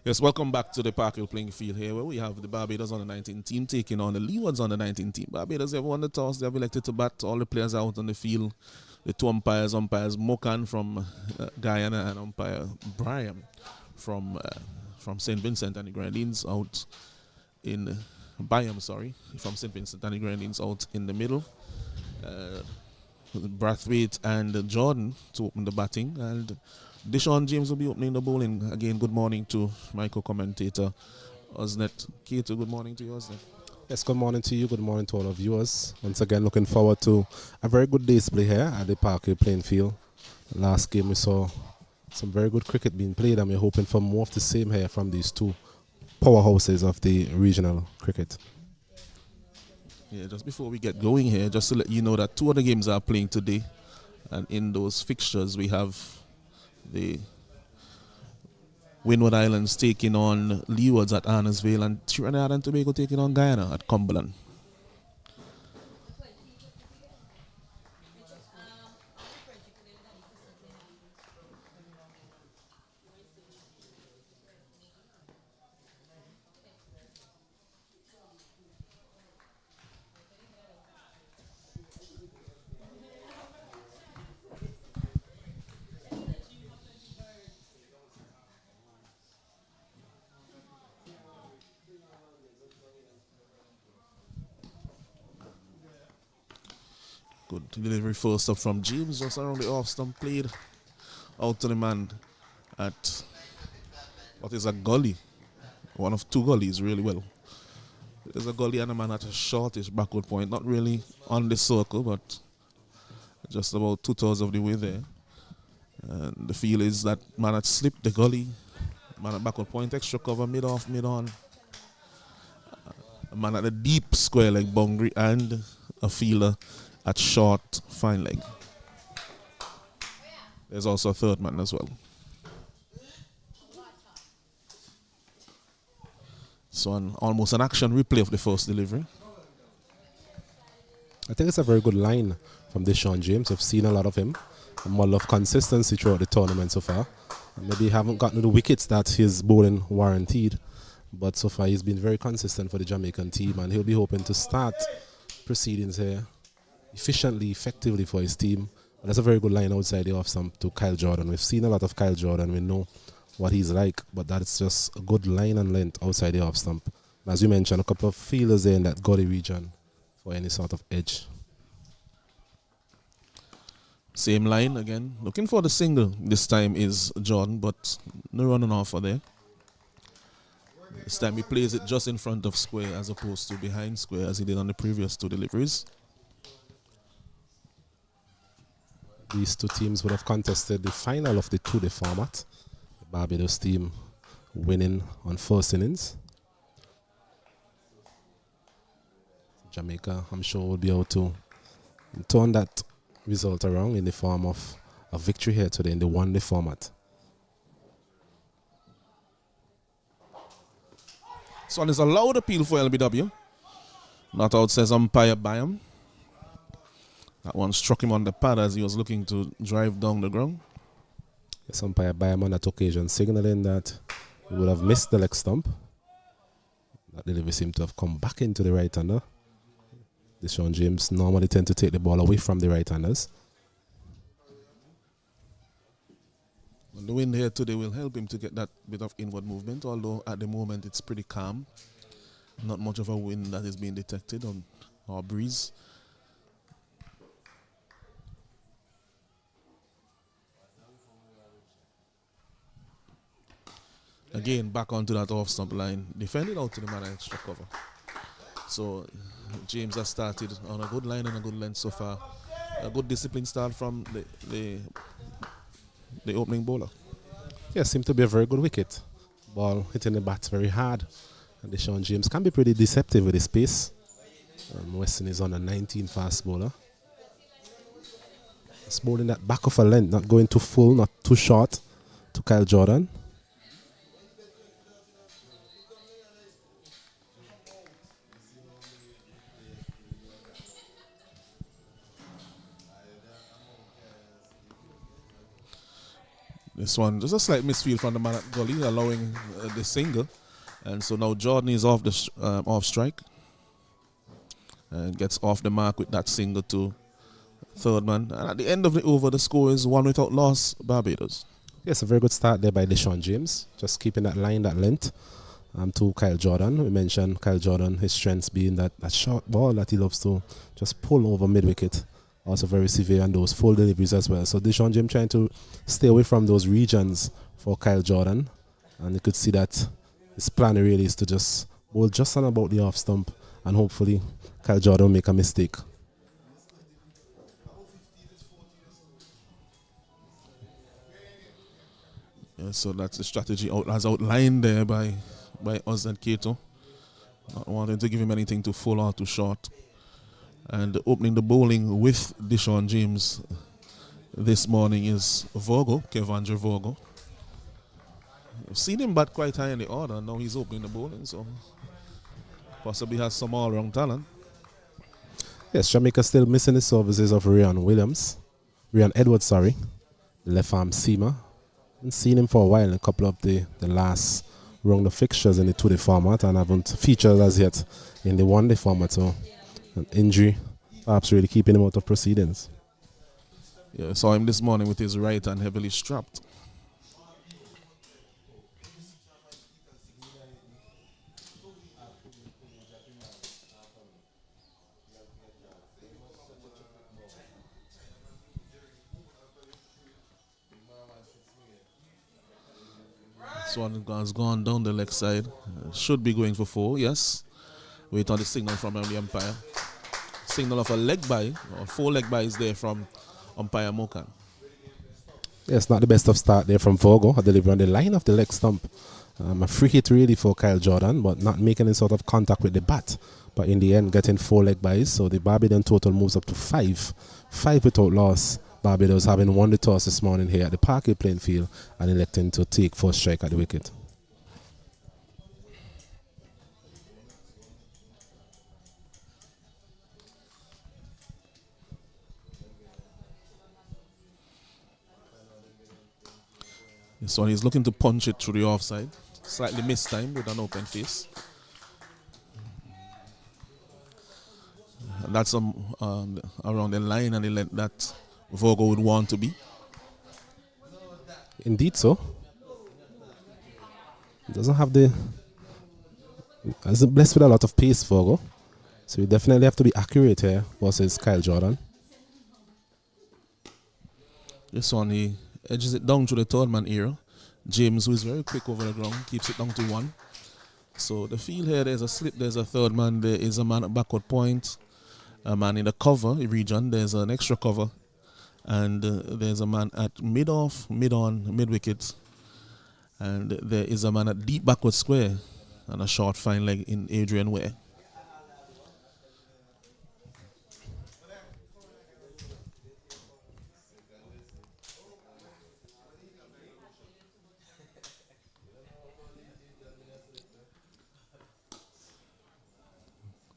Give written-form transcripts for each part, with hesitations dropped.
Yes, welcome back to the Parkhill playing field here where we have the Barbados under 19 team taking on the Leewards under 19 team. Barbados have won the toss, they have elected to bat. All the players are out on the field. The two umpires Mokan from Guyana and umpire Brian from St. Vincent and the Grenadines out in Byam, from St. Vincent and the Grenadines out in the middle. Brathwaite and Jordan to open the batting, and Deshaun James will be opening the bowling. Again, good morning to my co-commentator, Osnet Keto. Good morning to you, Osnet. Yes, good morning to you. Good morning to all of viewers. Once again, looking forward to a very good day's play here at the Parkhill playing field. Last game we saw some very good cricket being played, and we're hoping for more of the same here from these two powerhouses of the regional cricket. Yeah, just before we get going here, just to let you know that two other games are playing today, and in those fixtures we have the Windward Islands taking on Leewards at Arnersville, and Trinidad and Tobago taking on Guyana at Cumberland. Good delivery first up from James, just around the off stump, played out to the man at what is a gully, one of two gullies, really well. There's a gully and a man at a shortish backward point, not really on the circle, but just about 2/3 of the way there. And the feel is that man had slipped the gully, man at backward point, extra cover, mid off, mid on. A man at a deep square leg boundary, and a fielder at short fine leg. There's also a third man as well. So almost an action replay of the first delivery. I think it's a very good line from Deshaun James. I've seen a lot of him. A model of consistency throughout the tournament so far. And maybe he haven't gotten to the wickets that his bowling warranted, but so far he's been very consistent for the Jamaican team, and he'll be hoping to start proceedings here efficiently, effectively for his team. But that's a very good line outside the off stump to Kyle Jordan. We've seen a lot of Kyle Jordan. We know what he's like, but that's just a good line and length outside the off stump. As you mentioned, a couple of fielders there in that gully region for any sort of edge. Same line again. Looking for the single this time is Jordan, but no running offer there. This time he plays it just in front of square as opposed to behind square as he did on the previous two deliveries. These two teams would have contested the final of the two-day format. The Barbados team winning on first innings. Jamaica, I'm sure, will be able to turn that result around in the form of a victory here today in the one-day format. This one is a loud appeal for LBW. Not out, says umpire Byam. That one struck him on the pad as he was looking to drive down the ground. Yes, umpire Byam on that occasion signaling that he would have missed the leg stump. That delivery seemed to have come back into the right-hander. Deshaun James normally tend to take the ball away from the right-handers. And the wind here today will help him to get that bit of inward movement, although at the moment it's pretty calm. Not much of a wind that is being detected on our breeze. Again, back onto that off-stump line. Defended out to the man extra cover. So, James has started on a good line and a good length so far. A good discipline start from the opening bowler. Yeah, seemed to be a very good wicket. Ball hitting the bat very hard. And Deshaun James can be pretty deceptive with his pace. Weston is on a 19 fast bowler. He's bowling that back of a length, not going too full, not too short to Kyle Jordan. This one, just a slight misfield from the man at gully, allowing the single. And so now Jordan is off the off strike. And gets off the mark with that single to third man. And at the end of the over, the score is 1 without loss, Barbados. Yes, a very good start there by Deshaun James. Just keeping that line, that length to Kyle Jordan. We mentioned Kyle Jordan, his strengths being that short ball that he loves to just pull over mid-wicket. Also very severe on those full deliveries as well. So Deshaun James trying to stay away from those regions for Kyle Jordan. And you could see that his plan really is to just bowl just on about the off stump, and hopefully Kyle Jordan will make a mistake. Yeah, so that's the strategy as outlined there by us and Kato. Not wanting to give him anything too full or too short. And opening the bowling with Deshaun James this morning is Vogo, Kevandre Vogo. We've seen him bat quite high in the order, and now he's opening the bowling, so possibly has some all-round talent. Yes, Jamaica still missing the services of Ryan Edwards, the left arm seamer. Haven't seen him for a while in a couple of the last round of fixtures in the 2-day format, and haven't featured as yet in the 1-day format, so an injury perhaps really keeping him out of proceedings. Yeah, I saw him this morning with his right hand heavily strapped. This one has gone down the leg side. Should be going for 4, yes. Wait on the signal from the umpire. Signal of a leg bye, or 4 leg byes there from umpire Mokan. Yes, not the best of start there from Vogo. A delivery on the line of the leg stump. A free hit really for Kyle Jordan, but not making any sort of contact with the bat. But in the end, getting 4 leg byes. So the Barbadian total moves up to 5. 5 without loss. Barbados having won the toss this morning here at the Parkway playing field and electing to take first strike at the wicket. So he's looking to punch it through the offside. Slightly missed time with an open face. And that's around the line and the length that Vogo would want to be. Indeed so. Doesn't have the... Isn't blessed with a lot of pace, Vogo. So you definitely have to be accurate here versus Kyle Jordan. This one, he edges it down to the third man era. James, who is very quick over the ground, keeps it down to 1. So the field here, there's a slip, there's a third man, there is a man at backward point, a man in the cover region, there's an extra cover, and there's a man at mid-off, mid-on, mid-wicket, and there is a man at deep backward square, and a short fine leg in Adrian Ware.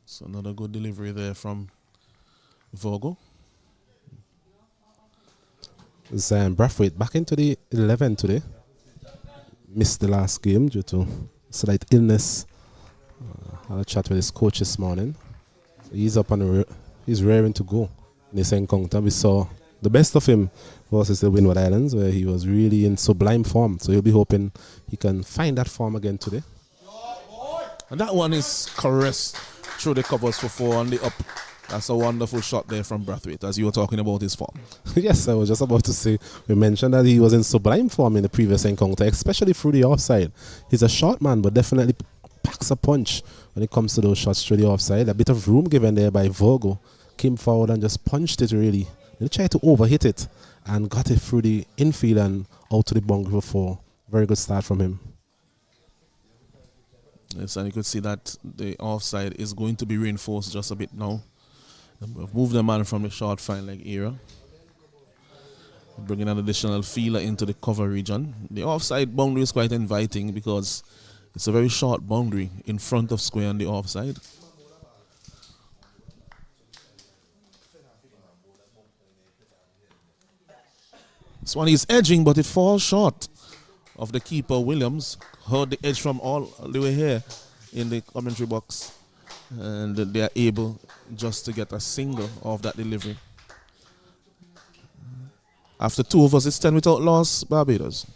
So another good delivery there from Vogo. Brathwaite back into the 11 today. Missed the last game due to slight illness. Had a chat with his coach this morning. So he's up on he's raring to go in this encounter. We saw the best of him versus the Windward Islands, where he was really in sublime form. So he'll be hoping he can find that form again today. And that one is caressed through the covers for 4 on the up. That's a wonderful shot there from Brathwaite, as you were talking about his form. Yes, I was just about to say, we mentioned that he was in sublime form in the previous encounter, especially through the offside. He's a short man, but definitely packs a punch when it comes to those shots through the offside. A bit of room given there by Vogo. Came forward and just punched it really. He tried to overhit it and got it through the infield and out to the boundary for 4. Very good start from him. Yes, and you could see that the offside is going to be reinforced just a bit now. We've moved the man from the short fine leg era. Bringing an additional feeler into the cover region. The offside boundary is quite inviting because it's a very short boundary in front of square on the offside. This one is edging, but it falls short of the keeper, Williams. Heard the edge from all the way here in the commentary box. And they are able just to get a single off that delivery. After 2 overs, it's 10 without loss, Barbados.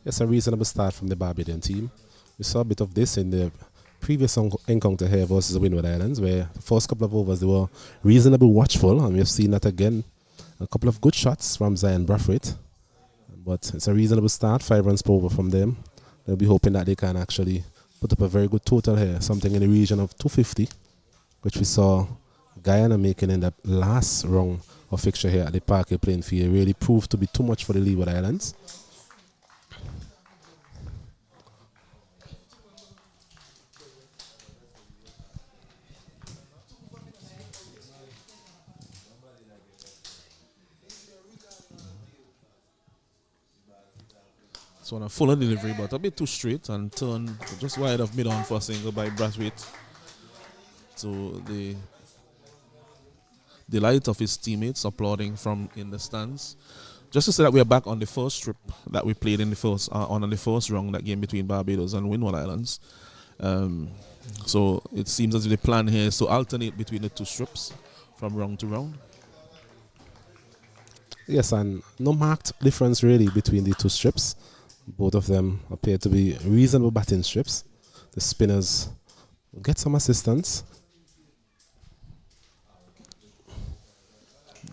Yes, a reasonable start from the Barbadian team. We saw a bit of this in the previous encounter here versus the Windward Islands, where the first couple of overs they were reasonably watchful, and we have seen that again. A couple of good shots from Zion Brathwaite, but it's a reasonable start, 5 runs per over from them. They'll be hoping that they can actually put up a very good total here, something in the region of 250, which we saw Guyana making in the last round of fixture here at the Parkway playing field. Really proved to be too much for the Leeward Islands. So on a fuller delivery, but a bit too straight and turned just wide of mid-on for a single by Brathwaite. To the delight of his teammates applauding from in the stands. Just to say that we are back on the first strip that we played in the first on the first round, that game between Barbados and Windward Islands. So it seems as if the plan here is to alternate between the 2 strips from round to round. Yes, and no marked difference really between the 2 strips. Both of them appear to be reasonable batting strips. The spinners will get some assistance.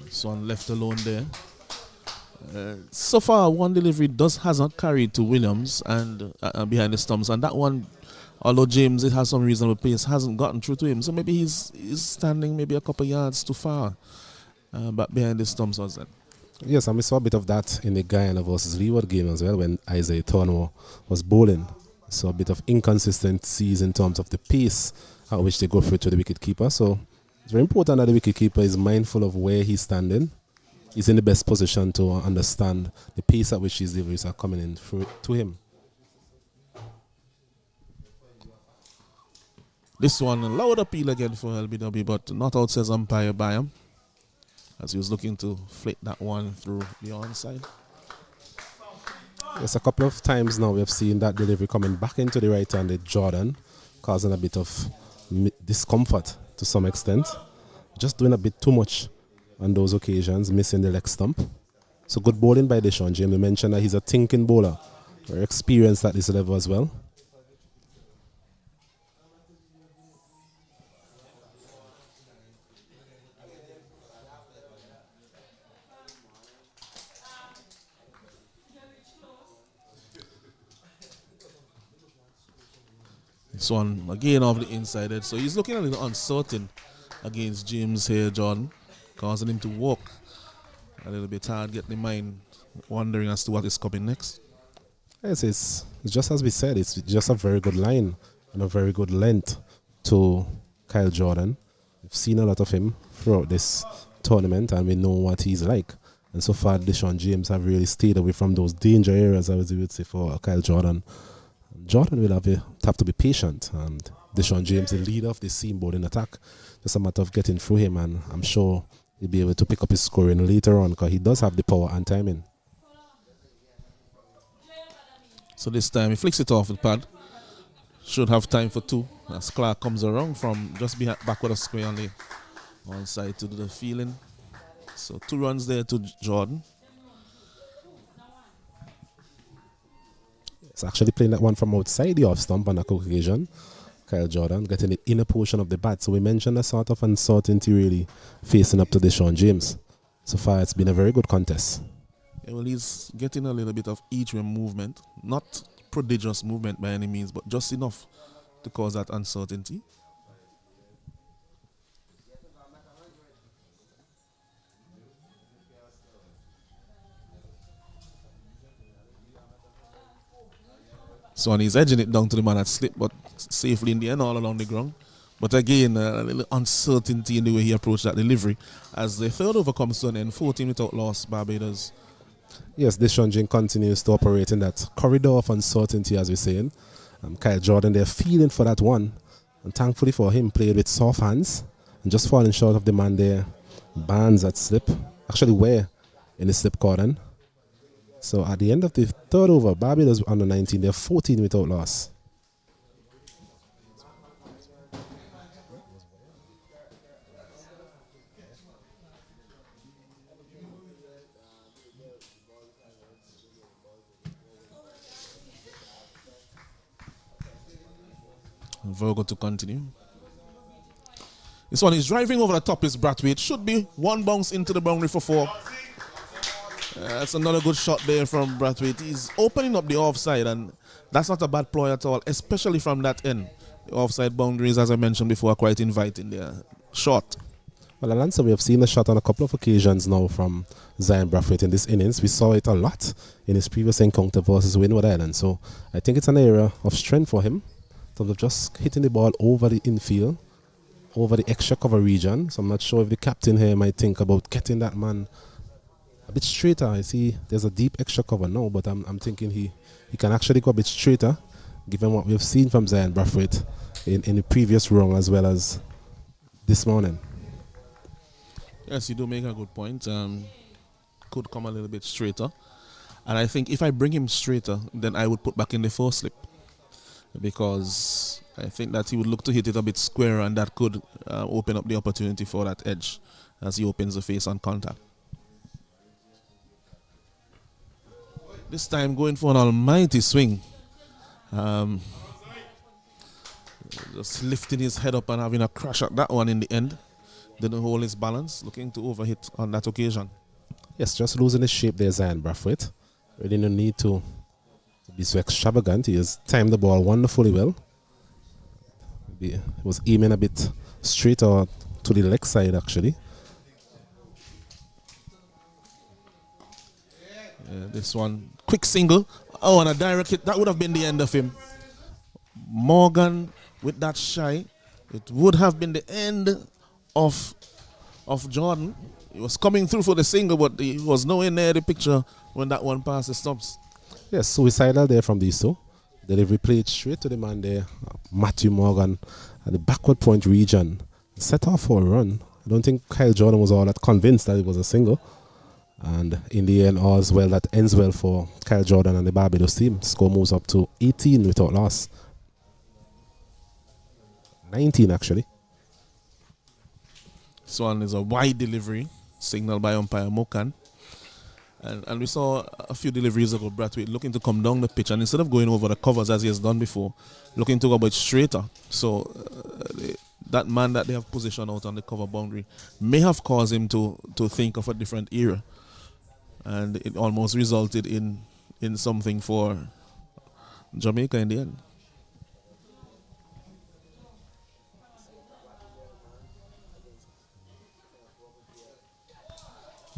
This one left alone there. So far, one delivery hasn't carried to Williams and behind the stumps, and that one, although James it has some reasonable pace, hasn't gotten through to him. So maybe he's standing maybe a couple yards too far back behind the stumps, was it? Yes, and we saw a bit of that in the Guyana versus Redwood game as well when Isaiah Turner was bowling. So a bit of inconsistencies in terms of the pace at which they go through to the wicketkeeper. So it's very important that the wicketkeeper is mindful of where he's standing. He's in the best position to understand the pace at which his deliveries are coming in through to him. This one, a loud appeal again for LBW, but not out, says umpire Byam, as he was looking to flick that one through the onside. Yes, a couple of times now we have seen that delivery coming back into the right-handed Jordan, causing a bit of discomfort to some extent. Just doing a bit too much on those occasions, missing the leg stump. So good bowling by Deshaun James. We mentioned that he's a thinking bowler, very experienced at this level as well. This one again off the inside edge. So he's looking a little uncertain against James here, Jordan, causing him to walk a little bit hard, getting the mind wondering as to what is coming next. Yes, it's just as we said, it's just a very good line and a very good length to Kyle Jordan. We've seen a lot of him throughout this tournament and we know what he's like. And so far, Deshaun James have really stayed away from those danger areas, I would say, for Kyle Jordan. Jordan will have to be patient, and Deshaun James, the leader of the seam bowling attack, just a matter of getting through him, and I'm sure he'll be able to pick up his scoring later on because he does have the power and timing. So this time he flicks it off the pad. Should have time for 2 as Clark comes around from just behind, backward of square on the onside to do the fielding. So 2 runs there to Jordan. It's actually playing that one from outside the off stump on that occasion. Kyle Jordan getting the inner portion of the bat. So we mentioned a sort of uncertainty really facing up to Deshaun James. So far it's been a very good contest. Yeah, well, he's getting a little bit of each way movement. Not prodigious movement by any means, but just enough to cause that uncertainty. So and he's edging it down to the man that slipped, but safely in the end all along the ground. But again, a little uncertainty in the way he approached that delivery. As the third over comes to an end, 14 without loss, Barbados. Yes, Deshaun James continues to operate in that corridor of uncertainty, as we're saying. Kyle Jordan, they're feeling for that one. And thankfully for him, played with soft hands. And just falling short of the man there. Bands at slip. Actually, where in the slip cordon. So at the end of the third over, Barbados under 19, they're 14 without loss. Virgo to continue. This one is driving over the top is Brathwaite. Should be one bounce into the boundary for 4. That's another good shot there from Brathwaite. He's opening up the offside, and that's not a bad ploy at all, especially from that end. The offside boundaries, as I mentioned before, are quite inviting there. Short. Well, Alonso, we have seen the shot on a couple of occasions now from Zion Brathwaite in this innings. We saw it a lot in his previous encounter versus Windward Island. So I think it's an area of strength for him in terms of just hitting the ball over the infield, over the extra cover region. So I'm not sure if the captain here might think about getting that man a bit straighter. I see there's a deep extra cover now, but I'm thinking he can actually go a bit straighter, given what we've seen from Zion Brathwaite in the previous round as well as this morning. Yes, you do make a good point. Could come a little bit straighter. And I think if I bring him straighter, then I would put back in the 4 slip. Because I think that he would look to hit it a bit squarer, and that could open up the opportunity for that edge as he opens the face on contact. This time going for an almighty swing. Just lifting his head up and having a crash at that one in the end. Didn't hold his balance, looking to overhit on that occasion. Yes, just losing his shape there, Zion Brathwaite. Really no need to be so extravagant. He has timed the ball wonderfully well. He was aiming a bit straighter to the leg side, actually. This one, quick single. Oh, and a direct hit. That would have been the end of him. Morgan with that shy. It would have been the end of Jordan. He was coming through for the single, but he was nowhere near the picture when that one passed the stumps. Yes, suicidal there from these two. Delivery played straight to the man there, Matthew Morgan, at the backward point region. Set off for a run. I don't think Kyle Jordan was all that convinced that it was a single. And in the end, all's well that ends well for Kyle Jordan and the Barbados team. Score moves up to 18 without loss. 19 actually. This one is a wide delivery, signaled by umpire Mokan. And we saw a few deliveries ago, Brathwaite looking to come down the pitch, and instead of going over the covers as he has done before, looking to go a bit straighter. So that man that they have positioned out on the cover boundary may have caused him to think of a different era. And it almost resulted in something for Jamaica in the end.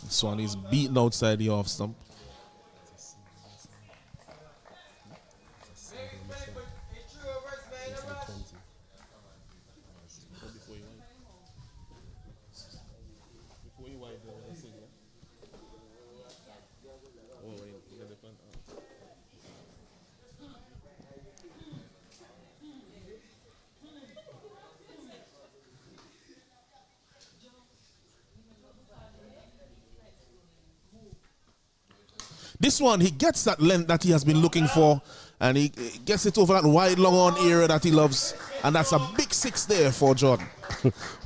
This one is beaten outside the off stump. This one, he gets that length that he has been looking for, and he gets it over that wide, long-on area that he loves, and that's a big 6 there for Jordan.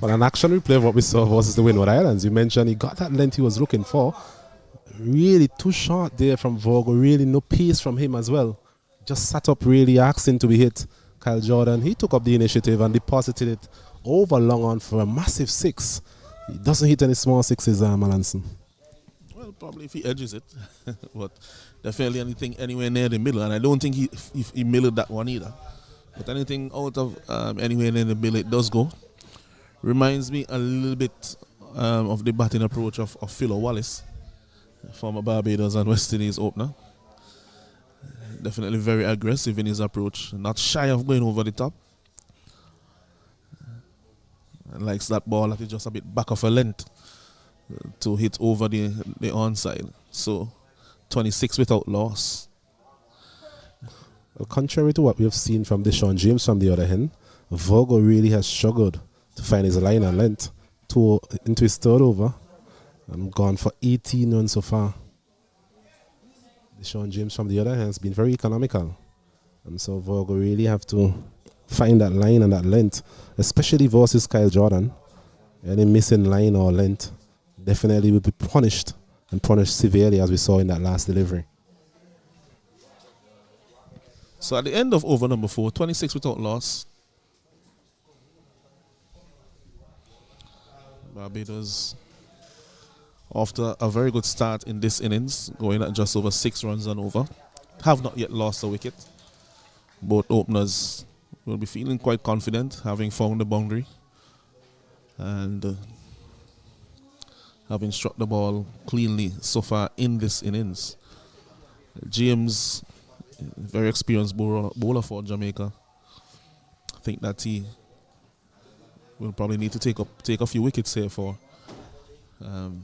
Well, an action replay of what we saw versus the Windward Islands. You mentioned he got that length he was looking for. Really too short there from Virgo. Really no pace from him as well. Just sat up, really asking to be hit. Kyle Jordan, he took up the initiative and deposited it over long on for a massive 6. He doesn't hit any small 6s, Melanson. Well, probably if he edges it, but definitely anything anywhere near the middle, and I don't think he milled that one either. But anything out of anywhere near the middle, it does go. Reminds me a little bit of the batting approach of Philo Wallace, former Barbados and West Indies opener. Definitely very aggressive in his approach, not shy of going over the top. And likes that ball that is just a bit back of a length to hit over the onside. So 26 without loss. Well, contrary to what we have seen from Deshaun James from the other hand, Virgo really has struggled to find his line and length into his third over and gone for 18 runs so far. Deshaun James, from the other hand, has been very economical. And so Virgo really have to find that line and that length, especially versus Kyle Jordan. Any missing line or length definitely will be punished, and punished severely, as we saw in that last delivery. So at the end of over number 4, 26 without loss. Barbados, after a very good start in this innings, going at just over 6 runs and over, have not yet lost a wicket. Both openers will be feeling quite confident, having found the boundary and having struck the ball cleanly so far in this innings. James, very experienced bowler for Jamaica. I think that he will probably need to take a few wickets here for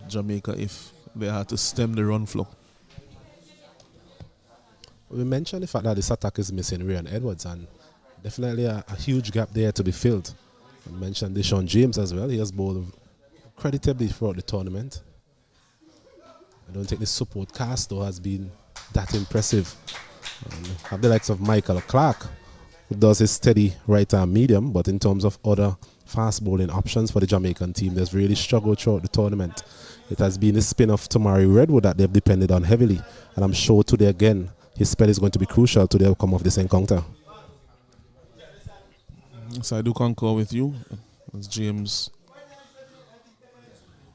Jamaica if they had to stem the run flow. We mentioned the fact that this attack is missing Ryan Edwards, and definitely a huge gap there to be filled. We mentioned Deshaun James as well. He has bowled creditably throughout the tournament. I don't think the support cast though has been that impressive. Have the likes of Michael Clark, who does his steady right arm medium, but in terms of other fast bowling options for the Jamaican team, they've really struggled throughout the tournament. It has been the spin of Tamari Redwood that they've depended on heavily, and I'm sure today again his spell is going to be crucial to the outcome of this encounter. So I do concur with you, as James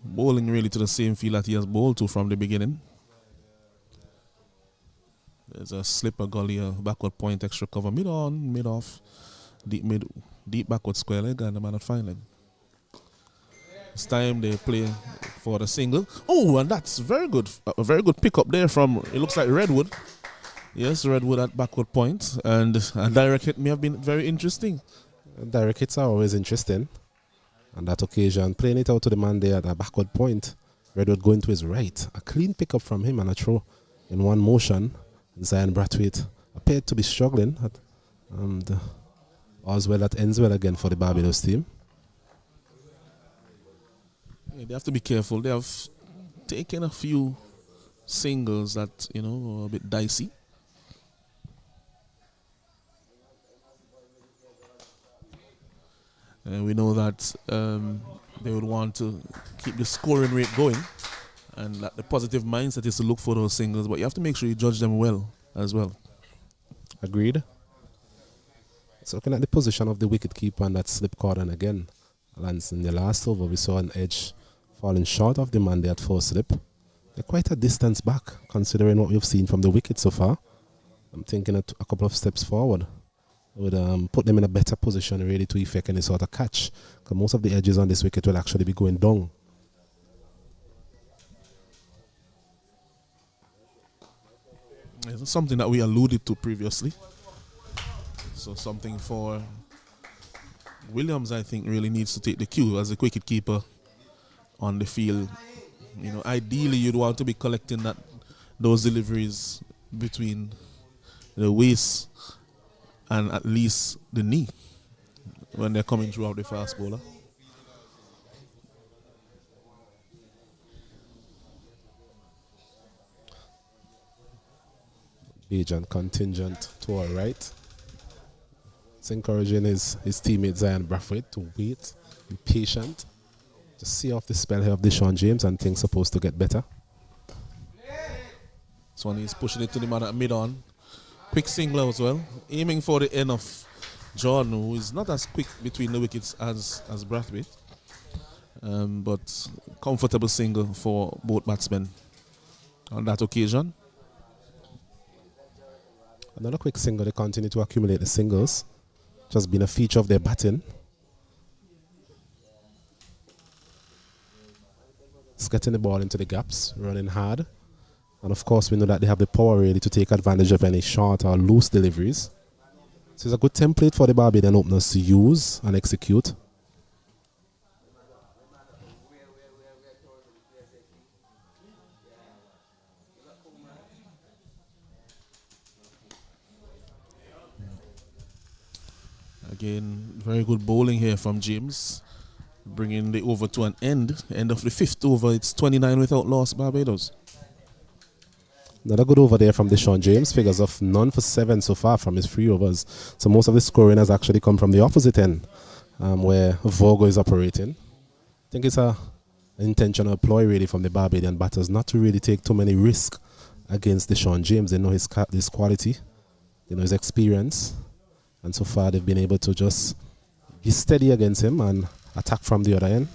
bowling really to the same field that he has bowled to from the beginning. There's a slipper gully, a backward point, extra cover, mid on, mid off, deep backward square leg, and the man at fine leg. This time they play for the single. Oh, and that's very good. A very good pick up there from, it looks like Redwood. Yes, Redwood at backward point, and a direct hit may have been very interesting. Direct hits are always interesting. On that occasion, playing it out to the man there at a backward point, Redwood going to his right. A clean pickup from him and a throw in one motion. Zion Brathwaite appeared to be struggling, and all's well that ends well again for the Barbados team. Yeah, they have to be careful. They have taken a few singles that, are a bit dicey. And we know that they would want to keep the scoring rate going, and that the positive mindset is to look for those singles, but you have to make sure you judge them well as well. Agreed. So looking at the position of the wicketkeeper and that slip cordon again, Lance, in the last over we saw an edge falling short of the man there at 4 slip. They're quite a distance back considering what we've seen from the wicket so far. I'm thinking a couple of steps forward would put them in a better position really to effect any sort of catch, because most of the edges on this wicket will actually be going down. It's something that we alluded to previously. So something for Williams, I think, really needs to take the cue as a wicketkeeper on the field. Ideally you'd want to be collecting those deliveries between the waist and at least the knee when they're coming throughout the fast bowler. Agent contingent to our right. It's encouraging his teammate Zion Brathwaite to wait, be patient, to see off the spell here of Deshaun James, and things supposed to get better. This one he's pushing it to the man at mid-on. Quick single as well, aiming for the end of John, who is not as quick between the wickets as Brathwaite. But comfortable single for both batsmen on that occasion. Another quick single, they continue to accumulate the singles. Just been a feature of their batting. It's getting the ball into the gaps, running hard. And of course, we know that they have the power really to take advantage of any short or loose deliveries. So it's a good template for the Barbadian openers to use and execute. Again, very good bowling here from James, bringing the over to an end. End of the 5th over, it's 29 without loss, Barbados. Another good over there from Deshaun James. Figures of none for 7 so far from his 3 overs. So most of the scoring has actually come from the opposite end, where Vogo is operating. I think it's an intentional ploy really from the Barbadian batters not to really take too many risks against Deshaun James. They know his quality, they know his experience, and so far they've been able to just be steady against him and attack from the other end.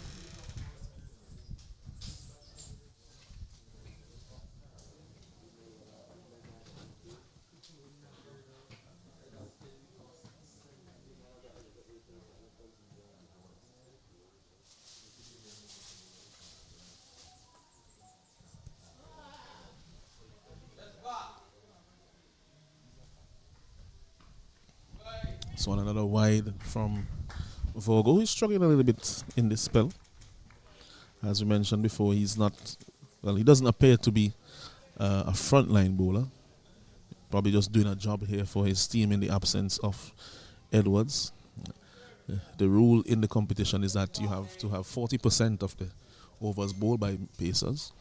So another wide from Vogo. He's struggling a little bit in this spell. As we mentioned before, he's not, well, he doesn't appear to be a frontline bowler. Probably just doing a job here for his team in the absence of Edwards. The rule in the competition is that you have to have 40% of the overs bowled by pacers,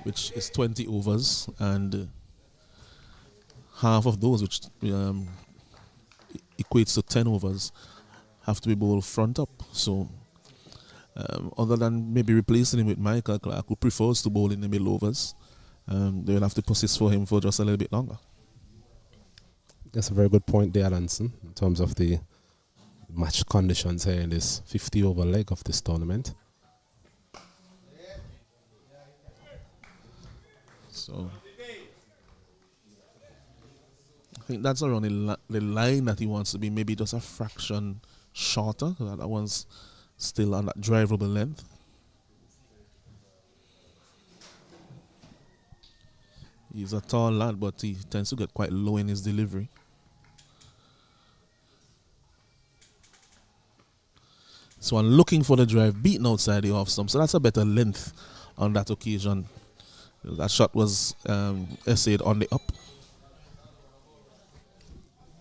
which is 20 overs, and half of those, which equates to 10 overs, have to be bowled front up. So other than maybe replacing him with Michael Clark, who prefers to bowl in the middle overs, they will have to persist for him for just a little bit longer. That's a very good point there, Alanson, in terms of the match conditions here in this 50 over leg of this tournament. So I think that's around the line that he wants to be, maybe just a fraction shorter. That one's still on that drivable length. He's a tall lad, but he tends to get quite low in his delivery. So I'm looking for the drive, beaten outside the off stump. So that's a better length on that occasion. That shot was essayed on the up.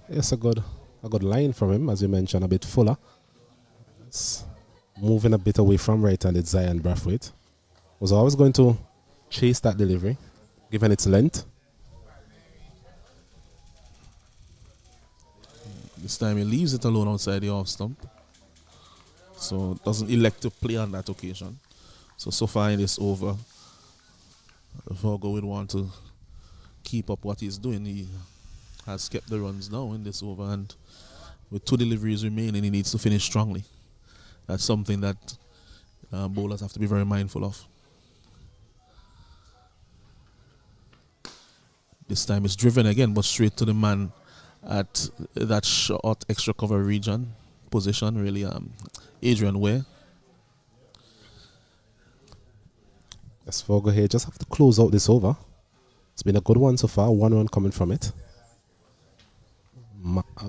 Yes, a good line from him, as you mentioned, a bit fuller. It's moving a bit away from right-handed Zion Brathwaite. Was always going to chase that delivery, given its length. This time he leaves it alone outside the off stump. So doesn't elect to play on that occasion. So far in this over, Vogo would want to keep up what he's doing. He has kept the runs now in this over, and with 2 deliveries remaining, he needs to finish strongly. That's something that bowlers have to be very mindful of. This time it's driven again, but straight to the man at that short extra cover region position, really. Adrian Ware. Yes, Vogo here just have to close out this over. It's been a good one so far, 1 run coming from it.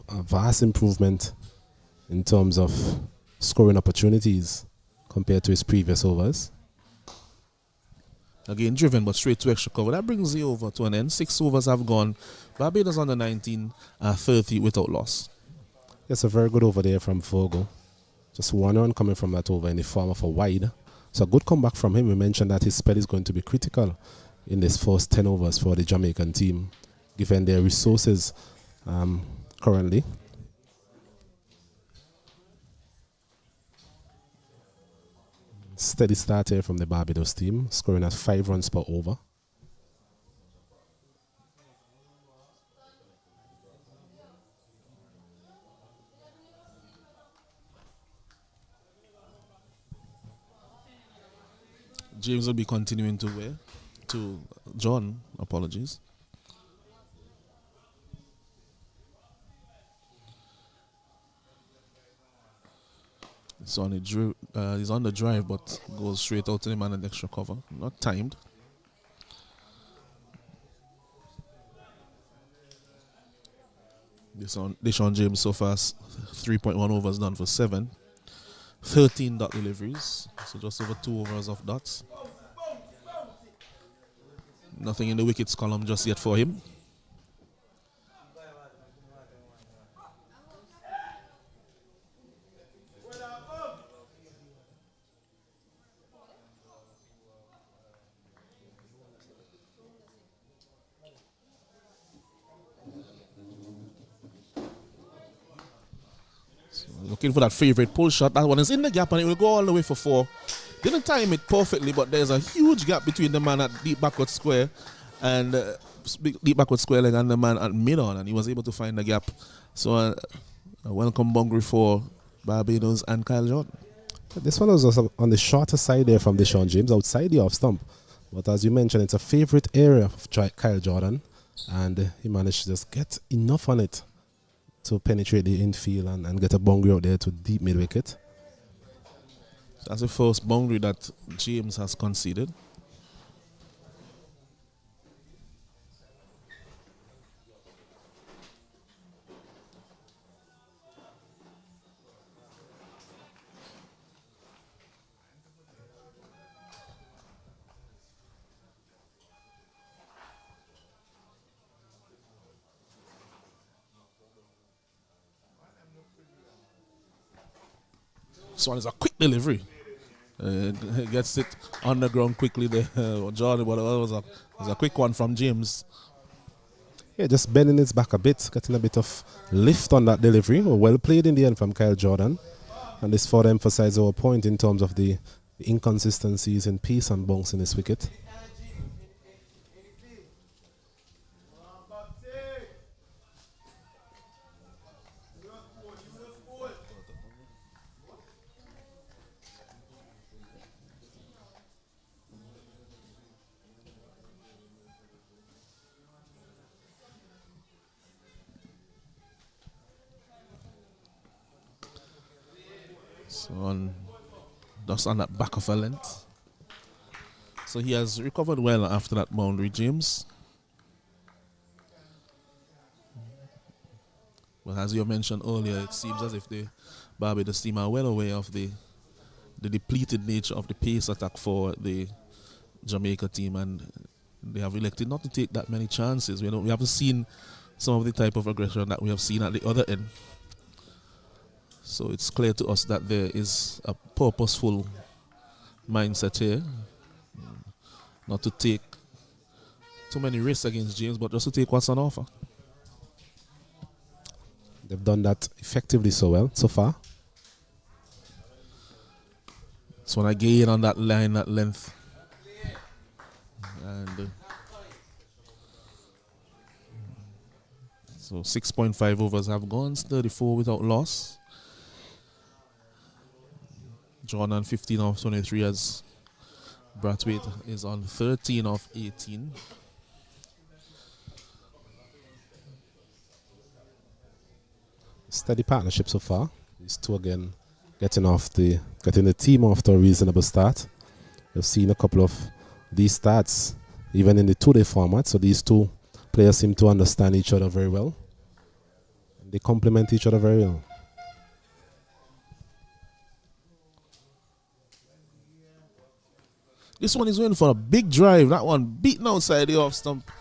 A vast improvement in terms of scoring opportunities compared to his previous overs. Again, driven, but straight to extra cover. That brings the over to an end. 6 overs have gone. Barbados under 19, 30 without loss. Yes, a very good over there from Vogo. Just 1 run coming from that over in the form of a wide. So a good comeback from him. We mentioned that his spell is going to be critical in this first 10 overs for the Jamaican team, given their resources currently. Steady start here from the Barbados team, scoring at 5 runs per over. James will be continuing to John, apologies. So he's on the drive, but goes straight out to the man in extra cover. Not timed. Deshaun James so far 3.1 overs done for 7. 13 dot deliveries, so just over 2 overs of dots. Nothing in the wickets column just yet for him. Looking for that favorite pull shot. That one is in the gap and it will go all the way for 4. Didn't time it perfectly, but there's a huge gap between the man at deep backward square and deep backward square leg and the man at mid on, and he was able to find the gap. So a welcome boundary for Barbados and Kyle Jordan. This one was also on the shorter side there from Deshaun James, outside the off stump. But as you mentioned, it's a favorite area of Kyle Jordan, and he managed to just get enough on it to penetrate the infield and get a boundary out there to deep mid wicket. That's the first boundary that James has conceded. This one is a quick delivery. Gets it on the ground quickly there. Jordan, but it was a quick one from James. Yeah, just bending his back a bit, getting a bit of lift on that delivery. Well played in the end from Kyle Jordan. And this further emphasizes our point in terms of the inconsistencies in pace and bounce in this wicket. So just on that back of a length. So he has recovered well after that boundary, James. Well, as you mentioned earlier, it seems as if the Barbados team are well aware of the depleted nature of the pace attack for the Jamaica team, and they have elected not to take that many chances. We haven't seen some of the type of aggression that we have seen at the other end. So it's clear to us that there is a purposeful mindset here, not to take too many risks against James, but just to take what's on offer. They've done that effectively so well so far. So when I gain on that line, that length, and so 6.5 overs have gone, 34 without loss. Jordan 15 of 23 as Brathwaite is on 13 of 18. Steady partnership so far. These two again getting the team off to a reasonable start. We've seen a couple of these stats even in the two-day format, so these two players seem to understand each other very well. They complement each other very well. This one is going for a big drive. That one beaten outside the off stump.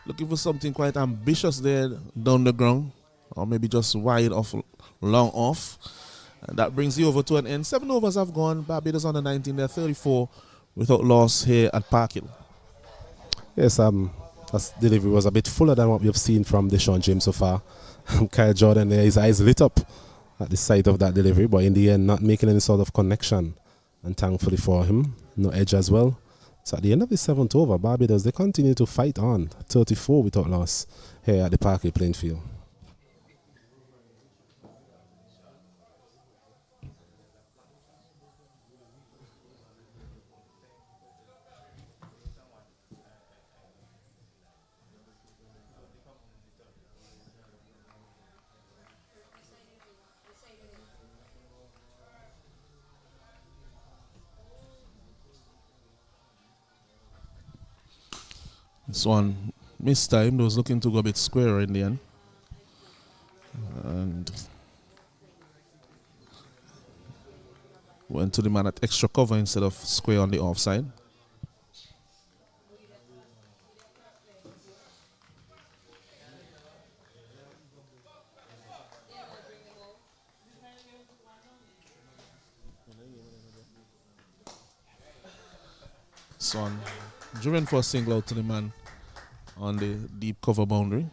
Looking for something quite ambitious there down the ground. Or maybe just wide off, long off. And that brings you over to an end. 7 overs have gone. Barbados on the 19. They're 34 without loss here at Park Hill. Yes, that delivery was a bit fuller than what we've seen from Deshaun James so far. Kyle Jordan there, his eyes lit up at the sight of that delivery, but in the end not making any sort of connection. And thankfully for him, no edge as well. So at the end of the 7th over, Barbados, they continue to fight on. 34 without loss here at the Park Hill playing field. This one mistimed. Was looking to go a bit squarer in the end. And went to the man at extra cover instead of square on the offside. This one driven for a single out to the man on the deep cover boundary.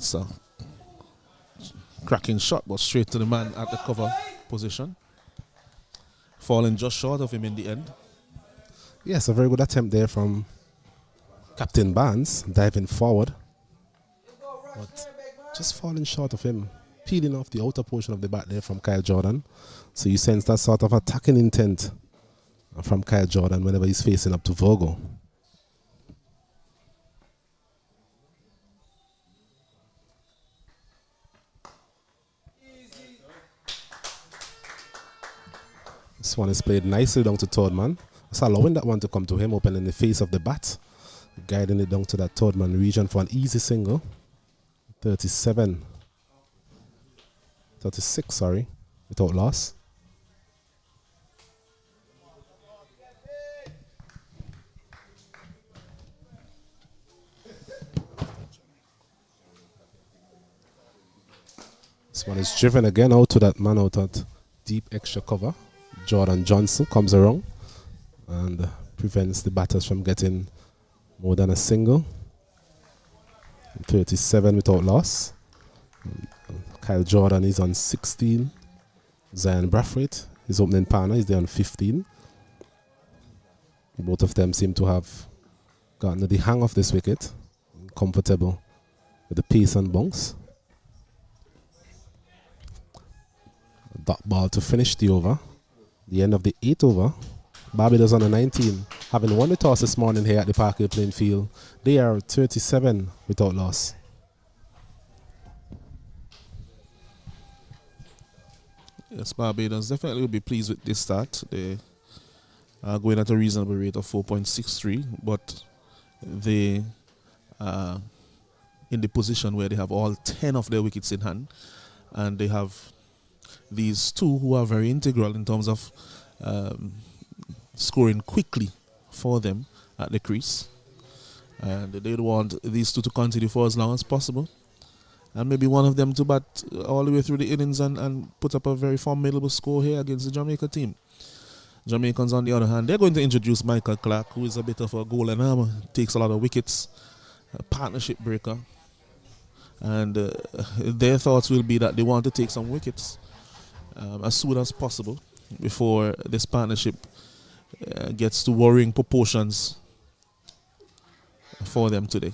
It's a cracking shot, but straight to the man at the cover position. Falling just short of him in the end. Yes, a very good attempt there from Captain Barnes, diving forward. But just falling short of him, peeling off the outer portion of the bat there from Kyle Jordan. So you sense that sort of attacking intent from Kyle Jordan whenever he's facing up to Virgo. This one is played nicely down to third man. Just allowing that one to come to him, opening the face of the bat, guiding it down to that third man region for an easy single. 36, sorry, without loss. This one is driven again out to that man out at deep extra cover. Jordan Johnson comes around and prevents the batters from getting more than a single. 37 without loss. Kyle Jordan is on 16. Zion Brathwaite, his opening partner, is there on 15. Both of them seem to have gotten the hang of this wicket. Comfortable with the pace and bounce. Dot ball to finish the over. The end of the 8th over. Barbados on a 19, having won the toss this morning here at the Parkway playing field. They are 37 without loss. Yes, Barbados definitely will be pleased with this start. They are going at a reasonable rate of 4.63, but they are in the position where they have all 10 of their wickets in hand, and they have these two who are very integral in terms of scoring quickly for them at the crease. And they want these two to continue for as long as possible. And maybe one of them to bat all the way through the innings and put up a very formidable score here against the Jamaica team. Jamaicans, on the other hand, they're going to introduce Michael Clark, who is a bit of a golden arm, takes a lot of wickets, a partnership breaker. And their thoughts will be that they want to take some wickets as soon as possible before this partnership gets to worrying proportions for them today.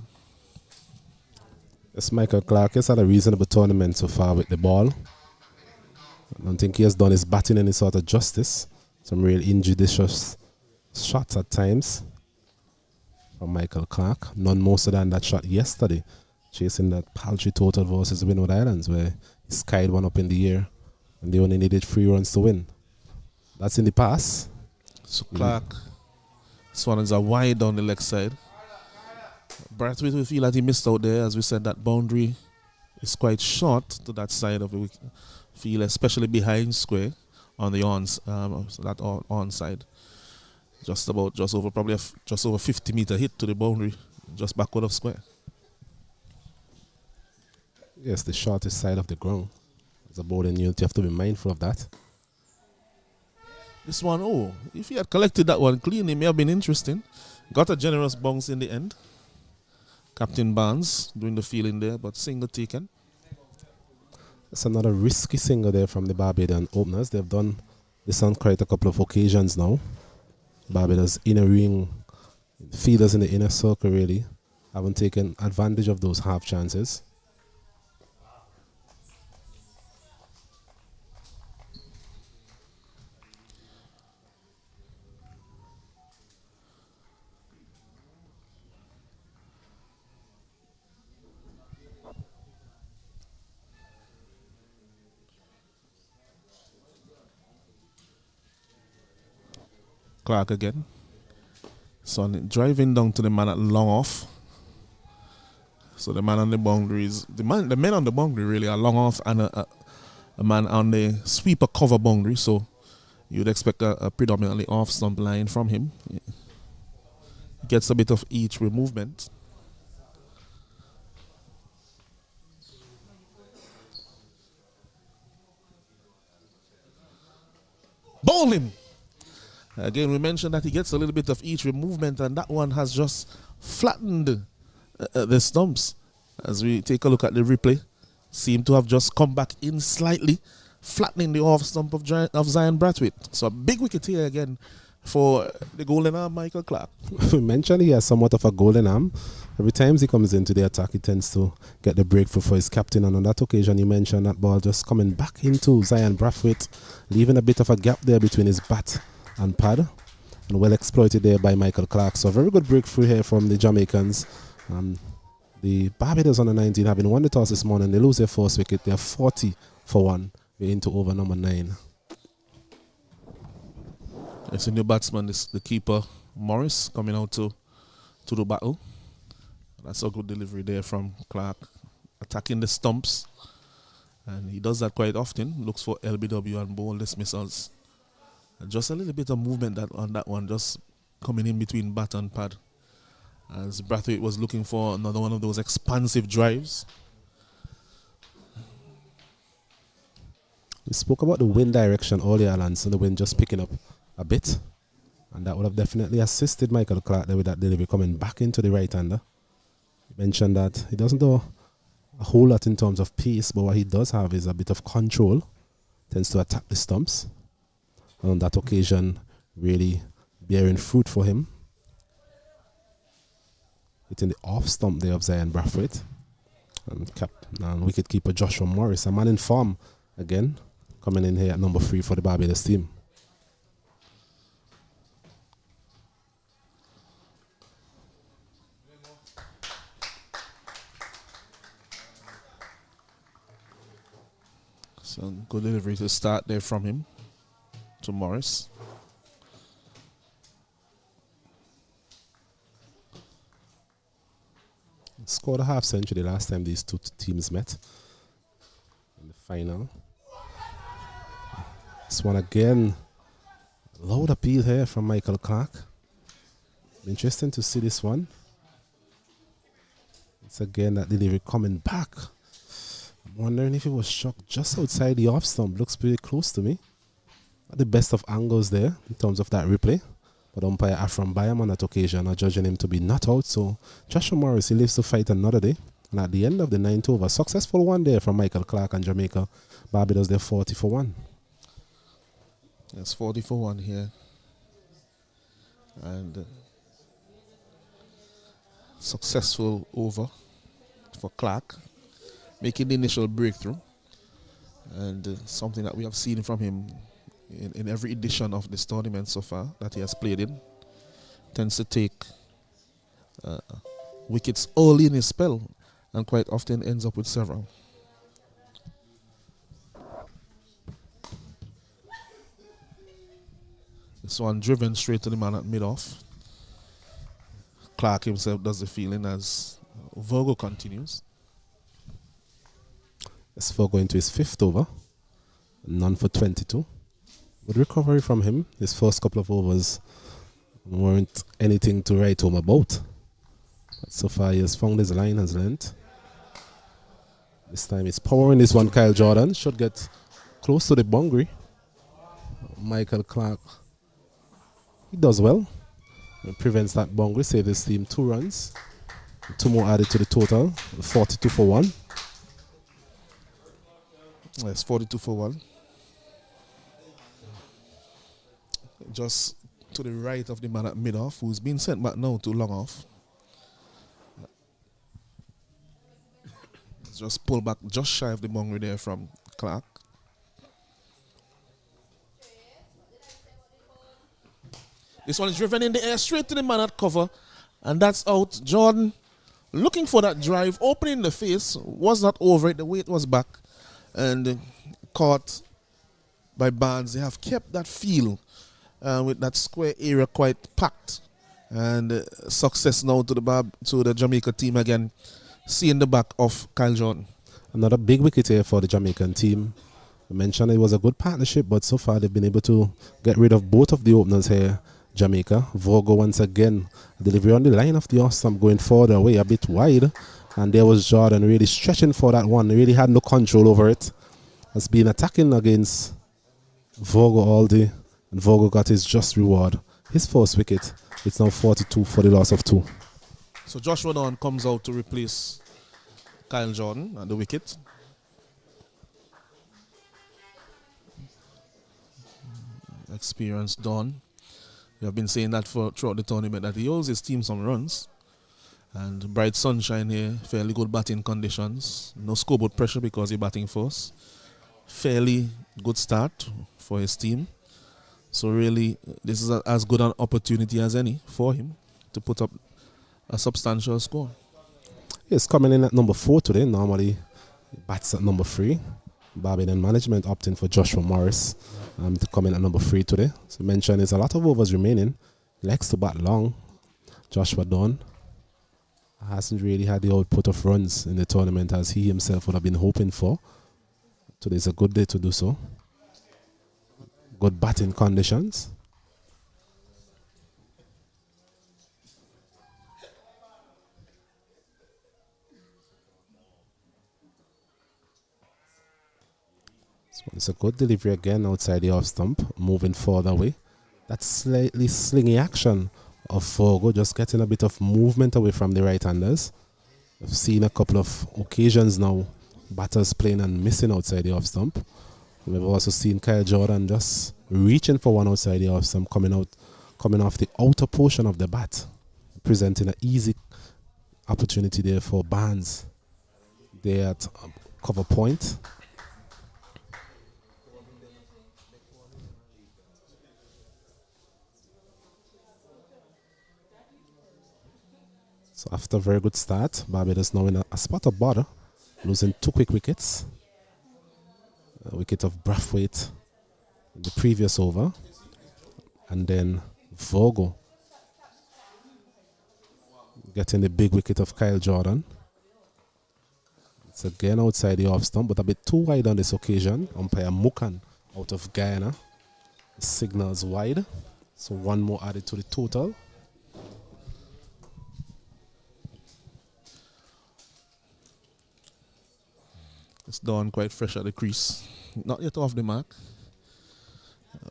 Yes, Michael Clark has had a reasonable tournament so far with the ball. I don't think he has done his batting any sort of justice. Some real injudicious shots at times from Michael Clark. None more so than that shot yesterday, chasing that paltry total versus Windward Islands, where he skied one up in the air and they only needed 3 runs to win. That's in the past. So Clark, this one is a wide down the leg side. Brathwaite will feel that he missed out there. As we said, that boundary is quite short to that side of the field, especially behind square on the on side. Just over 50 meter hit to the boundary, just backward of square. Yes, the shortest side of the ground. As a bowling unit, you have to be mindful of that. This one, if he had collected that one clean, it may have been interesting. Got a generous bounce in the end. Captain Barnes doing the fielding there, but single taken. That's another risky single there from the Barbadian openers. They've done this on quite a couple of occasions now. Barbados inner ring, fielders in the inner circle really haven't taken advantage of those half chances. Clark again. So driving down to the man at long off. So the man on the boundaries, the men on the boundary really are long off, and a man on the sweeper cover boundary. So you'd expect a predominantly off stump line from him. He gets a bit of each way movement. Bowl him! Again, we mentioned that he gets a little bit of each way movement, and that one has just flattened the stumps. As we take a look at the replay, seem to have just come back in slightly, flattening the off stump of Zion Brathwaite. So a big wicket here again for the golden arm, Michael Clark. We mentioned he has somewhat of a golden arm. Every time he comes into the attack, he tends to get the breakthrough for his captain. And on that occasion, you mentioned that ball just coming back into Zion Brathwaite, leaving a bit of a gap there between his bat and pad. And well exploited there by Michael Clark. So a very good breakthrough here from the Jamaicans. The Barbados under 19 having won the toss this morning. They lose their first wicket. They are 40 for 1. We're into over number 9. It's a new batsman, the keeper, Morris, coming out to the battle. That's a good delivery there from Clark, attacking the stumps. And he does that quite often, looks for LBW and ball dismissals. And just a little bit of movement on that one, just coming in between bat and pad. As Brathwaite was looking for another one of those expansive drives. We spoke about the wind direction earlier, Alan, so the wind just picking up a bit. And that would have definitely assisted Michael Clark there with that delivery coming back into the right-hander. He mentioned that he doesn't do a whole lot in terms of pace, but what he does have is a bit of control. Tends to attack the stumps. And on that occasion, really bearing fruit for him. Hitting the off stump there of Zion Brathwaite. And wicket-keeper Joshua Morris, a man in form again, coming in here at number 3 for the Barbados team. So good delivery to start there from him to Morris. Scored a half century the last time these two teams met in the final. This one again, loud appeal here from Michael Clark. Interesting to see this one. It's again that delivery coming back. I'm wondering if it was shot just outside the off stump. Looks pretty close to me. Not the best of angles there in terms of that replay. But umpire Afram Bayam on that occasion are judging him to be not out. So Joshua Morris, he lives to fight another day. And at the end of the 9th over, successful one there from Michael Clark and Jamaica. Barbados, they're 40 for 1. That's 40 for 1 here. And successful over for Clark, making the initial breakthrough. And something that we have seen from him in every edition of this tournament so far that he has played in. Tends to take wickets early in his spell and quite often ends up with several. This one driven straight to the man at mid-off. Clark himself does the fielding as Virgo continues. Let's go into his 5th over. None for 22. Good recovery from him. His first couple of overs weren't anything to write home about. But so far he has found his line, has length. This time he's powering this one. Kyle Jordan should get close to the boundary. Michael Clark, he does well. It prevents that boundary, save his team 2 runs. 2 more added to the total, 42 for 1. Yes, 42 for 1. Just to the right of the man at mid-off, who's been sent back now to long off. Just pull back just shy of the boundary there from Clark. This one is driven in the air straight to the man at cover, and that's out. Jordan looking for that drive, opening the face, was not over it, the weight was back, and caught by Barnes. They have kept that field with that square area quite packed, and success now to the Jamaica team again, seeing the back of Kyle Jordan. Another big wicket here for the Jamaican team. I mentioned it was a good partnership, but so far they've been able to get rid of both of the openers here. Jamaica, Virgo once again, delivery on the line of the off stump, going further away, a bit wide, and there was Jordan really stretching for that one. He really had no control over it. Has been attacking against Virgo all day, and Virgo got his just reward. His first wicket. It's now 42 for the loss of 2. So Joshua Dawn comes out to replace Kyle Jordan at the wicket. Experienced Don. We have been saying that throughout the tournament that he owes his team some runs. And bright sunshine here, fairly good batting conditions. No scoreboard pressure because he's batting first. Fairly good start for his team. So really, this is as good an opportunity as any for him to put up a substantial score. He's coming in at number 4 today. Normally, he bats at number 3. Barbados management opting for Joshua Morris to come in at number 3 today. So mentioned there's a lot of overs remaining. He likes to bat long. Joshua Dunn hasn't really had the output of runs in the tournament as he himself would have been hoping for. Today's a good day to do so. Good batting conditions. So it's a good delivery again outside the off stump, moving further away. That slightly slingy action of Fogo, just getting a bit of movement away from the right-handers. I've seen a couple of occasions now, batters playing and missing outside the off stump. We've also seen Kyle Jordan just reaching for one outside the off stump, coming off the outer portion of the bat, presenting an easy opportunity there for Barnes there at cover point. So after a very good start, Barbados now in a spot of bother, losing 2 quick wickets. A wicket of Brathwaite in the previous over, and then Vogo getting the big wicket of Kyle Jordan. It's again outside the off stump, but a bit too wide on this occasion. Umpire Mukan out of Guyana signals wide, so one more added to the total. It's Dawn quite fresh at the crease. Not yet off the mark.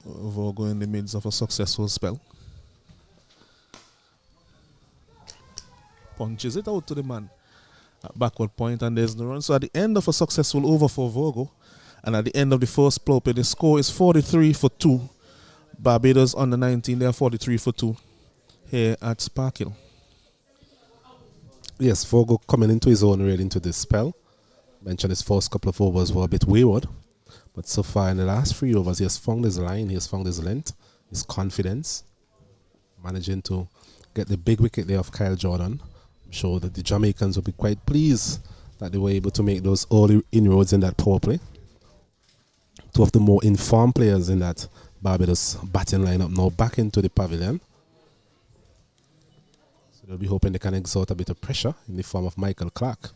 Vogo in the midst of a successful spell. Punches it out to the man at backward point and there's no run. So at the end of a successful over for Vogo and at the end of the first plow, the score is 43 for 2. Barbados under 19, they are 43 for 2 here at Sparkhill. Yes, Vogo coming into his own really into this spell. Mentioned his first couple of overs were a bit wayward, but so far in the last 3 overs he has found his line, he has found his length, his confidence, managing to get the big wicket there of Kyle Jordan. I'm sure that the Jamaicans will be quite pleased that they were able to make those early inroads in that power play. 2 of the more informed players in that Barbados batting lineup now back into the pavilion. So they'll be hoping they can exert a bit of pressure in the form of Michael Clark.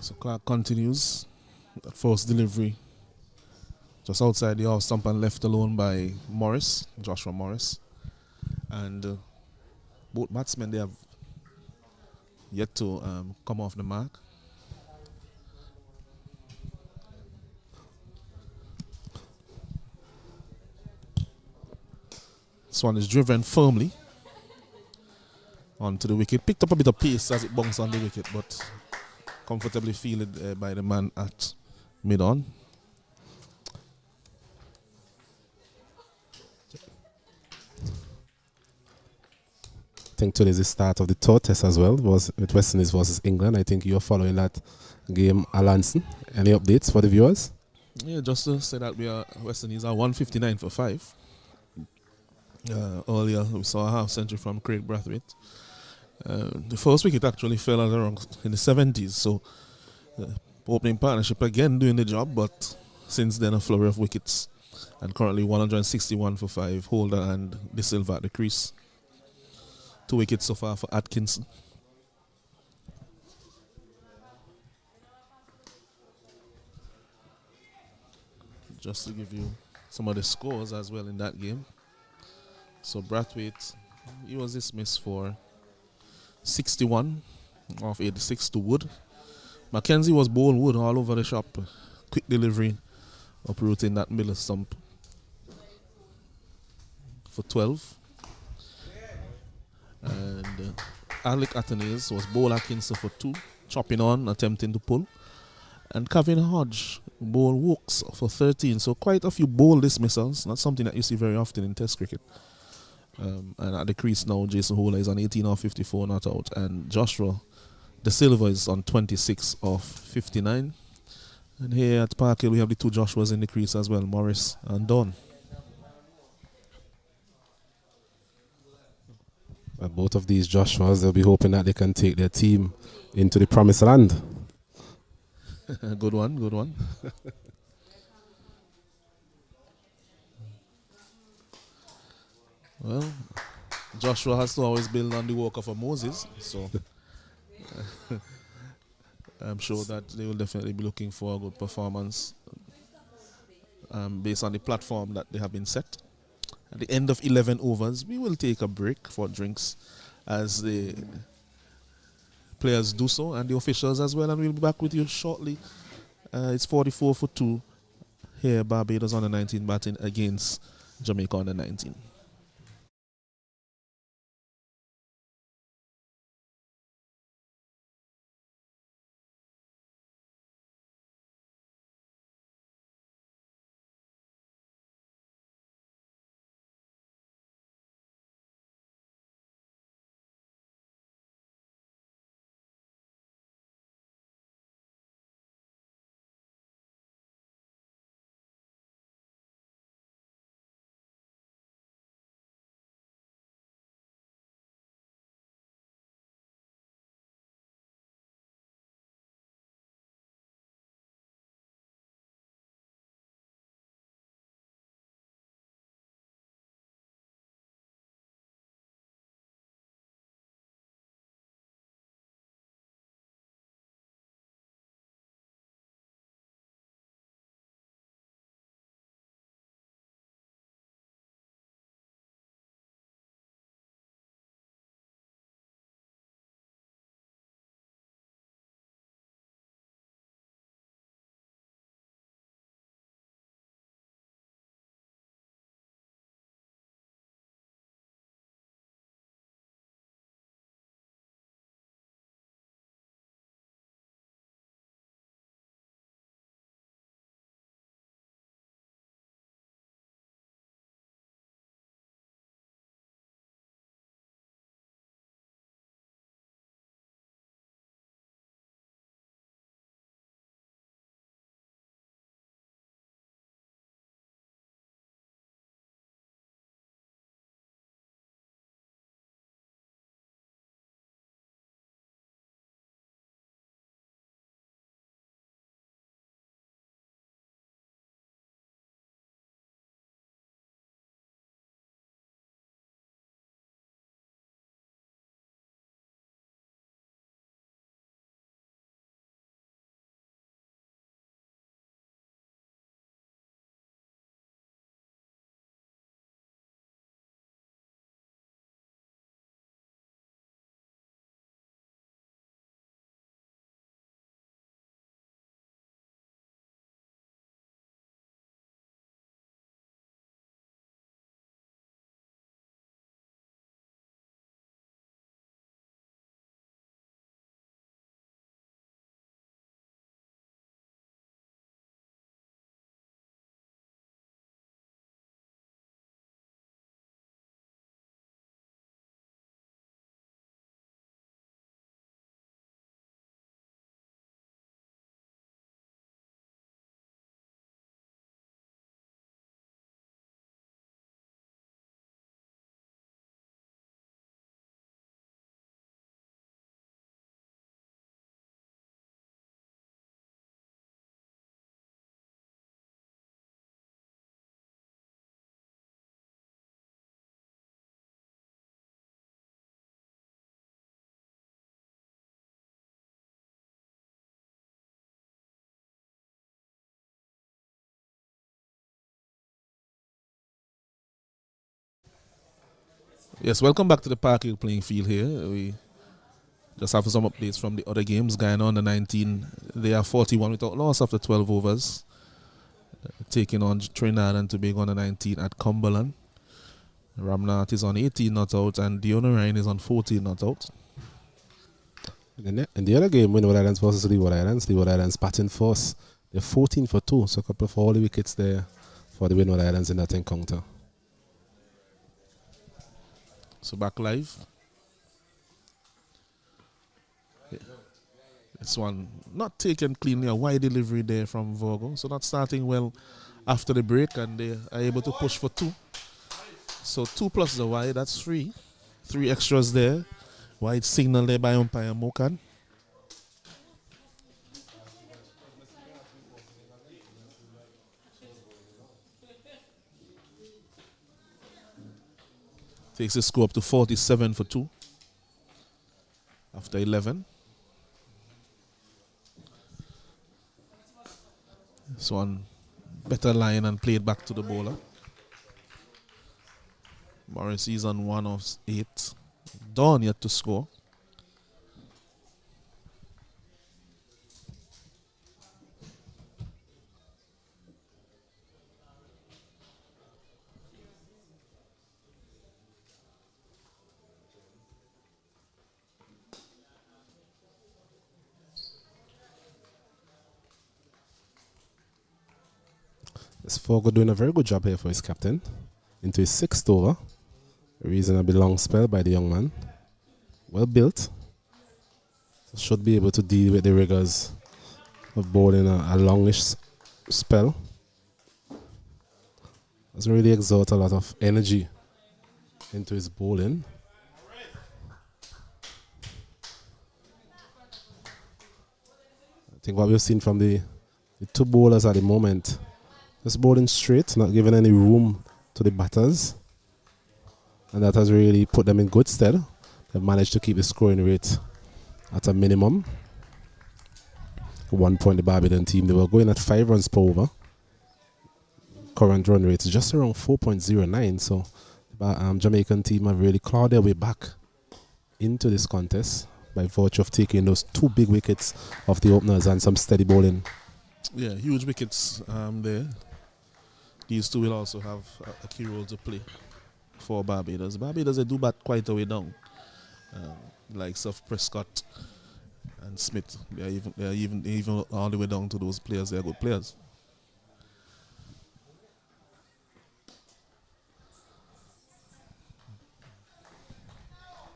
So Clark continues. That first delivery just outside the off stump and left alone by Morris, Joshua Morris. And both batsmen, they have yet to come off the mark. This one is driven firmly onto the wicket. Picked up a bit of pace as it bounced on the wicket, but comfortably fielded by the man at mid-on. I think today is the start of the third test as well. It was with West Indies versus England. I think you're following that game, Alanson. Any updates for the viewers? Yeah, just to say that West Indies are 159 for 5. Earlier we saw a half century from Craig Brathwaite. The first wicket actually fell at around in the 70s, so opening partnership again doing the job, but since then a flurry of wickets and currently 161 for 5. Holder and De Silva at the crease. 2 wickets so far for Atkinson. Just to give you some of the scores as well in that game. So Brathwaite, he was dismissed for 61 off 86 to Wood. Mackenzie was bowled Wood all over the shop. Quick delivery, uprooting that middle stump for 12. And Alec Athenaeus was bowled at Kingston for 2, chopping on, attempting to pull. And Kevin Hodge bowled Wokes for 13. So quite a few bowl dismissals, not something that you see very often in Test cricket. And at the crease now, Jason Holer is on 18 of 54 not out, and Joshua De Silva is on 26 of 59. And here at Park Hill, we have the two Joshuas in the crease as well, Morris and Don. Both of these Joshuas, they'll be hoping that they can take their team into the promised land. Good one, good one. Well, Joshua has to always build on the work of a Moses, so I'm sure that they will definitely be looking for a good performance based on the platform that they have been set. At the end of 11 overs, we will take a break for drinks as the players do so, and the officials as well, and we'll be back with you shortly. It's 44 for 2 here, Barbados on the 19 batting against Jamaica on the 19. Yes, welcome back to the Park Hill playing field here. We just have some updates from the other games. Guyana on the 19, they are 41 without loss after 12 overs. Taking on Trinidad and Tobago on the 19 at Cumberland. Ramnat is on 18 not out and Diona Ryan is on 14 not out. In the other game, Windward Islands versus Leeward Islands, Leeward Islands batting first. They're 14 for 2, so a couple of all the wickets there for the Windward Islands in that encounter. So back live. Yeah. This one not taken cleanly, a wide delivery there from Virgo. So not starting well after the break, and they are able to push for 2. So 2 plus the wide, that's 3. 3 extras there. Wide signal there by umpire Mokan. Takes the score up to 47 for 2 after 11. This one better line and played back to the bowler. Morrissey is on 1 of 8. Dawn yet to score. This Fogo doing a very good job here for his captain. Into his 6th over. A reasonably long spell by the young man. Well built. Should be able to deal with the rigors of bowling a longish spell. Doesn't really exert a lot of energy into his bowling. I think what we've seen from the 2 bowlers at the moment, just bowling straight, not giving any room to the batters. And that has really put them in good stead. They've managed to keep the scoring rate at a minimum. 1 point the Barbados team, they were going at 5 runs per over. Current run rate is just around 4.09, so the Jamaican team have really clawed their way back into this contest by virtue of taking those 2 big wickets of the openers and some steady bowling. Yeah, huge wickets there. These 2 will also have a key role to play for Barbados. Barbados, they do bat quite a way down. Likes of Prescott and Smith. They are even all the way down to those players. They are good players.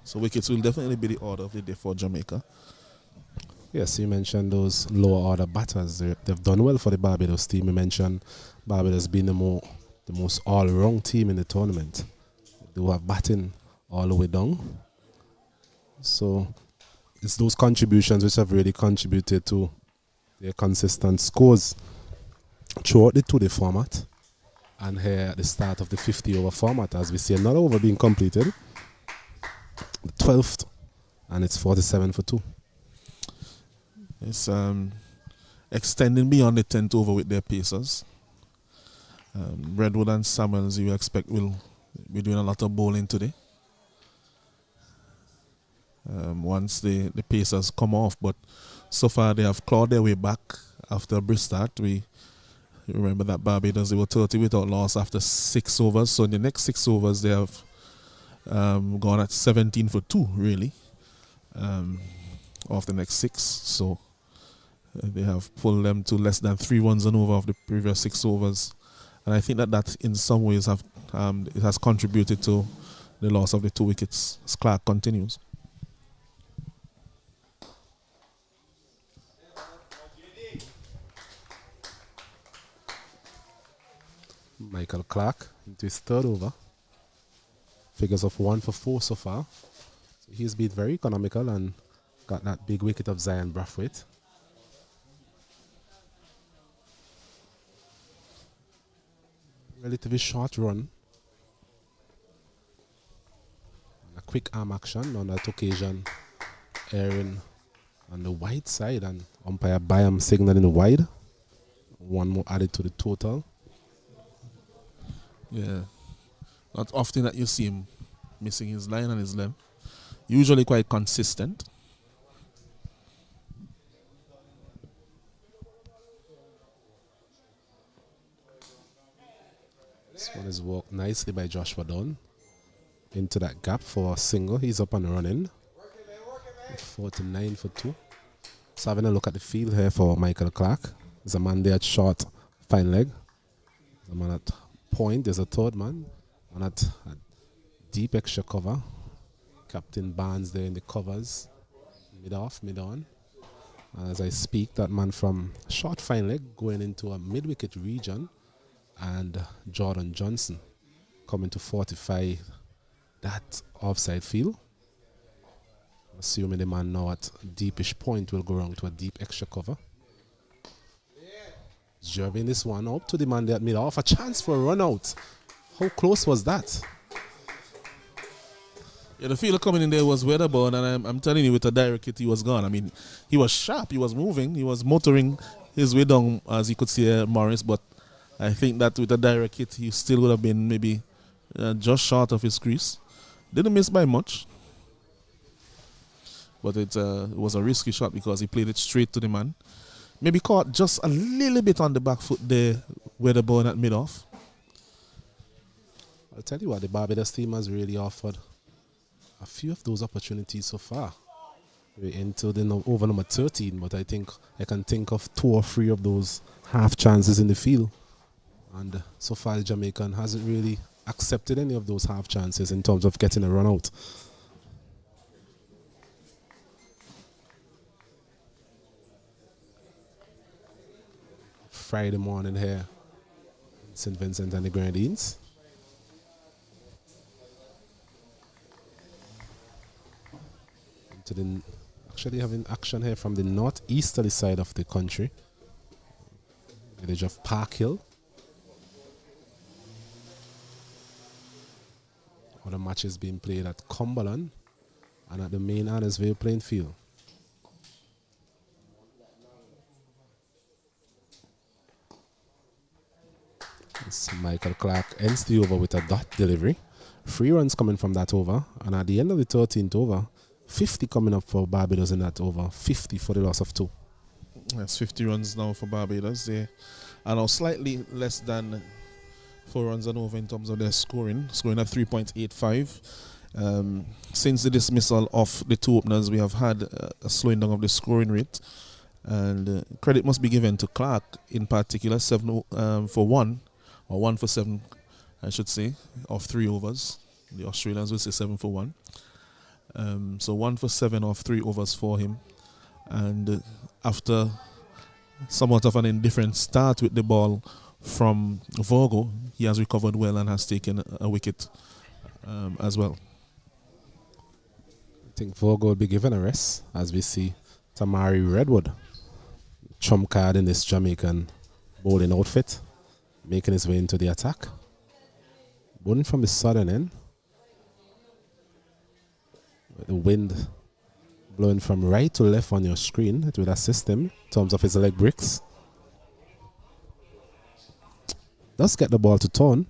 So wickets will definitely be the order of the day for Jamaica. Yes, you mentioned those lower order batters. They've done well for the Barbados team. You mentioned Barbados being the most all-round team in the tournament. They were batting all the way down. So it's those contributions which have really contributed to their consistent scores throughout the 2-day format. And here at the start of the 50-over format, as we see another over being completed. The 12th, and it's 47 for 2. It's extending beyond the 10th over with their pacers. Redwood and Samuels, you expect, will be doing a lot of bowling today. Once the pacers come off, but so far they have clawed their way back after a brisk start. We remember that Barbados, they were 30 without loss after 6 overs. So in the next 6 overs, they have gone at 17 for 2, really, of the next 6. So they have pulled them to less than 3 runs and over of the previous 6 overs. And I think that in some ways it has contributed to the loss of the 2 wickets as Clark continues. Michael Clark into his 3rd over. Figures of 1 for 4 so far. So he's been very economical and got that big wicket of Zion Brathwaite. Relatively short run. A quick arm action on that occasion. Airing on the wide side and umpire Byam signaling wide. 1 more added to the total. Yeah. Not often that you see him missing his line and his length. Usually quite consistent. This one is walked nicely by Joshua Dunn. into that gap for a single. He's up and running. 49 for 2. So having a look at the field here for Michael Clark. There's a man there at short, fine leg. There's a man at point. There's a third man. And at deep extra cover. Captain Barnes there in the covers. Mid off, mid on. As I speak, that man from short fine leg going into a mid-wicket region, and Jordan Johnson coming to fortify that offside field. Assuming the man now at deepish point will go around to a deep extra cover. Jerving this one up to the man there at mid-off. A chance for a run out. How close was that? Yeah, the fielder coming in there was weatherbound, and I'm telling you, with a direct hit, he was gone. I mean, he was sharp, he was moving, he was motoring his way down, as you could see Morris, but I think that with a direct hit, he still would have been maybe just short of his crease. Didn't miss by much, but it was a risky shot because he played it straight to the man. Maybe caught just a little bit on the back foot there, weatherbound at mid-off. I'll tell you what, the Barbados team has really offered a few of those opportunities so far. We're into the over number 13, but I think I can think of 2 or 3 of those half chances in the field. And so far, the Jamaican hasn't really accepted any of those half chances in terms of getting a run out. Friday morning here in St. Vincent and the Grenadines. Actually having action here from the northeasterly side of the country, village of Park Hill. Other matches being played at Cumberland and at the main Annesville playing field. This Michael Clark ends the over with a dot delivery. 3 runs coming from that over, and at the end of the 13th over, 50 coming up for Barbados in that over, 50 for the loss of 2. That's 50 runs now for Barbados. They are now slightly less than 4 runs and over in terms of their scoring at 3.85. Since the dismissal of the 2 openers, we have had a slowing down of the scoring rate. And credit must be given to Clark in particular, 7 for 1, or 1 for 7, I should say, of 3 overs. The Australians will say 7 for 1. So 1 for 7 of 3 overs for him. And after somewhat of an indifferent start with the ball from Vorgo, he has recovered well and has taken a wicket as well. I think Vorgo will be given a rest as we see Tamari Redwood, trump card in this Jamaican bowling outfit, making his way into the attack. Bowling from the southern end. The wind blowing from right to left on your screen, it will assist him in terms of his leg breaks. Does get the ball to turn,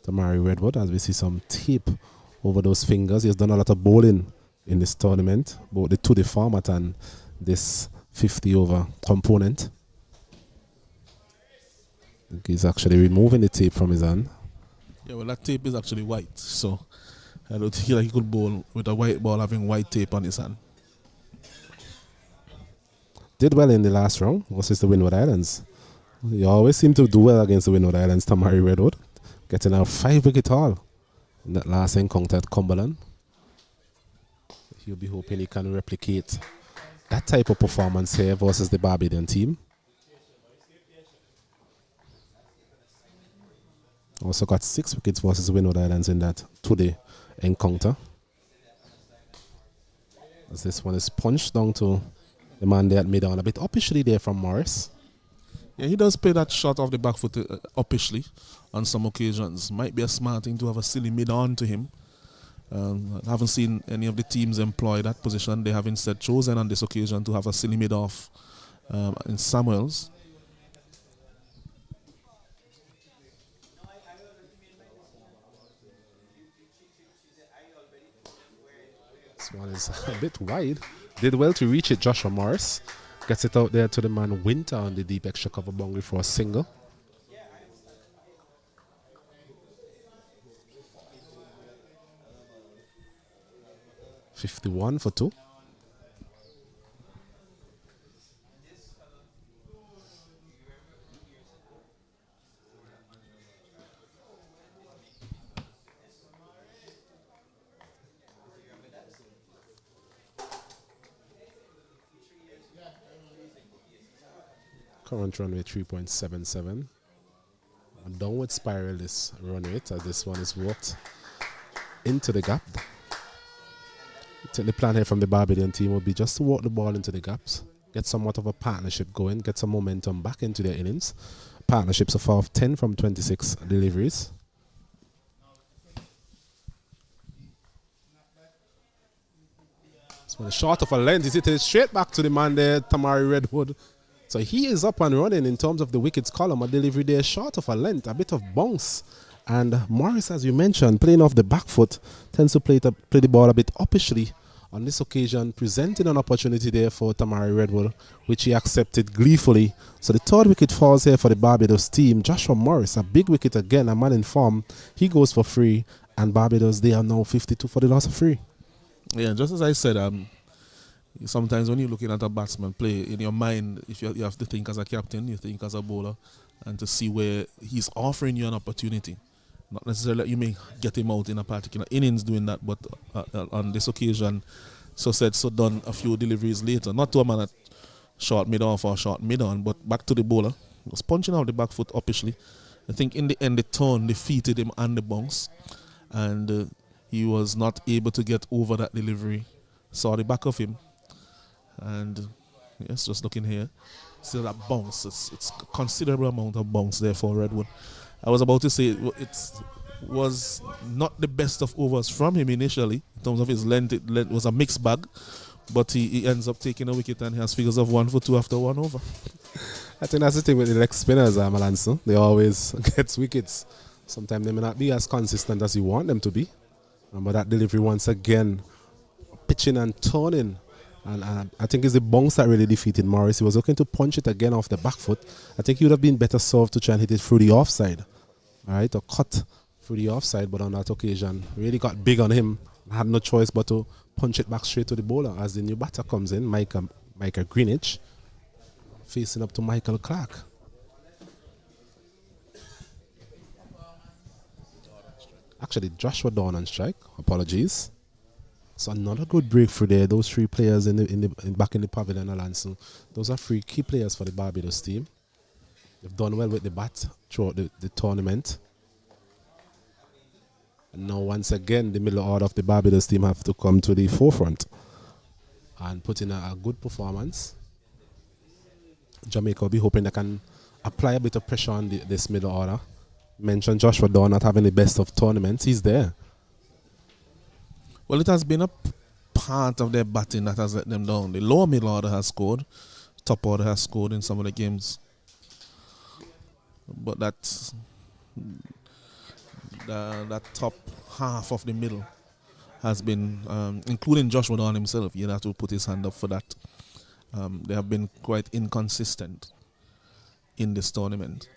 Tamari Redwood, as we see some tape over those fingers. He has done a lot of bowling in this tournament, both the 2-day format and this 50 over component. I think he's actually removing the tape from his hand. Yeah, well, that tape is actually white, so I don't think he could bowl with a white ball having white tape on his hand. Did well in the last round versus the Windward Islands. You always seem to do well against the Windward Islands, Tamari Redwood, getting a 5-wicket haul in that last encounter at Cumberland. He'll be hoping he can replicate that type of performance here versus the Barbadian team. Also got 6 wickets versus the Windward Islands in that 2-day encounter. As this one is punched down to the man there at mid-on, a bit uppishly there from Morris. Yeah, he does play that shot off the back foot uppishly on some occasions. Might be a smart thing to have a silly mid-on to him. I haven't seen any of the teams employ that position. They have instead chosen on this occasion to have a silly mid-off in Samuels. This one is a bit wide. Did well to reach it, Joshua Morris. Gets it out there to the man Winter on the deep extra cover boundary for a single. 51 for 2. Current run rate 3.77. A downward spiral this run rate as this one is walked into the gap. I think the plan here from the Barbadian team would be just to walk the ball into the gaps, get somewhat of a partnership going, get some momentum back into their innings. Partnership so far of 10 from 26 deliveries. So short of a length, he's hit it straight back to the man there, Tamari Redwood. So he is up and running in terms of the wickets column. A delivery there short of a length, a bit of bounce. And Morris, as you mentioned, playing off the back foot, tends to play the ball a bit uppishly. On this occasion, presenting an opportunity there for Tamari Redwood, which he accepted gleefully. So the third wicket falls here for the Barbados team. Joshua Morris, a big wicket again, a man in form. He goes for free, and Barbados, they are now 52 for the loss of free. Yeah, just as I said, sometimes when you're looking at a batsman play, in your mind, if you have to think as a captain, you think as a bowler, and to see where he's offering you an opportunity. Not necessarily that you may get him out in a particular innings doing that, but on this occasion, so said, so done a few deliveries later. Not to a man at short mid-off or short mid-on, but back to the bowler. He was punching out the back foot uppishly. I think in the end, the turn defeated him and the bounce, and he was not able to get over that delivery. Saw the back of him, and yes, just looking here, still that bounce. It's a considerable amount of bounce there for Redwood. I was about to say it was not the best of overs from him initially. In terms of his length, it was a mixed bag, but he ends up taking a wicket and he has figures of 1 for 2 after 1 over. I think that's the thing with the leg spinners, Malanso. They always get wickets. Sometimes they may not be as consistent as you want them to be. But that delivery once again, pitching and turning. And I think it's the bounce that really defeated Morris. He was looking to punch it again off the back foot. I think he would have been better served to try and hit it through the offside. All right, or cut through the offside. But on that occasion, really got big on him. Had no choice but to punch it back straight to the bowler as the new batter comes in, Micah Greenwich, facing up to Michael Clark. Actually, Joshua Dawn on strike. Apologies. So another good breakthrough there. Those 3 players back in the pavilion, Alonso. Those are 3 key players for the Barbados team. They've done well with the bat throughout the tournament. And now once again, the middle order of the Barbados team have to come to the forefront and put in a good performance. Jamaica will be hoping they can apply a bit of pressure on this middle order. Mentioned Joshua Dawn not having the best of tournaments. He's there. Well, it has been a part of their batting that has let them down. The lower middle order has scored. Top order has scored in some of the games. But that top half of the middle has been, including Joshua Dawn himself, he'll have to put his hand up for that. They have been quite inconsistent in this tournament.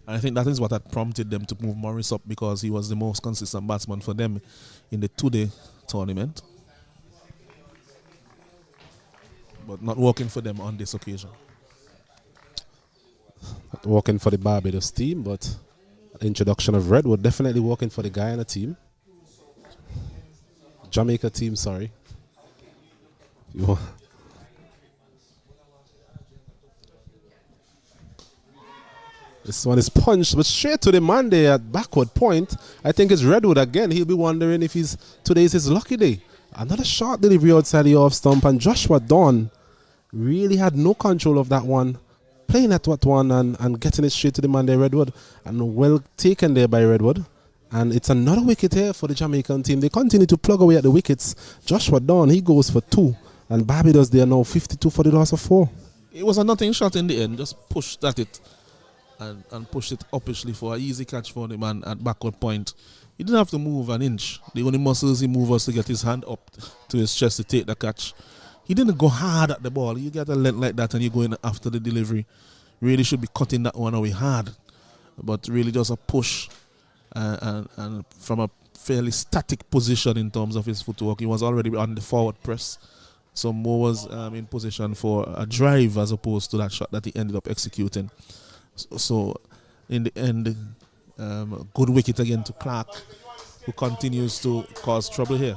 And I think that is what had prompted them to move Morris up, because he was the most consistent batsman for them in the 2-day tournament. But not working for them on this occasion. Not working for the Barbados team, but the introduction of Redwood definitely working for the Guyana team. Jamaica team, sorry. This one is punched, but straight to the man there at backward point. I think it's Redwood again. He'll be wondering if today is his lucky day. Another short delivery outside the off stump, and Joshua Dawn really had no control of that one. Playing at what one and getting it straight to the man there, Redwood. And well taken there by Redwood. And it's another wicket here for the Jamaican team. They continue to plug away at the wickets. Joshua Dawn, he goes for 2. And Barbados, they are now 52 for the loss of 4. It was a nothing shot in the end. Just pushed at it. And pushed it uppishly for an easy catch for the man at backward point. He didn't have to move an inch. The only muscles he moved was to get his hand up to his chest to take the catch. He didn't go hard at the ball. You get a length like that and you go in after the delivery. Really should be cutting that one away hard. But really just a push. And from a fairly static position in terms of his footwork. He was already on the forward press. So Mo was in position for a drive as opposed to that shot that he ended up executing. So in the end, good wicket again to Clark, who continues to cause trouble here.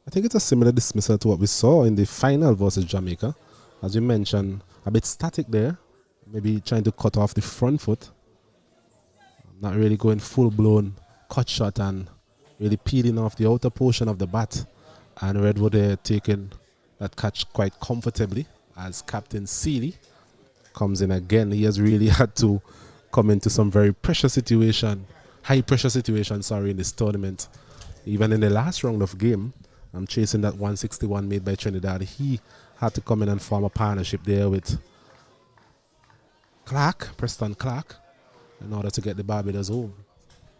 I think it's a similar dismissal to what we saw in the final versus Jamaica. As you mentioned, a bit static there. Maybe trying to cut off the front foot. Not really going full-blown cut shot and really peeling off the outer portion of the bat. And Redwood taking that catch quite comfortably as Captain Seeley comes in again. He has really had to come into some very pressure situation, high pressure situation, in this tournament. Even in the last round of game, I'm chasing that 161 made by Trinidad. He had to come in and form a partnership there with Preston Clark, in order to get the Barbados home.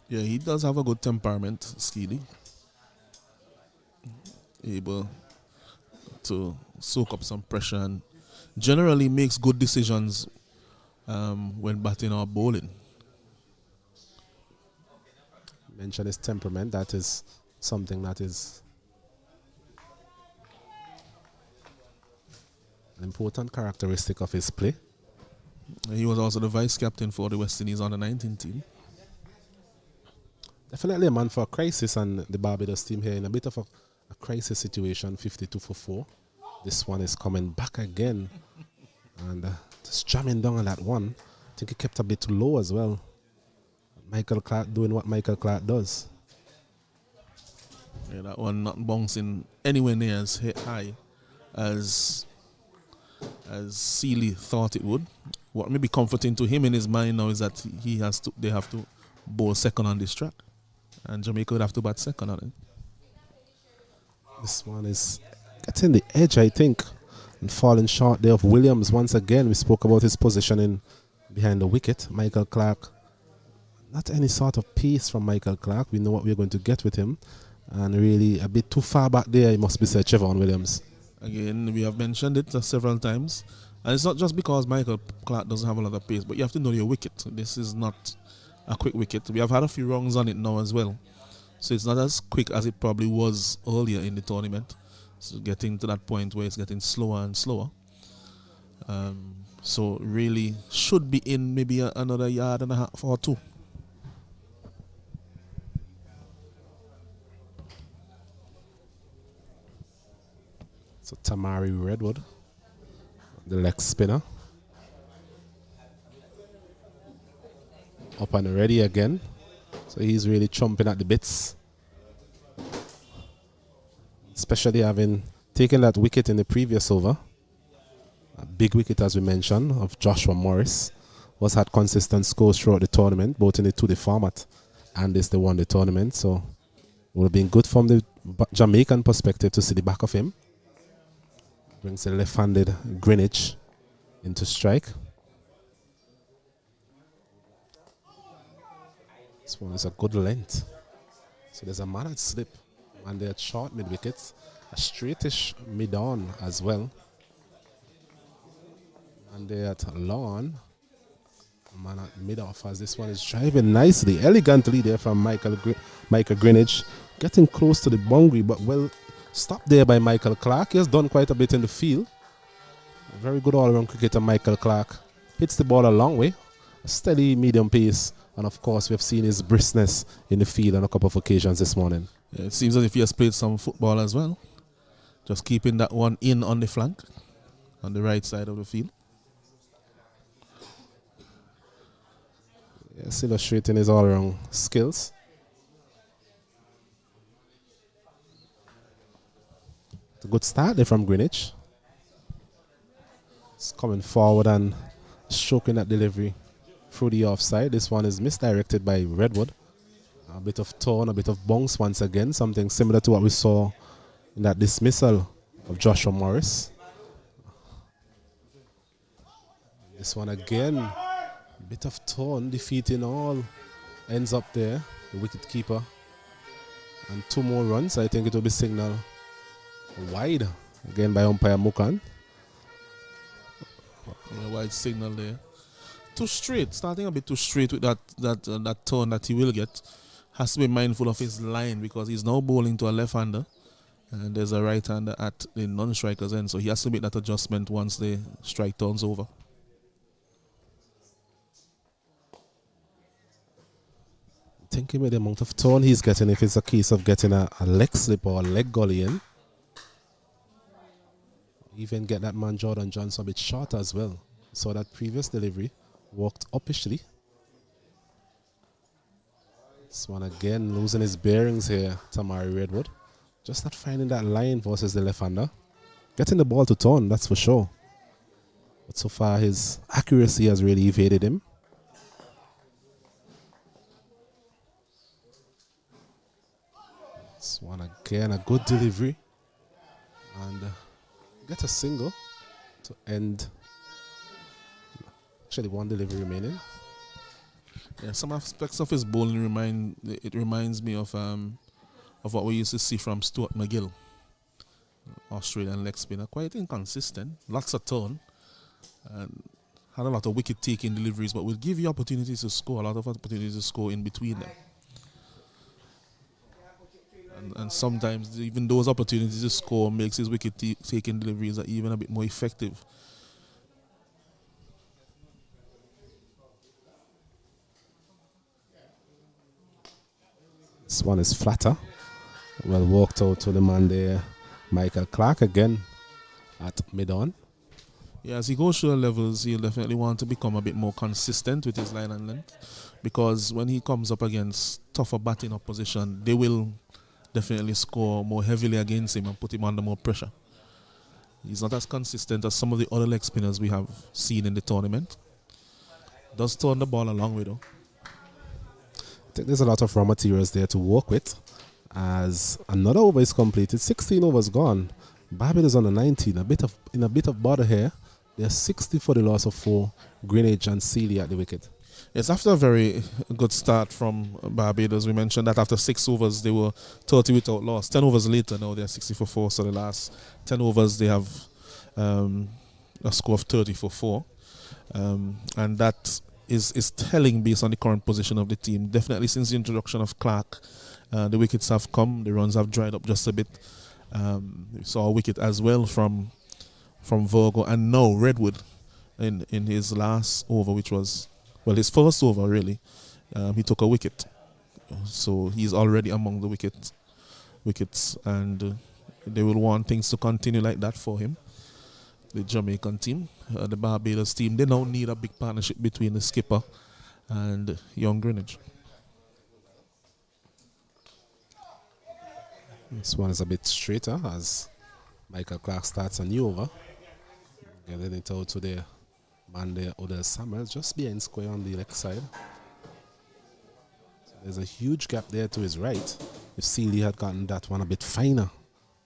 Yeah, he does have a good temperament, Skeely. Able to soak up some pressure and generally makes good decisions when batting or bowling. Mention his temperament. That is something that is an important characteristic of his play. He was also the vice captain for the West Indies under-19 team. Definitely a man for a crisis, and the Barbados team here in a bit of a crisis situation, 52 for 4. This one is coming back again and just jamming down on that one. I think he kept a bit low as well. Michael Clark doing what Michael Clark does. Yeah, that one not bouncing anywhere near as high as Seeley thought it would. What may be comforting to him in his mind now is that they have to bowl second on this track, and Jamaica would have to bat second on it. This one is getting the edge, I think, and falling short there of Williams. Once again, we spoke about his positioning behind the wicket. Michael Clark, not any sort of pace from Michael Clark. We know what we're going to get with him, and really a bit too far back there, it must be said, Trevon Williams. Again, we have mentioned it several times, and it's not just because Michael Clark doesn't have a lot of pace, but you have to know your wicket. This is not a quick wicket. We have had a few wrongs on it now as well, so it's not as quick as it probably was earlier in the tournament. So getting to that point where it's getting slower and slower. So really should be in maybe another yard and a half or two. So Tamari Redwood, the leg spinner. Up and ready again. So he's really chomping at the bits. Especially having taken that wicket in the previous over. A big wicket, as we mentioned, of Joshua Morris. Was had consistent scores throughout the tournament, both in the 2-day format and this the 1-day tournament. So it would have been good from the Jamaican perspective to see the back of him. Brings the left-handed Greenwich into strike. This one is a good length. So there's a man at slip, and they're short mid-wickets. A straightish mid-on as well. And they're at lawn. Man at mid-off as this one is driving nicely, elegantly there from Michael Greenwich. Getting close to the boundary, but well stopped there by Michael Clark. He has done quite a bit in the field. A very good all-around cricketer, Michael Clark. Hits the ball a long way. A steady medium pace. And of course, we have seen his briskness in the field on a couple of occasions this morning. Yeah, it seems as if he has played some football as well. Just keeping that one in on the flank, on the right side of the field. Yes, illustrating his all-around skills. It's a good start there from Greenwich. It's coming forward and stroking that delivery through the offside. This one is misdirected by Redwood. A bit of turn, a bit of bounce once again. Something similar to what we saw in that dismissal of Joshua Morris. This one again. A bit of turn, defeating all. Ends up there, the wicket keeper. And 2 more runs. I think it will be signaled wide again by umpire Mukan. Yeah, wide signal there. Too straight, starting a bit too straight with that turn that he will get. has to be mindful of his line because he's now bowling to a left-hander and there's a right-hander at the non-striker's end, so he has to make that adjustment once the strike turns over. Thinking with the amount of turn he's getting, if it's a case of getting a leg slip or a leg gully in. Even get that man Jordan Johnson a bit short as well. So that previous delivery walked uppishly. This one again losing his bearings here, Tamari Redwood. Just not finding that line versus the left-hander. Getting the ball to turn, that's for sure. But so far his accuracy has really evaded him. This one again, a good delivery. And get a single to end. Actually, one delivery remaining. Yeah, some aspects of his bowling reminds me of what we used to see from Stuart McGill, Australian leg spinner. Quite inconsistent, lots of turn, and had a lot of wicket taking deliveries, but will give you opportunities to score, a lot of opportunities to score in between them. And sometimes even those opportunities to score makes his wicket taking deliveries even a bit more effective. This one is flatter. Well walked out to the man there, Michael Clark again at mid-on. Yeah, as he goes through the levels, he'll definitely want to become a bit more consistent with his line and length, because when he comes up against tougher batting opposition, they will definitely score more heavily against him and put him under more pressure. He's not as consistent as some of the other leg spinners we have seen in the tournament. Does turn the ball a long way though. I think there's a lot of raw materials there to work with. As another over is completed, 16 overs gone. Barbados on the 19, in a bit of bother here. They're 60 for the loss of 4. Greenwich and Sealy at the wicket. Yes, after a very good start from Barbados, we mentioned that after 6 overs they were 30 without loss. 10 overs later, now they're 60 for 4. So the last 10 overs they have a score of 30 for 4, and that is telling based on the current position of the team. Definitely since the introduction of Clark, the wickets have come, the runs have dried up just a bit. We saw a wicket as well from Virgo, and now Redwood in his last over, which was, well, his first over really, he took a wicket. So he's already among the wickets, and they will want things to continue like that for him. The Jamaican team, the Barbados team, they now need a big partnership between the skipper and young Greenwich. This one is a bit straighter as Michael Clark starts a new over. Getting it out to the man there, Odell Samuels, just behind square on the left side. So there's a huge gap there to his right. If Sealy had gotten that one a bit finer,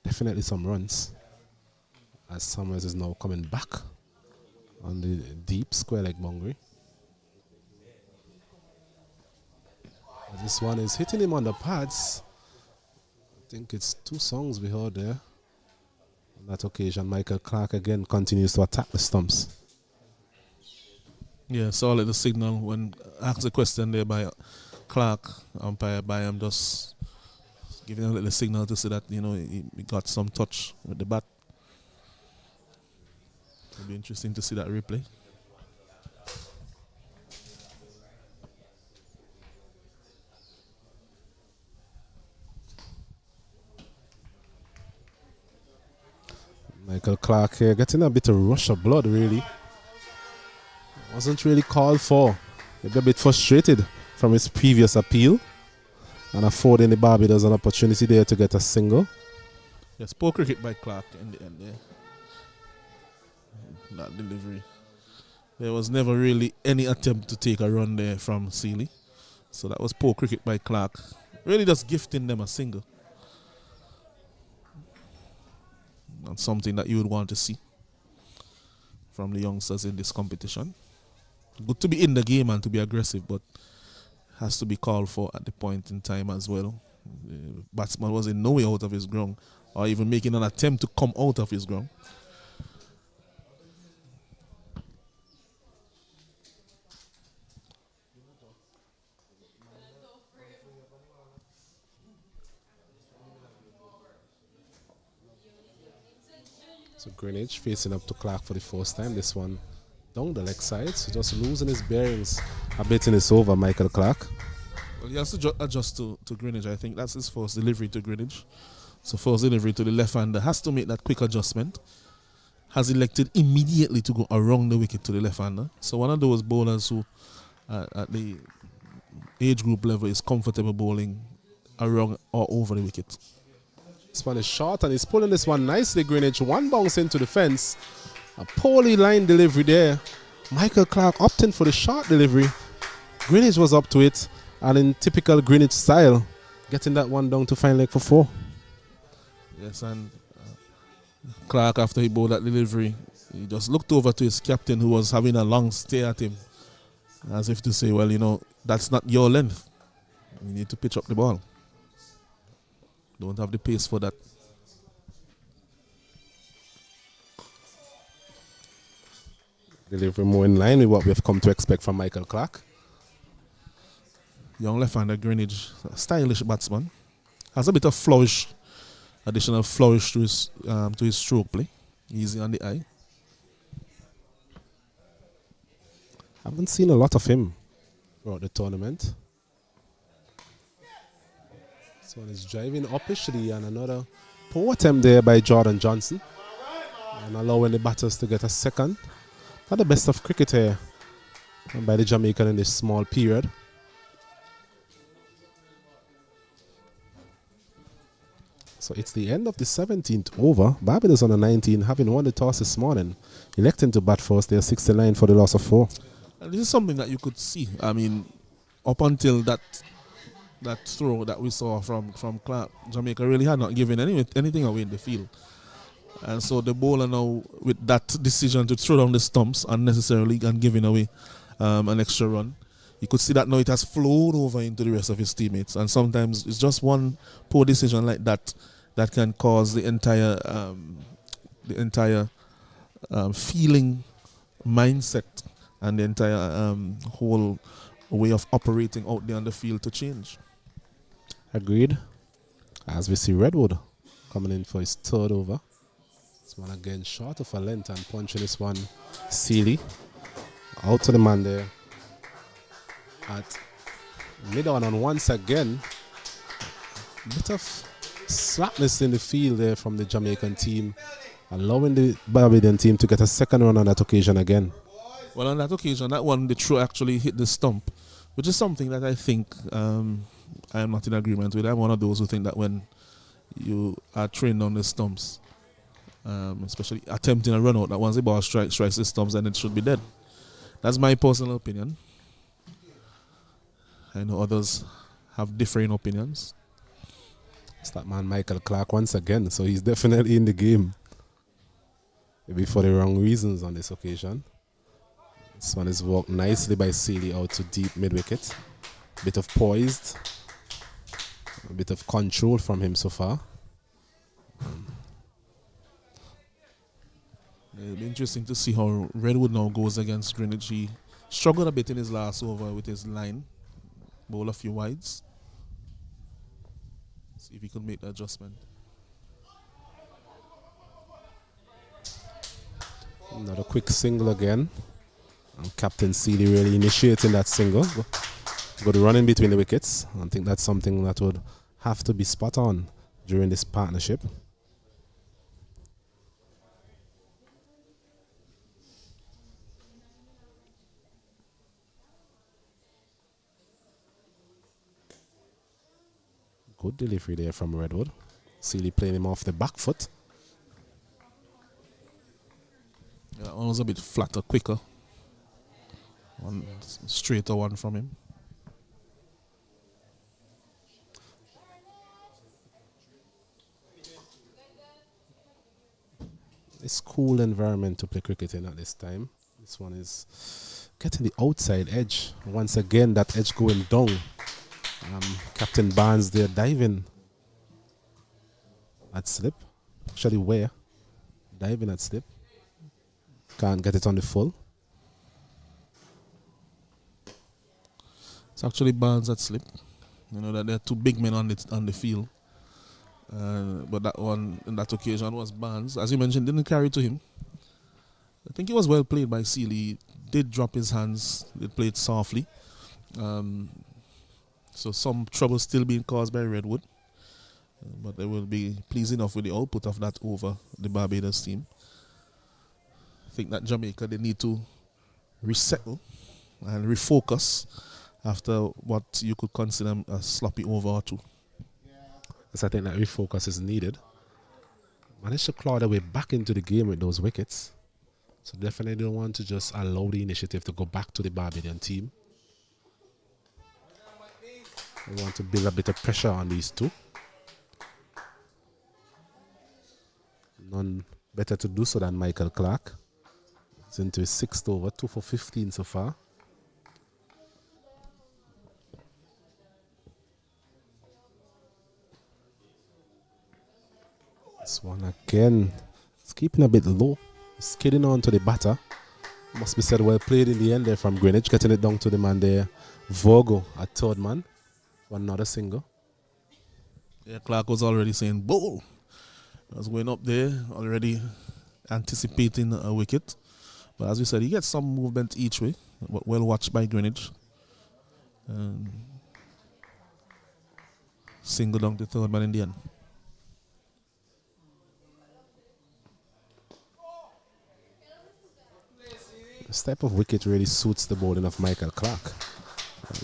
definitely some runs. As Samuels is now coming back on the deep square leg boundary. This one is hitting him on the pads. I think it's 2 songs we heard there. On that occasion, Michael Clark again continues to attack the stumps. Yeah, so the signal when asked the question there by Clark, umpire by him, just giving a little signal to say that, you know, he got some touch with the bat. It'll be interesting to see that replay. Michael Clark here getting a bit of rush of blood, really. Wasn't really called for. Maybe a bit frustrated from his previous appeal and affording the Barbados an opportunity there to get a single. Yes, poor cricket by Clark in the end there. That delivery. There was never really any attempt to take a run there from Sealy. So that was poor cricket by Clark. Really just gifting them a single. Not something that you would want to see from the youngsters in this competition. Good to be in the game and to be aggressive, but has to be called for at the point in time as well. The batsman was in no way out of his ground or even making an attempt to come out of his ground. So Greenwich facing up to Clark for the first time. This one down the leg side, so just losing his bearings a bit in his over, Michael Clark. Well, he has to adjust to Greenwich. I think that's his first delivery to Greenwich. So first delivery to the left-hander, has to make that quick adjustment. Has elected immediately to go around the wicket to the left-hander. So one of those bowlers who at the age group level is comfortable bowling around or over the wicket. This one is short and he's pulling this one nicely, Greenwich. One bounce into the fence. A poorly lined delivery there. Michael Clark opting for the short delivery. Greenwich was up to it, and in typical Greenwich style, getting that one down to fine leg for 4. Yes, and Clark, after he bowled that delivery, he just looked over to his captain who was having a long stare at him, as if to say, well, you know, that's not your length. You need to pitch up the ball. Don't have the pace for that. Delivery more in line with what we've come to expect from Michael Clark. Young left-hander Greenwich, a stylish batsman. Has a bit of flourish, additional flourish to his stroke play. Easy on the eye. Haven't seen a lot of him throughout the tournament. This one is driving uppishly, and another poor attempt there by Jordan Johnson, and allowing the batters to get a second. Not the best of cricket here by the Jamaican in this small period. So it's the end of the 17th over. Barbados on the 19, having won the toss this morning, electing to bat first. They're 69 for the loss of 4. And this is something that you could see. I mean, up until that throw that we saw from Clark, Jamaica really had not given anything away in the field. And so the bowler now, with that decision to throw down the stumps unnecessarily and giving away an extra run, you could see that now it has flowed over into the rest of his teammates. And sometimes it's just one poor decision like that that can cause the entire feeling, mindset, and the entire whole way of operating out there on the field to change. Agreed. As we see Redwood coming in for his third over. This one again short of a length and punching this one Sealy. Out to the man there at mid-on, and once again bit of slackness in the field there from the Jamaican team, allowing the Barbadian team to get a second run on that occasion again. Well, on that occasion, that one, the throw actually hit the stump, which is something that I think I am not in agreement with. I'm one of those who think that when you are trained on the stumps, especially attempting a run out, that once the ball strikes the stumps, then it should be dead. That's my personal opinion. I know others have differing opinions. It's that man Michael Clark once again, so he's definitely in the game. Maybe for the wrong reasons on this occasion. This one is walked nicely by Sealy out to deep mid-wicket. Bit of poised, a bit of control from him so far. It'll be interesting to see how Redwood now goes against Greenwich. He struggled a bit in his last over with his line. Bowl a few wides. See if he could make the adjustment. Another quick single again. And Captain Sealy really initiating that single. Good run in between the wickets. I think that's something that would have to be spot on during this partnership. Good delivery there from Redwood. Sealy playing him off the back foot. Yeah, that one was a bit flatter, quicker. One straighter one from him. It's cool environment to play cricket in at this time. This one is getting the outside edge. Once again, that edge going down. Captain Barnes there diving at slip. Actually, where? Diving at slip. Can't get it on the full. It's actually Barnes at slip. You know that there are two big men on the field. But that one, in that occasion, was Barnes. As you mentioned, didn't carry to him. I think it was well played by Sealy. Did drop his hands. They played softly. So some trouble still being caused by Redwood. But they will be pleased enough with the output of that over the Barbados team. I think that Jamaica, they need to resettle and refocus after what you could consider a sloppy over or two. Yes, I think that refocus is needed. Managed to claw their way back into the game with those wickets. So definitely don't want to just allow the initiative to go back to the Barbadian team. They want to build a bit of pressure on these two. None better to do so than Michael Clark. He's into his 6th over, 2 for 15 so far. This one again, it's keeping a bit low. Skidding on to the batter. Must be said well played in the end there from Greenwich, getting it down to the man there. Vogo at third man for another single. Yeah, Clark was already saying bowl. I was going up there, already anticipating a wicket. But as we said, he gets some movement each way, but well watched by Greenwich. Single down to third man in the end. This type of wicket really suits the bowling of Michael Clark.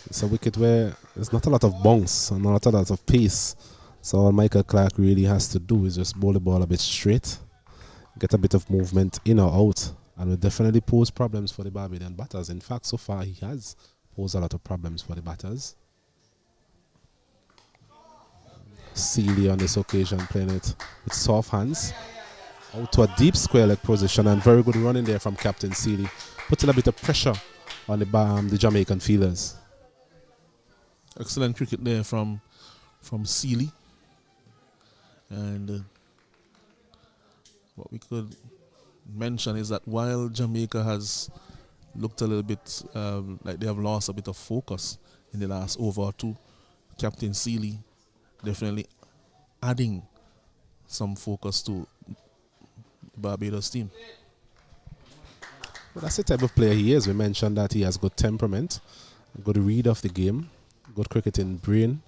It's a wicket where there's not a lot of bounce and not a lot of pace. So all Michael Clark really has to do is just bowl the ball a bit straight, get a bit of movement in or out, and will definitely pose problems for the Barbadian batters. In fact, so far he has posed a lot of problems for the batters. Sealy on this occasion playing it with soft hands. Out to a deep square leg position, and very good running there from Captain Sealy, putting a bit of pressure on the Jamaican fielders. Excellent cricket there from Sealy. And what we could mention is that while Jamaica has looked a little bit like they have lost a bit of focus in the last over or two, Captain Sealy definitely adding some focus to the Barbados team. Well, that's the type of player he is. We mentioned that he has good temperament, good read of the game, good cricketing brain,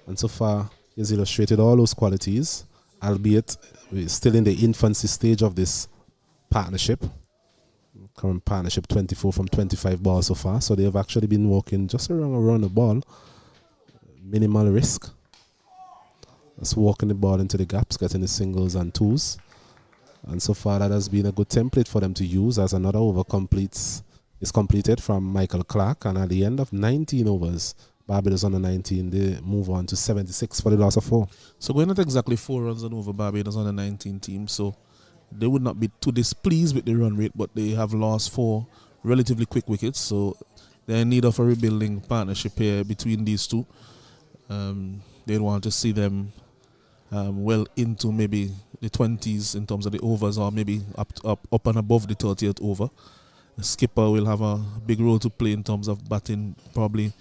and so far he's illustrated all those qualities, albeit we're still in the infancy stage of this partnership. Current partnership 24 from 25 balls so far, so they have actually been working just around the ball, minimal risk. Just walking the ball into the gaps, getting the singles and twos. And so far that has been a good template for them to use as another over is completed from Michael Clark. And at the end of 19 overs, Barbados under 19, they move on to 76 for the loss of 4. So we're not exactly 4 runs and over Barbados under 19 team, so they would not be too displeased with the run rate, but they have lost 4 relatively quick wickets, so they're in need of a rebuilding partnership here between these two. They'd want to see them well into maybe the 20s in terms of the overs, or maybe up and above the 30th over. The skipper will have a big role to play in terms of batting probably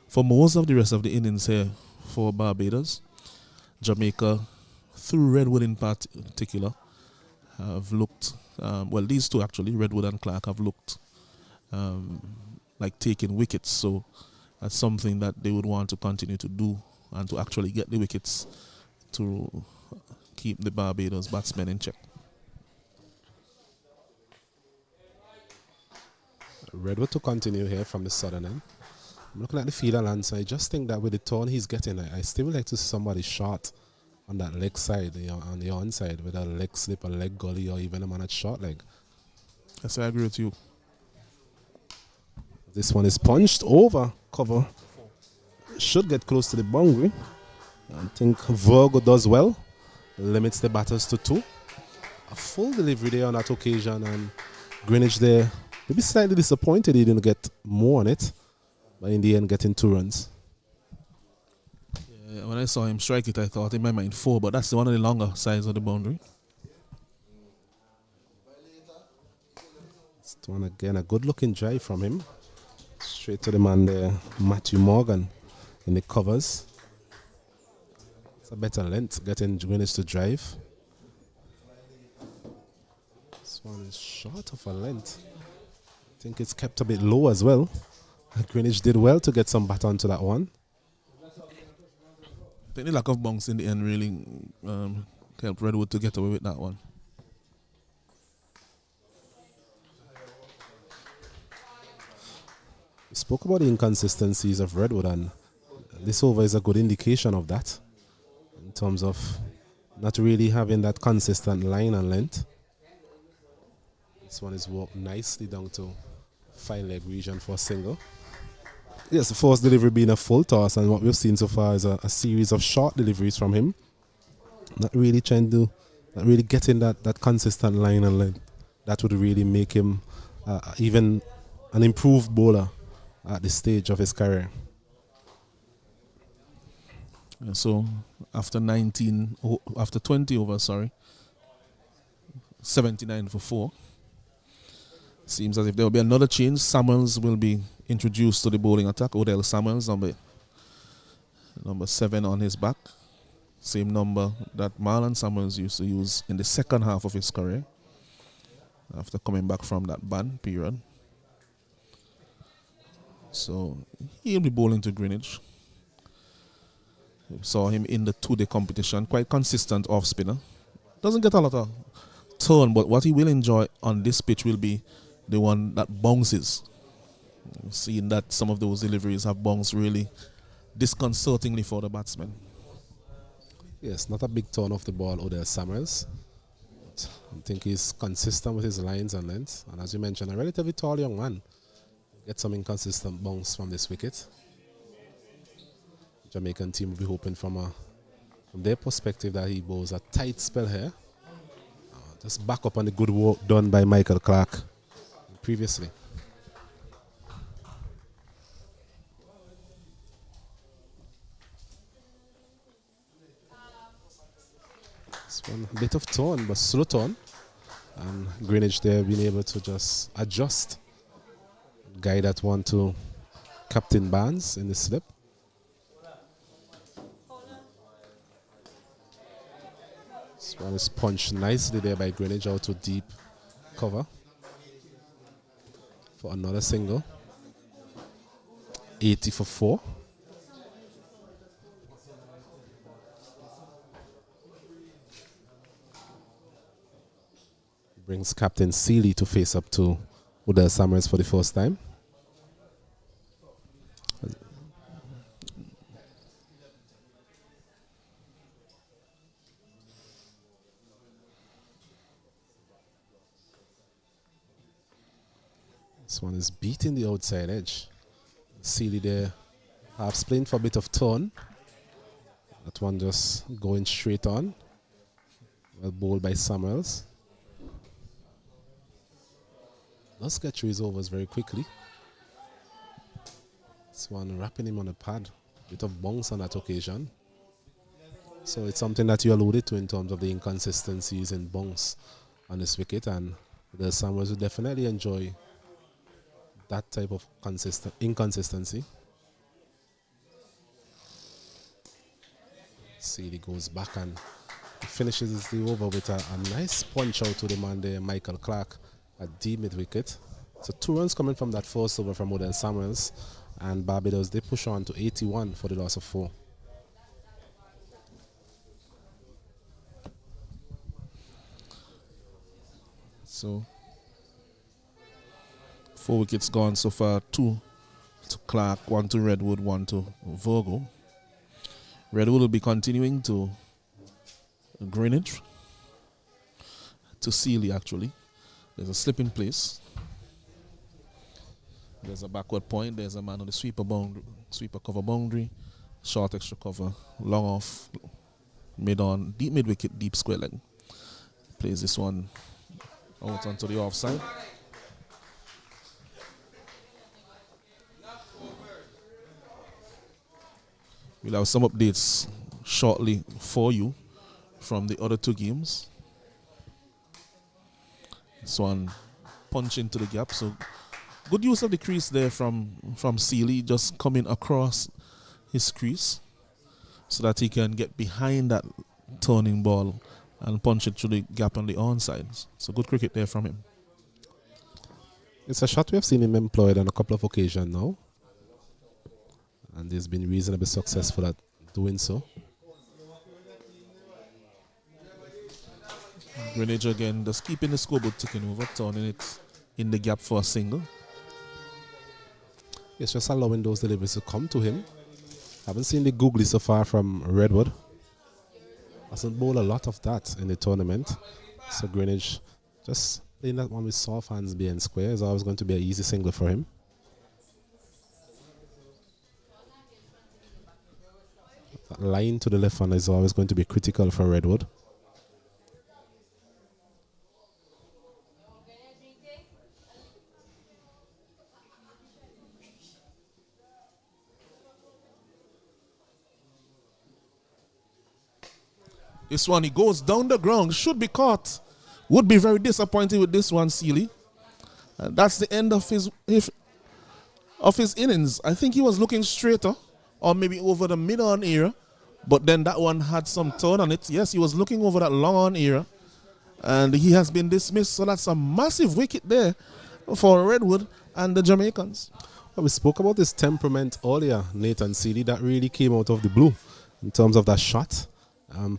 for most of the rest of the innings here for Barbados. Jamaica, through Redwood in particular, have looked, well, these two actually, Redwood and Clark, have looked like taking wickets. So that's something that they would want to continue to do, and to actually get the wickets to keep the Barbados batsmen in check. Redwood to continue here from the southern end. I'm looking at the fielder lance. I just think that with the tone he's getting, I still would like to see somebody short on that leg side, on the onside, with a leg slip, a leg gully, or even a man at short leg. Yes, I agree with you. This one is punched over cover. Should get close to the boundary. I think Virgo does well. Limits the batters to 2. A full delivery there on that occasion, and Greenwich there maybe slightly disappointed he didn't get more on it, but in the end getting 2 runs. Yeah, when I saw him strike it, I thought in my mind 4, but that's one of the longer sides of the boundary. This one again, a good looking drive from him. Straight to the man there, Matthew Morgan, in the covers. It's a better length, getting Greenwich to drive. This one is short of a length. I think it's kept a bit low as well. Greenwich did well to get some bat onto that one. I think the lack of bounce in the end really helped Redwood to get away with that one. We spoke about the inconsistencies of Redwood, and this over is a good indication of that in terms of not really having that consistent line and length. This one is walked nicely down to fine leg region for a single. Yes, the first delivery being a full toss, and what we've seen so far is a series of short deliveries from him. Not really getting that consistent line and length. That would really make him even an improved bowler at this stage of his career. So after 20 overs, 79 for 4. Seems as if there will be another change. Samuels will be introduced to the bowling attack. Odell Samuels, number 7 on his back. Same number that Marlon Samuels used to use in the second half of his career after coming back from that ban period. So he'll be bowling to Greenwich. Saw him in the 2-day competition. Quite consistent off spinner. Doesn't get a lot of turn, but what he will enjoy on this pitch will be the one that bounces. Seeing that some of those deliveries have bounced really disconcertingly for the batsman. Yes, not a big turn off the ball, Odell Samuels. I think he's consistent with his lines and lengths. And as you mentioned, a relatively tall young man. Get some inconsistent bounce from this wicket. Jamaican team will be hoping from their perspective that he bowls a tight spell here. Just back up on the good work done by Michael Clark previously. This one a bit of turn, but slow turn. And Greenwich there being able to just adjust. Guide that one to Captain Barnes in the slip. This one is punched nicely there by Greenwich out to deep cover for another single. 80 for 4. Brings Captain Seeley to face up to Odell Samuels for the first time. This one is beating the outside edge. Seeley there half spin for a bit of turn. That one just going straight on. Well bowled by Samuels. Does get through his overs very quickly. This one wrapping him on the pad. Bit of bounce on that occasion. So it's something that you alluded to in terms of the inconsistencies in bounce on this wicket, and the Samuels will definitely enjoy that type of inconsistency. Seeley goes back and finishes the over with a nice punch out to the man there, Michael Clark, at deep mid wicket. So 2 runs coming from that first over from Odell Samuels, and Barbados they push on to 81 for the loss of 4. So 4 wickets gone so far. 2 to Clark, 1 to Redwood, 1 to Virgo. Redwood will be continuing to Greenwich, to Seeley actually. There's a slip in place. There's a backward point. There's a man on the sweeper cover boundary. Short extra cover, long off, mid on, deep mid wicket, deep square leg. Plays this one out onto the offside. We'll have some updates shortly for you from the other 2 games. This one punch into the gap. So good use of the crease there from Seeley, just coming across his crease. so that he can get behind that turning ball and punch it through the gap on the onside. So good cricket there from him. It's a shot we have seen him employed on a couple of occasions now, and he's been reasonably successful at doing so. Greenwich again just keeping the scoreboard ticking over, turning it in the gap for a single. It's just allowing those deliveries to come to him. Haven't seen the googly so far from Redwood. Hasn't bowled a lot of that in the tournament. So Greenwich just playing that one with soft hands being square is always going to be an easy single for him. That line to the left hand is always going to be critical for Redwood. This one, he goes down the ground, should be caught. Would be very disappointed with this one, Sealy. That's the end of his innings. I think he was looking straighter, or maybe over the mid-on area, but then that one had some turn on it. Yes, he was looking over that long-on area, and he has been dismissed. So that's a massive wicket there for Redwood and the Jamaicans. Well, we spoke about this temperament earlier, Nathan Sealy, that really came out of the blue in terms of that shot.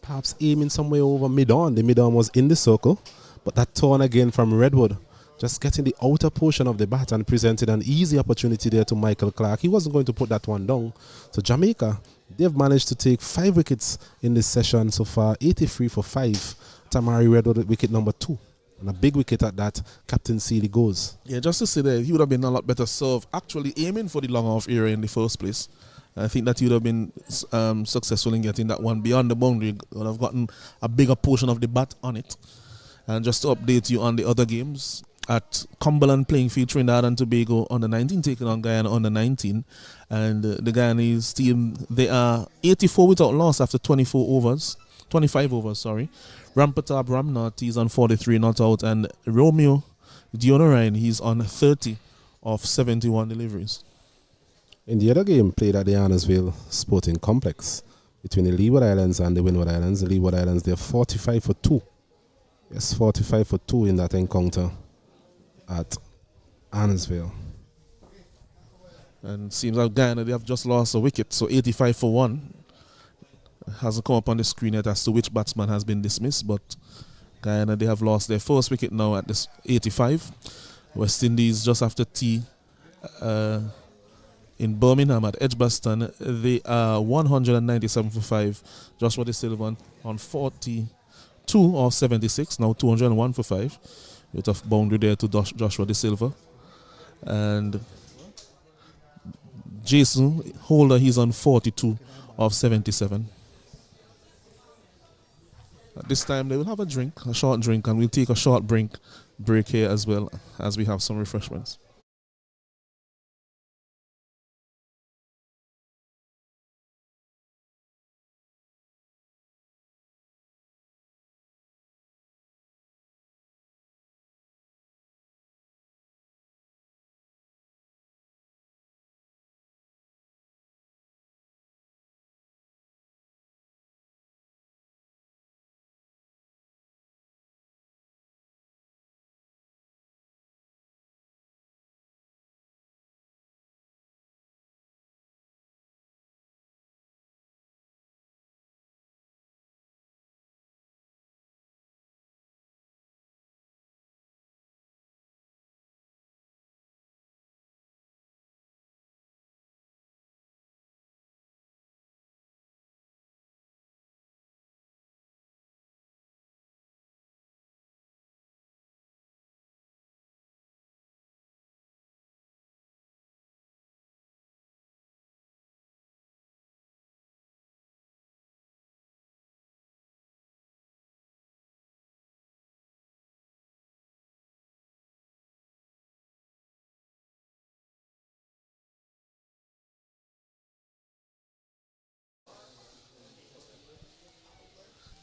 Perhaps aiming somewhere over mid-on. The mid-on was in the circle, but that turn again from Redwood, just getting the outer portion of the bat and presented an easy opportunity there to Michael Clark. He wasn't going to put that one down. So Jamaica, they've managed to take 5 wickets in this session so far, 83 for 5. Tamari Redwood at wicket number 2. And a big wicket at that, Captain Sealy goes. Yeah, just to say that he would have been a lot better served actually aiming for the long off area in the first place. I think that he would have been successful in getting that one beyond the boundary. Would have gotten a bigger portion of the bat on it. And just to update you on the other games, at Cumberland playing field, Trinidad and Tobago under 19 taking on Guyana under 19. And the Guyanese team, they are 84 without loss after 25 overs, Rampatab Ramnath, he's on 43 not out. And Romeo Dionarine, he's on 30 of 71 deliveries. In the other game played at the Annesville Sporting Complex between the Leeward Islands and the Windward Islands. The Leeward Islands, they're 45 for 2. Yes, 45 for 2 in that encounter at Annesville. And seems like Guyana, they have just lost a wicket, so 85 for 1. Hasn't come up on the screen yet as to which batsman has been dismissed, but Guyana, they have lost their first wicket now at this 85. West Indies just after tea in Birmingham at Edgbaston, they are 197 for 5. Joshua De Silva on 42 of 76, now 201 for 5. Bit of boundary there to Joshua De Silva. And Jason Holder, he's on 42 of 77. At this time, they will have a short drink, and we'll take a short break here as well as we have some refreshments.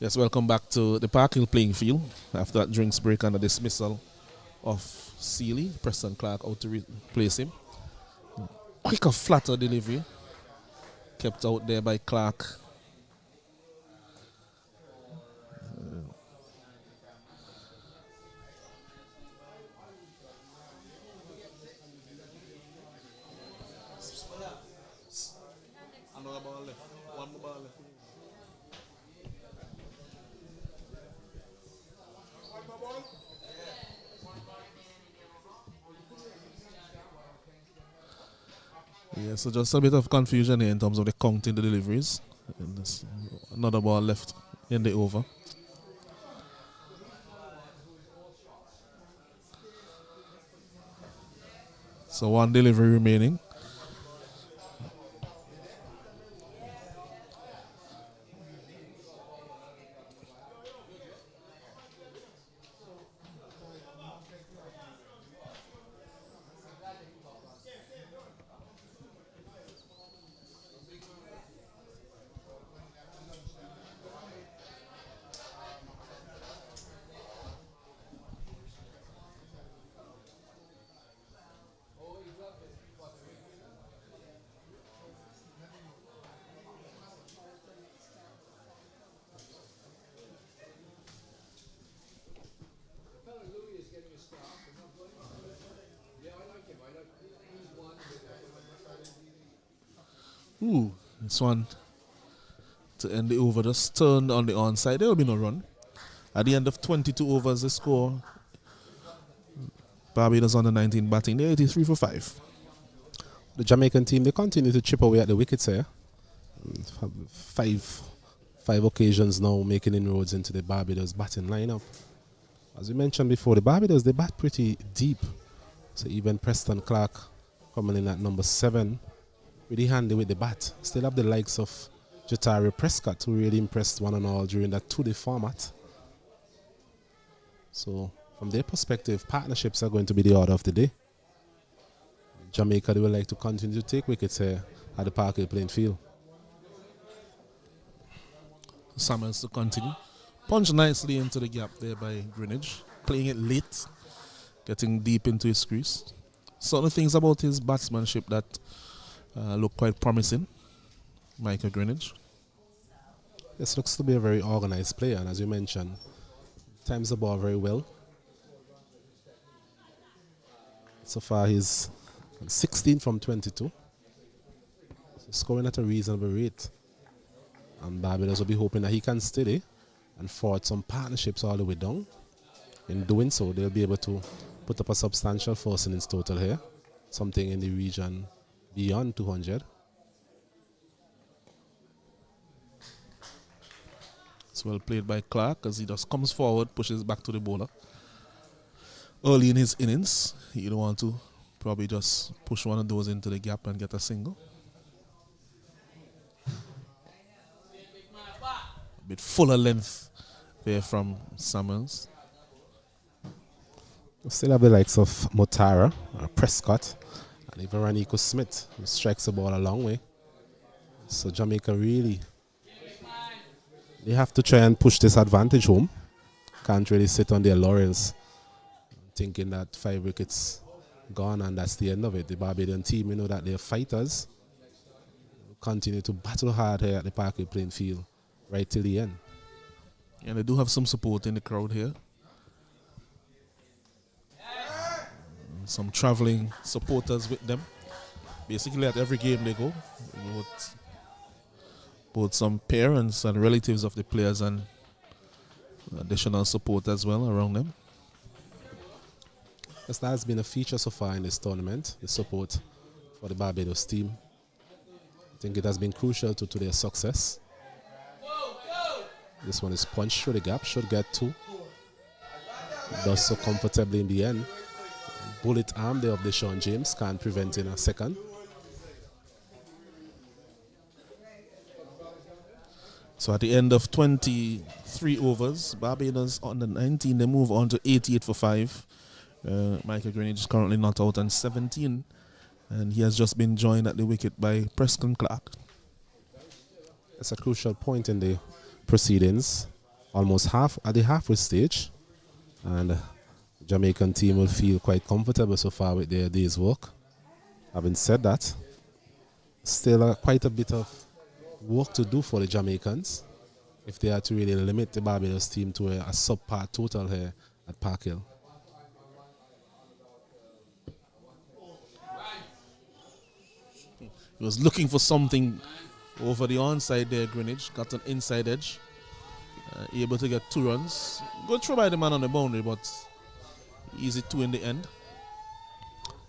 Yes, welcome back to the Park Hill playing field after that drinks break and the dismissal of Sealy. Preston Clark out to replace him. Quicker, flatter delivery kept out there by Clark. Yeah, so just a bit of confusion here in terms of the counting the deliveries. And there's another ball left in the over. So one delivery remaining. Ooh, this one to end the over just turned on the onside. There will be no run. At the end of 22 overs, the score, Barbados on the 19 batting. They're 83 for 5. The Jamaican team, they continue to chip away at the wickets here. Five occasions now making inroads into the Barbados batting lineup. As we mentioned before, the Barbados, they bat pretty deep. So even Preston Clark coming in at number 7, really handy with the bat. Still have the likes of Jatari Prescott, who really impressed one and all during that 2-day format. So from their perspective, partnerships are going to be the order of the day. Jamaica, they would like to continue to take wickets here at the Parkway playing field. Summers to continue. Punch nicely into the gap there by Greenwich. Playing it late. Getting deep into his crease. Certain things about his batsmanship that look quite promising. Michael Greenwich. This looks to be a very organized player, and as you mentioned, times the ball very well. So far he's 16 from 22. So scoring at a reasonable rate. And Barbados will be hoping that he can steady and forward some partnerships all the way down. In doing so, they'll be able to put up a substantial first innings total here. Something in the region beyond 200. It's well played by Clark as he just comes forward, pushes back to the bowler. Early in his innings, you don't want to probably just push one of those into the gap and get a single. A bit fuller length there from Summers. We still have the likes of Motara, Prescott, and even Ranico Smith, who strikes the ball a long way. So Jamaica really, they have to try and push this advantage home. Can't really sit on their laurels thinking that 5 wickets gone and that's the end of it. The Barbadian team, you know that they're fighters. Continue to battle hard here at the Parkway playing field right till the end. And they do have some support in the crowd here. Some traveling supporters with them. Basically at every game they go. Both some parents and relatives of the players and additional support as well around them. Yes, that has been a feature so far in this tournament, the support for the Barbados team. I think it has been crucial to their success. This one is punched through the gap, should get 2. Does so comfortably in the end. Bullet arm there of Deshaun James, can't prevent in a second. So at the end of 23 overs, Barbados on the 19, they move on to 88 for 5. Michael Greenwich is currently not out on 17, and he has just been joined at the wicket by Preston Clark. It's a crucial point in the proceedings, almost at the halfway stage, and the Jamaican team will feel quite comfortable so far with their day's work. Having said that, still quite a bit of work to do for the Jamaicans if they are to really limit the Barbados team to a subpar total here at Park Hill. He was looking for something over the onside there, Greenwich. Got an inside edge. Able to get 2 runs. Good throw by the man on the boundary, but easy 2 in the end.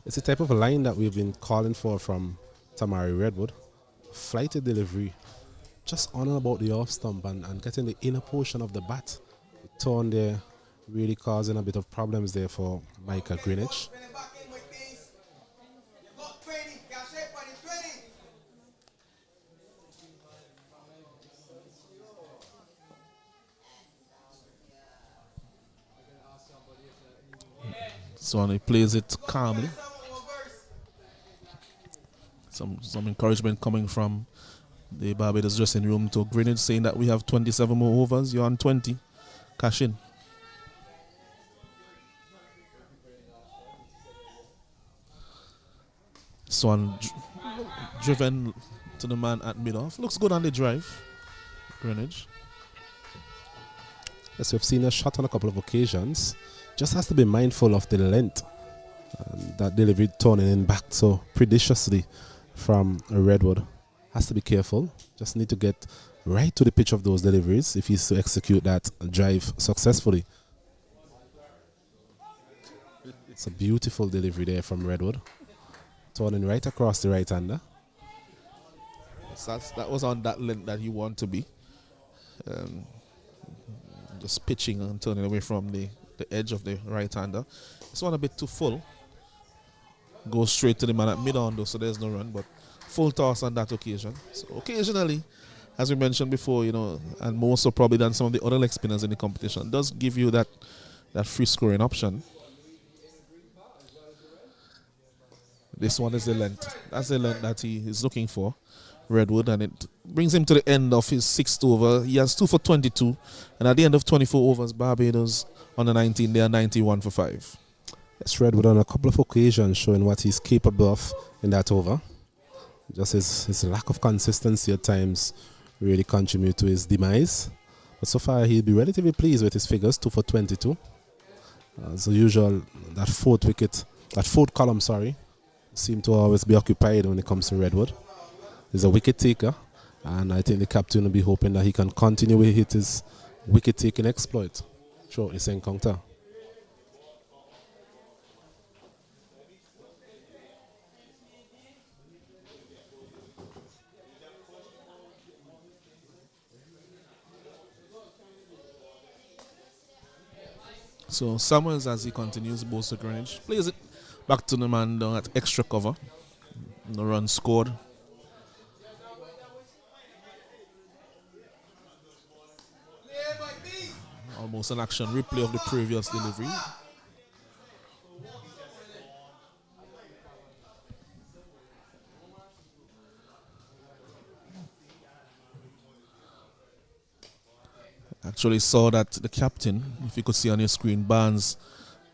It's the type of line that we've been calling for from Tamari Redwood. Flighty delivery just on and about the off stump and getting the inner portion of the bat. The turn there really causing a bit of problems there for Micah Greenwich. So he plays it calmly. Some encouragement coming from the Barbados dressing room to Greenwich, saying that we have 27 more overs. You're on 20. Cash in. Swan driven to the man at mid-off. Looks good on the drive. Greenwich. Yes, we've seen a shot on a couple of occasions. Just has to be mindful of the length. That delivery turning in back so prediciously from Redwood. Has to be careful. Just need to get right to the pitch of those deliveries if he's to execute that drive successfully. It's a beautiful delivery there from Redwood. Turning right across the right-hander. So that was on that length that you want to be. Just pitching and turning away from the edge of the right-hander. This one a bit too full. Goes straight to the man at mid-on though, so there's no run, but full toss on that occasion. So occasionally, as we mentioned before, and more so probably than some of the other leg spinners in the competition, does give you that free scoring option. This one is the length. That's the length that he is looking for, Redwood, and it brings him to the end of his 6th over. He has 2 for 22, and at the end of 24 overs, Barbados on the 19, they are 91 for 5. Yes, Redwood on a couple of occasions showing what he's capable of in that over. Just his lack of consistency at times really contribute to his demise. But so far he'll be relatively pleased with his figures, 2 for 22. As usual, that fourth column, seem to always be occupied when it comes to Redwood. He's a wicket taker, and I think the captain will be hoping that he can continue with his wicket taking exploit throughout this encounter. So Summers, as he continues, bowls to Greenwich, plays it back to the man down at extra cover. No run scored. Almost an action replay of the previous delivery. Actually saw that the captain, if you could see on your screen, Barnes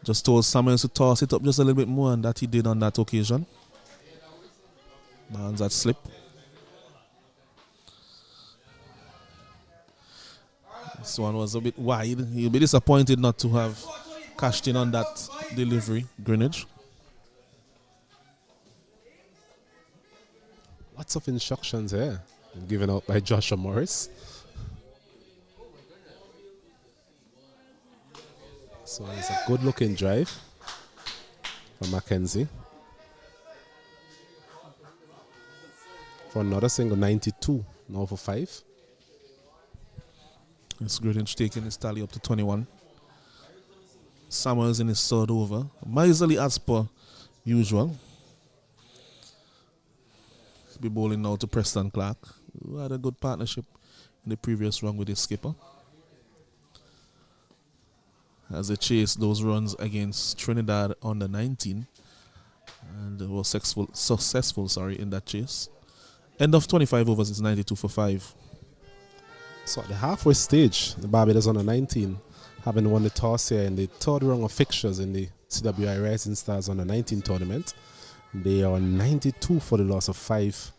just told Summers to toss it up just a little bit more, and that he did on that occasion. Barnes had slip. This one was a bit wide. He'll be disappointed not to have cashed in on that delivery, Greenwich. Lots of instructions here given out by Joshua Morris. So it's a good looking drive from Mackenzie. For another single, 92, now for 5. It's Greenwich taking his tally up to 21. Summers in his 3rd over. Miserly as per usual. He'll be bowling now to Preston Clark, who had a good partnership in the previous run with his skipper. As they chase those runs against Trinidad on the 19, and was successful in that chase. End of 25 overs is 92 for 5. So at the halfway stage, the Barbados on the 19, having won the toss here in the 3rd round of fixtures in the CWI Rising Stars on the 19 tournament. They are 92 for the loss of 5.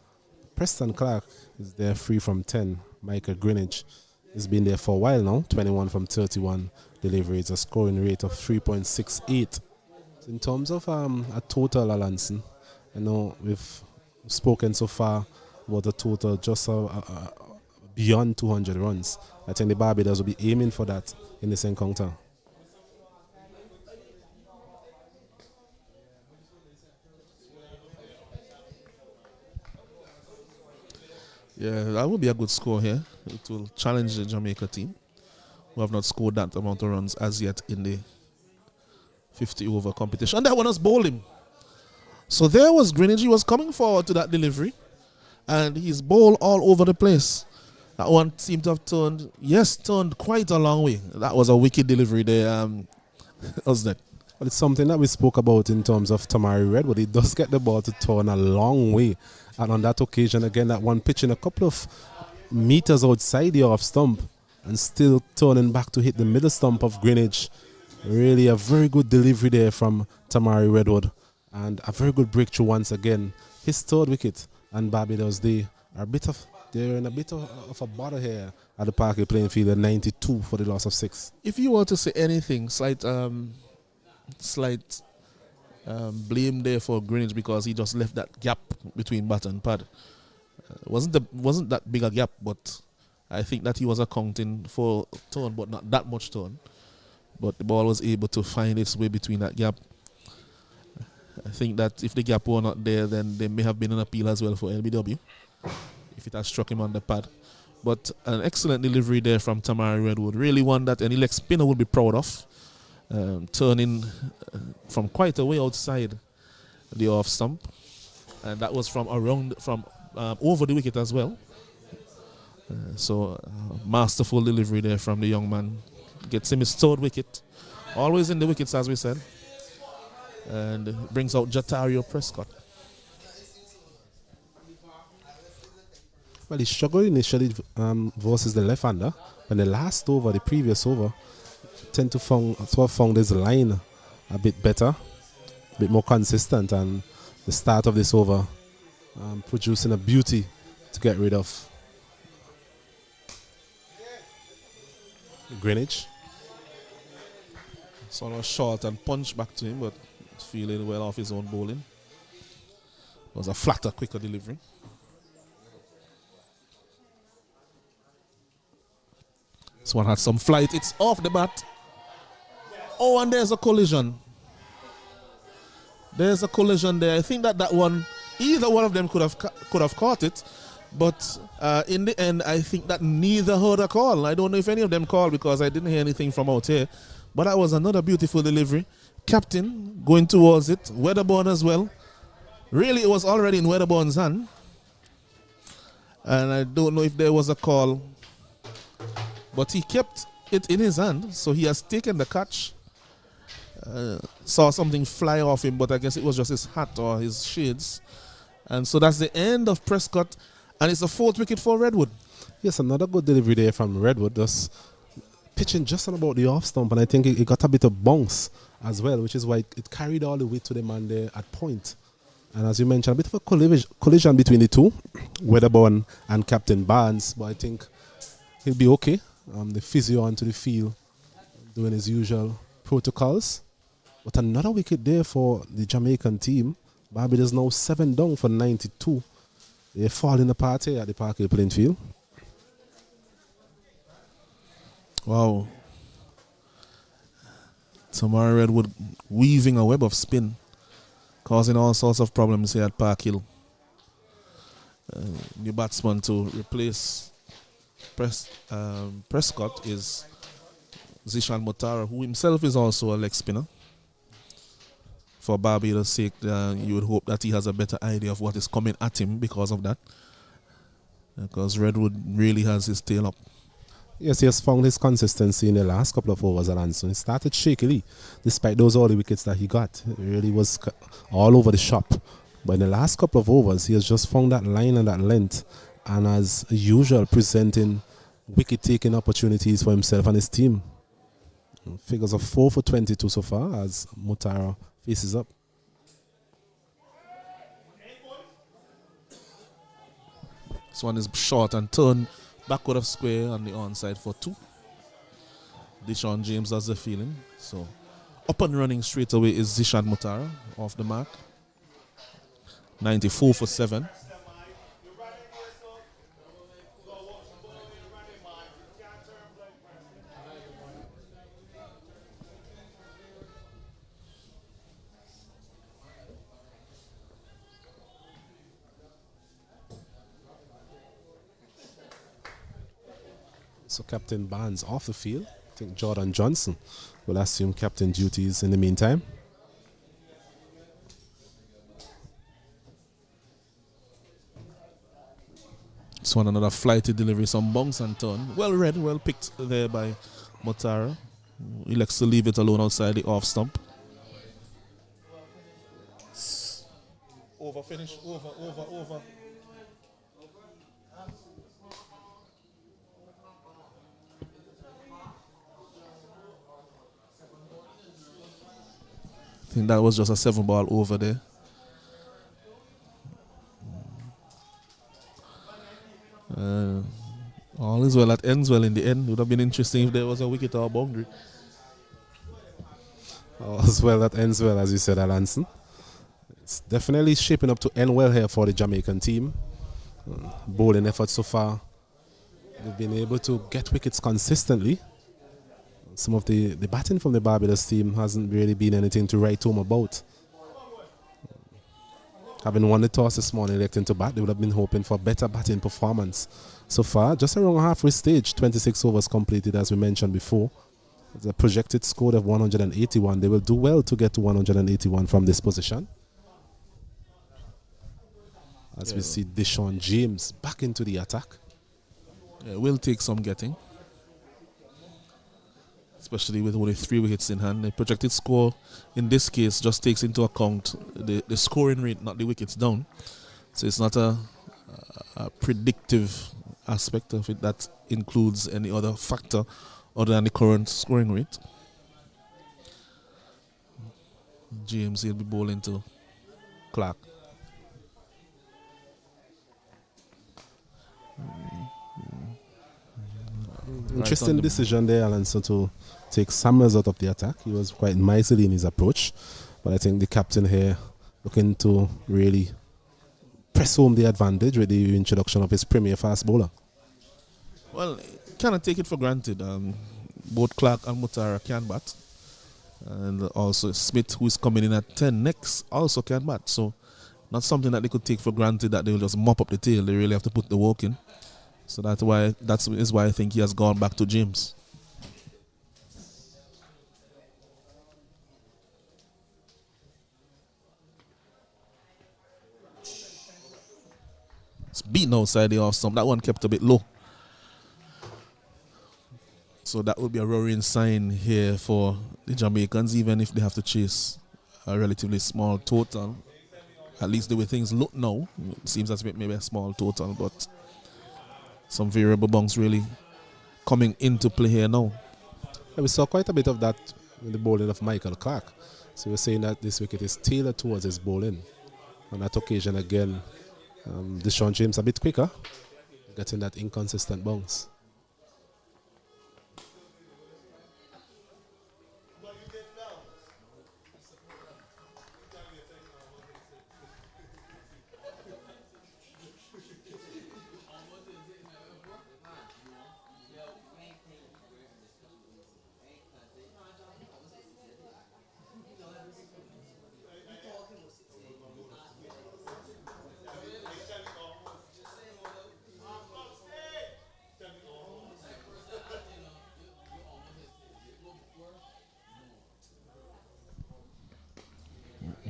Preston Clark is there free from 10. Michael Greenwich has been there for a while now, 21 from 31 deliveries, a scoring rate of 3.68. In terms of a total, Alanson, I know we've spoken so far about a total just beyond 200 runs. I think the Barbados will be aiming for that in this encounter. Yeah, that would be a good score here. It will challenge the Jamaica team, who have not scored that amount of runs as yet in the 50 over competition. And that one was bowling. So there was Greenwich. He was coming forward to that delivery, and he's bowled all over the place. That one seemed to have turned quite a long way. That was a wicked delivery there, was that? But it's something that we spoke about in terms of Tamari Redwood. He does get the ball to turn a long way. And on that occasion, again, that one pitching a couple of meters outside the off stump and still turning back to hit the middle stump of Greenwich. Really a very good delivery there from Tamari Redwood. And a very good breakthrough once again. His third wicket. And Barbados, they're in a bit of a bother here at the Parkway playing field at 92 for the loss of 6. If you were to say anything, slight blame there for Greenwich because he just left that gap between bat and pad. Wasn't that big a gap, but I think that he was accounting for turn, but not that much turn. But the ball was able to find its way between that gap. I think that if the gap were not there, then there may have been an appeal as well for LBW if it had struck him on the pad. But an excellent delivery there from Tamari Redwood. Really one that any leg spinner would be proud of. Turning from quite a way outside the off stump, and that was from over the wicket as well. So masterful delivery there from the young man. Gets him his third wicket, always in the wickets as we said, and brings out Jatario Prescott. Well, he struggled initially versus the left-hander, but the last over, the previous over, tend to have found his line a bit better, a bit more consistent, and the start of this over producing a beauty to get rid of Greenwich. Sort of short and punch back to him, but feeling well off his own bowling. It was a flatter, quicker delivery. This one had some flight. It's off the bat. Oh, and there's a collision. There's a collision there. I think that one, either one of them could have caught it, but in the end, I think that neither heard a call. I don't know if any of them called because I didn't hear anything from out here. But that was another beautiful delivery. Captain going towards it. Weatherborn as well. Really, it was already in Weatherborn's hand. And I don't know if there was a call. But he kept it in his hand. So he has taken the catch. Saw something fly off him, but I guess it was just his hat or his shades. And so that's the end of Prescott. And it's a fourth wicket for Redwood. Yes, another good delivery there from Redwood. Just pitching just on about the off stump, and I think it got a bit of bounce as well, which is why it carried all the way to the man there at point. And as you mentioned, a bit of a collision between the two, Weatherborn and Captain Barnes, but I think he'll be okay. The physio onto the field, doing his usual protocols. But another wicket there for the Jamaican team. Barbados now 7 down for 92. They're falling apart here at the Parkway playing field. Wow. Tamari Redwood weaving a web of spin, causing all sorts of problems here at Park Hill. New batsman to replace Prescott is Zishan Motara, who himself is also a leg spinner. For Barbados' sake, you would hope that he has a better idea of what is coming at him because of that. Because Redwood really has his tail up. Yes, he has found his consistency in the last couple of overs at Anson. He started shakily, despite those all the wickets that he got. It really was all over the shop. But in the last couple of overs, he has just found that line and that length. And as usual, presenting wicket-taking opportunities for himself and his team. Figures of 4 for 22 so far as Motara faces up. This one is short and turned backward of square on the onside for 2. Deshaun James has the feeling. So up and running straight away is Zishan Mutara off the mark. 94 for 7. So Captain Barnes off the field. I think Jordan Johnson will assume captain duties in the meantime. This one another flighty delivery, some bounce and turn. Well read, well picked there by Motara. He likes to leave it alone outside the off stump. Over finish, over. I think that was just a 7-ball over there. All is well that ends well in the end. It would have been interesting if there was a wicket or a boundary. All is well that ends well, as you said, Alanson. It's definitely shaping up to end well here for the Jamaican team. Bowling effort so far. They've been able to get wickets consistently. Some of the batting from the Barbados team hasn't really been anything to write home about. Having won the toss this morning, electing to bat, they would have been hoping for better batting performance. So far, just around halfway stage, 26 overs completed, as we mentioned before. The projected score of 181. They will do well to get to 181 from this position. As we see Deshaun James back into the attack. Yeah, will take some getting, especially with only 3 wickets in hand. The projected score in this case just takes into account the scoring rate, not the wickets down. So it's not a predictive aspect of it that includes any other factor other than the current scoring rate. James, he'll be bowling to Clark. Interesting decision there, Alonso, to take Samuels out of the attack. He was quite miserly in his approach, but I think the captain here looking to really press home the advantage with the introduction of his premier fast bowler. Well, cannot take it for granted. Both Clark and Mutara can bat, and also Smith, who is coming in at 10 next, also can bat. So not something that they could take for granted that they will just mop up the tail. They really have to put the work in. So that's why I think he has gone back to James. It's beaten outside the off stump. That one kept a bit low. So that will be a worrying sign here for the Jamaicans, even if they have to chase a relatively small total. At least the way things look now, it seems as if it may be a small total, but some variable bunks really coming into play here now. Yeah, we saw quite a bit of that in the bowling of Michael Clark. So we're saying that this wicket is tailored towards his bowling. On that occasion again, Deshaun James a bit quicker, getting that inconsistent bounce.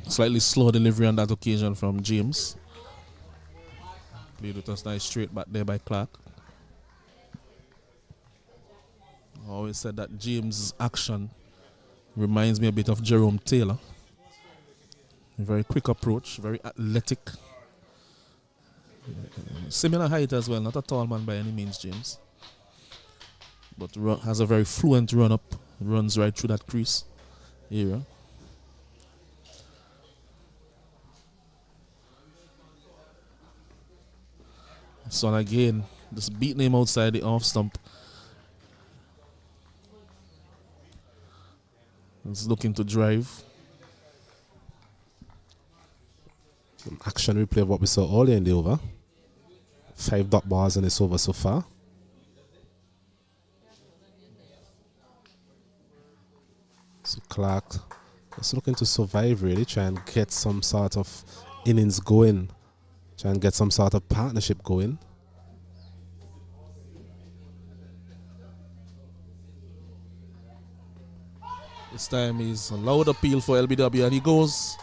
Slightly slow delivery on that occasion from James. Played with us nice straight back there by Clark. I always said that James' action reminds me a bit of Jerome Taylor. A very quick approach, very athletic. Similar height as well, not a tall man by any means, James. But has a very fluent run up, runs right through that crease area. So again, just beating him outside the off stump. He's looking to drive. Some action replay of what we saw earlier in the over. 5 dot bars in this over so far. So Clark is looking to survive, really, try and get some sort of innings going. Try and get some sort of partnership going. This time he's a loud appeal for LBW and he goes.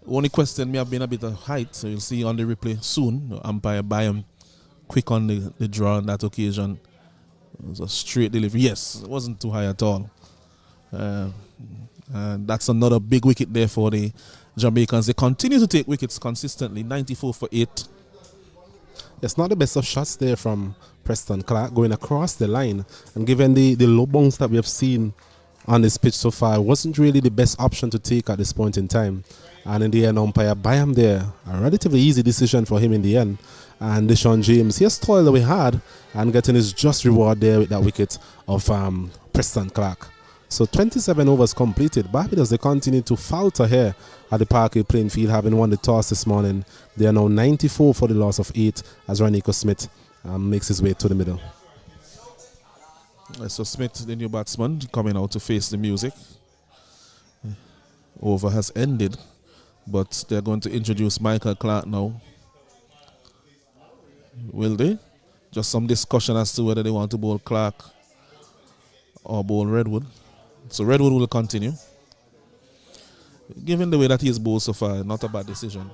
Only question may have been a bit of height, so you'll see on the replay soon. The umpire by him quick on the draw on that occasion. It was a straight delivery. Yes, it wasn't too high at all. And that's another big wicket there for the Jamaicans. They continue to take wickets consistently, 94 for 8. It's not the best of shots there from Preston Clark going across the line. And given the low bounce that we have seen on this pitch so far, it wasn't really the best option to take at this point in time. And in the end, umpire by him there, a relatively easy decision for him in the end. And Deshaun James, he has toiled away hard and getting his just reward there with that wicket of Preston Clark. So 27 overs completed. Barbados, they continue to falter here at the Parkway playing field, having won the toss this morning. They are now 94 for the loss of 8 as Ranico Smith makes his way to the middle. So Smith, the new batsman, coming out to face the music. Over has ended, but they're going to introduce Michael Clark now. Will they? Just some discussion as to whether they want to bowl Clark or bowl Redwood. So Redwood will continue. Given the way that he has bowled so far, not a bad decision.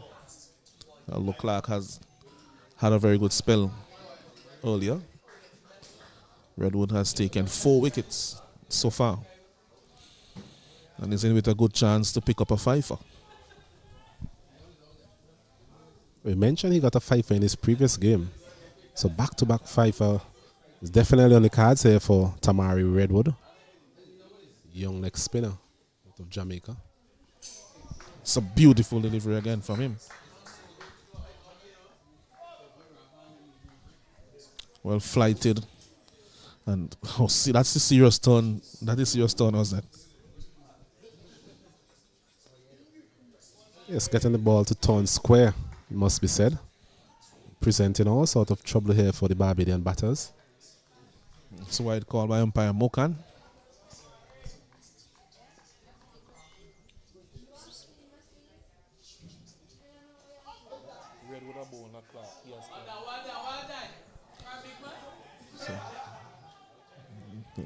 Although Clark has had a very good spell earlier. Redwood has taken 4 wickets so far. And is in with a good chance to pick up a fifer. We mentioned he got a fifer in his previous game. So back-to-back fifer is definitely on the cards here for Tamari Redwood. Young leg spinner out of Jamaica. It's a beautiful delivery again from him. Well flighted. And see, that's the serious turn. That is serious turn, was that? Yes, getting the ball to turn square, it must be said. Presenting all sort of trouble here for the Barbadian batters. It's a wide call by umpire Mokan.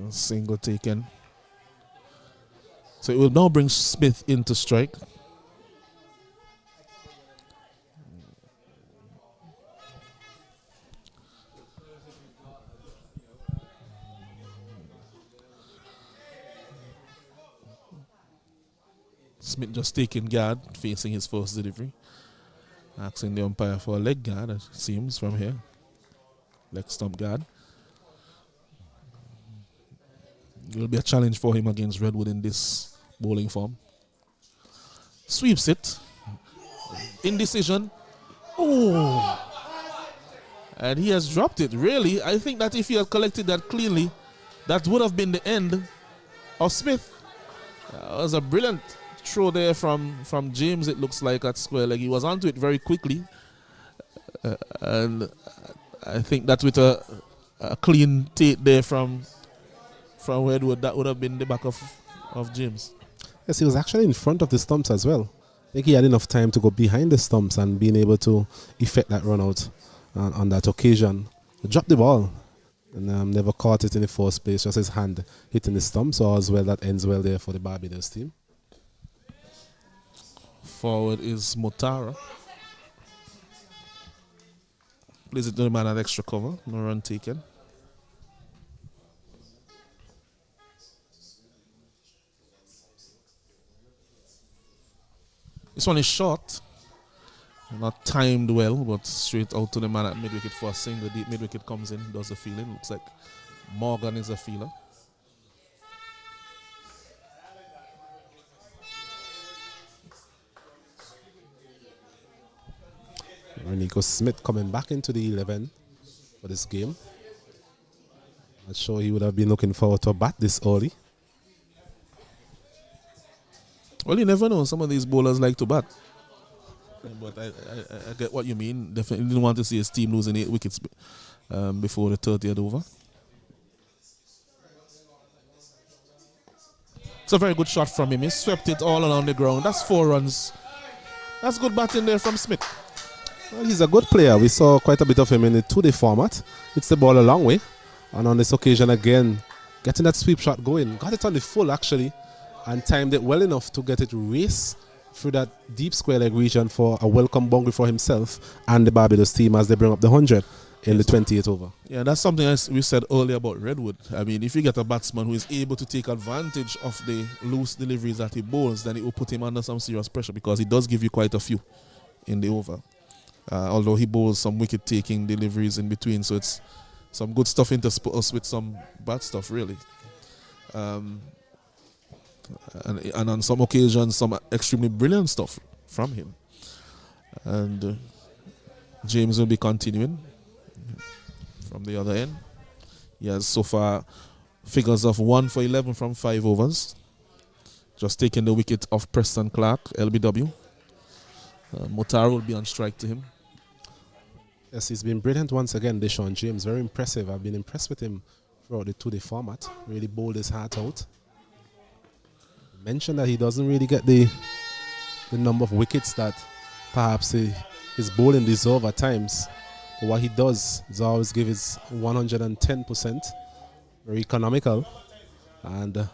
Single taken. So it will now bring Smith into strike. Smith just taking guard, facing his first delivery. Asking the umpire for a leg guard, it seems, from here. Leg stump guard. It will be a challenge for him against Redwood in this bowling form. Sweeps it. Indecision. Oh! And he has dropped it, really. I think that if he had collected that cleanly, that would have been the end of Smith. That was a brilliant throw there from James, it looks like, at square leg. He was onto it very quickly. And I think that with a clean take there from Redwood, that would have been the back of James. Yes, he was actually in front of the stumps as well. I think he had enough time to go behind the stumps and being able to effect that run out on that occasion. He dropped the ball and never caught it in the first place, just his hand hitting the stumps. So as well, that ends well there for the Barbados team. Forward is Motara. Plays it to the man at extra cover. No run taken. This one is short. Not timed well, but straight out to the man at mid-wicket for a single. Deep mid-wicket comes in, does the feeling. Looks like Morgan is a feeler. Ranico Smith coming back into the 11 for this game. Not sure he would have been looking forward to a bat this early. Well, you never know. Some of these bowlers like to bat. But I get what you mean. Definitely didn't want to see his team losing 8 wickets before the 30th over. It's a very good shot from him. He swept it all along the ground. That's 4 runs. That's good batting there from Smith. Well, he's a good player. We saw quite a bit of him in the 2-day format. Hits the ball a long way. And on this occasion again, getting that sweep shot going. Got it on the full actually. and timed it well enough to get it race through that deep square leg region for a welcome boundary for himself and the Barbados team as they bring up the 100 in the 28th over. Yeah, that's something we said earlier about Redwood. I mean, if you get a batsman who is able to take advantage of the loose deliveries that he bowls, then it will put him under some serious pressure because he does give you quite a few in the over. Although he bowls some wicket-taking deliveries in between, so it's some good stuff interspersed us with some bad stuff, really. And on some occasions, some extremely brilliant stuff from him. And James will be continuing from the other end. He has so far figures of 1 for 11 from 5 overs. Just taking the wicket of Preston Clark, LBW. Mutar will be on strike to him. Yes, he's been brilliant once again, Deshaun James. Very impressive. I've been impressed with him throughout the two-day format. Really bowled his heart out. Mentioned that he doesn't really get the number of wickets that perhaps his bowling deserves at times. But what he does is always give his 110%. Very economical. And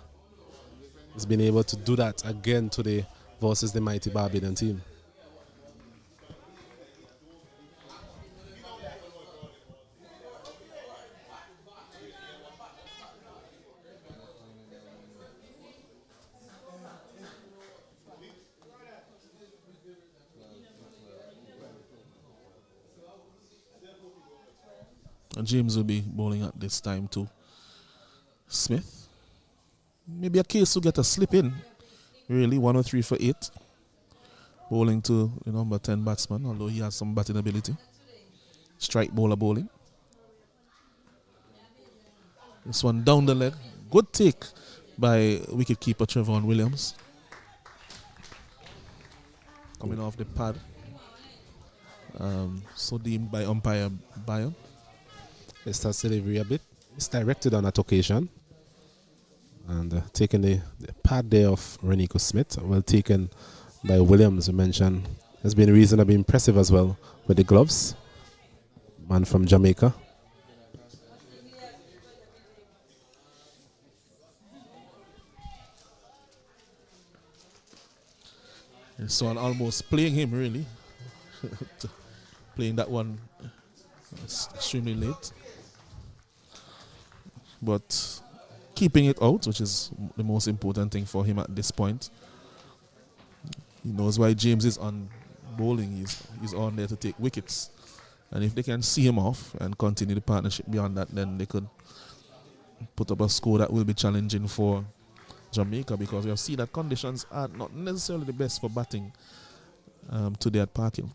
he's been able to do that again today versus the mighty Barbadian team. And James will be bowling at this time too. Smith. Maybe a case to get a slip in. Really, 103 for 8. Bowling to the number 10 batsman, although he has some batting ability. Strike bowler bowling. This one down the leg. Good take by wicketkeeper Trevor Williams. Coming off the pad. So deemed by umpire Bayon. It starts delivery a bit. It's directed on that occasion. And taking the pad there of Renico Smith. Well taken by Williams, we mentioned. Has been reasonably impressive as well with the gloves. Man from Jamaica. This one almost playing him, really. Playing that one extremely late. But keeping it out, which is the most important thing for him at this point. He knows why James is on bowling. He's on there to take wickets. And if they can see him off and continue the partnership beyond that, then they could put up a score that will be challenging for Jamaica, because we have seen that conditions are not necessarily the best for batting today at Park Hill.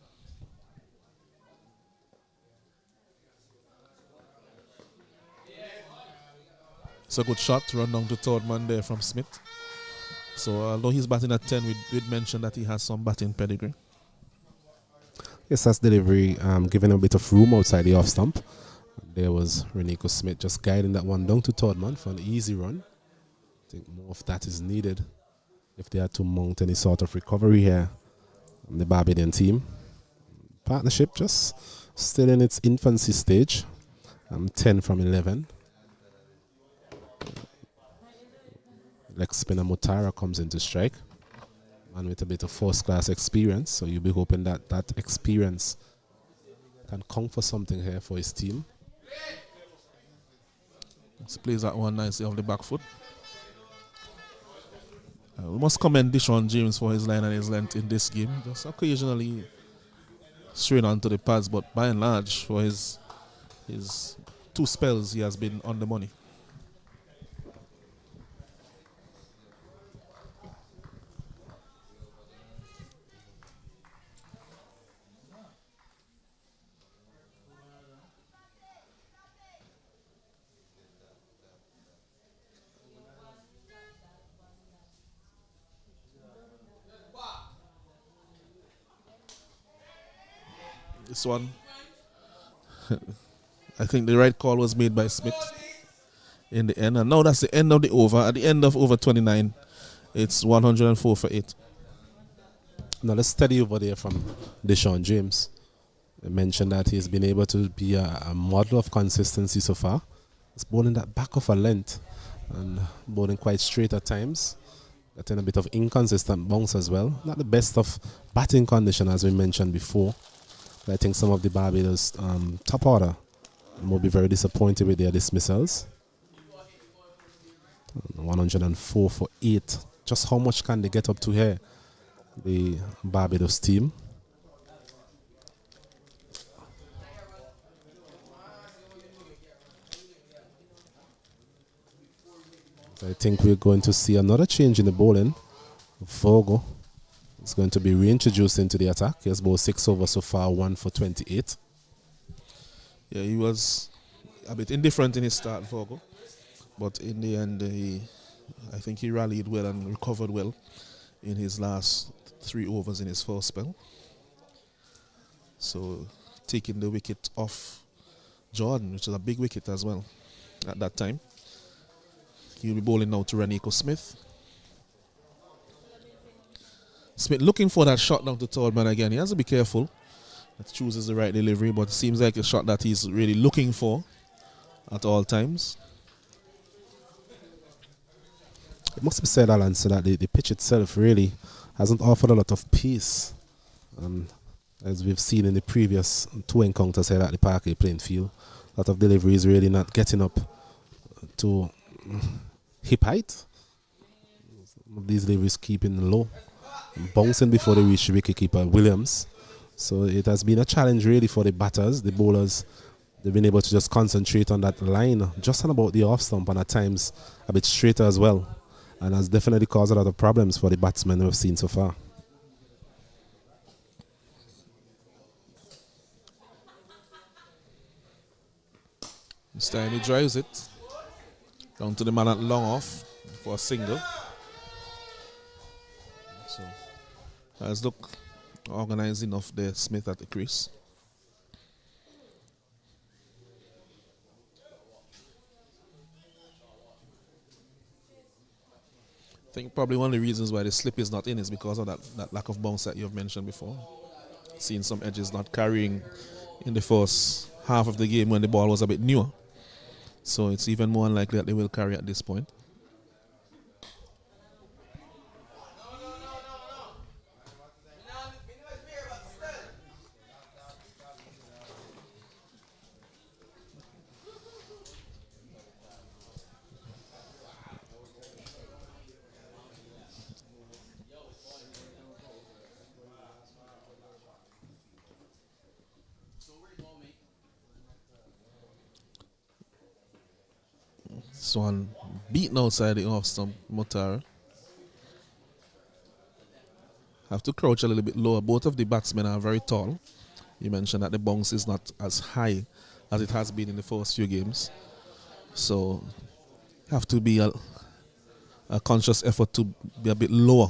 It's a good shot, run down to third man there from Smith. So although he's batting at 10, we'd mention that he has some batting pedigree. Yes, that's delivery, giving a bit of room outside the off stump. There was Renico Smith just guiding that one down to third man for an easy run. I think more of that is needed if they are to mount any sort of recovery here on the Barbadian team. Partnership just still in its infancy stage. 10 from 11. Leg spinner Mutara comes into strike. Man with a bit of first class experience, so you'll be hoping that that experience can count for something here for his team. He plays that one nicely off the back foot. We must commend Deshaun James for his line and his length in this game. Just occasionally straight onto the pads, but by and large, for his 2 spells, he has been on the money. This one, I think the right call was made by Smith in the end. And now that's the end of the over. At the end of over 29, it's 104 for 8. Now let's study over there from Deshaun James. I mentioned that he's been able to be a model of consistency so far. He's bowling that back of a length and bowling quite straight at times. Getting a bit of inconsistent bounce as well. Not the best of batting condition as we mentioned before. But I think some of the Barbados top order will be very disappointed with their dismissals. 104 for 8. Just how much can they get up to here, the Barbados team? I think we're going to see another change in the bowling. Vogo is going to be reintroduced into the attack. He has bowled 6 overs so far, 1 for 28. Yeah, he was a bit indifferent in his start, Vogo. But in the end, I think he rallied well and recovered well in his last 3 overs in his first spell. So taking the wicket off Jordan, which is a big wicket as well at that time. He'll be bowling now to Renico Smith. Smith looking for that shot down to third man again. He has to be careful. That chooses the right delivery, but it seems like a shot that he's really looking for at all times. It must be said, Alan, so that the pitch itself really hasn't offered a lot of pace. As we've seen in the previous 2 encounters here at the Parkway playing field, a lot of deliveries really not getting up to hip height. Some of these deliveries keeping low, bouncing before they reach the wicketkeeper Williams. So it has been a challenge really for the batters, the bowlers. They've been able to just concentrate on that line just on about the off stump, and at times a bit straighter as well. And has definitely caused a lot of problems for the batsmen we've seen so far. This time he drives it down to the man at long off for a single. So has looked organized enough there, Smith at the crease. I think probably one of the reasons why the slip is not in is because of that lack of bounce that you've mentioned before. Seeing some edges not carrying in the first half of the game when the ball was a bit newer. So it's even more unlikely that they will carry at this point. This one beaten outside the off stump, Motara. Have to crouch a little bit lower. Both of the batsmen are very tall. You mentioned that the bounce is not as high as it has been in the first few games. So have to be a conscious effort to be a bit lower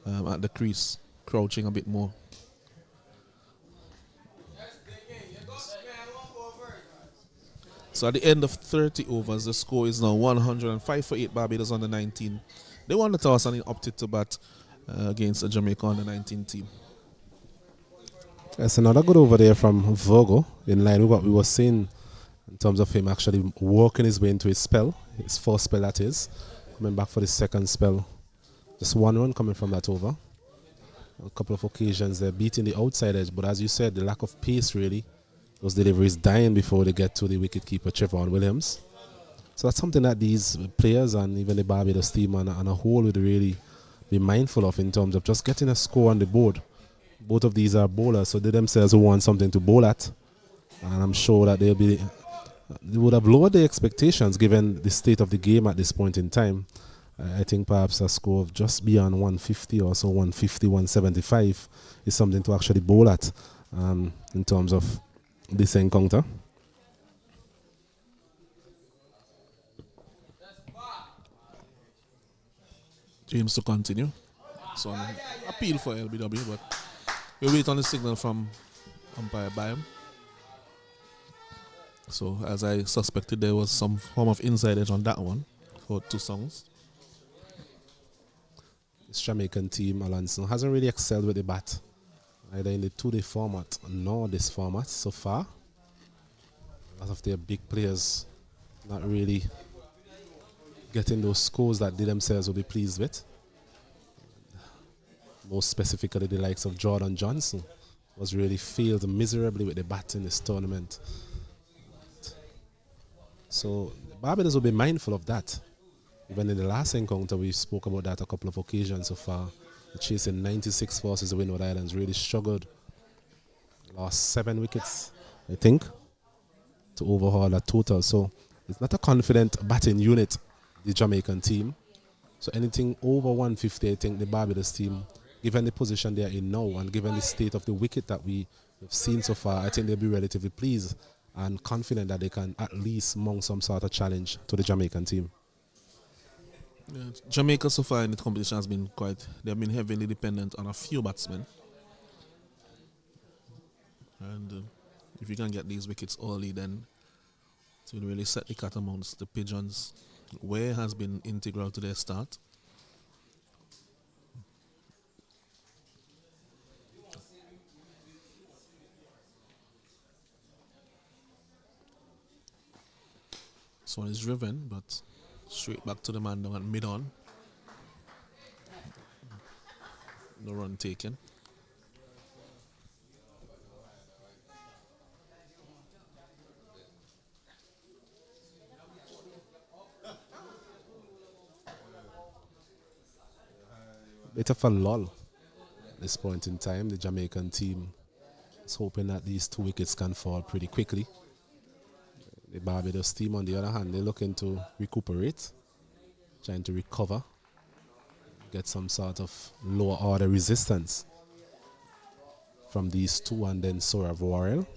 at the crease, crouching a bit more. So at the end of 30 overs, the score is now 105 for 8, Barbados under 19. They won the toss and opted to bat against the Jamaica under 19 team. That's another good over there from Vogo, in line with what we were saying in terms of him actually working his way into his spell, his first spell that is, coming back for the second spell. Just 1 run coming from that over. A couple of occasions they're beating the outside edge, but as you said, the lack of pace really, those deliveries dying before they get to the wicketkeeper Trevor Williams. So that's something that these players and even the Barbados team on a whole would really be mindful of in terms of just getting a score on the board. Both of these are bowlers, so they themselves want something to bowl at, and I'm sure that they would have lowered their expectations given the state of the game at this point in time. I think perhaps a score of just beyond 150 or so, 150, 175 is something to actually bowl at in terms of this encounter. James to continue. So an appeal for LBW, but we'll wait on the signal from umpire Byam. So as I suspected, there was some form of inside edge on that one for 2 songs. This Jamaican team, Alonso, hasn't really excelled with the bat, either in the 2-day format nor this format so far. A lot of their big players not really getting those scores that they themselves will be pleased with. Most specifically, the likes of Jordan Johnson was really failed miserably with the bat in this tournament. So Barbados will be mindful of that. Even in the last encounter, we spoke about that a couple of occasions so far. Chasing 96 forces, the Windward Islands really struggled. Lost 7 wickets, I think, to overhaul that total. So it's not a confident batting unit, the Jamaican team. So anything over 150, I think the Barbados team, given the position they are in now and given the state of the wicket that we have seen so far, I think they'll be relatively pleased and confident that they can at least mount some sort of challenge to the Jamaican team. Yeah, Jamaica so far in the competition has been they've been heavily dependent on a few batsmen. And if you can get these wickets early, then it will really set the cat amongst the pigeons. Where has been integral to their start. This one is driven, but straight back to the man down at mid-on. No run taken. Bit of a lull at this point in time. The Jamaican team is hoping that these 2 wickets can fall pretty quickly. The Barbados team, on the other hand, they're looking to recuperate, trying to recover, get some sort of lower order resistance from these 2 and then Sorav Warrell.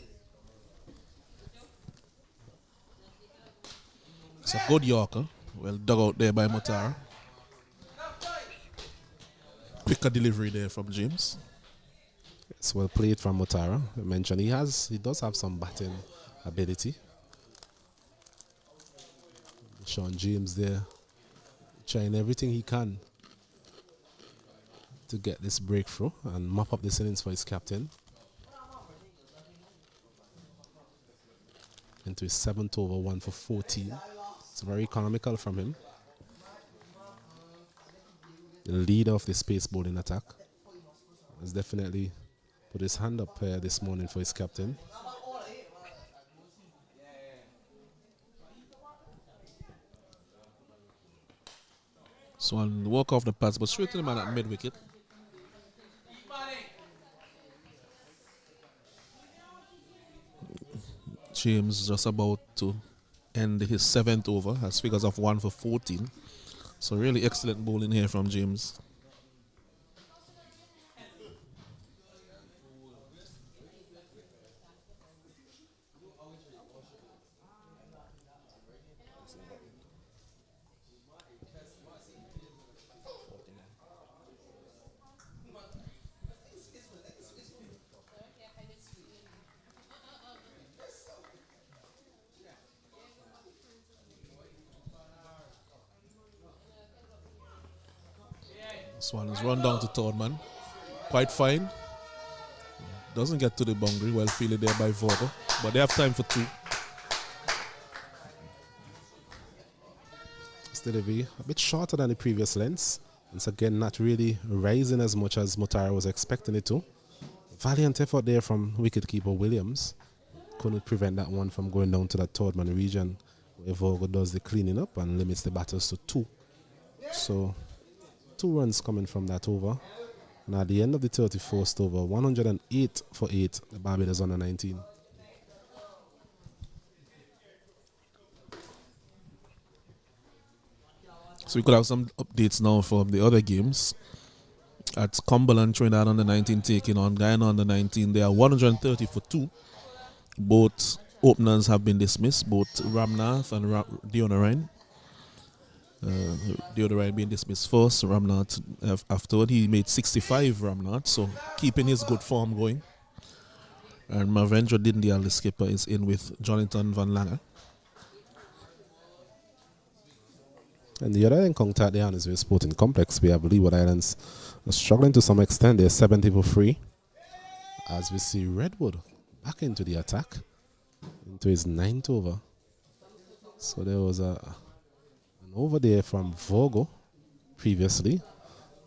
It's a good Yorker. Well dug out there by Motara. Quicker delivery there from James. It's well played from Motara. I mentioned he does have some batting ability. Sean James there trying everything he can to get this breakthrough and mop up the innings for his captain. Into his 7th over, 1 for 14. It's very economical from him. The leader of the space bowling attack has definitely put his hand up this morning for his captain. So on walk off the pass, but straight to the man at mid wicket. James just about to end his 7th over, has figures of 1 for 14. So really excellent bowling here from James. This one is run down to third man. Quite fine. Doesn't get to the boundary. Well fielded there by Vogel. But they have time for 2. Still a bit shorter than the previous lengths. Once again, not really rising as much as Motara was expecting it to. Valiant effort there from wicketkeeper Williams. Couldn't prevent that one from going down to that third man region where Vogel does the cleaning up and limits the batters to 2. So 2 runs coming from that over. And at the end of the 31st over, 108 for 8, the Barbados under 19. So we could have some updates now from the other games. At Cumberland, Trinidad under 19 taking on Guyana under 19. They are 130 for 2. Both openers have been dismissed, both Ramnath and Deonarine. Deonarine being dismissed first, Ramnath afterward. He made 65, Ramnath, so keeping his good form going. And Mavendra Dindial, the skipper, is in with Jonathan Van Langer. And the other encounter at the Hannesville Sporting Complex, we have Leeward Islands struggling to some extent. They're 70 for 3. As we see Redwood back into the attack, into his 9th over. So there was a Over there from Vogo, previously,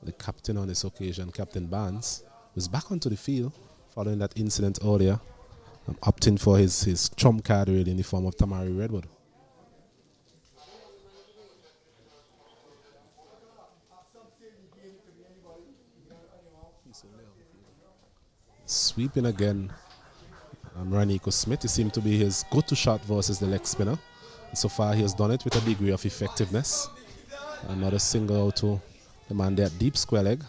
the captain on this occasion, Captain Barnes, was back onto the field following that incident earlier, opting for his trump card really in the form of Tamari Redwood. Sweeping again, Raniko Smith. It seemed to be his go-to shot versus the leg spinner. And so far, he has done it with a degree of effectiveness. Another single out to the man there, deep square leg.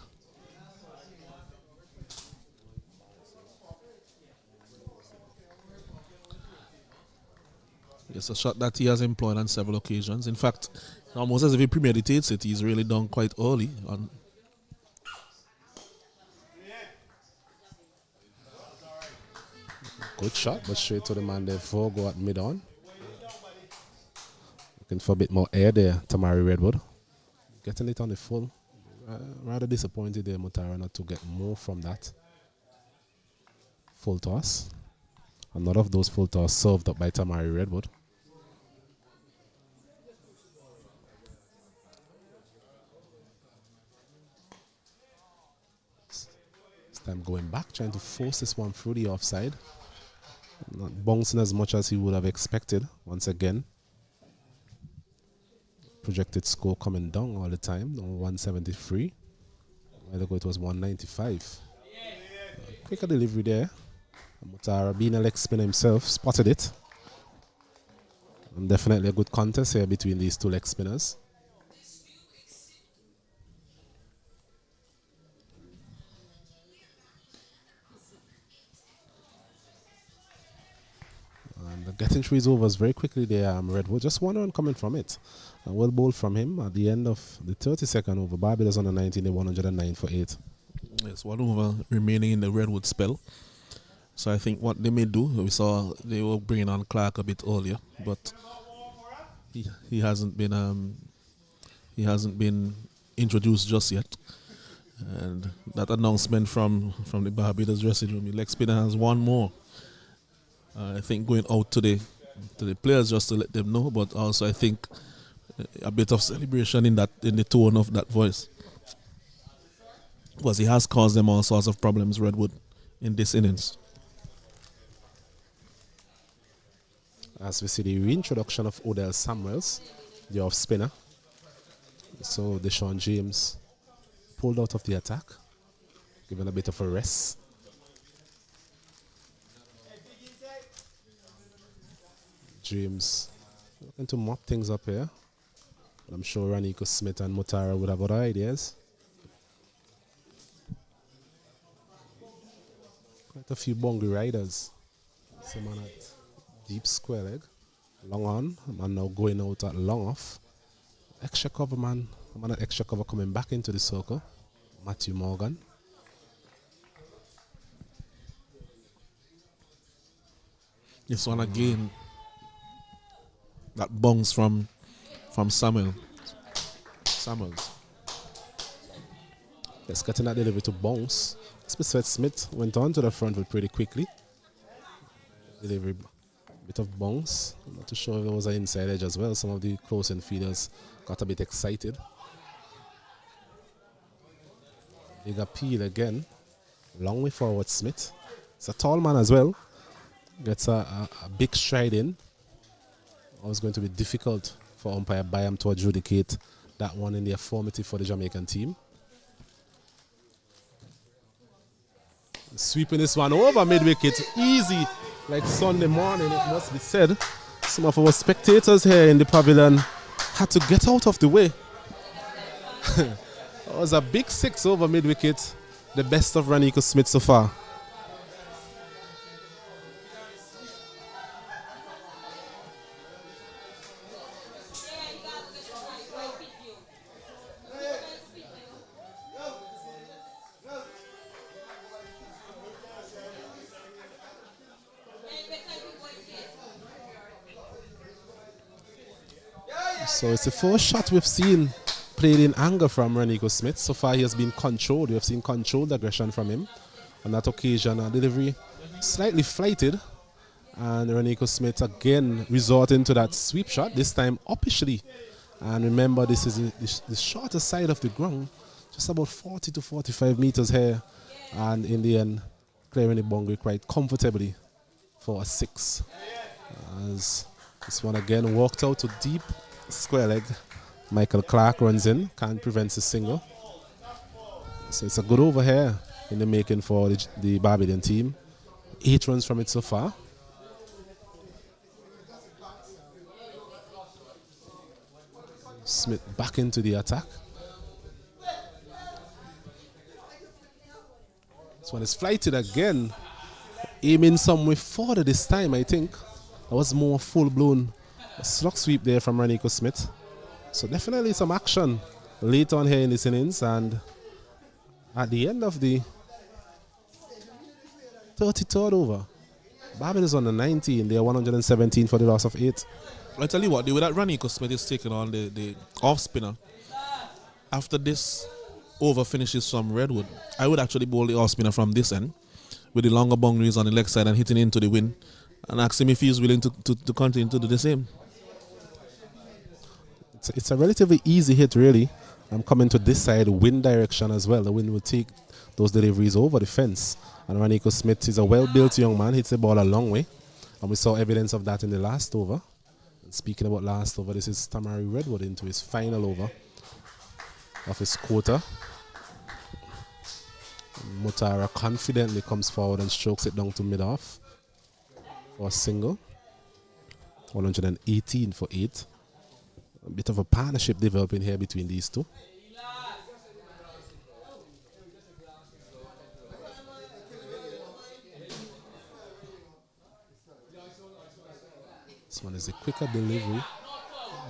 It's a shot that he has employed on several occasions. In fact, almost as if he premeditates it, he's really done quite early. Good shot, but straight to the man there, Vogo at mid-on. Looking for a bit more air there, Tamari Redwood. Getting it on the full. Rather disappointed there, Mutara, not to get more from that. Full toss. Another of those full toss served up by Tamari Redwood. This time going back, trying to force this one through the offside. Not bouncing as much as he would have expected once again. Projected score coming down all the time, 173. A while ago it was 195. Quicker delivery there. Mutara, being a leg spinner himself, spotted it. And definitely a good contest here between these two leg spinners. And getting through his overs very quickly there, Redwood. Just one run coming from it. A well bowled from him at the end of the 32nd over. Barbados on the 19, 109 for 8. Yes, one over remaining in the Redwood spell. So I think what they may do, we saw they were bringing on Clark a bit earlier, but he hasn't been introduced just yet. And that announcement from the Barbados dressing room, the leg spinner has one more. I think going out to the players just to let them know, but also I think a bit of celebration in the tone of that voice, because he has caused them all sorts of problems, Redwood, in this innings. As we see the reintroduction of Odell Samuels, the off spinner. So Deshaun James pulled out of the attack, given a bit of a rest. James looking to mop things up here. But I'm sure Raniko Smith and Mutara would have other ideas. Quite a few bongy riders. Some man at deep square leg. Long on. Man now going out at long off. Extra cover man. A man at extra cover coming back into the circle. Matthew Morgan. This one again. That bounce from Samuels. Yes, getting that delivery to bounce. Smith went on to the front foot pretty quickly. Delivery, bit of bounce. I'm not too sure if there was an inside edge as well. Some of the close-in fielders got a bit excited. Big appeal again. Long way forward, Smith. It's a tall man as well. Gets a big stride in. It's going to be difficult for umpire Byam to adjudicate that one in the affirmative for the Jamaican team. Sweeping this one over mid-wicket. Easy, like Sunday morning, it must be said. Some of our spectators here in the pavilion had to get out of the way. It was a big 6 over mid-wicket. The best of Raniko Smith so far. So it's the first shot we've seen played in anger from Raniko Smith. So far he has been controlled. We have seen controlled aggression from him. On that occasion, a delivery slightly flighted. And Raniko Smith again resorting to that sweep shot, this time uppishly And remember, this is the shorter side of the ground, just about 40 to 45 meters here. And in the end, clearing the boundary quite comfortably for a 6. As this one again walked out to deep square leg. Michael Clark runs in, can't prevent a single. So it's a good over here in the making for the Barbadian team. 8 runs from it so far. Smith back into the attack. This one is flighted again. Aiming somewhere further this time, I think. That was more full-blown slug sweep there from Ranico Smith. So definitely some action late on here in this innings, and at the end of the 33rd over, Barbados on the 19. They are 117 for the loss of 8. I tell you what, the way that Ranico Smith is taking on the off spinner, after this over finishes from Redwood, I would actually bowl the off spinner from this end with the longer boundaries on the leg side and hitting into the wind, and ask him if he's willing to continue to do the same. It's a relatively easy hit, really. I'm coming to this side, wind direction as well. The wind will take those deliveries over the fence. And Ranico Smith is a well-built young man, hits the ball a long way. And we saw evidence of that in the last over. And speaking about last over, this is Tamari Redwood into his final over of his quarter. Mutara confidently comes forward and strokes it down to mid-off for a single. 118 for 8. A bit of a partnership developing here between these two. This one is a quicker delivery.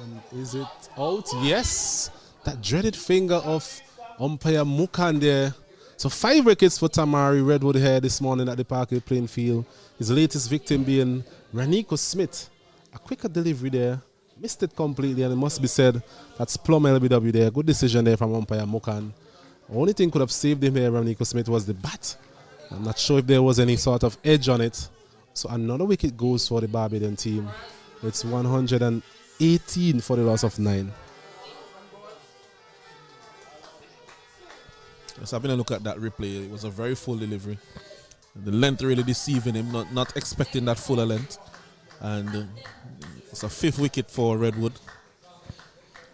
And is it out? Yes! That dreaded finger of umpire Mukan there. So 5 wickets for Tamari Redwood here this morning at the Parkhill playing field. His latest victim being Ranico Smith. A quicker delivery there. Missed it completely, and it must be said that's plumb LBW there. Good decision there from umpire Mukan. Only thing could have saved him here, Ranico Smith, was the bat. I'm not sure if there was any sort of edge on it. So another wicket goes for the Barbadian team. It's 118 for the loss of 9. Just having a look at that replay, it was a very full delivery. The length really deceiving him, not expecting that fuller length. And it's a 5th wicket for Redwood.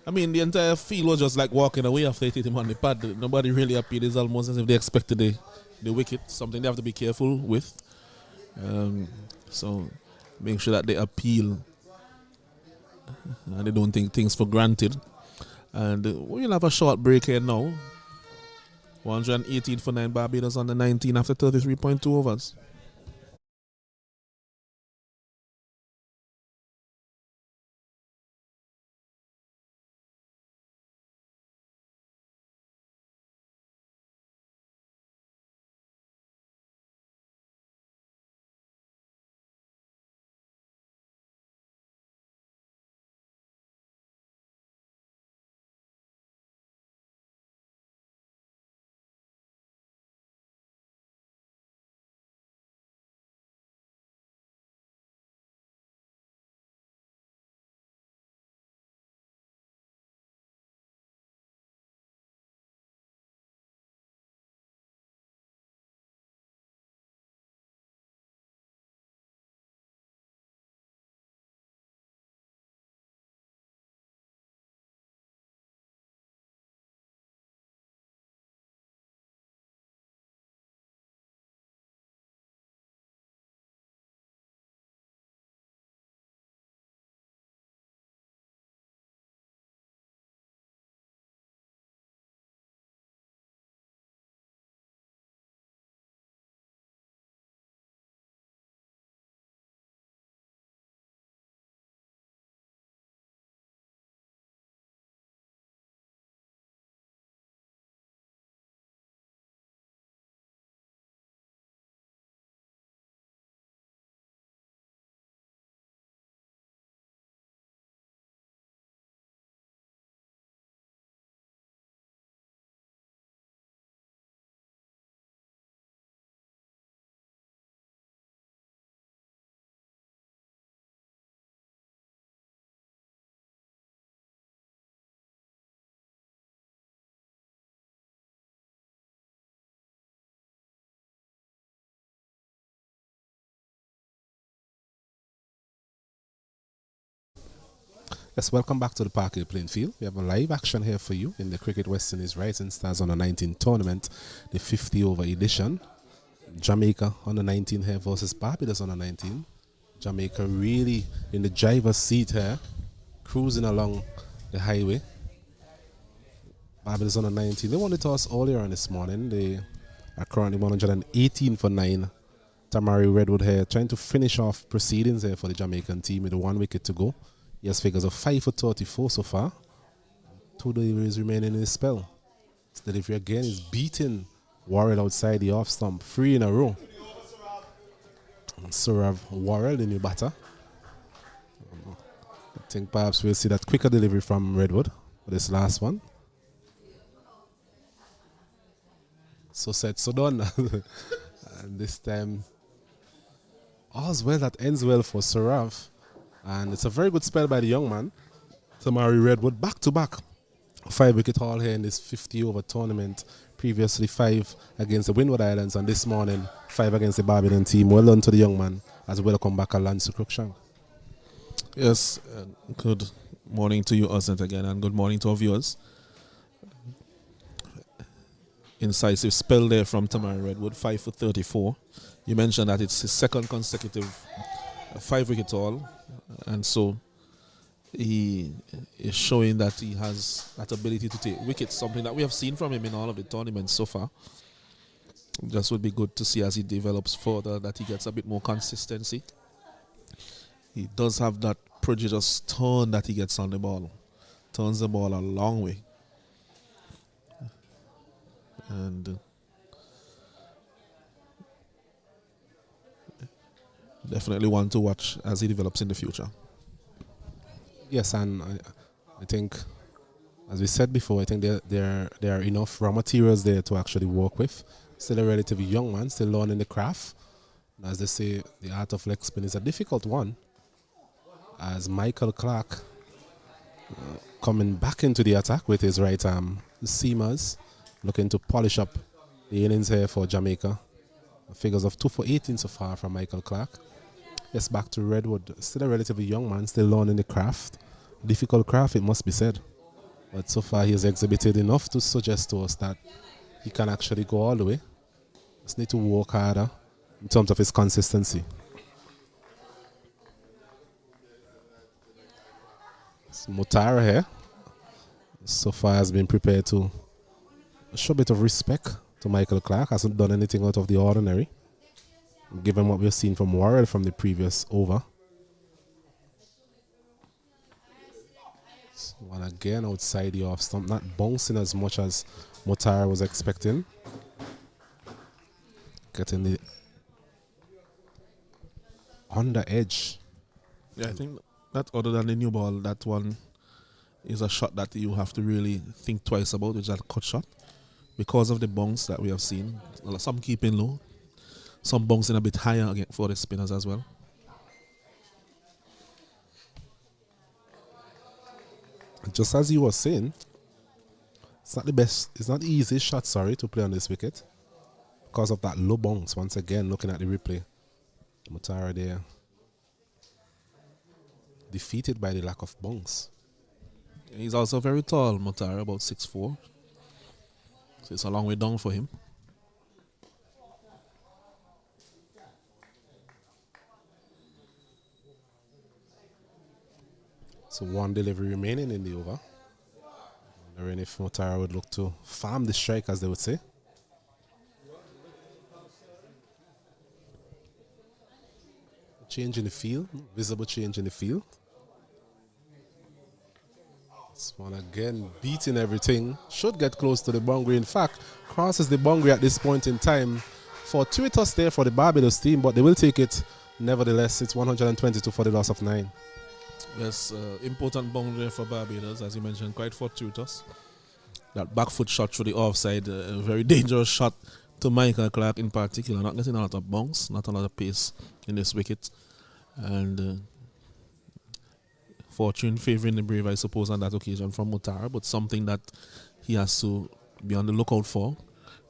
I mean, the entire field was just like walking away after it hit him on the pad. Nobody really appealed. It's almost as if they expected the wicket, something they have to be careful with. So make sure that they appeal and they don't take things for granted. And we'll have a short break here now. 118 for 9, Barbados on the 19 after 33.2 overs. Yes, welcome back to the Parkway playing field. We have a live action here for you in the Cricket West Indies Rising Stars Under 19 tournament, the 50 over edition. Jamaica Under 19 here versus Barbados Under 19. Jamaica really in the driver's seat here, cruising along the highway. Barbados Under 19, they won the toss earlier on this morning. They are currently 118 for 9. Tamari Redwood here trying to finish off proceedings here for the Jamaican team with 1 wicket to go. He has figures of 5 for 34 so far. 2 deliveries remaining in his spell. His delivery again is beating Worrell outside the off stump. 3 in a row. Sourav Worrell, the new batter. I think perhaps we'll see that quicker delivery from Redwood for this last one. So said, so done. And this time, all's well that ends well for Sourav. And it's a very good spell by the young man. Tamari Redwood back to back. 5 wicket haul here in this 50 over tournament. Previously 5 against the Windward Islands, and this morning 5 against the Barbadian team. Well done to the young man as well. Come back and land Cruikshank. Yes, good morning to you, Osnet, again, and good morning to our viewers. Incisive spell there from Tamari Redwood, 5 for 34. You mentioned that it's his second consecutive 5 wicket haul, and so he is showing that he has that ability to take wickets, something that we have seen from him in all of the tournaments so far. Just would be good to see as he develops further that he gets a bit more consistency. He does have that prodigious turn that he gets on the ball. Turns the ball a long way. And definitely one to watch as he develops in the future. Yes, and I think, as we said before, I think there are enough raw materials there to actually work with. Still a relatively young man, still learning the craft. As they say, the art of leg spin is a difficult one. As Michael Clark coming back into the attack with his right arm seamers, looking to polish up the innings here for Jamaica. Figures of 2 for 18 so far from Michael Clark. Yes, back to Redwood. Still a relatively young man, still learning the craft. Difficult craft, it must be said. But so far he has exhibited enough to suggest to us that he can actually go all the way. Just need to work harder in terms of his consistency. So Mutara here so far has been prepared to show a bit of respect to Michael Clark. Hasn't done anything out of the ordinary, given what we've seen from Worrell from the previous over. So one again outside the off stump, not bouncing as much as Mutara was expecting. Getting the under edge. Yeah, I think that other than the new ball, that one is a shot that you have to really think twice about, which is that cut shot. Because of the bounce that we have seen, some keeping low, some bouncing a bit higher again for the spinners as well. Just as you were saying, it's not the best, it's not the easiest shot, to play on this wicket because of that low bounce. Once again, looking at the replay, Mutara there defeated by the lack of bounce. He's also very tall, Mutara, about 6'4". So it's a long way down for him. So 1 delivery remaining in the over. Wondering if Mutara would look to farm the strike, as they would say. Change in the field, visible change in the field. This one again beating everything. Should get close to the boundary. In fact, crosses the boundary at this point in time. Fortuitous there for the Barbados team, but they will take it nevertheless. It's 122 for the loss of 9. Yes, important boundary for Barbados, as you mentioned, quite fortuitous. That back foot shot through the offside, a very dangerous shot to Michael Clark in particular. Not getting a lot of bounce, not a lot of pace in this wicket. And fortune favouring the brave, I suppose, on that occasion from Mutara, but something that he has to be on the lookout for.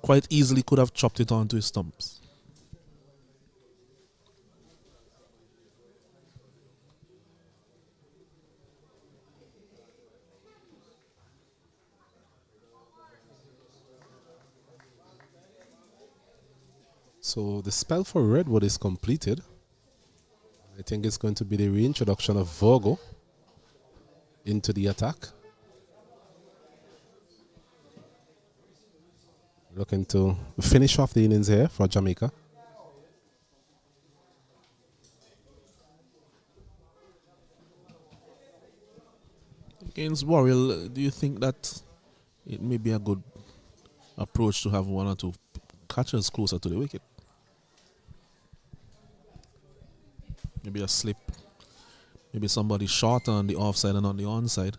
Quite easily could have chopped it onto his stumps. So the spell for Redwood is completed. I think it's going to be the reintroduction of Virgo into the attack. Looking to finish off the innings here for Jamaica. Against Warrior, do you think that it may be a good approach to have one or two catchers closer to the wicket? Maybe a slip. Maybe somebody shorter on the offside and on the onside.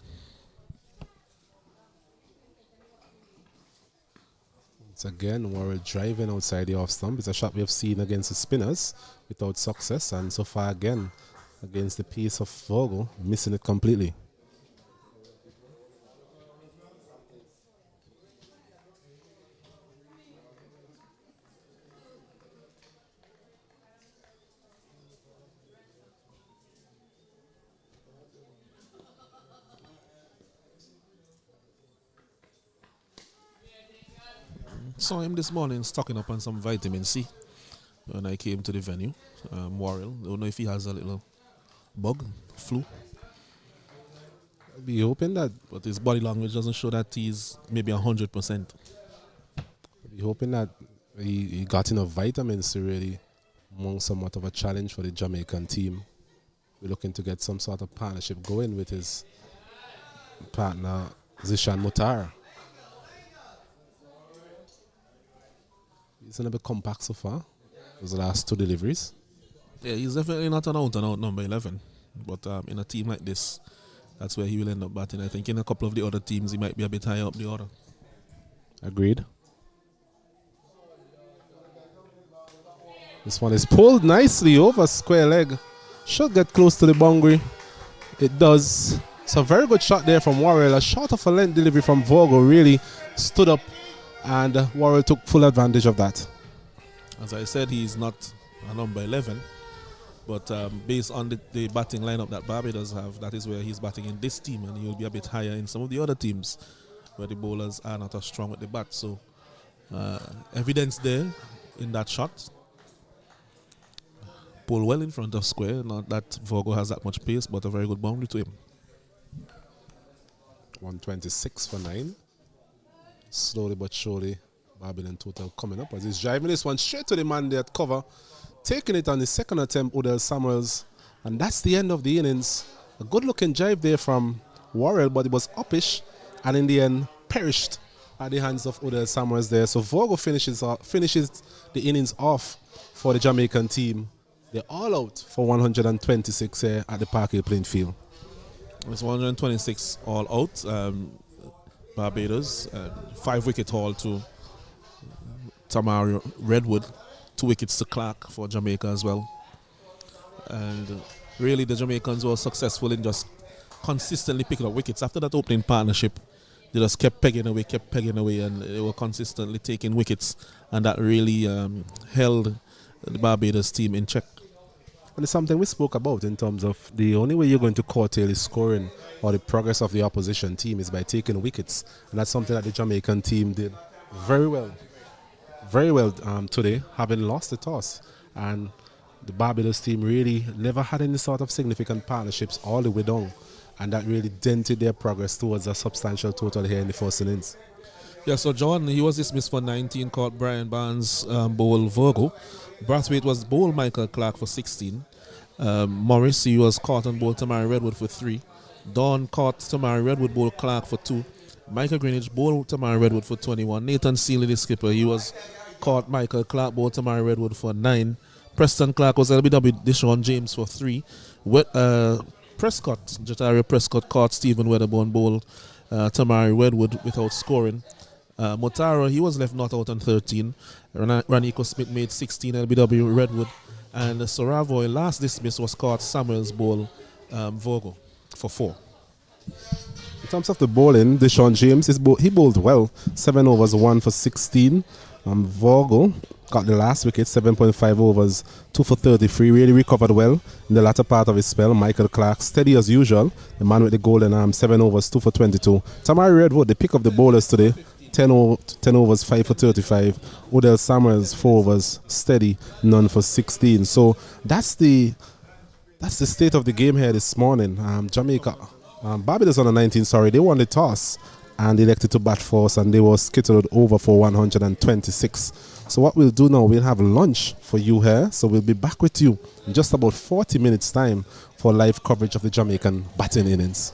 Once again, Warrior driving outside the off stump. It's a shot we have seen against the spinners without success, and so far again against the pace of Virgo, missing it completely. Saw him this morning stocking up on some vitamin C when I came to the venue. Warrior, don't know if he has a little bug, flu. I'll be hoping that, But his body language doesn't show that he's maybe 100%. be hoping that he got enough vitamins to really mount somewhat of a challenge for the Jamaican team. We're looking to get some sort of partnership going with his partner Zishan Mutar. He's a bit compact so far. Those last two deliveries. Yeah, he's definitely not an out-and-out number 11. But in a team like this, that's where he will end up batting. I think in a couple of the other teams, he might be a bit higher up the order. Agreed. This one is pulled nicely over square leg. Should get close to the boundary. It does. It's a very good shot there from Warrior. A short of a length delivery from Virgo really stood up, and Warrior took full advantage of that. As I said, he's not a number 11. But based on the batting lineup that Barbados have, that is where he's batting in this team, and he'll be a bit higher in some of the other teams where the bowlers are not as strong with the bat. So evidence there in that shot. Pull well in front of square. Not that Virgo has that much pace, but a very good boundary to him. 126 for 9. Slowly but surely, Babylon total coming up as he's driving this one straight to the man there at cover. Taking it on the second attempt, Odell Samuels. And that's the end of the innings. A good looking drive there from Warrell, but it was uppish and in the end perished at the hands of Odell Samuels there. So Virgo finishes the innings off for the Jamaican team. They're all out for 126 here at the Parkway playing field. It's 126 all out. Barbados, 5-wicket haul to Tamari Redwood, 2 wickets to Clark for Jamaica as well. And really the Jamaicans were successful in just consistently picking up wickets. After that opening partnership, they just kept pegging away, and they were consistently taking wickets, and that really held the Barbados team in check. And it's something we spoke about in terms of the only way you're going to curtail the scoring or the progress of the opposition team is by taking wickets. And that's something that the Jamaican team did very well today, having lost the toss. And the Barbados team really never had any sort of significant partnerships all the way down. And that really dented their progress towards a substantial total here in the first innings. Yeah, so John, he was dismissed for 19, caught Brian Barnes, bowl Virgo. Brathwaite was bowl Michael Clark for 16. Morris, he was caught on bowl Tamari Redwood for 3. Dawn caught Tamari Redwood, bowl Clark for 2. Michael Greenwich, bowl Tamari Redwood for 21. Nathan Seeley, the skipper, he was caught Michael Clark, bowl Tamari Redwood for 9. Preston Clark was LBW Deshaun James for 3. Prescott, Jataria Prescott caught Stephen Weatherborn, bowl Tamari Redwood without scoring. Motaro, he was left not out on 13. Raniko Smith made 16 LBW Redwood. And Soravoy, last dismiss, was caught Samuels bowl Virgo for 4. In terms of the bowling, Deshaun James, he bowled well. 7 overs, 1 for 16. Virgo got the last wicket, 7.5 overs, 2 for 33. Really recovered well in the latter part of his spell. Michael Clark, steady as usual. The man with the golden arm, 7 overs, 2 for 22. Tamari Redwood, the pick of the bowlers today. 10 overs, 5 for 35. Odell Summers, 4 overs, steady, none for 16. So that's the state of the game here this morning. Jamaica, Barbados on the 19, sorry, they won the toss and elected to bat first, and they were skittled over for 126. So what we'll do now, we'll have lunch for you here. So we'll be back with you in just about 40 minutes time for live coverage of the Jamaican batting innings.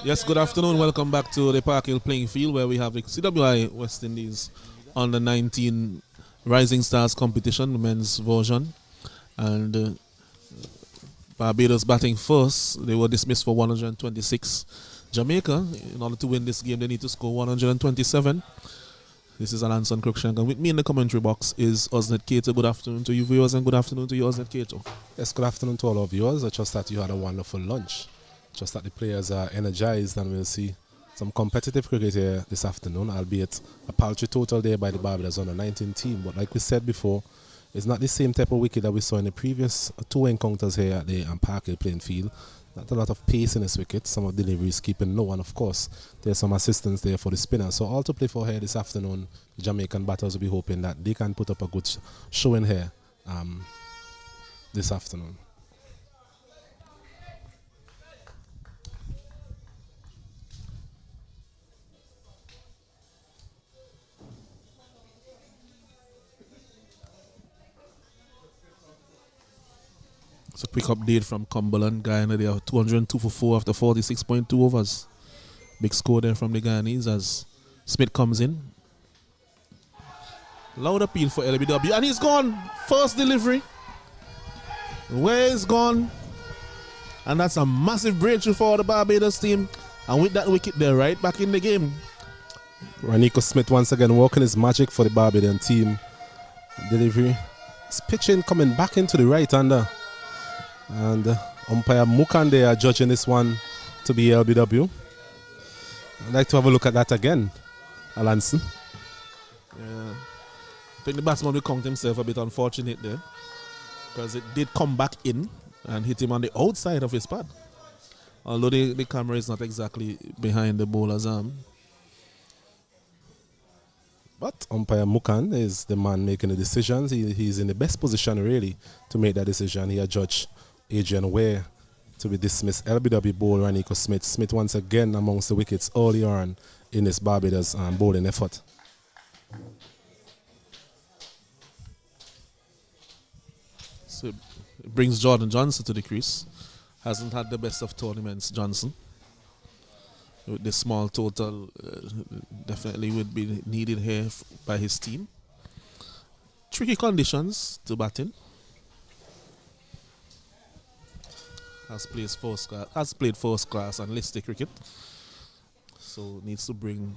Yes, good afternoon. Welcome back to the Park Hill playing field where we have the CWI West Indies under 19 Rising Stars competition, the men's version. And Barbados batting first. They were dismissed for 126. Jamaica, in order to win this game, they need to score 127. This is Alanson Cruikshank, and with me in the commentary box is Osnet Cato. Good afternoon to you viewers, and good afternoon to you, Osnet Cato. Yes, good afternoon to all our viewers. I trust that you had a wonderful lunch. Just that the players are energized, and we'll see some competitive cricket here this afternoon, albeit a paltry total there by the Barbados under 19 team. But like we said before, it's not the same type of wicket that we saw in the previous two encounters here at the Park Hill playing field. Not a lot of pace in this wicket, some of the deliveries keeping low, and of course there's some assistance there for the spinner. So all to play for here this afternoon. The Jamaican batters will be hoping that they can put up a good showing here this afternoon. It's a quick update from Cumberland. Guyana, they are 202 for 4 after 46.2 overs. Big score there from the Guyanese as Smith comes in. Loud appeal for LBW, and he's gone. First delivery. Where is gone? And that's a massive breakthrough for the Barbados team. And with that wicket, they're right back in the game. Ranico Smith once again working his magic for the Barbadian team. Delivery. His pitching coming back into the right-hander. And umpire Mukande are judging this one to be LBW. I'd like to have a look at that again, Alanson. Yeah. I think the batsman will count himself a bit unfortunate there, because it did come back in and hit him on the outside of his pad. Although the camera is not exactly behind the bowler's arm. But umpire Mukan is the man making the decisions. He's in the best position really to make that decision. He adjudged Adrian Ware to be dismissed. LBW bowler Ranico Smith. Smith once again amongst the wickets early on in this Barbados bowling effort. So it brings Jordan Johnson to the crease. Hasn't had the best of tournaments, Johnson. With the small total, definitely would be needed here by his team. Tricky conditions to bat in. Has played first class and listed cricket, so needs to bring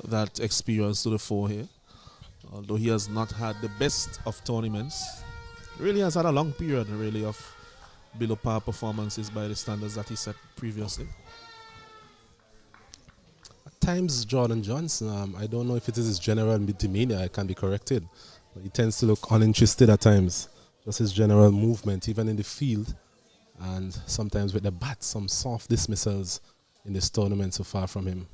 that experience to the fore here. Although he has not had the best of tournaments, really has had a long period really of below par performances by the standards that he set previously. At times Jordan Johnson, I don't know if it is his general demeanor, I can be corrected, but he tends to look uninterested at times. Just his general movement, even in the field. And sometimes with the bat, some soft dismissals in this tournament so far from him.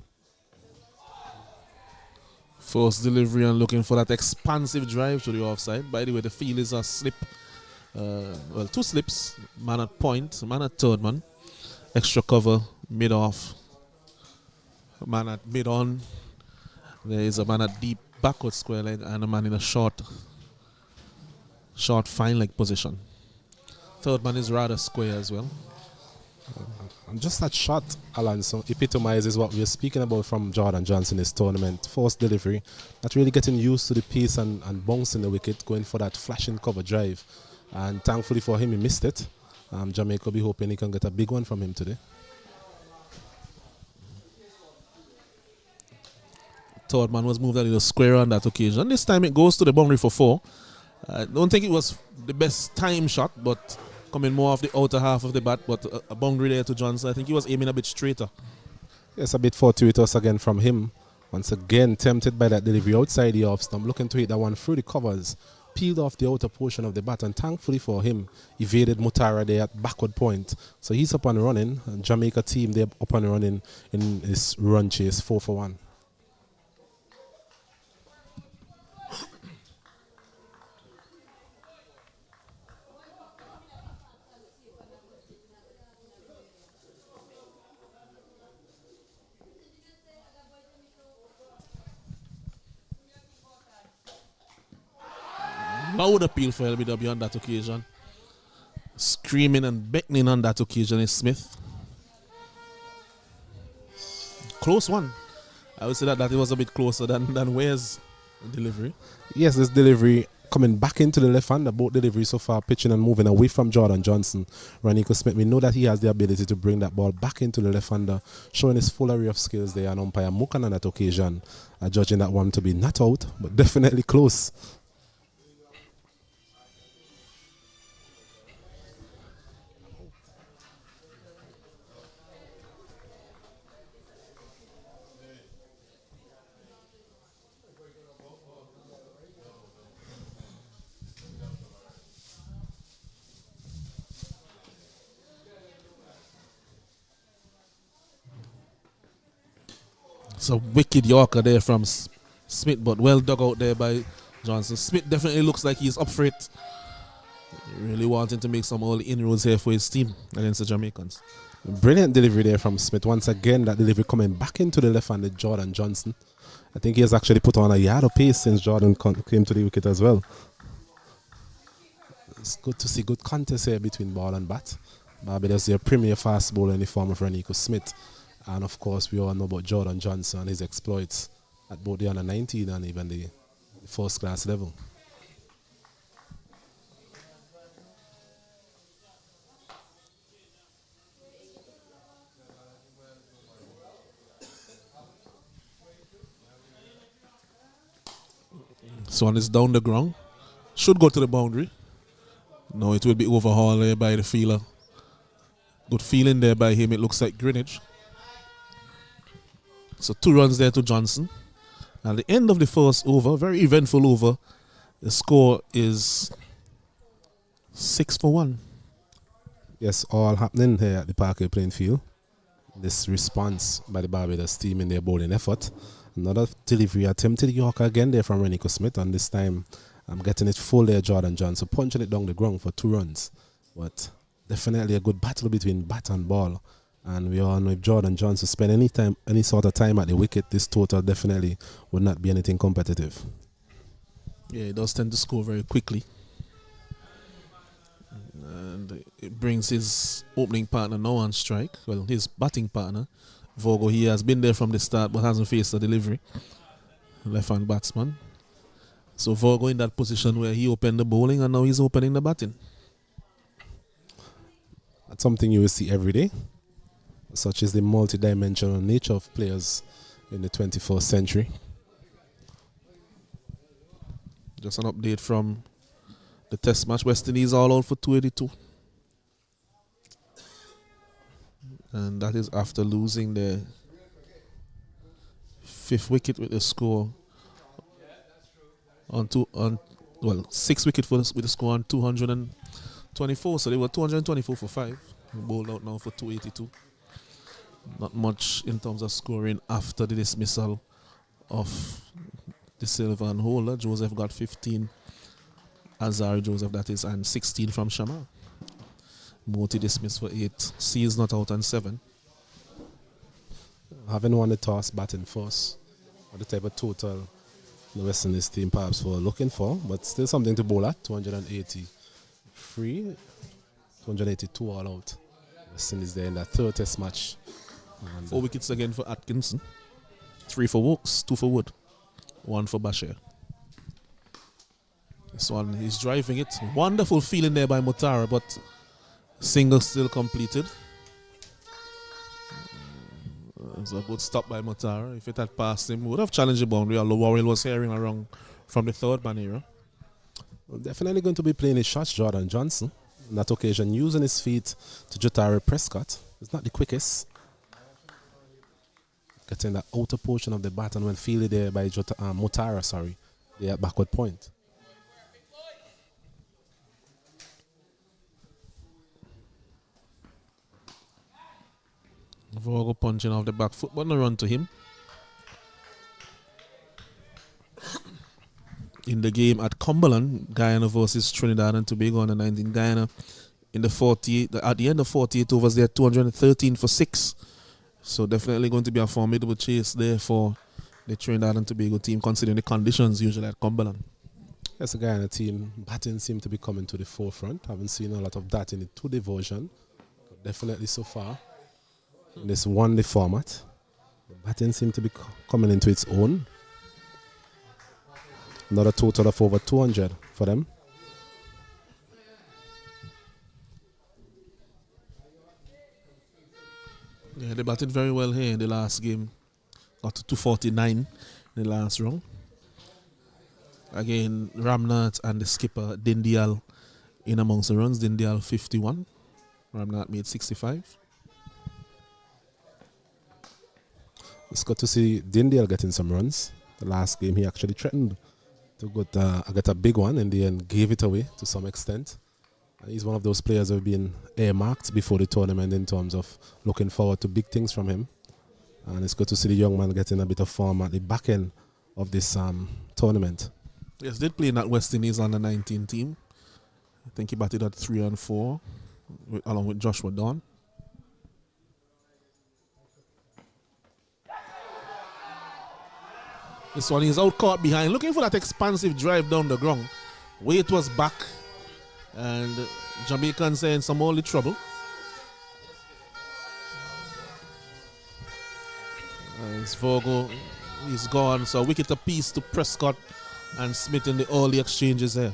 First delivery and looking for that expansive drive to the offside. By the way, the field is a slip. Well, two slips. Man at point, man at third man. Extra cover, mid off. Man at mid on. There is a man at deep backward square leg and a man in a short fine leg position. Third man is rather square as well. And just that shot, Alonso, epitomizes what we were speaking about from Jordan Johnson this tournament. First delivery, not really getting used to the pace and bouncing the wicket, going for that flashing cover drive. And thankfully for him, he missed it. Jamaica will be hoping he can get a big one from him today. Third man was moved a little square on that occasion. This time it goes to the boundary for 4. I don't think it was the best time shot, but coming more off the outer half of the bat, but a boundary there to Johnson. I think he was aiming a bit straighter. Yes, a bit fortuitous again from him. Once again, tempted by that delivery outside the off stump, looking to hit that one through the covers, peeled off the outer portion of the bat, and thankfully for him, evaded Mutara there at backward point. So he's up and running, and Jamaica team, they're up and running in this run chase, 4 for 1. Loud appeal for LBW on that occasion. Screaming and beckoning on that occasion is Smith. close one. I would say that it was a bit closer than Ware's delivery. Yes, this delivery coming back into the left-hander, both deliveries so far pitching and moving away from Jordan Johnson. Ranico Smith, we know that he has the ability to bring that ball back into the left-hander, showing his full array of skills there, and umpire Mukan on that occasion, judging that one to be not out, but definitely close. It's a wicked Yorker there from Smith, but well dug out there by Johnson. Smith definitely looks like he's up for it. Really wanting to make some early inroads here for his team against the Jamaicans. Brilliant delivery there from Smith. Once again, that delivery coming back into the left-handed Jordan Johnson. I think he has actually put on a yard of pace since Jordan came to the wicket as well. It's good to see good contest here between ball and bat. Barbados, their premier fast bowler in the form of Ranico Smith. And of course, we all know about Jordan Johnson and his exploits at both the under 19 and even the first class level. This one is down the ground. Should go to the boundary. No, it will be overhauled there by the fielder. Good feeling there by him. It looks like Greenwich. So 2 runs there to Johnson. At the end of the first over, very eventful over, the score is 6-1. Yes, all happening here at the Parkway playing field. This response by the Barbados team in their bowling effort. Another delivery attempted Yorker again there from Ranico Smith, and this time I'm getting it full there, Jordan Johnson, punching it down the ground for 2 runs. But definitely a good battle between bat and ball. And we all know if Jordan Johnson spend any sort of time at the wicket, this total definitely would not be anything competitive. Yeah, he does tend to score very quickly. And it brings his opening partner now on strike. Well, his batting partner, Vogo. He has been there from the start but hasn't faced a delivery. Left-hand batsman. So Vogo in that position where he opened the bowling and now he's opening the batting. That's something you will see every day. Such is the multi-dimensional nature of players in the 21st century. Just an update from the test match. West Indies all out for 282. And that is after losing their 5th wicket with the score on 6 wicket with the score on 224. So they were 224 for 5. Bowled out now for 282. Not much in terms of scoring after the dismissal of the Silva and Holder. Joseph got 15. Azari Joseph, that is, and 16 from Shamal. Moti dismissed for 8. C is not out on 7. Having won the toss, batting first, or the type of total the West Indies team perhaps were looking for, but still something to bowl at. 283, 282 all out. West Indies there in that 3rd test match. And 4 wickets again for Atkinson. 3 for Wokes, 2 for Wood, 1 for Bashir. This one, he's driving it. Wonderful feeling there by Mutara, but single still completed. It's a good stop by Mutara. If it had passed him, would have challenged the boundary, although Warrell was hearing around from the 3rd man era. Well, definitely going to be playing his shots, Jordan Johnson. On that occasion, using his feet to Jotari Prescott. It's not the quickest. Getting the outer portion of the bat and when fielded there by Mutara, they at backward point. Vogo punching off the back foot, but no run to him. In the game at Cumberland, Guyana versus Trinidad and Tobago under 19. Guyana in the 48, at the end of 48 overs, they're 213 for 6. So definitely going to be a formidable chase there for the Trinidad and Tobago team, considering the conditions usually at Cumberland. Yes, the Guyana team batting seem to be coming to the forefront. Haven't seen a lot of that in the 2-day version, but definitely so far in this 1-day format. Batting seemed to be coming into its own. Another total of over 200 for them. Yeah, they batted very well here in the last game. Got to 249 in the last round. Again, Ramnath and the skipper Dindial in amongst the runs. Dindial 51. Ramnath made 65. It's good to see Dindial getting some runs. The last game he actually threatened to get a big one, and the end gave it away to some extent. And he's one of those players who have been earmarked before the tournament in terms of looking forward to big things from him. And it's good to see the young man getting a bit of form at the back end of this tournament. Yes, did play in that West Indies under 19 team. I think he batted at 3 and 4 along with Joshua Dawn. This one is out caught behind, looking for that expansive drive down the ground. Weight was back, and Jamaicans are in some early trouble. As Vogel is gone, so wicket apiece to Prescott and Smith in the early exchanges there.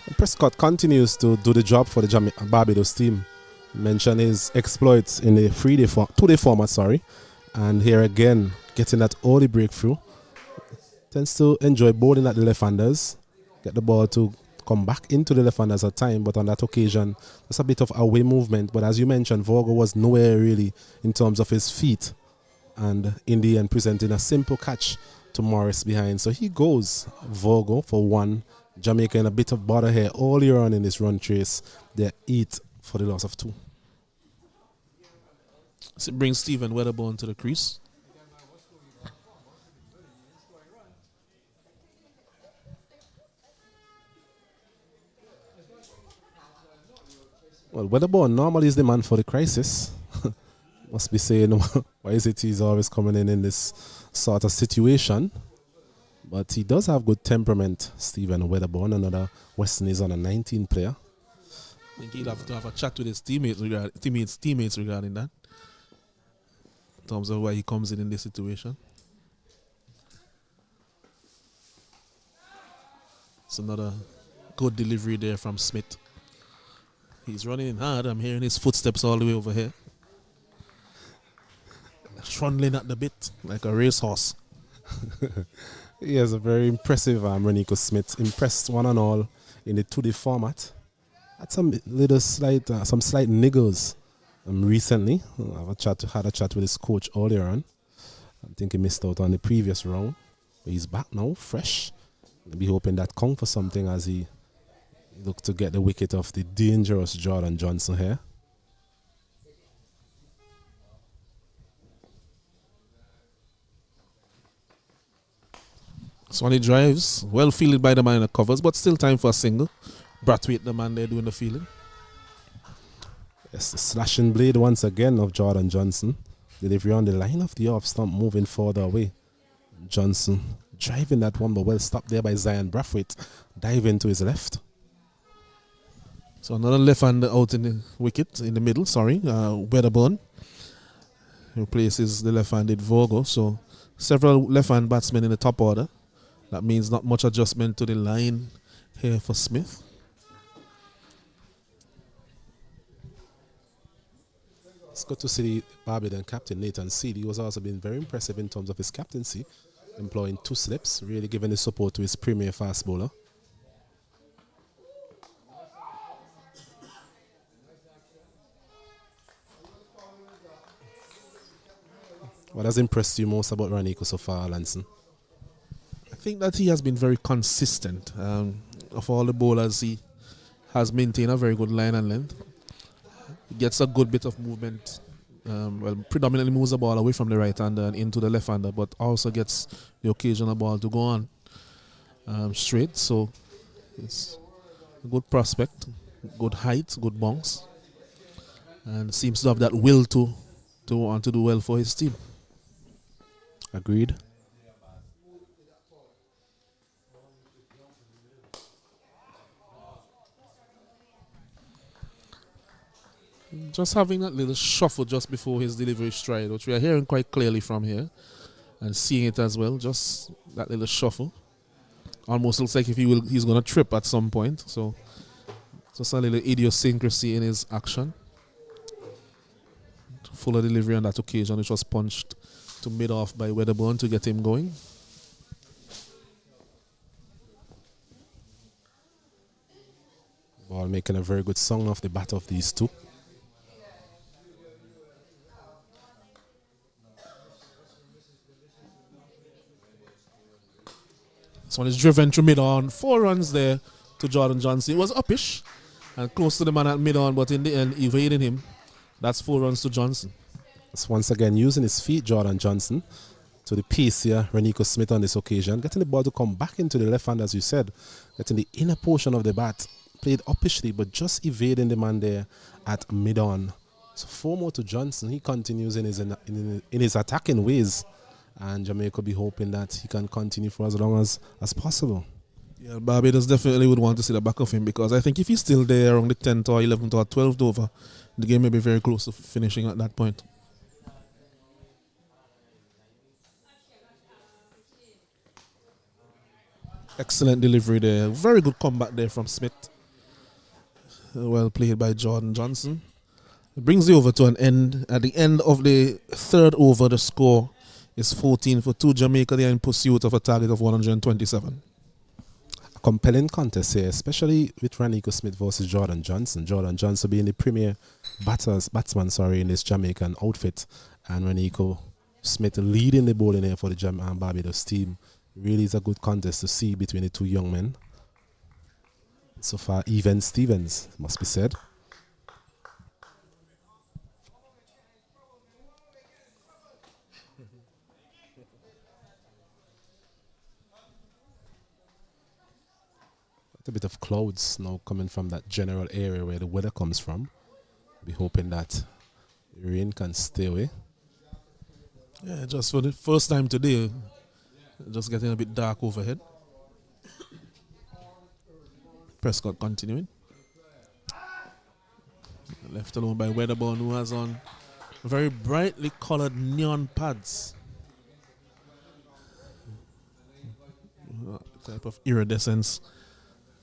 And Prescott continues to do the job for the Barbados team. Mention his exploits in the two-day format, and here again getting that early breakthrough. Tends to enjoy bowling at the left-handers, get the ball to come back into the left-handers at time, but on that occasion, there's a bit of away movement. But as you mentioned, Vogel was nowhere really in terms of his feet, and in the end presenting a simple catch to Morris behind. So he goes Vogel for 1. Jamaica in a bit of bother here earlier on in this run chase. They're 8 for the loss of 2. So it brings Stephen Wedderburn to the crease. Well, Wedderburn normally is the man for the crisis. Must be saying, why is it he's always coming in this sort of situation? But he does have good temperament, Stephen Wedderburn, another West Indies on a 19 player. I think he'll have to have a chat with his teammates regarding that, in terms of why he comes in this situation. It's another good delivery there from Smith. He's running hard. I'm hearing his footsteps all the way over here. Trundling at the bit like a racehorse. He has a very impressive Renico Smith. Impressed one and all in the 2-day format. Had some slight niggles recently. Had a chat with his coach earlier on. I think he missed out on the previous round. But he's back now, fresh. I'll be hoping that counts for something as he look to get the wicket of the dangerous Jordan Johnson here. Swanee drives, well fielded by the man in the covers, but still time for a single. Brathwaite, the man there doing the fielding. Yes, the slashing blade once again of Jordan Johnson. Delivery on the line of the off stump, moving further away. Johnson driving that one, but well stopped there by Zion Brathwaite. Diving to his left. So another left-hander out in the wicket, in the middle, Wedderburn replaces the left-handed Vogel. So several left-hand batsmen in the top order. That means not much adjustment to the line here for Smith. It's good to see the Barbados captain Nathan Seeley, who has also been very impressive in terms of his captaincy, employing 2 slips, really giving his support to his premier fast bowler. What has impressed you most about Renico so far, Lanson? I think that he has been very consistent. Of all the bowlers, he has maintained a very good line and length. He gets a good bit of movement. Predominantly moves the ball away from the right-hander and into the left-hander, but also gets the occasional ball to go on straight. So it's a good prospect, good height, good bounce, and seems to have that will to want to do well for his team. Agreed. Just having that little shuffle just before his delivery stride, which we are hearing quite clearly from here and seeing it as well. Just that little shuffle. Almost looks like if he's going to trip at some point. So just a little idiosyncrasy in his action. Fuller delivery on that occasion, which was punched to mid-off by Wedderburn to get him going. Ball making a very good song off the bat of these two. This one is driven through mid-on. 4 runs there to Jordan Johnson. It was uppish and close to the man at mid-on, but in the end, evading him. That's 4 runs to Johnson. It's once again using his feet, Jordan Johnson, to the pace here, Renico Smith on this occasion. Getting the ball to come back into the left hand, as you said. Getting the inner portion of the bat. Played uppishly, but just evading the man there at mid-on. So 4 more to Johnson. He continues in his attacking ways. And Jamaica will be hoping that he can continue for as long as possible. Yeah, Barbados definitely would want to see the back of him, because I think if he's still there around the 10th or 11th or 12th over, the game may be very close to finishing at that point. Excellent delivery there. Very good comeback there from Smith. Well played by Jordan Johnson. It brings the over to an end. At the end of the 3rd over, the score is 14 for 2. Jamaica. They are in pursuit of a target of 127. A compelling contest here, especially with Renico Smith versus Jordan Johnson. Jordan Johnson being the premier batsman in this Jamaican outfit, and Renico Smith leading the bowling here for the Barbados team. Really is a good contest to see between the two young men. So far, even Stevens, must be said. A bit of clouds now coming from that general area where the weather comes from. Be hoping that the rain can stay away. Yeah, just for the first time today, just getting a bit dark overhead. Prescott continuing. Left alone by Wedderburn, who has on very brightly colored neon pads. Type of iridescence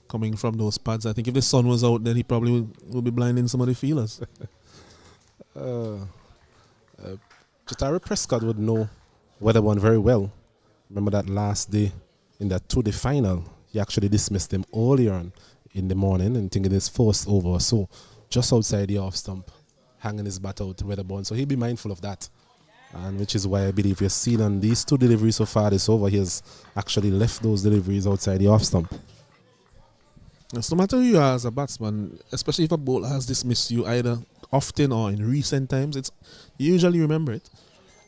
coming from those pads. I think if the sun was out, then he probably will be blinding some of the fielders. Jatari Prescott would know Wedderburn very well. Remember that last day in that 2-day final, he actually dismissed him earlier on in the morning, and thinking his first over or so, just outside the off stump, hanging his bat out to Wedderburn. So he'll be mindful of that. And which is why I believe you've seen on these 2 deliveries so far this over, he has actually left those deliveries outside the off stump. Yes, no matter who you are as a batsman, especially if a bowler has dismissed you either often or in recent times, you usually remember it.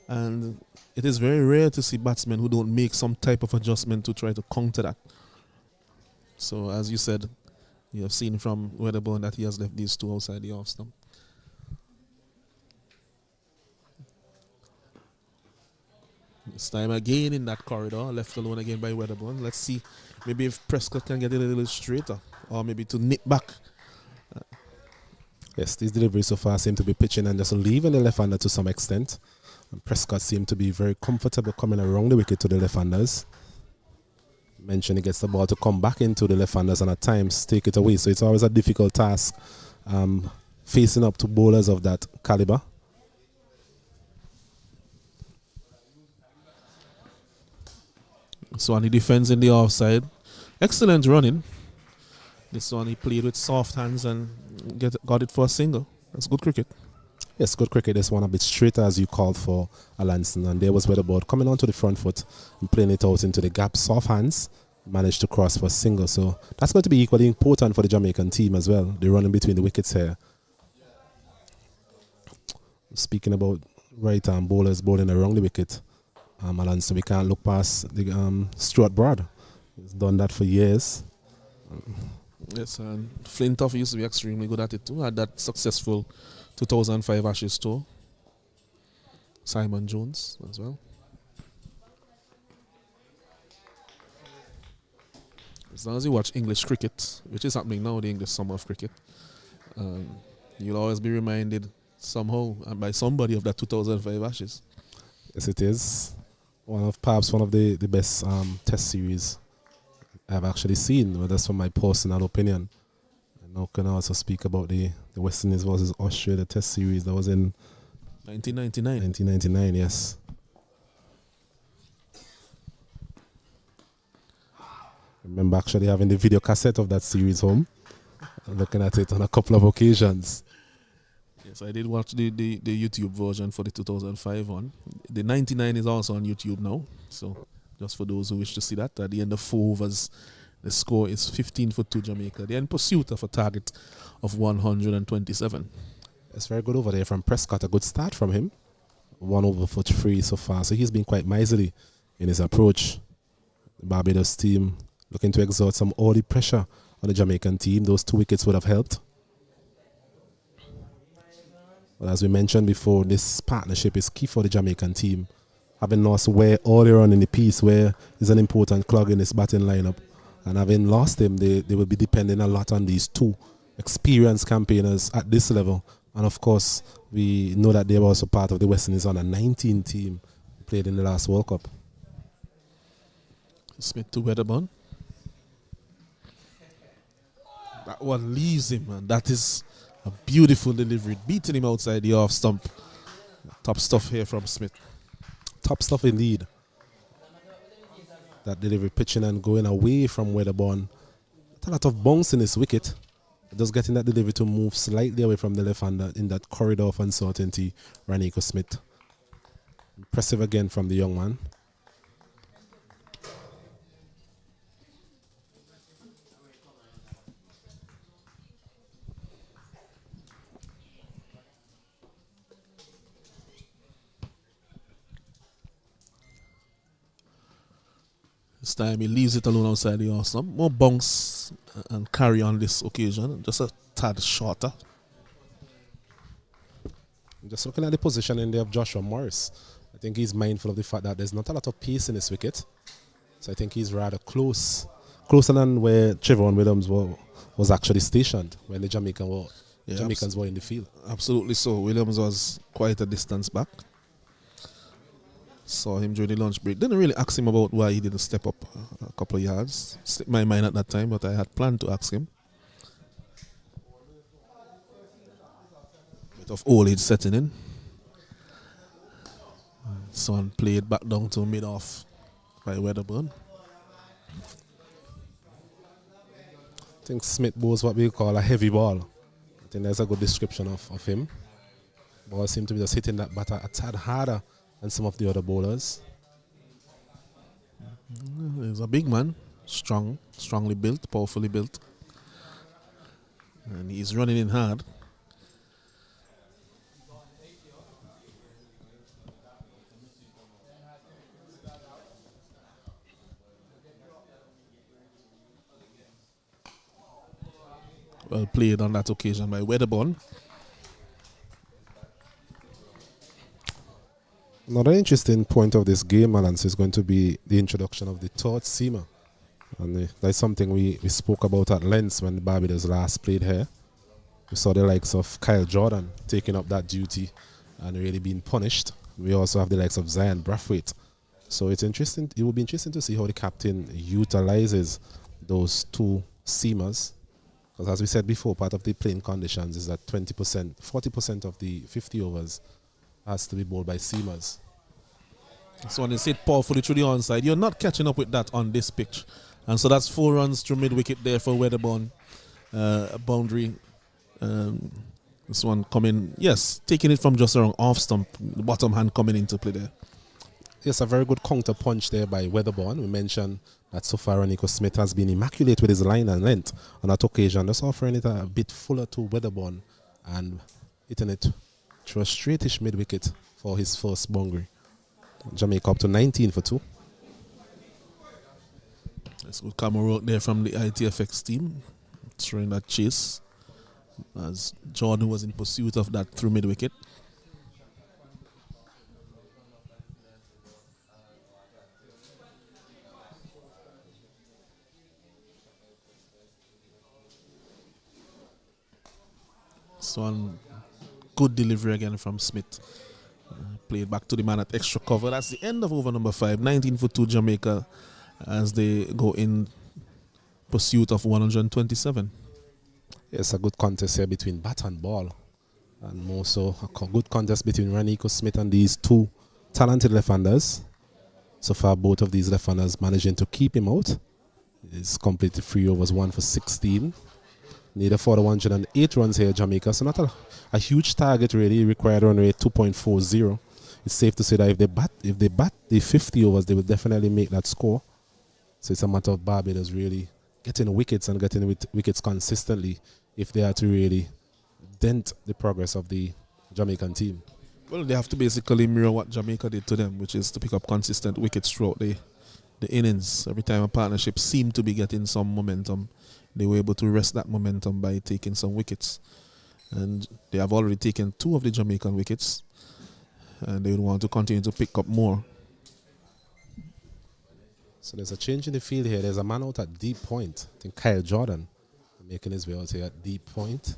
And it is very rare to see batsmen who don't make some type of adjustment to try to counter that. So as you said, you have seen from Wedderburn that he has left these 2 outside the off stump. This time again in that corridor, left alone again by Wedderburn. Let's see, maybe if Prescott can get it a little straighter, or maybe to nip back. Yes, these deliveries so far seem to be pitching and just leaving the left-hander to some extent. And Prescott seemed to be very comfortable coming around the wicket to the left-handers. Mentioned he gets the ball to come back into the left-handers and at times take it away. So it's always a difficult task facing up to bowlers of that caliber. So on the defense in the offside. Excellent running. This one he played with soft hands and got it for a single. That's good cricket. Yes, good cricket. This one a bit straighter as you called for Alanson. And there was Wedderburn coming onto the front foot and playing it out into the gap. Soft hands. Managed to cross for a single. So that's going to be equally important for the Jamaican team as well. The running between the wickets here. Speaking about right-arm bowlers bowling around the wicket, Alanson, we can't look past the Stuart Broad. He's done that for years. Yes, and Flintoff used to be extremely good at it too. Had that successful 2005 Ashes tour. Simon Jones as well. As long as you watch English cricket, which is happening now, the English summer of cricket, You'll always be reminded somehow and by somebody of that 2005 Ashes. Yes, it is. Perhaps one of the best test series I've actually seen. Well, that's from my personal opinion. And now can I also speak about the West Indies versus Australia test series that was in 1999. 1999, yes. I remember actually having the video cassette of that series home and looking at it on a couple of occasions. Yes, I did watch the YouTube version for the 2005 one. The 99 is also on YouTube now. So just for those who wish to see that, at the end of 4 overs, the score is 15 for 2 Jamaica. They're in pursuit of a target of 127. It's very good over there from Prescott. A good start from him. 1 over for 3 so far. So he's been quite miserly in his approach. The Barbados team looking to exert some early pressure on the Jamaican team. Those 2 wickets would have helped. But as we mentioned before, this partnership is key for the Jamaican team. Having lost Ware earlier on in the piece, where is an important clog in this batting lineup. And having lost him, they will be depending a lot on these 2 experienced campaigners at this level. And of course, we know that they were also part of the West Indies under 19 team played in the last World Cup. Smith to Wedderburn. That one leaves him, and that is a beautiful delivery. Beating him outside the off stump. Top stuff here from Smith. Top stuff indeed. That delivery pitching and going away from Wedderburn. A lot of bounce in this wicket. Just getting that delivery to move slightly away from the left hander in that corridor of uncertainty. Raniko Smith. Impressive again from the young man. This time he leaves it alone outside the arsenal. More bounce and carry on this occasion. Just a tad shorter. Just looking at the position in there of Joshua Morris. I think he's mindful of the fact that there's not a lot of pace in this wicket. So I think he's rather closer than where Trevor Williams was actually stationed when the Jamaicans were in the field. Absolutely so. Williams was quite a distance back. Saw him during the lunch break. Didn't really ask him about why he didn't step up a couple of yards. Slipped my mind at that time, but I had planned to ask him. Bit of old age setting in. Son played back down to mid-off by Wedderburn. I think Smith bowls what we call a heavy ball. I think there's a good description of him. Ball seemed to be just hitting that batter a tad harder than some of the other bowlers. He's a big man, strongly built, powerfully built. And he's running in hard. Well played on that occasion by Wedderburn. Another interesting point of this game, Malance, is going to be the introduction of the third seamer. And that's something we spoke about at length when the Barbados last played here. We saw the likes of Kyle Jordan taking up that duty and really being punished. We also have the likes of Zion Brathwaite. So it's interesting. It will be interesting to see how the captain utilizes those 2 seamers. Because as we said before, part of the playing conditions is that 20%, 40% of the 50 overs has to be bowled by seamers. This one is hit powerfully through the onside. You're not catching up with that on this pitch. And so that's 4 runs through mid-wicket there for Wedderburn. A boundary. This one coming, yes, taking it from just around off stump. The bottom hand coming into play there. Yes, a very good counter punch there by Wedderburn. We mentioned that so far Raniko Smith has been immaculate with his line and length on that occasion, just offering it a bit fuller to Wedderburn and hitting it through a straightish mid-wicket for his first boundary. Jamaica up to 19 for 2. That's good camera work there from the ITFX team. Throwing that chase as Jordan was in pursuit of that through mid-wicket. So one good delivery again from Smith. Played back to the man at extra cover. That's the end of over number 5. 19 for 2 Jamaica as they go in pursuit of 127. It's a good contest here between bat and ball. And more so a good contest between Ranico Smith and these two talented left-handers. So far, both of these left-handers managing to keep him out. He's completed 3 overs, 1 for 16. Needed for the 108 runs here, Jamaica. So not a huge target really. Required run rate 2.40. It's safe to say that if they bat the 50 overs, they will definitely make that score. So it's a matter of Barbados really getting wickets and getting wickets consistently if they are to really dent the progress of the Jamaican team. Well, they have to basically mirror what Jamaica did to them, which is to pick up consistent wickets throughout the innings. Every time a partnership seemed to be getting some momentum, they were able to rest that momentum by taking some wickets. And they have already taken 2 of the Jamaican wickets, and they would want to continue to pick up more. So there's a change in the field here. There's a man out at deep point. I think Kyle Jordan making his way out here at deep point.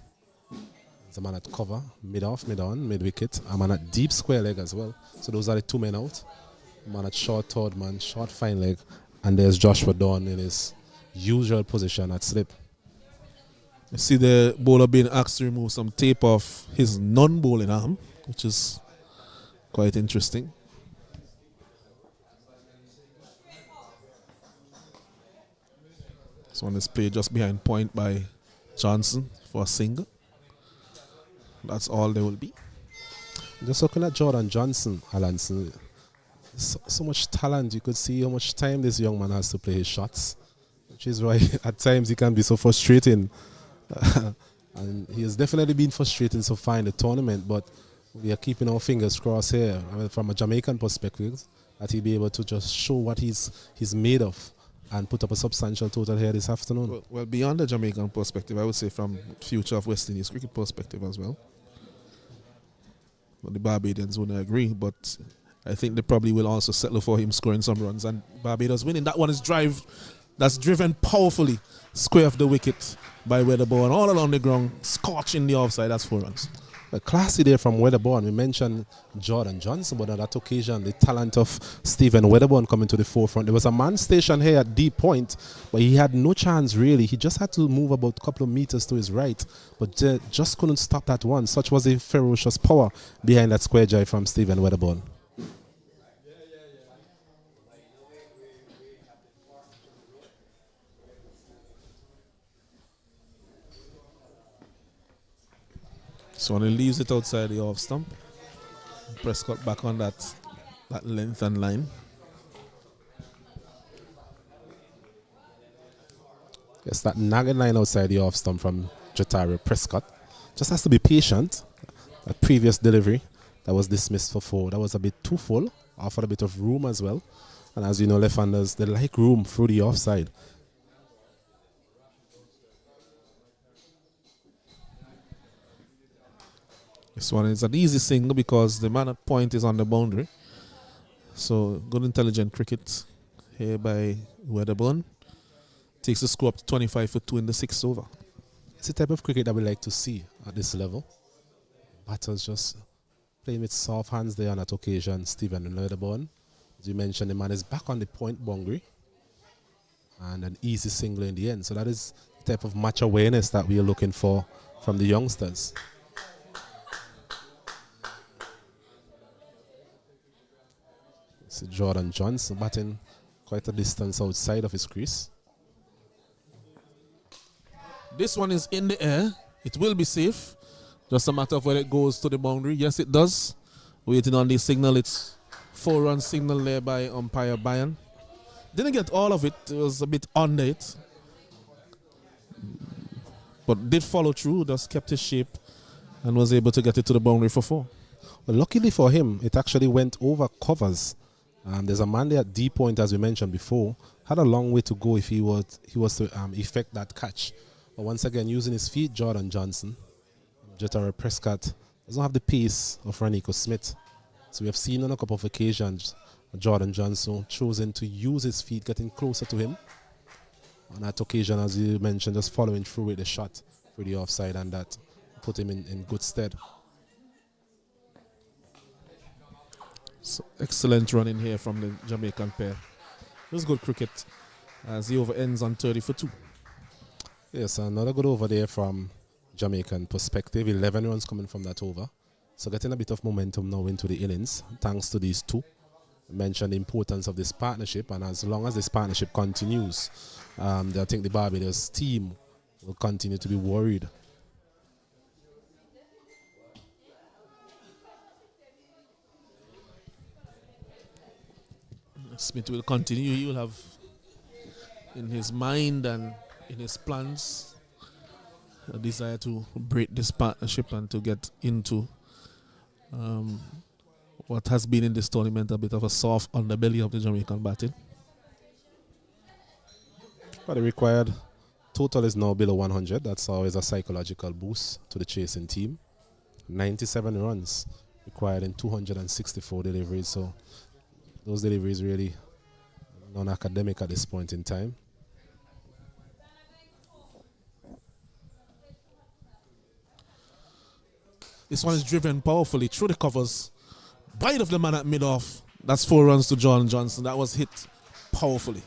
There's a man at cover, mid-off, mid-on, mid-wicket. A man at deep square leg as well. So those are the 2 men out. A man at short third man, short fine leg. And there's Joshua Dawn in his usual position at slip. You see the bowler being asked to remove some tape off his non-bowling arm, which is quite interesting. This one is played just behind point by Johnson for a single. That's all there will be. Just looking at Jordan Johnson, Alanson, so much talent. You could see how much time this young man has to play his shots, which is why at times he can be so frustrating. And he has definitely been frustrating so far in the tournament, but we are keeping our fingers crossed here from a Jamaican perspective that he'll be able to just show what he's made of and put up a substantial total here this afternoon. Well, beyond the Jamaican perspective, I would say from future of West Indies cricket perspective as well. But the Barbadians wouldn't agree, but I think they probably will also settle for him scoring some runs and Barbados winning. That one is that's driven powerfully square of the wicket by Weatherbourne all along the ground, scorching the offside. That's 4 runs. A classy there from Weatherbourne. We mentioned Jordan Johnson, but on that occasion, the talent of Stephen Weatherbourne coming to the forefront. There was a man stationed here at deep point, but he had no chance really. He just had to move about a couple of meters to his right, but just couldn't stop that one. Such was the ferocious power behind that square drive from Stephen Weatherbourne. So when he leaves it outside the off stump, Prescott back on that length and line. Yes, that nagging line outside the off stump from Jatario Prescott. Just has to be patient. That previous delivery that was dismissed for 4, that was a bit too full, offered a bit of room as well. And as you know, left-handers, they like room through the offside. This one is an easy single because the man at point is on the boundary. So good intelligent cricket here by Weatherbourne. Takes the score up to 25 for 2 in the 6th over. It's the type of cricket that we like to see at this level. Batters just playing with soft hands there on that occasion. Stephen Weatherbourne, as you mentioned, the man is back on the point boundary. And an easy single in the end. So that is the type of match awareness that we are looking for from the youngsters. So Jordan Johnson batting quite a distance outside of his crease. This one is in the air. It will be safe. Just a matter of whether it goes to the boundary. Yes, it does. Waiting on the signal. It's 4-run signal there by umpire Bayan. Didn't get all of it. It was a bit under it. But did follow through. Just kept his shape and was able to get it to the boundary for 4. Well, luckily for him, it actually went over covers. There's a man there at D point, as we mentioned before. Had a long way to go if he was to effect that catch. But once again, using his feet, Jordan Johnson. Jatario Prescott doesn't have the pace of Ranico Smith. So we have seen on a couple of occasions Jordan Johnson choosing to use his feet, getting closer to him. On that occasion, as you mentioned, just following through with the shot through the offside, and that put him in good stead. So excellent run in here from the Jamaican pair. It was good cricket as the over ends on 30 for 2. Yes, another good over there from Jamaican perspective. 11 runs coming from that over. So getting a bit of momentum now into the innings, thanks to these two. I mentioned the importance of this partnership, and as long as this partnership continues, I think the Barbados team will continue to be worried. Smith will continue. He will have in his mind and in his plans a desire to break this partnership and to get into what has been in this tournament a bit of a soft underbelly of the Jamaican batting. But the required total is now below 100. That's always a psychological boost to the chasing team. 97 runs required in 264 deliveries. So those deliveries really non-academic at this point in time. This one is driven powerfully through the covers. Wide of the man at mid-off. That's 4 runs to Jordan Johnson. That was hit powerfully.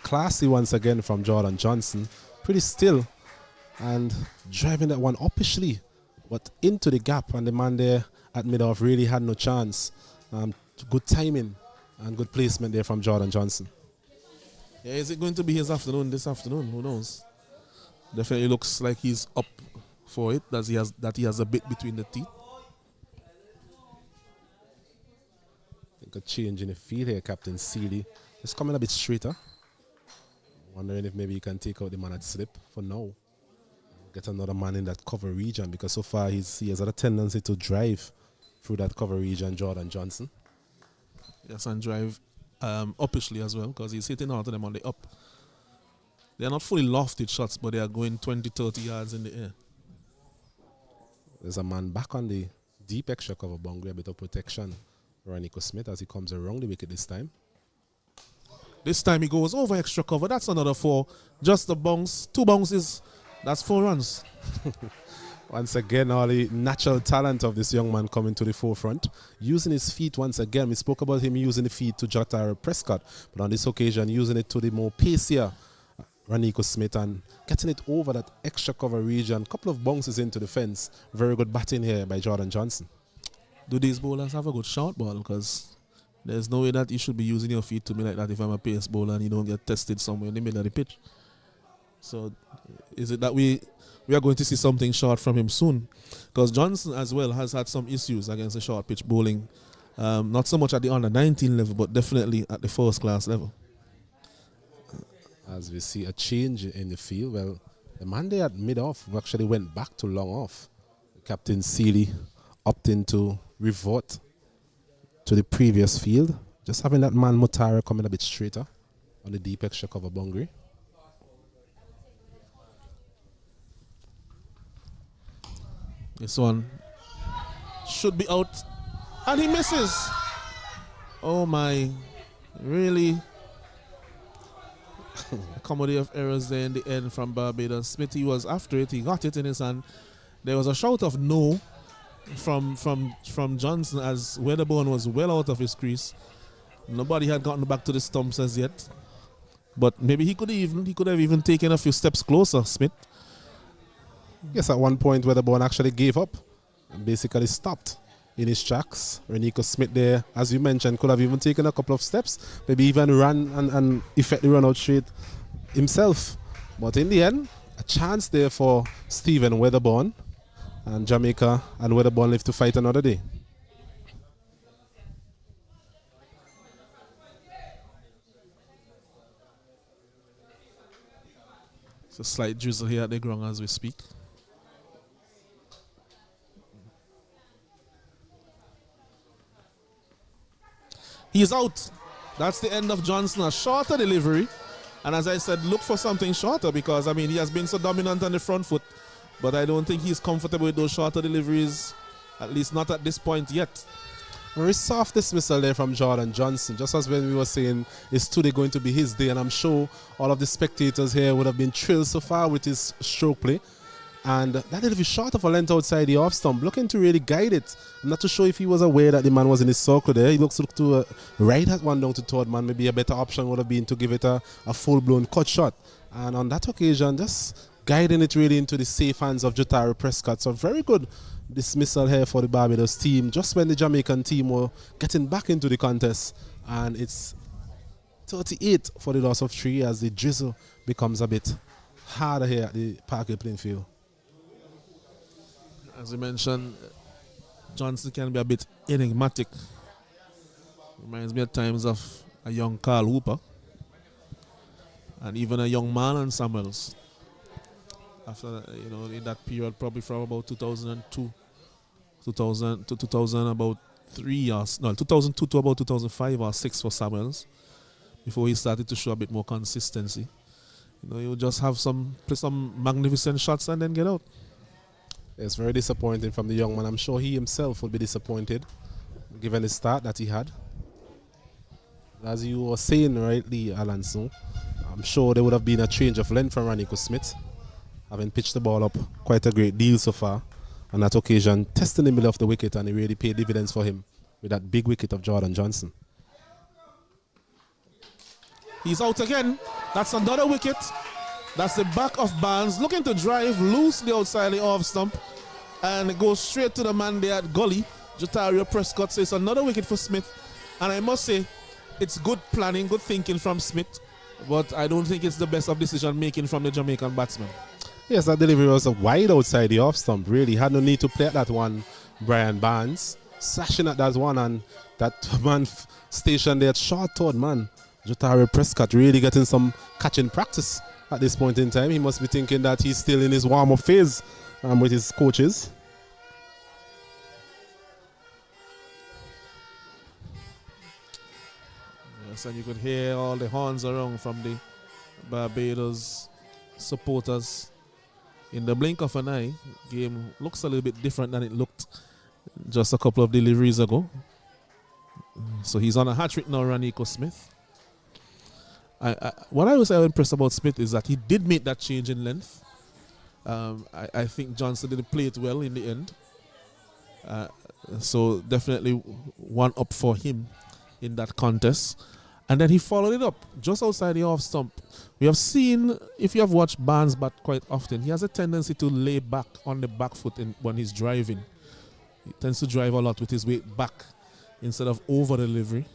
Classy once again from Jordan Johnson. Pretty still and driving that one uppishly, but into the gap, and the man there at mid-off really had no chance. Good timing and good placement there from Jordan Johnson. Yeah, is it going to be his afternoon this afternoon? Who knows? Definitely looks like he's up for it, that he has a bit between the teeth. I think a change in the field here, Captain Seeley. It's coming a bit straighter. Wondering if maybe he can take out the man at slip for now. Get another man in that cover region, because so far he has had a tendency to drive through that cover region, Jordan Johnson. Yes, and drive uppishly as well, because he's hitting out of them on the up. They are not fully lofted shots, but they are going 20, 30 yards in the air. There's a man back on the deep extra cover boundary, a bit of protection. Ranico Smith as he comes around the wicket this time. This time he goes over extra cover. That's another 4. Just a bounce. 2 bounces. That's 4 runs. Once again, all the natural talent of this young man coming to the forefront. Using his feet once again. We spoke about him using the feet to Jotaro Prescott, but on this occasion using it to the more pacier Ranico Smith and getting it over that extra cover region. Couple of bounces into the fence. Very good batting here by Jordan Johnson. Do these bowlers have a good short ball? Because there's no way that you should be using your feet to me like that if I'm a pace bowler and you don't get tested somewhere in the middle of the pitch. So is it that we are going to see something short from him soon? Because Johnson as well has had some issues against the short pitch bowling. Not so much at the under-19 level, but definitely at the first class level. As we see a change in the field, well, the man there at mid-off actually went back to long off. Captain Seeley opting to revert to the previous field. Just having that man Mutara coming a bit straighter on the deep extra cover boundary. This one should be out, and he misses. Oh my, really? A comedy of errors there in the end from Barbados. Smithy was after it, he got it in his hand. There was a shout of no from Johnson as Weatherbourne was well out of his crease. Nobody had gotten back to the stumps as yet. But maybe he could have even taken a few steps closer, Smith. Yes, at one point Weatherbourne actually gave up and basically stopped in his tracks. Ranico Smith there, as you mentioned, could have even taken a couple of steps, maybe even run and effectively run out straight himself. But in the end, a chance there for Stephen Weatherbourne, and Jamaica and Weatherbourne live to fight another day. It's a slight drizzle here at the ground as we speak. He's out. That's the end of Johnson. A shorter delivery. And as I said, look for something shorter because, I mean, he has been so dominant on the front foot. But I don't think he's comfortable with those shorter deliveries, at least not at this point yet. Very soft dismissal there from Jordan Johnson. Just as when we were saying, it's today going to be his day. And I'm sure all of the spectators here would have been thrilled so far with his stroke play. And that little bit short of a length outside the off stump, looking to really guide it. I'm not too sure if he was aware that the man was in his circle there. He looks to right at one down to third man. Maybe a better option would have been to give it a full-blown cut shot. And on that occasion, just guiding it really into the safe hands of Jotaro Prescott. So very good dismissal here for the Barbados team, just when the Jamaican team were getting back into the contest. And it's 38 for the loss of 3 as the drizzle becomes a bit harder here at the Parkway playing field. As you mentioned, Johnson can be a bit enigmatic. Reminds me at times of a young Carl Hooper and even a young Marlon Samuels. After, in that period, probably from about 2002, 2000 to 2000, about 3 years, no, 2002 to about 2005 or 6 for Samuels, before he started to show a bit more consistency. You just have play some magnificent shots and then get out. It's very disappointing from the young man. I'm sure he himself would be disappointed given the start that he had. As you were saying rightly, Alonso, I'm sure there would have been a change of length from Ranico Smith, having pitched the ball up quite a great deal so far. On that occasion, testing the middle of the wicket, and it really paid dividends for him with that big wicket of Jordan Johnson. He's out again. That's another wicket. That's the back of Barnes, looking to drive loosely outside the off stump and it goes straight to the man there at gully. Jotaro Prescott says another wicket for Smith. And I must say, it's good planning, good thinking from Smith, but I don't think it's the best of decision making from the Jamaican batsman. Yes, that delivery was wide outside the off stump, really. Had no need to play at that one, Brian Barnes. Slashing at that one, and that man stationed there at short third man. Jotaro Prescott really getting some catching practice at this point in time. He must be thinking that he's still in his warm-up phase with his coaches. Yes, and you could hear all the horns around from the Barbados supporters. In the blink of an eye, game looks a little bit different than it looked just a couple of deliveries ago. So he's on a hat-trick now, Ranico Smith. What I was impressed about Smith is that he did make that change in length. I think Johnson didn't play it well in the end. So definitely one up for him in that contest. And then he followed it up just outside the off stump. We have seen, if you have watched Barnes bat quite often, he has a tendency to lay back on the back foot when he's driving. He tends to drive a lot with his weight back instead of over delivery.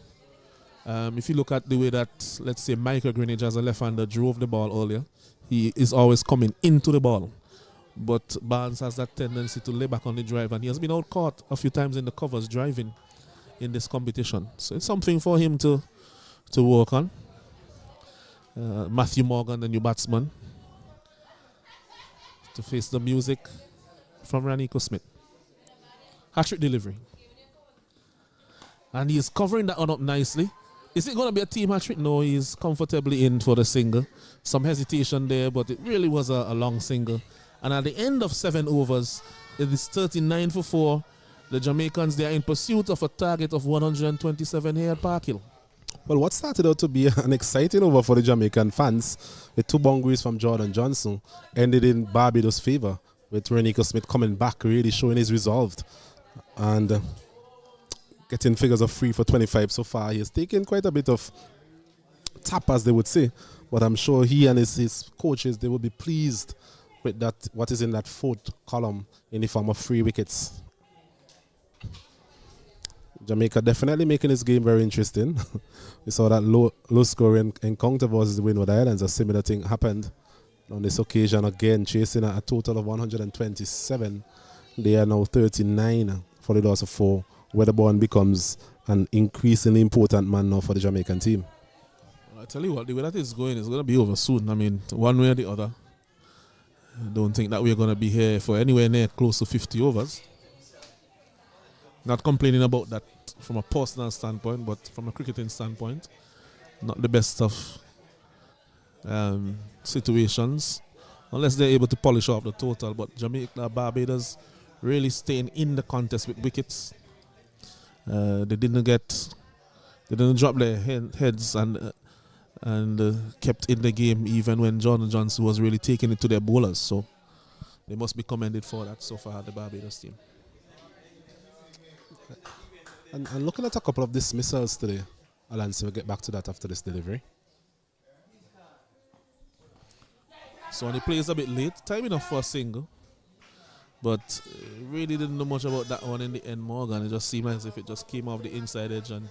If you look at the way that, let's say, Michael Greenidge as a left-hander drove the ball earlier, he is always coming into the ball. But Barnes has that tendency to lay back on the drive, and he has been out caught a few times in the covers driving in this competition. So it's something for him to work on. Matthew Morgan, the new batsman, to face the music from Ranico Smith. Hat-trick delivery. And he's covering that one up nicely. Is it going to be a team hat-trick? No, he's comfortably in for the single. Some hesitation there, but it really was a long single. And at the end of 7 overs, it is 39 for 4. The Jamaicans, they are in pursuit of a target of 127 here at Park Hill. Well, what started out to be an exciting over for the Jamaican fans, with 2 boundaries from Jordan Johnson, ended in Barbados' favour, with Ranico Smith coming back, really showing his resolve. And getting figures of 3 for 25 so far. He has taken quite a bit of tap, as they would say, but I'm sure he and his coaches, they will be pleased with that, what is in that 4th column in the form of 3 wickets. Jamaica definitely making this game very interesting. We saw that low scoring encounter versus the Windward Islands. A similar thing happened on this occasion again, chasing a total of 127. They are now 39 for the loss of 4. Weatherborn becomes an increasingly important man now for the Jamaican team. Well, I tell you what, the way that is going is going to be over soon. I mean, one way or the other. I don't think that we're going to be here for anywhere near close to 50 overs. Not complaining about that from a personal standpoint, but from a cricketing standpoint, not the best of situations, unless they're able to polish off the total. But Jamaica, Barbados really staying in the contest with wickets. They didn't drop their heads and kept in the game even when Jordan Johnson was really taking it to their bowlers. So they must be commended for that so far, the Barbados team. And looking at a couple of dismissals today, Alance will get back to that after this delivery. So when he plays a bit late, time enough for a single. But really didn't know much about that one in the end, Morgan. It just seemed as if it just came off the inside edge and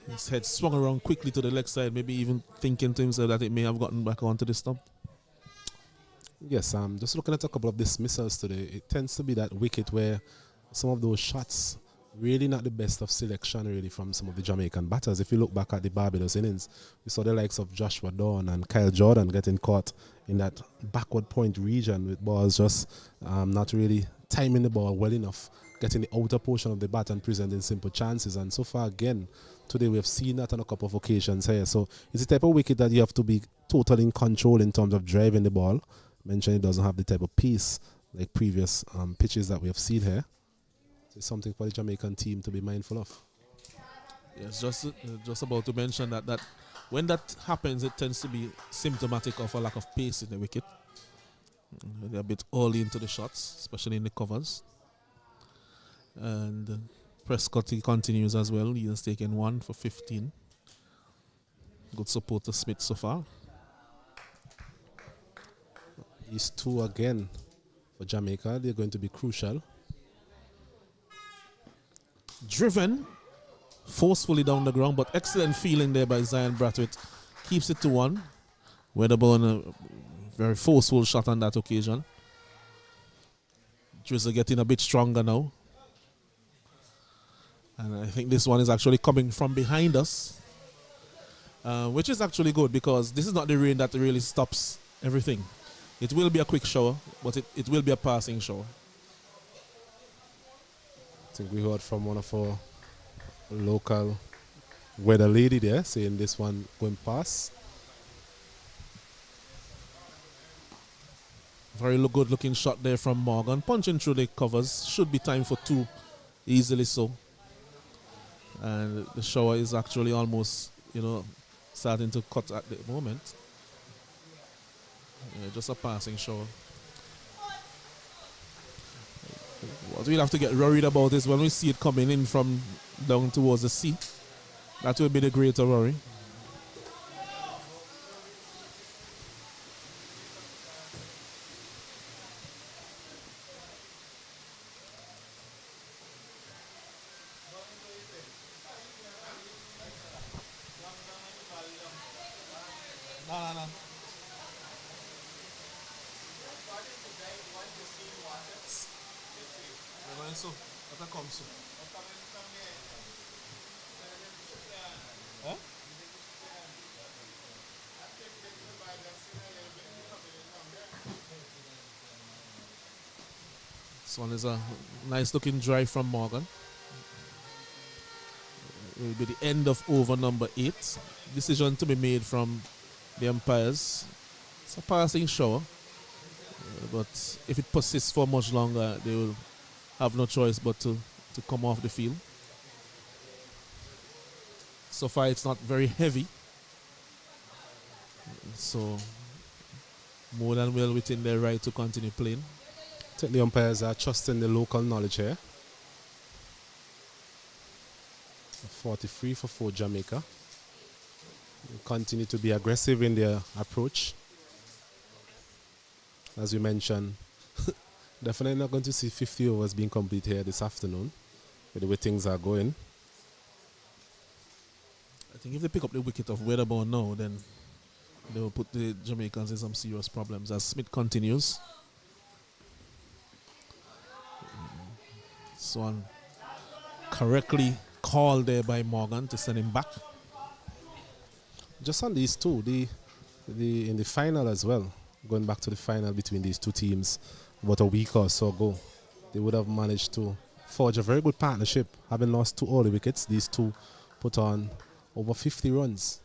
his head swung around quickly to the leg side, maybe even thinking to himself that it may have gotten back onto the stump. Yes, just looking at a couple of dismissals today, it tends to be that wicket where some of those shots really not the best of selection really from some of the Jamaican batters. If you look back at the Barbados innings, we saw the likes of Joshua Dawn and Kyle Jordan getting caught in that backward point region with balls just not really timing the ball well enough, getting the outer portion of the bat and presenting simple chances. And so far again, today we have seen that on a couple of occasions here. So it's the type of wicket that you have to be totally in control in terms of driving the ball. Mentioned it doesn't have the type of pace like previous pitches that we have seen here. So it's something for the Jamaican team to be mindful of. Yes, just about to mention that when that happens, it tends to be symptomatic of a lack of pace in the wicket. They're a bit early into the shots, especially in the covers. And Prescott, he continues as well. He has taken 1 for 15. Good support to Smith so far. These two again for Jamaica, they're going to be crucial. Driven forcefully down the ground, but excellent feeling there by Zion Brathwaite. Keeps it to 1. Wedderburn, a very forceful shot on that occasion. Drizzle getting a bit stronger now. And I think this one is actually coming from behind us, which is actually good because this is not the rain that really stops everything. It will be a quick shower, but it will be a passing shower. I think we heard from one of our local weather lady there saying this one going past. Very good looking shot there from Morgan. Punching through the covers. Should be time for 2. Easily so. And the shower is actually almost, starting to cut at the moment. Yeah, just a passing shower. What we'll have to get worried about is when we see it coming in from down towards the sea. That will be the greater worry. No. So, that comes soon. Huh? This one is a nice looking drive from Morgan. It will be the end of over number 8. Decision to be made from the umpires. It's a passing shower, but if it persists for much longer, they will have no choice but to come off the field. So far it's not very heavy. So more than well within their right to continue playing. I think the umpires are trusting the local knowledge here. 43 for 4 Jamaica. They continue to be aggressive in their approach. As you mentioned, definitely not going to see 50 overs being complete here this afternoon with the way things are going. I think if they pick up the wicket of Wedderburn now, then they will put the Jamaicans in some serious problems as Smith continues. This one correctly called there by Morgan to send him back. Just on these two, in the final as well, going back to the final between these two teams, about a week or so ago, they would have managed to forge a very good partnership. Having lost 2 early wickets, these two put on over 50 runs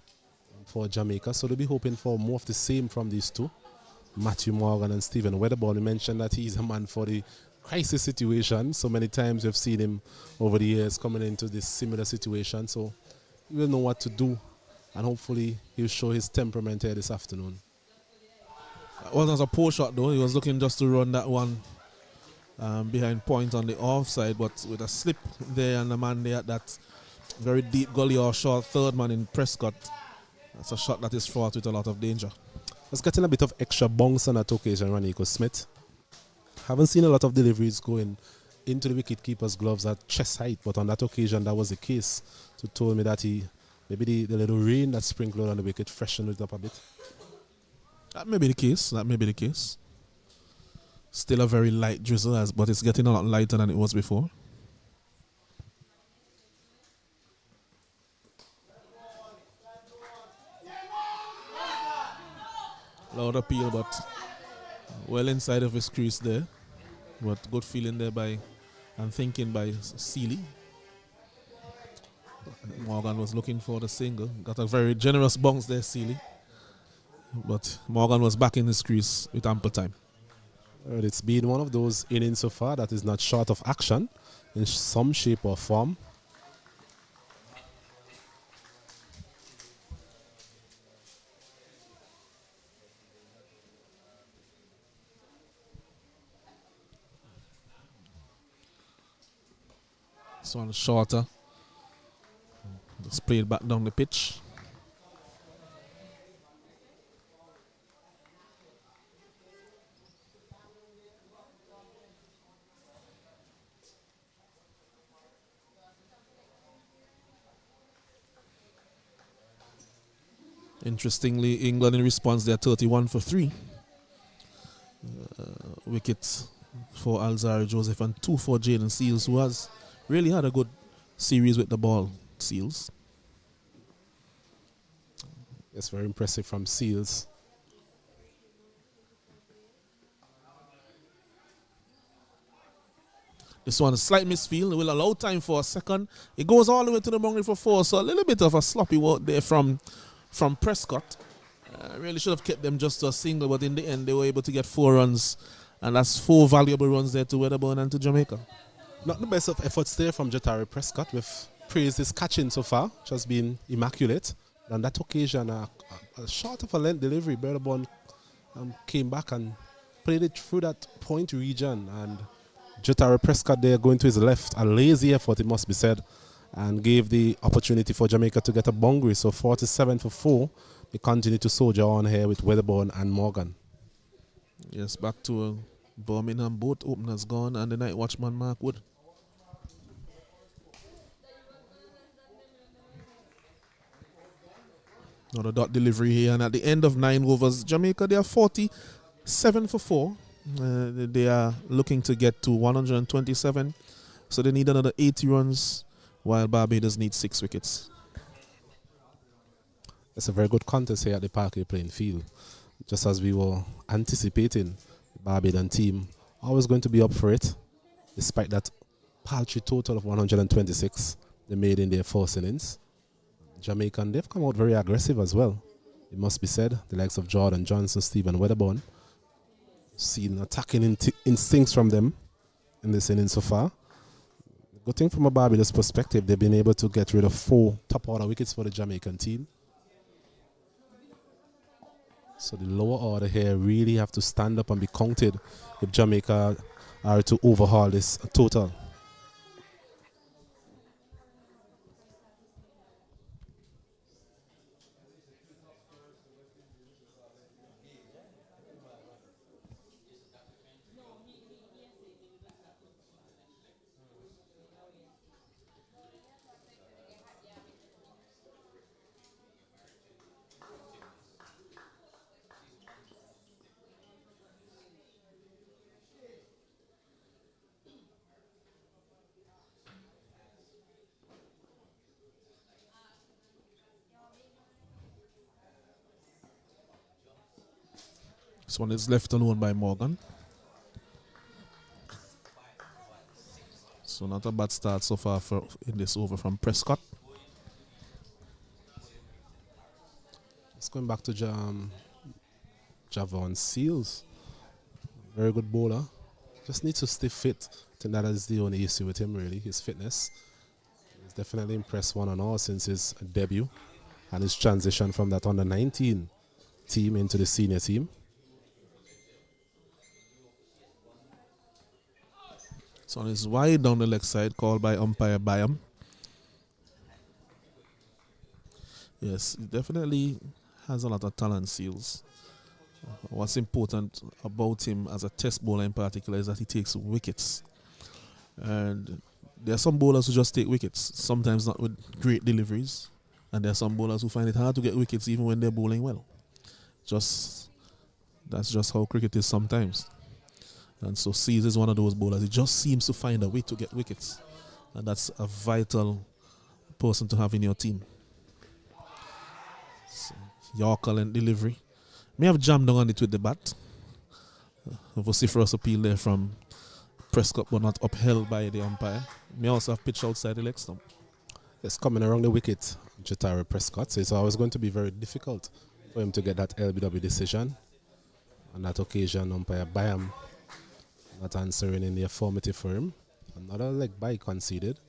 for Jamaica. So they'll be hoping for more of the same from these two. Matthew Morgan and Stephen Wedderburn. We mentioned that he's a man for the crisis situation. So many times we've seen him over the years coming into this similar situation. So he will know what to do. And hopefully he'll show his temperament here this afternoon. Well, that's a poor shot though. He was looking just to run that one behind point on the offside, but with a slip there and a man there at that very deep gully or short third man in Prescott, that's a shot that is fraught with a lot of danger. Was getting a bit of extra bounce on that occasion, Raniko Smith. Haven't seen a lot of deliveries going into the wicketkeeper's gloves at chest height, but on that occasion that was the case. So told me that maybe the little rain that sprinkled on the wicket freshened it up a bit. That may be the case. That may be the case. Still a very light drizzle, but it's getting a lot lighter than it was before. Loud appeal, but well inside of his crease there. But good feeling there and thinking by Seeley. Morgan was looking for the single. Got a very generous bounce there, Seeley. But Morgan was back in his crease with ample time. It's been one of those innings so far that is not short of action in some shape or form. This one is shorter. Just played back down the pitch. Interestingly, England in response, they're 31 for 3. Wickets for Alzari Joseph and 2 for Jaden Seals, who has really had a good series with the ball. Seals. It's very impressive from Seals. This one is slight misfield. Will allow time for a second. It goes all the way to the boundary for 4. So a little bit of a sloppy work there from Prescott. Really should have kept them just to a single, but in the end they were able to get 4 runs. And that's 4 valuable runs there to Wedderburn and to Jamaica. Not the best of efforts there from Jatari Prescott. We've praised his catching so far, which has been immaculate. On that occasion, a short of a length delivery, Wedderburn came back and played it through that point region. And Jatari Prescott there going to his left, a lazy effort it must be said, and gave the opportunity for Jamaica to get a boundary. So 47 for 4. They continue to soldier on here with Wedderburn and Morgan. Yes, back to Birmingham. Both openers gone and the night watchman Mark Wood. Another dot delivery here, and at the end of 9 overs, Jamaica, they are 47 for 4. They are looking to get to 127, so they need another 80 runs, while Barbados needs 6 wickets. It's a very good contest here at the Parkway playing field. Just as we were anticipating, the Barbados team always going to be up for it, despite that paltry total of 126 they made in their first innings. Jamaican, they've come out very aggressive as well. It must be said, the likes of Jordan Johnson, Stephen Wedderburn, seen attacking instincts from them in this inning so far. Good thing from a Barbados perspective, they've been able to get rid of 4 top order wickets for the Jamaican team. So the lower order here really have to stand up and be counted if Jamaica are to overhaul this total. This one is left alone by Morgan. So not a bad start so far in this over from Prescott. Let's going back to Javon Seals. Very good bowler. Just needs to stay fit. I think that is the only issue with him really, his fitness. He's definitely impressed one and all since his debut and his transition from that under 19 team into the senior team. This one is wide down the leg side, called by umpire Byam. Yes, he definitely has a lot of talent, Seals. What's important about him as a test bowler in particular is that he takes wickets. And there are some bowlers who just take wickets, sometimes not with great deliveries. And there are some bowlers who find it hard to get wickets even when they're bowling well. That's just how cricket is sometimes. And so Seals is one of those bowlers. He just seems to find a way to get wickets. And that's a vital person to have in your team. So, Yorker and delivery. May have jammed on it with the bat. A vociferous appeal there from Prescott, but not upheld by the umpire. May also have pitched outside the leg stump. It's coming around the wicket, Jatari Prescott. So it's always going to be very difficult for him to get that LBW decision. On that occasion, umpire Byam not answering in the affirmative for him. Another leg bye conceded.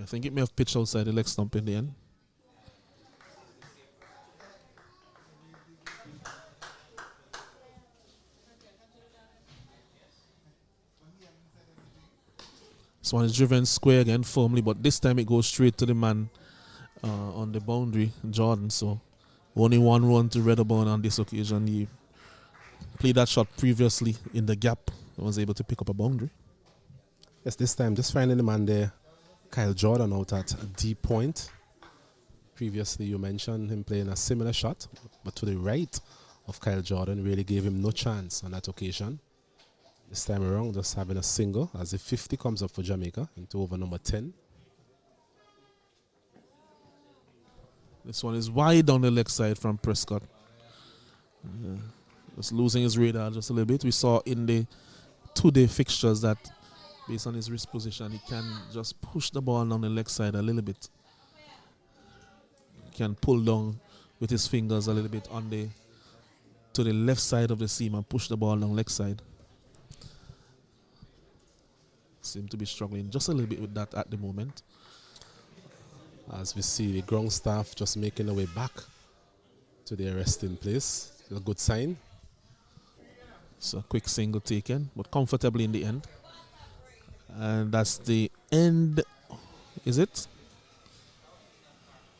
I think it may have pitched outside the leg stump in the end. This one is driven square again firmly, but this time it goes straight to the man on the boundary, Jordan. So only one run to Redwood on this occasion. He played that shot previously in the gap and was able to pick up a boundary. Yes, this time just finding the man there, Kyle Jordan out at a deep point. Previously you mentioned him playing a similar shot, but to the right of Kyle Jordan really gave him no chance on that occasion. This time around, just having a single as the 50 comes up for Jamaica into over number 10. This one is wide down the leg side from Prescott. Just losing his radar just a little bit. We saw in the 2-day fixtures that based on his wrist position, he can just push the ball down the leg side a little bit. He can pull down with his fingers a little bit to the left side of the seam and push the ball down leg side. Seem to be struggling just a little bit with that at the moment. As we see the ground staff just making their way back to their resting place. A good sign. So a quick single taken, but comfortably in the end. And that's the end. Is it?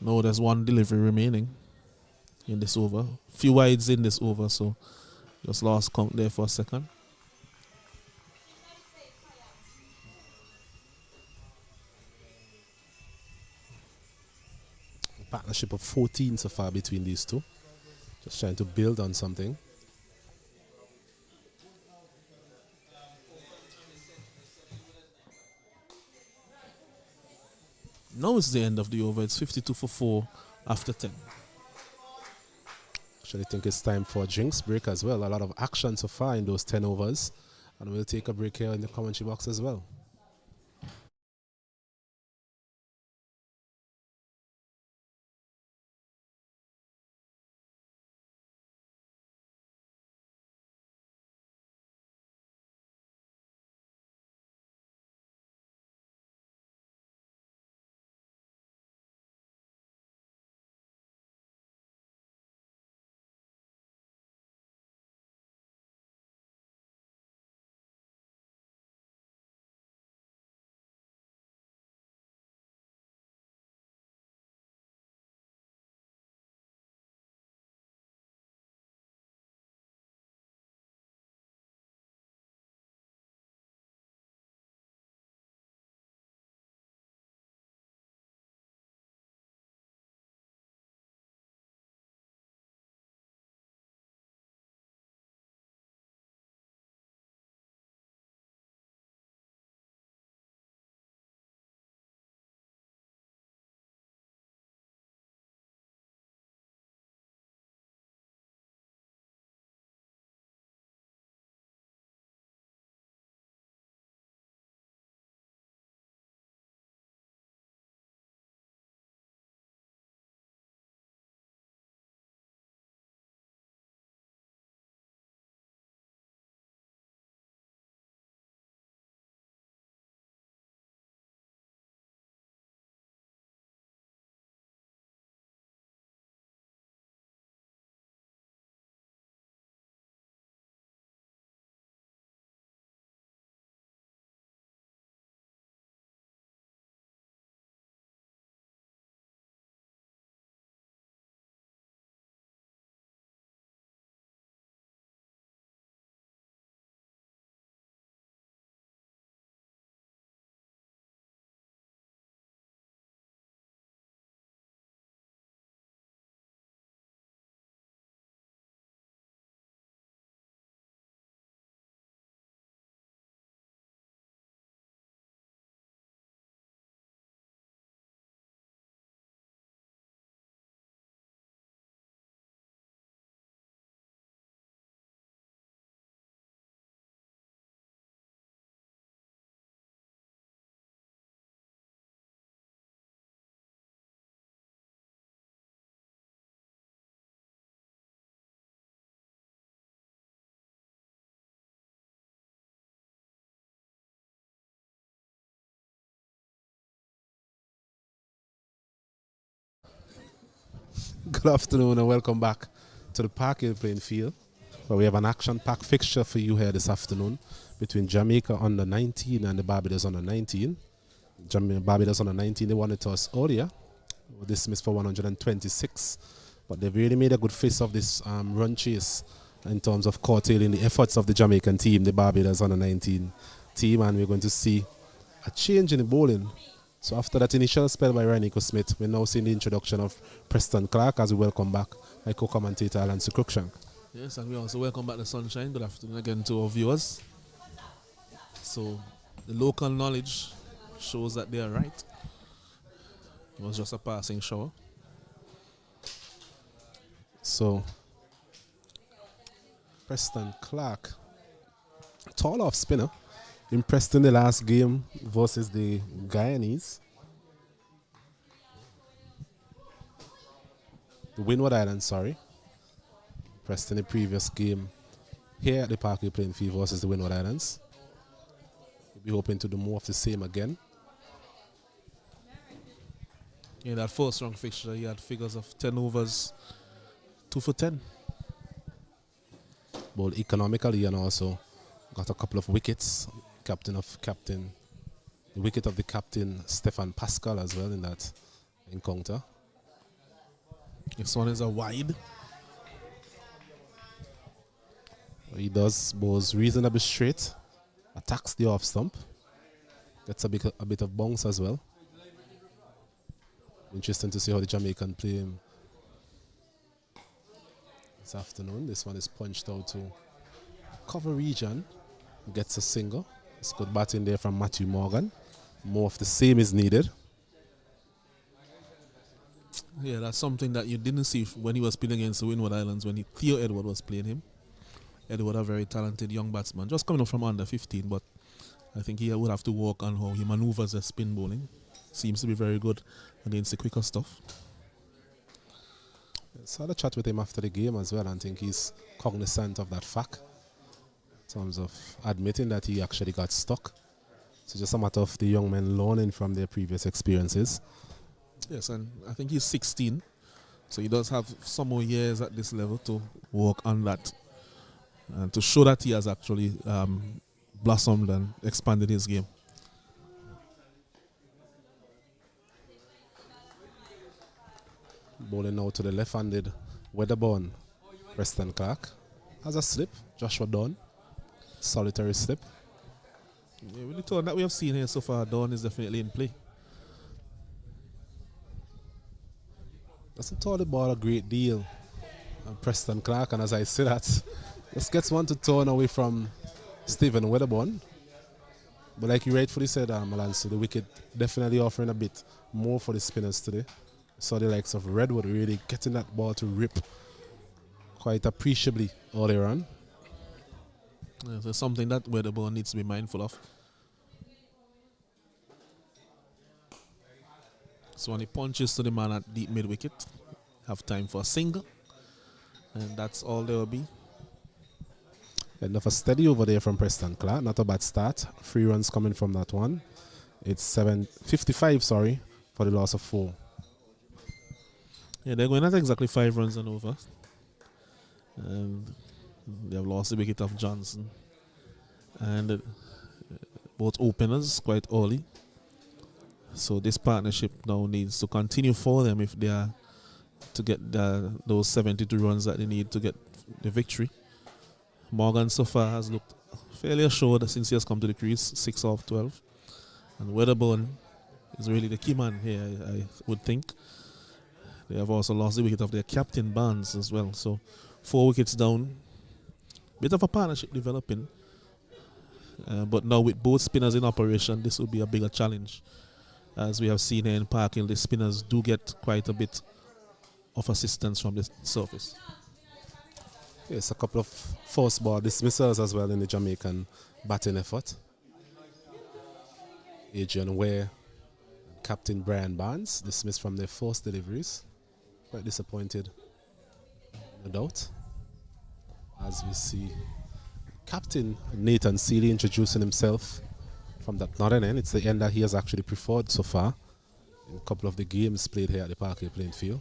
No, there's one delivery remaining in this over. Few wides in this over, so just lost count there for a second. Partnership of 14 so far between these two. Just trying to build on something. Now it's the end of the over. It's 52 for 4 after 10. Actually think it's time for a drinks break as well. A lot of action so far in those 10 overs. And we'll take a break here in the commentary box as well. Good afternoon and welcome back to the Parkhill playing field, where we have an action-packed fixture for you here this afternoon between Jamaica under 19 and the Barbados under 19. Barbados under 19, they won it to us earlier. Dismissed for 126, but they've really made a good face of this run chase in terms of curtailing the efforts of the Jamaican team, the Barbados under 19 team, and we're going to see a change in the bowling. So after that initial spell by Ryan Smith, we're now seeing the introduction of Preston Clark as we welcome back my co-commentator Alan Cruikshank. Yes, and we also welcome back the Sunshine. Good afternoon again to our viewers. So the local knowledge shows that they are right. It was just a passing shower. So Preston Clark, tall off spinner, impressed in the last game versus the Guyanese. The Windward Islands, sorry. Impressed in the previous game here at the Parkway playing field versus the Windward Islands. We'll be hoping to do more of the same again. In that first round fixture, he had figures of 10 overs, 2 for 10. Bowled economically and also got a couple of wickets. The wicket of the captain, Stefan Pascal, as well in that encounter. This one is a wide. He does bowls reasonably straight, attacks the off stump, gets a bit of bounce as well. Interesting to see how the Jamaican play him this afternoon. This one is punched out to cover region, gets a single. It's good batting there from Matthew Morgan. More of the same is needed. Yeah, that's something that you didn't see when he was playing against the Windward Islands, when Theo Edward was playing him. Edward, a very talented young batsman, just coming up from under 15, but I think he would have to work on how he maneuvers the spin bowling. Seems to be very good against the quicker stuff. So I had a chat with him after the game as well, and I think he's cognizant of that fact in terms of admitting that he actually got stuck. So just a matter of the young men learning from their previous experiences. Yes, and I think he's 16, so he does have some more years at this level to work on that and to show that he has actually blossomed and expanded his game. Bowling now to the left-handed weatherborn Preston Clark. Has a slip, Joshua Dunn. Solitary slip. Yeah, with the turn that we have seen here so far, Dunn is definitely in play. Doesn't throw the ball a great deal. And Preston Clark, and as I say that, just gets one to turn away from Stephen Weatherborn. But like you rightfully said, Malanso, the wicket definitely offering a bit more for the spinners today. Saw the likes of Redwood really getting that ball to rip quite appreciably earlier on. Yeah, there's something that Weatherborn needs to be mindful of. So when he punches to the man at deep mid wicket, have time for a single, and that's all there will be. Enough a steady over there from Preston Clark. Not a bad start. 3 runs coming from that one. It's 55, sorry, for the loss of 4. Yeah, they're going at exactly 5 runs and over. And they have lost the wicket of Johnson. And both openers quite early. So this partnership now needs to continue for them if they are to get those 72 runs that they need to get the victory. Morgan so far has looked fairly assured since he has come to the crease, 6 off 12. And Weatherborn is really the key man here, I would think. They have also lost the wicket of their captain Barnes as well. So 4 wickets down. Bit of a partnership developing. But now with both spinners in operation, this will be a bigger challenge. As we have seen here in Parkhill, the spinners do get quite a bit of assistance from the surface. Yes, a couple of force ball dismissals as well in the Jamaican batting effort. Adrian Ware, Captain Brian Barnes dismissed from their first deliveries. Quite disappointed, no doubt. As we see Captain Nathan Seeley introducing himself from that northern end. It's the end that he has actually preferred so far in a couple of the games played here at the Parkway playing field.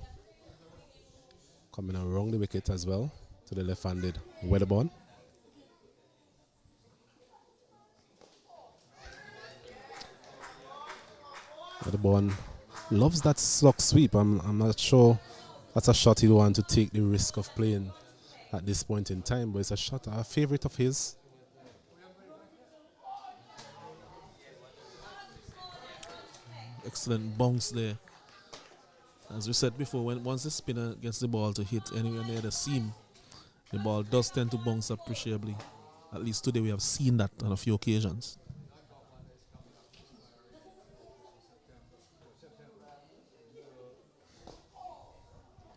Coming around the wicket as well to the left-handed Weatherborn. Weatherborn loves that slog sweep. I'm not sure that's a shot he'd want to take the risk of playing at this point in time, but it's a shot, a favorite of his. Excellent bounce there. As we said before, once the spinner gets the ball to hit anywhere near the seam, the ball does tend to bounce appreciably. At least today we have seen that on a few occasions.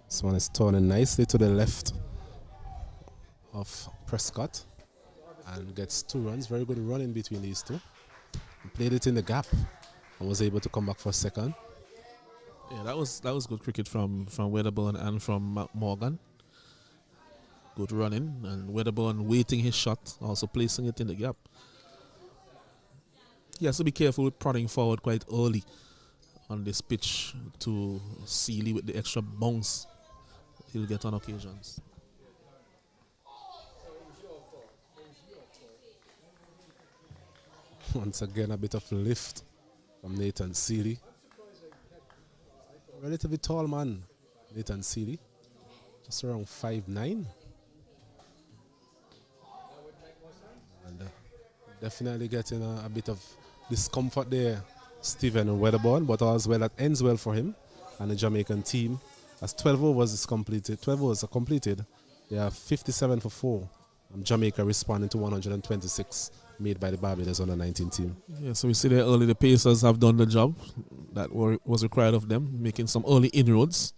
This one is turning nicely to the left of Prescott and gets 2 runs. Very good run in between these two. He played it in the gap and was able to come back for a second. Yeah, that was good cricket from Weatherborn and from Morgan. Good running, and Weatherborn waiting his shot, also placing it in the gap. He has to be careful with prodding forward quite early on this pitch to Sealy with the extra bounce he'll get on occasions. Once again, a bit of lift from Nathan Sealy. Relatively tall man, Nathan Sealy. Just around 5'9". And definitely getting a bit of discomfort there, Stephen Weatherborn, but as well that ends well for him and the Jamaican team. As 12 overs are completed, they have 57 for 4. Jamaica responding to 126 made by the Barbados under-19 team. Yeah, so we see there early the Pacers have done the job that was required of them, making some early inroads.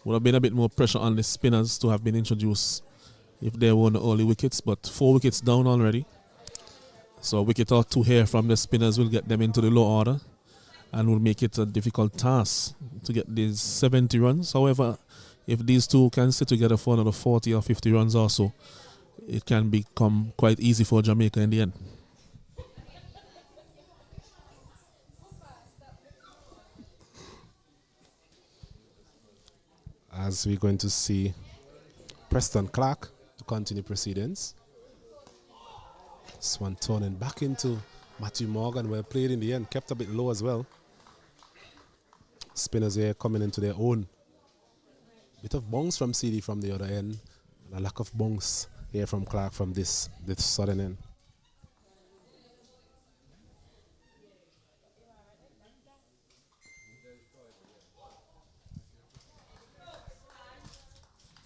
Would have been a bit more pressure on the spinners to have been introduced if they won the early wickets, but 4 wickets down already. So a wicket or 2 here from the spinners will get them into the low order and will make it a difficult task to get these 70 runs. However, if these two can sit together for another 40 or 50 runs or so, it can become quite easy for Jamaica in the end. As we're going to see Preston Clark to continue proceedings. This one turning back into Matthew Morgan, well played in the end, kept a bit low as well. Spinners here coming into their own. Bit of bounce from CD from the other end, and a lack of bounce here from Clark from this southern end.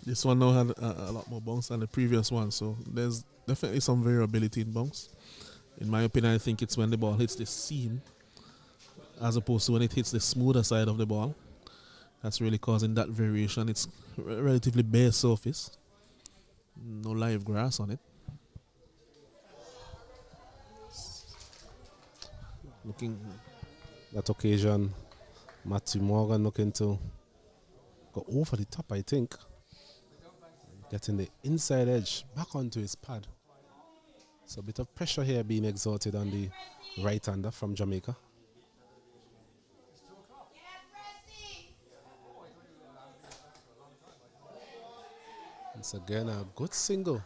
This one now had a lot more bounce than the previous one, so there's definitely some variability in bounce. In my opinion, I think it's when the ball hits the seam as opposed to when it hits the smoother side of the ball. That's really causing that variation. It's a relatively bare surface. No live grass on it. Looking That occasion, Matthew Morgan looking to go over the top, I think. Getting the inside edge back onto his pad. So a bit of pressure here being exerted on the right-hander from Jamaica. Once again, a good single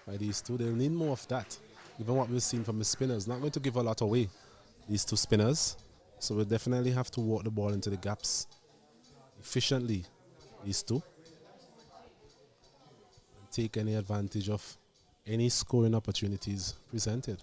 by these two. They'll need more of that. Even what we've seen from the spinners. Not going to give a lot away, these two spinners. So we'll definitely have to walk the ball into the gaps efficiently, these two. And take any advantage of any scoring opportunities presented.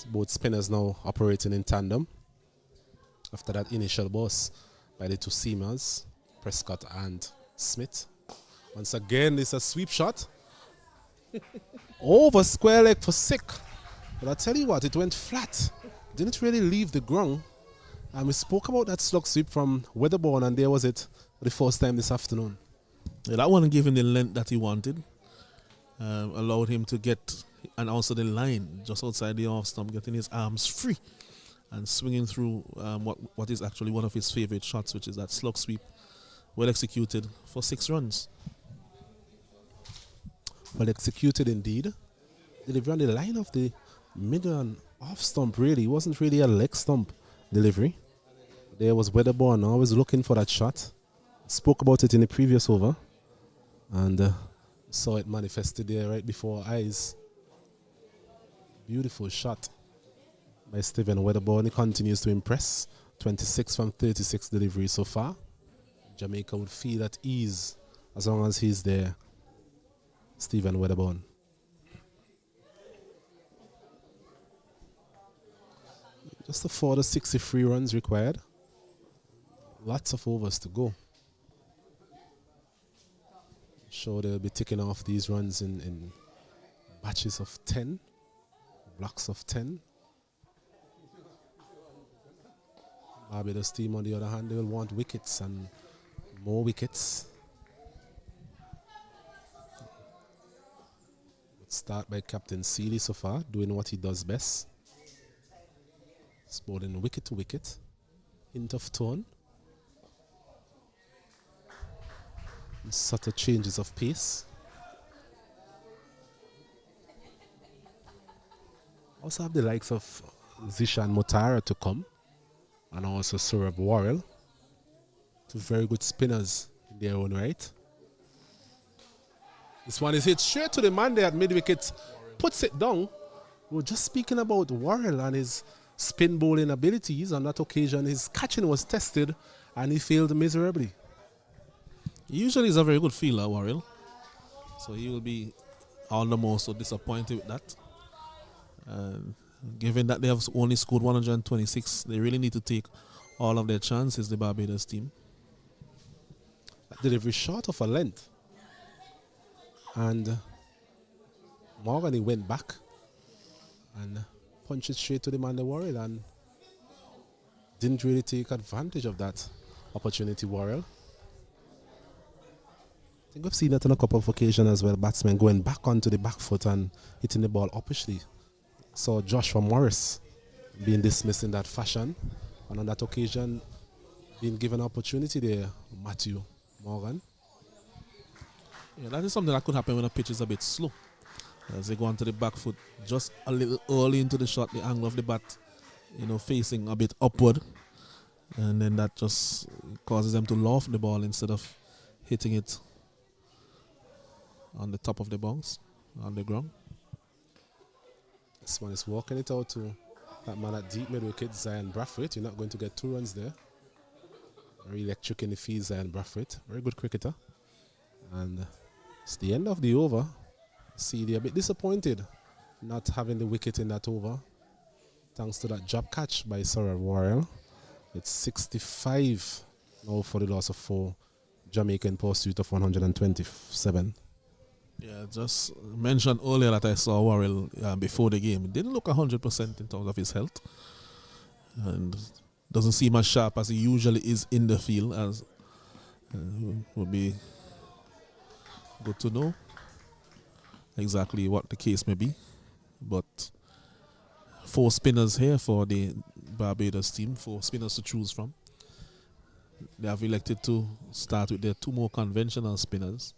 Both spinners now operating in tandem after that initial boss by the two seamers, Prescott and Smith. Once again, it's a sweep shot. Over square leg for 6. But I tell you what, it went flat. Didn't really leave the ground. And we spoke about that slug sweep from Weatherborn, and there was it for the first time this afternoon. Yeah, that one gave him the length that he wanted. Allowed him to get and also the line just outside the off stump, getting his arms free and swinging through what is actually one of his favorite shots, which is that slug sweep, well executed for 6 runs. Well executed indeed. Delivery on the line of the middle and off stump, really. It wasn't really a leg stump delivery. There was Weatherborn always looking for that shot. Spoke about it in the previous over. And saw it manifested there right before our eyes. Beautiful shot by Stephen Weatherborn. He continues to impress. 26 from 36 deliveries so far. Jamaica would feel at ease as long as he's there. Stephen Weatherborn. Just a 63 runs required. Lots of overs to go. Sure, they'll be ticking off these runs in batches of 10, blocks of 10. Barbados team, on the other hand, they will want wickets and more wickets. Let's start by Captain Seeley so far, doing what he does best. Sporting wicket to wicket. Hint of tone. And subtle changes of pace. Also have the likes of Zishan Motara to come. And also Saurabh Worrell. Two very good spinners in their own right. This one is hit straight to the man there at mid-wicket. Puts it down. We were just speaking about Worrell and his spin bowling abilities. On that occasion, his catching was tested and he failed miserably. Usually he's a very good fielder, Worrell. So he will be all the more so disappointed with that. Given that they have only scored 126, they really need to take all of their chances, the Barbados team. That delivery short of a length. And Morgan, he went back and punched it straight to the man, the Worrell, and didn't really take advantage of that opportunity, Worrell. I think we've seen that on a couple of occasions as well, batsmen going back onto the back foot and hitting the ball uppishly. Saw Joshua Morris being dismissed in that fashion, and on that occasion being given opportunity there, Matthew Morgan. Yeah, that is something that could happen when a pitch is a bit slow. As they go onto the back foot just a little early into the shot, the angle of the bat, facing a bit upward. And then that just causes them to loft the ball instead of hitting it on the top of the bounce, on the ground. This one is walking it out to that man at deep mid wicket, Zion Brathwaite. You're not going to get 2 runs there. Very electric in the field, Zion Brathwaite. Very good cricketer. And it's the end of the over. See, they're a bit disappointed not having the wicket in that over. Thanks to that job catch by Saurabh Worrell. It's 65 now for the loss of 4. Jamaica in pursuit of 127. Yeah, just mentioned earlier that I saw Worrell before the game. Didn't look 100% in terms of his health. And doesn't seem as sharp as he usually is in the field, as would be good to know exactly what the case may be. But 4 spinners here for the Barbados team, 4 spinners to choose from. They have elected to start with their 2 more conventional spinners.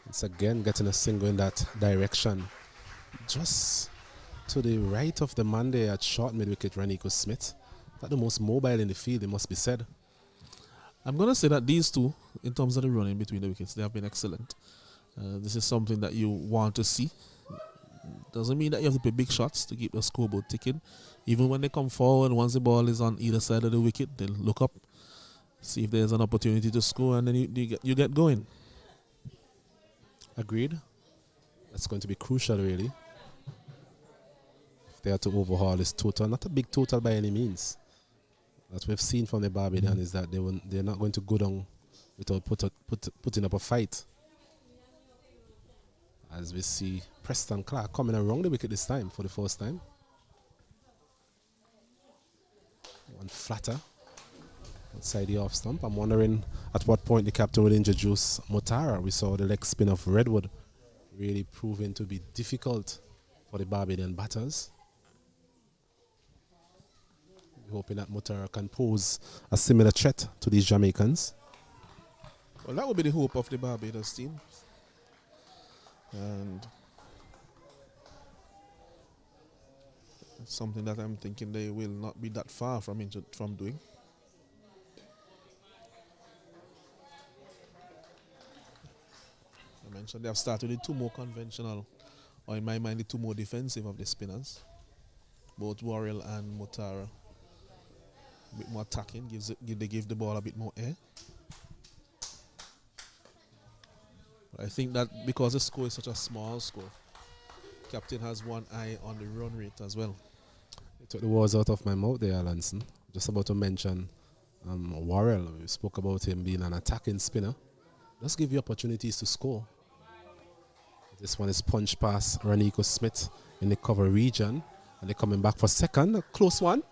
It's again getting a single in that direction. Just to the right of the man there at short mid-wicket, Renico Smith. Not the most mobile in the field, it must be said. I'm going to say that these 2, in terms of the running between the wickets, they have been excellent. This is something that you want to see. Doesn't mean that you have to play big shots to keep the scoreboard ticking. Even when they come forward, once the ball is on either side of the wicket, they'll look up, see if there's an opportunity to score, and then you get going. Agreed. That's going to be crucial, really. If they are to overhaul this total, not a big total by any means. What we've seen from the Barbadian is that they're not going to go down without putting up a fight. As we see Preston Clark coming around the wicket this time for the first time. One flatter outside the off stump. I'm wondering at what point the captain will introduce Motara. We saw the leg spin of Redwood really proving to be difficult for the Barbadian batters. We're hoping that Mutara can pose a similar threat to these Jamaicans. Well, that would be the hope of the Barbados team. And it's something that I'm thinking they will not be that far from doing. I mentioned they have started with two more conventional, or in my mind, the two more defensive of the spinners. Both Worrell and Mutara. A bit more attacking, they give the ball a bit more air. I think that because the score is such a small score, captain has one eye on the run rate as well. You took the words out of my mouth there, Alanson. Just about to mention Worrell. We spoke about him being an attacking spinner. Just give you opportunities to score. This one is punched past Ranico Smith in the cover region. And they're coming back for second. A close one.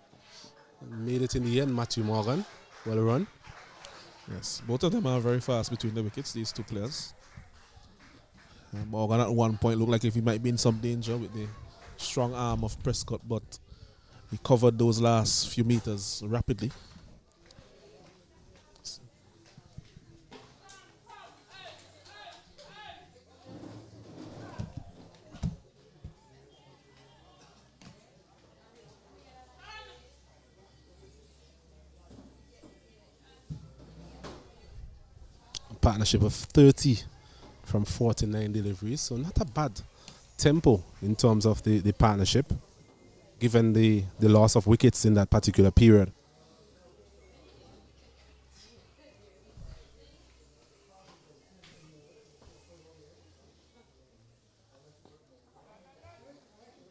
Made it in the end, Matthew Morgan. Well run. Yes, both of them are very fast between the wickets, these two players. Morgan at one point looked like if he might be in some danger with the strong arm of Prescott, but he covered those last few meters rapidly. Partnership of 30 from 49 deliveries, so not a bad tempo in terms of the partnership, given the loss of wickets in that particular period.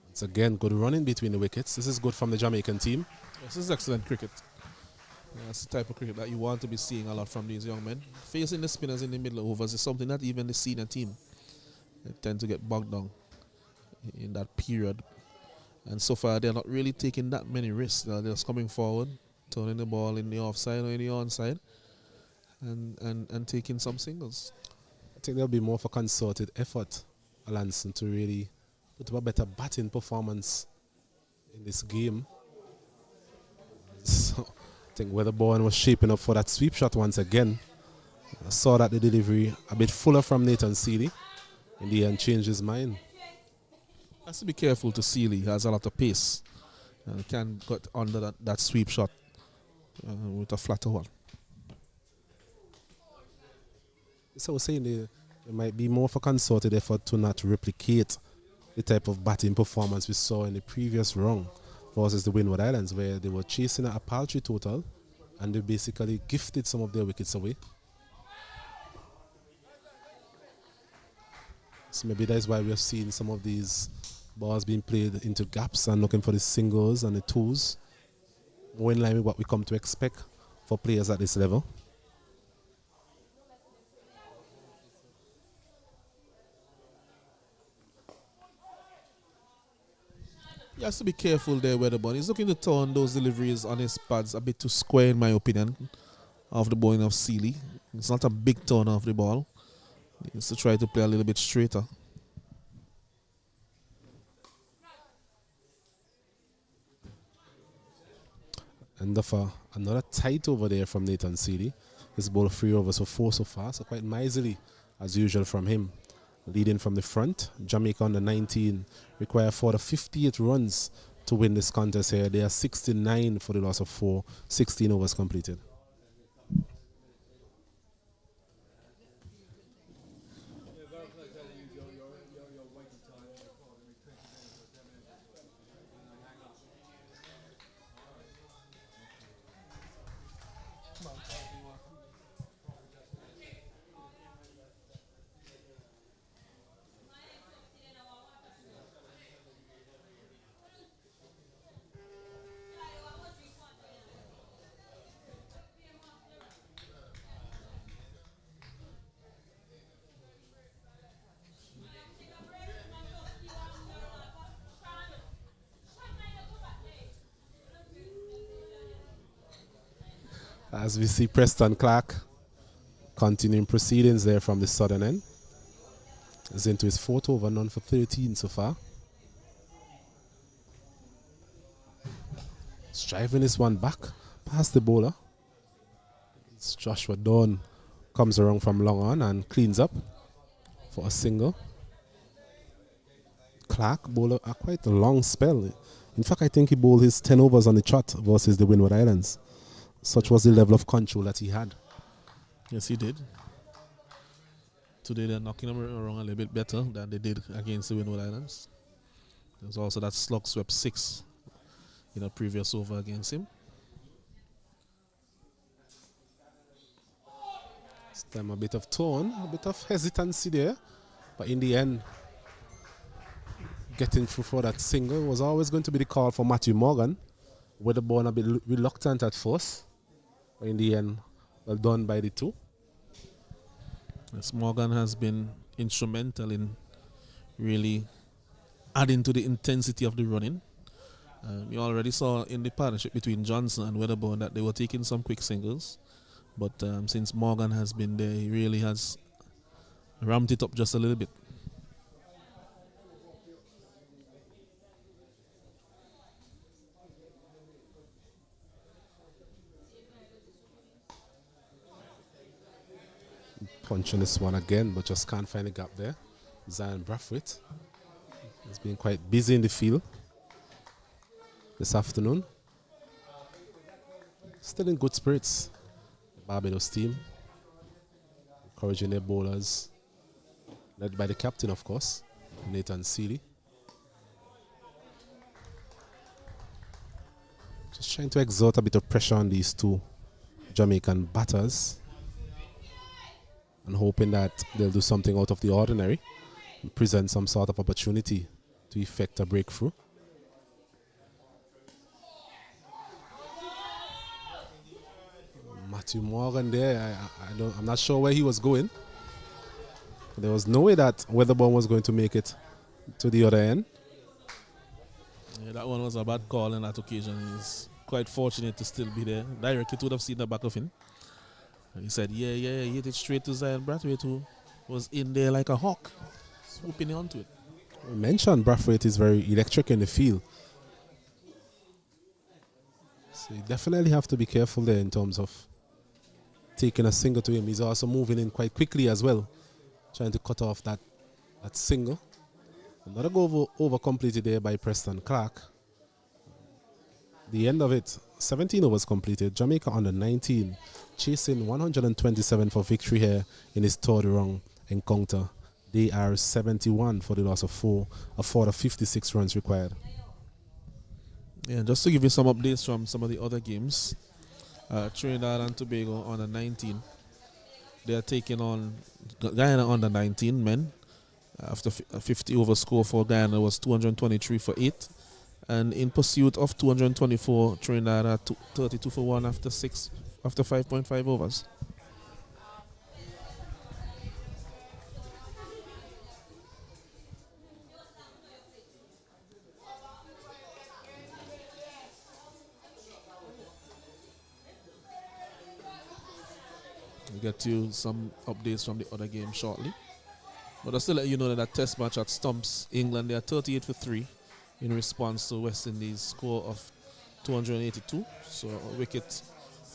It's again good running between the wickets. This is good from the Jamaican team. This is excellent cricket. That's the type of cricket that you want to be seeing a lot from these young men. Facing the spinners in the middle overs is something that even the senior team they tend to get bogged down in that period. And so far, they're not really taking that many risks. They're just coming forward, turning the ball in the offside or in the onside, and taking some singles. I think there'll be more of a concerted effort, Alanson, to really put up a better batting performance in this game. So I think Weatherbourne was shaping up for that sweep shot once again. I saw that the delivery a bit fuller from Nathan Seeley. In the end, changed his mind. Has to be careful to Seeley. He has a lot of pace. And can get under that sweep shot with a flatter one. So I was saying there might be more of a concerted effort to not replicate the type of batting performance we saw in the previous round versus the Windward Islands, where they were chasing a paltry total and they basically gifted some of their wickets away. So maybe that's why we have seen some of these balls being played into gaps and looking for the singles and the twos, more in line with what we come to expect for players at this level. He has to be careful there, Weatherbourne. He's looking to turn those deliveries on his pads a bit too square, in my opinion, of the bowling of Seeley. It's not a big turn of the ball. He needs to try to play a little bit straighter. And another tight over there from Nathan Seeley. His ball 3 overs for 4 so far, so quite miserly as usual from him. Leading from the front, Jamaica under 19 require 58 runs to win this contest here. They are 69 for the loss of 4, 16 overs completed. As we see Preston Clark continuing proceedings there from the southern end. He's into his 4th over, none for 13 so far. Just driving this one back past the bowler. It's Joshua Dawn comes around from long on and cleans up for a single. Clark bowled quite a long spell. In fact, I think he bowled his 10 overs on the trot versus the Windward Islands. Such was the level of control that he had. Yes, he did. Today they're knocking him around a little bit better than they did against the Windward Islands. There's also that slug swept 6 in a previous over against him. This time a bit of tone, a bit of hesitancy there. But in the end, getting through for that single was always going to be the call for Matthew Morgan. With the ball a bit reluctant at first. But in the end, well done by the two. Yes, Morgan has been instrumental in really adding to the intensity of the running. You already saw in the partnership between Johnson and Wedderburn that they were taking some quick singles. But since Morgan has been there, he really has ramped it up just a little bit. Punching this one again, but just can't find a gap there. Zion Brathwaite has been quite busy in the field this afternoon. Still in good spirits. The Barbados team encouraging their bowlers, led by the captain, of course, Nathan Seeley. Just trying to exert a bit of pressure on these two Jamaican batters, and hoping that they'll do something out of the ordinary and present some sort of opportunity to effect a breakthrough. Matthew Morgan there, I'm not sure where he was going. There was no way that Weatherburn was going to make it to the other end. Yeah, that one was a bad call on that occasion. He's quite fortunate to still be there. Directly would have seen the back of him. He said, yeah, he hit it straight to Zion Brathwaite, who was in there like a hawk, swooping onto it. We mentioned Brathwaite is very electric in the field. So you definitely have to be careful there in terms of taking a single to him. He's also moving in quite quickly as well, trying to cut off that single. Another go over completed there by Preston Clark. The end of it, 17 overs completed. Jamaica under 19, chasing 127 for victory here in his third round encounter. They are 71 for the loss of 4, a further 56 runs required. Yeah, just to give you some updates from some of the other games. Trinidad and Tobago under 19. They are taking on Guyana under 19 men. After a 50 over score for Guyana was 223 for 8. And in pursuit of 224, Trinidad are 32 for 1 after 5.5 overs. We'll get you some updates from the other game shortly. But I'll still let you know that test match at Stumps, England, they are 38 for 3 in response to West Indies' score of 282. So a wicket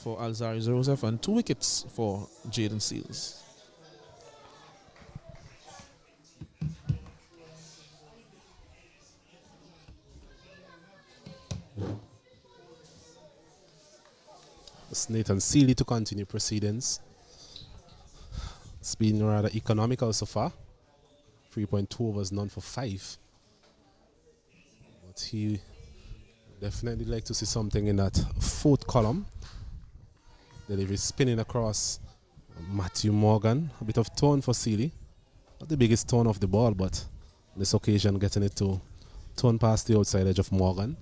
for Alzari Joseph and 2 wickets for Jaden Seals. It's Nathan Seeley to continue proceedings. It's been rather economical so far. 3.2 overs, none for 5. But he definitely like to see something in that 4th column. Delivery spinning across Matthew Morgan. A bit of tone for Seeley. Not the biggest tone of the ball, but on this occasion getting it to turn past the outside edge of Morgan.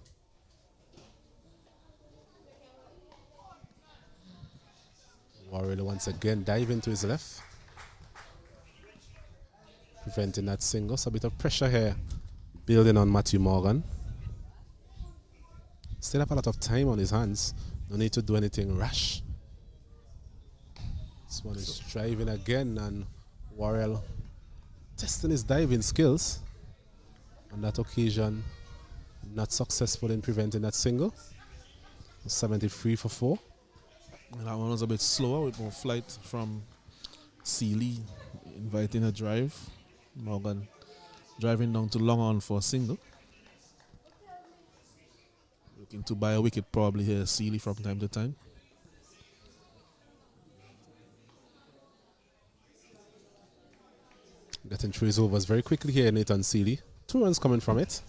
Warrior once again diving to his left, preventing that single. So a bit of pressure here building on Matthew Morgan. Still have a lot of time on his hands. No need to do anything rash. This one is driving again, and Warrior testing his diving skills. On that occasion, not successful in preventing that single. 73 for 4. And that one was a bit slower with more flight from Sealy inviting a drive. Morgan driving down to long on for a single. Looking to buy a wicket probably here, Sealy, from time to time. Getting through his overs very quickly here, Nathan Sealy. 2 runs coming from it.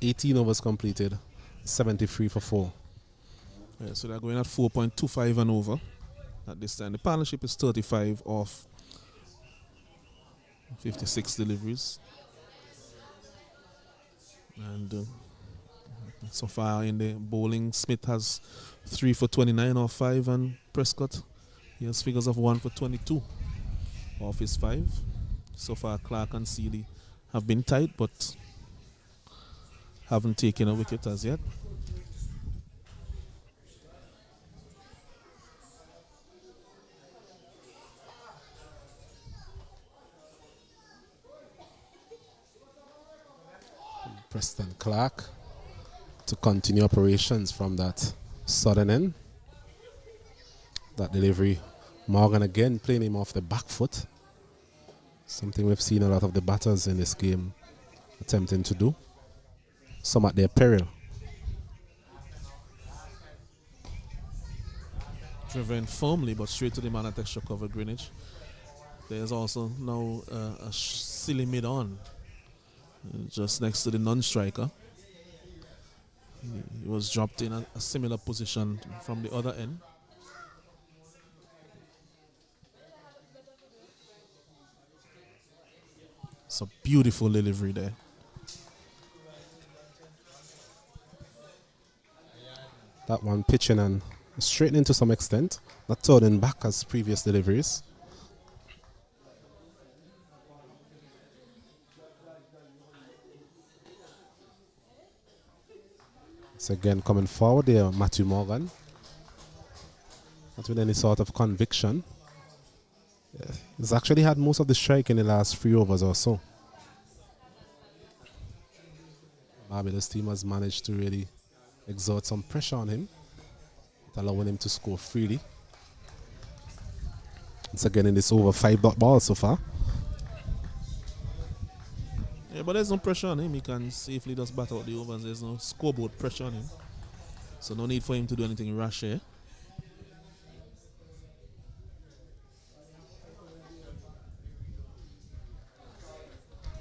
18 overs completed. 73 for 4. Yeah, so they're going at 4.25 and over at this time. The partnership is 35 off 56 deliveries. And so far in the bowling, Smith has 3 for 29 off 5, and Prescott, he has figures of 1 for 22 off his 5. So far, Clark and Sealy have been tight, but haven't taken a wicket as yet. Preston Clark to continue operations from that southern end. That delivery, Morgan again playing him off the back foot. Something we've seen a lot of the batters in this game attempting to do. Some at their peril. Driven firmly but straight to the man at extra cover Greenwich. There's also now a silly mid on just next to the non-striker. He was dropped in a similar position from the other end. It's a beautiful delivery there. That one pitching and straightening to some extent, not turning back as previous deliveries. It's again coming forward there, Matthew Morgan. Not with any sort of conviction. Yeah, he's actually had most of the strike in the last 3 overs or so. Barbados team has managed to really exert some pressure on him, allowing him to score freely. It's again in this over 5 dot ball so far. Yeah, but there's no pressure on him. He can safely just bat out the overs. There's no scoreboard pressure on him. So no need for him to do anything rash here.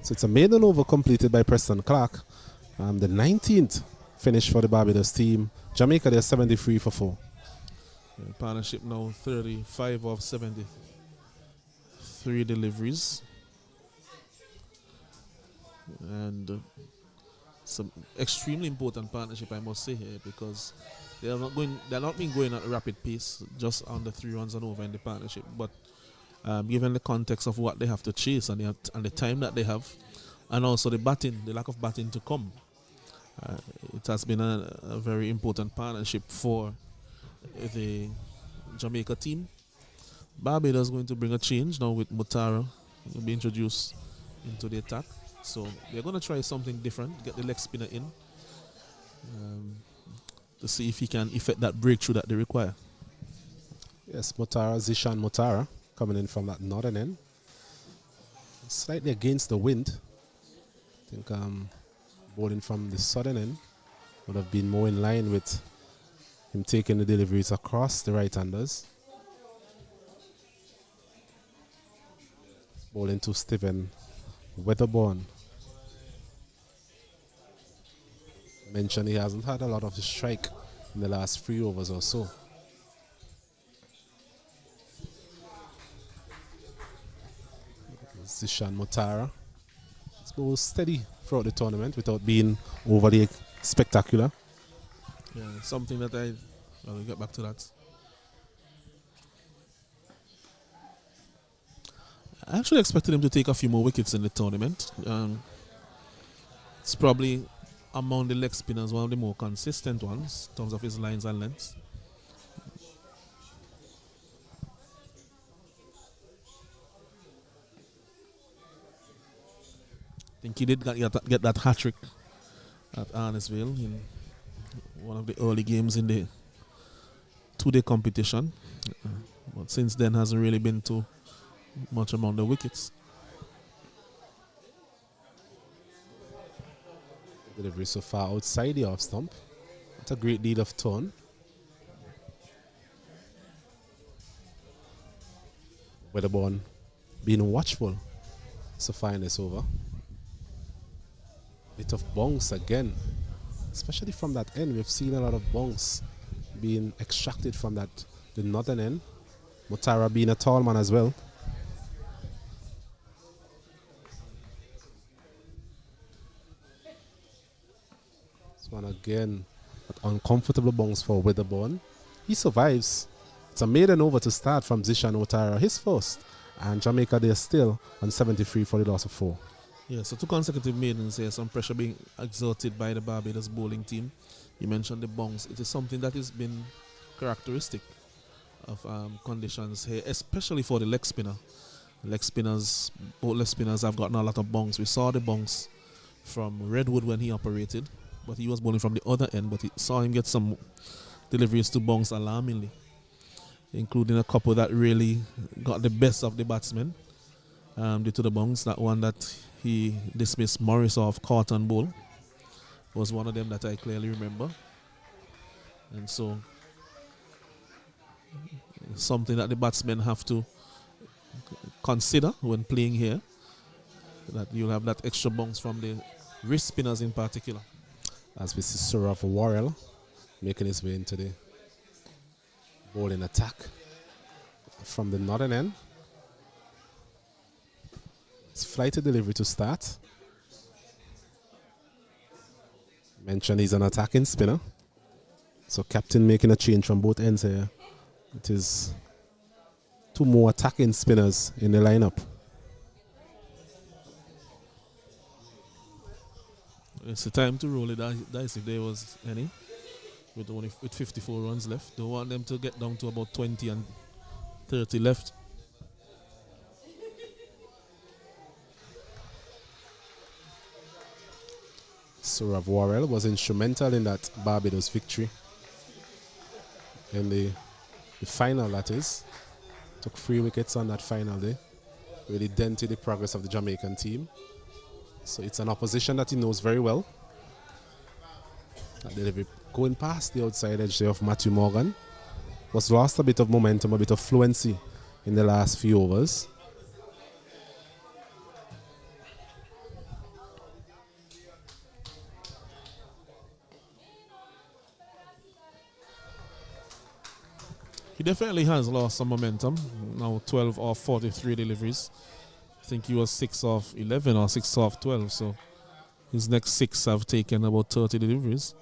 So it's a maiden over completed by Preston Clark. The 19th finish for the Barbados team. Jamaica, they're 73 for 4. Yeah, partnership now 35 of 73 deliveries. And some extremely important partnership, I must say here, because they're not been going at a rapid pace, just under 3 runs and over in the partnership. But given the context of what they have to chase and the time that they have, and also the lack of batting to come, it has been a very important partnership for the Jamaica team. Barbados is going to bring a change now with Mutara. Will be introduced into the attack. So they're going to try something different, get the leg spinner in, to see if he can effect that breakthrough that they require. Yes, Zishan Mutara coming in from that northern end. Slightly against the wind. I think bowling from the southern end would have been more in line with him taking the deliveries across the right-handers. Bowling to Stephen Weatherborn. Mentioned he hasn't had a lot of the strike in the last 3 overs or so. Zishan Mutara. It's been steady throughout the tournament without being overly spectacular. Yeah, something that we'll get back to that. I actually expected him to take a few more wickets in the tournament. It's probably among the leg spinners one of the more consistent ones in terms of his lines and lengths. I think he did get that hat-trick at Arnesville in one of the early games in the 2-day competition. But since then hasn't really been too much among the wickets. Delivery so far outside the off stump. It's a great deal of turn. Weatherborn being watchful so far in this over. Bit of bounce again, especially from that end. We've seen a lot of bounce being extracted from the northern end. Mutara being a tall man as well. This one again, an uncomfortable bounce for Weatherborn. He survives. It's a maiden over to start from Zishan Mutara, his first. And Jamaica, they're still on 73 for the loss of 4. Yeah, so 2 consecutive maidens here, some pressure being exerted by the Barbados bowling team. You mentioned the bounce. It is something that has been characteristic of conditions here, especially for the leg spinner. Leg spinners, both leg spinners have gotten a lot of bounce. We saw the bounce from Redwood when he operated, but he was bowling from the other end, but he saw him get some deliveries to bounce alarmingly, including a couple that really got the best of the batsmen due to the bounce. That one that he dismissed Morris off caught on bowl was one of them that I clearly remember. And so something that the batsmen have to consider when playing here, that you'll have that extra bounce from the wrist spinners in particular. As we see Suraf Warrell making his way into the bowling attack from the northern end. It's flighted delivery to start. Mentioned he's an attacking spinner. So captain making a change from both ends here. It is 2 more attacking spinners in the lineup. It's the time to roll the dice if there was any. With 54 runs left. Don't want them to get down to about 20 and 30 left. Suraf Warrell was instrumental in that Barbados victory. In the final, that is. Took 3 wickets on that final day. Really dented the progress of the Jamaican team. So it's an opposition that he knows very well. That delivery going past the outside edge there of Matthew Morgan. Was lost a bit of momentum, a bit of fluency in the last few overs. He definitely has lost some momentum. Now 12 off 43 deliveries. I think he was 6 off 11 or 6 off 12. So his next 6 have taken about 30 deliveries.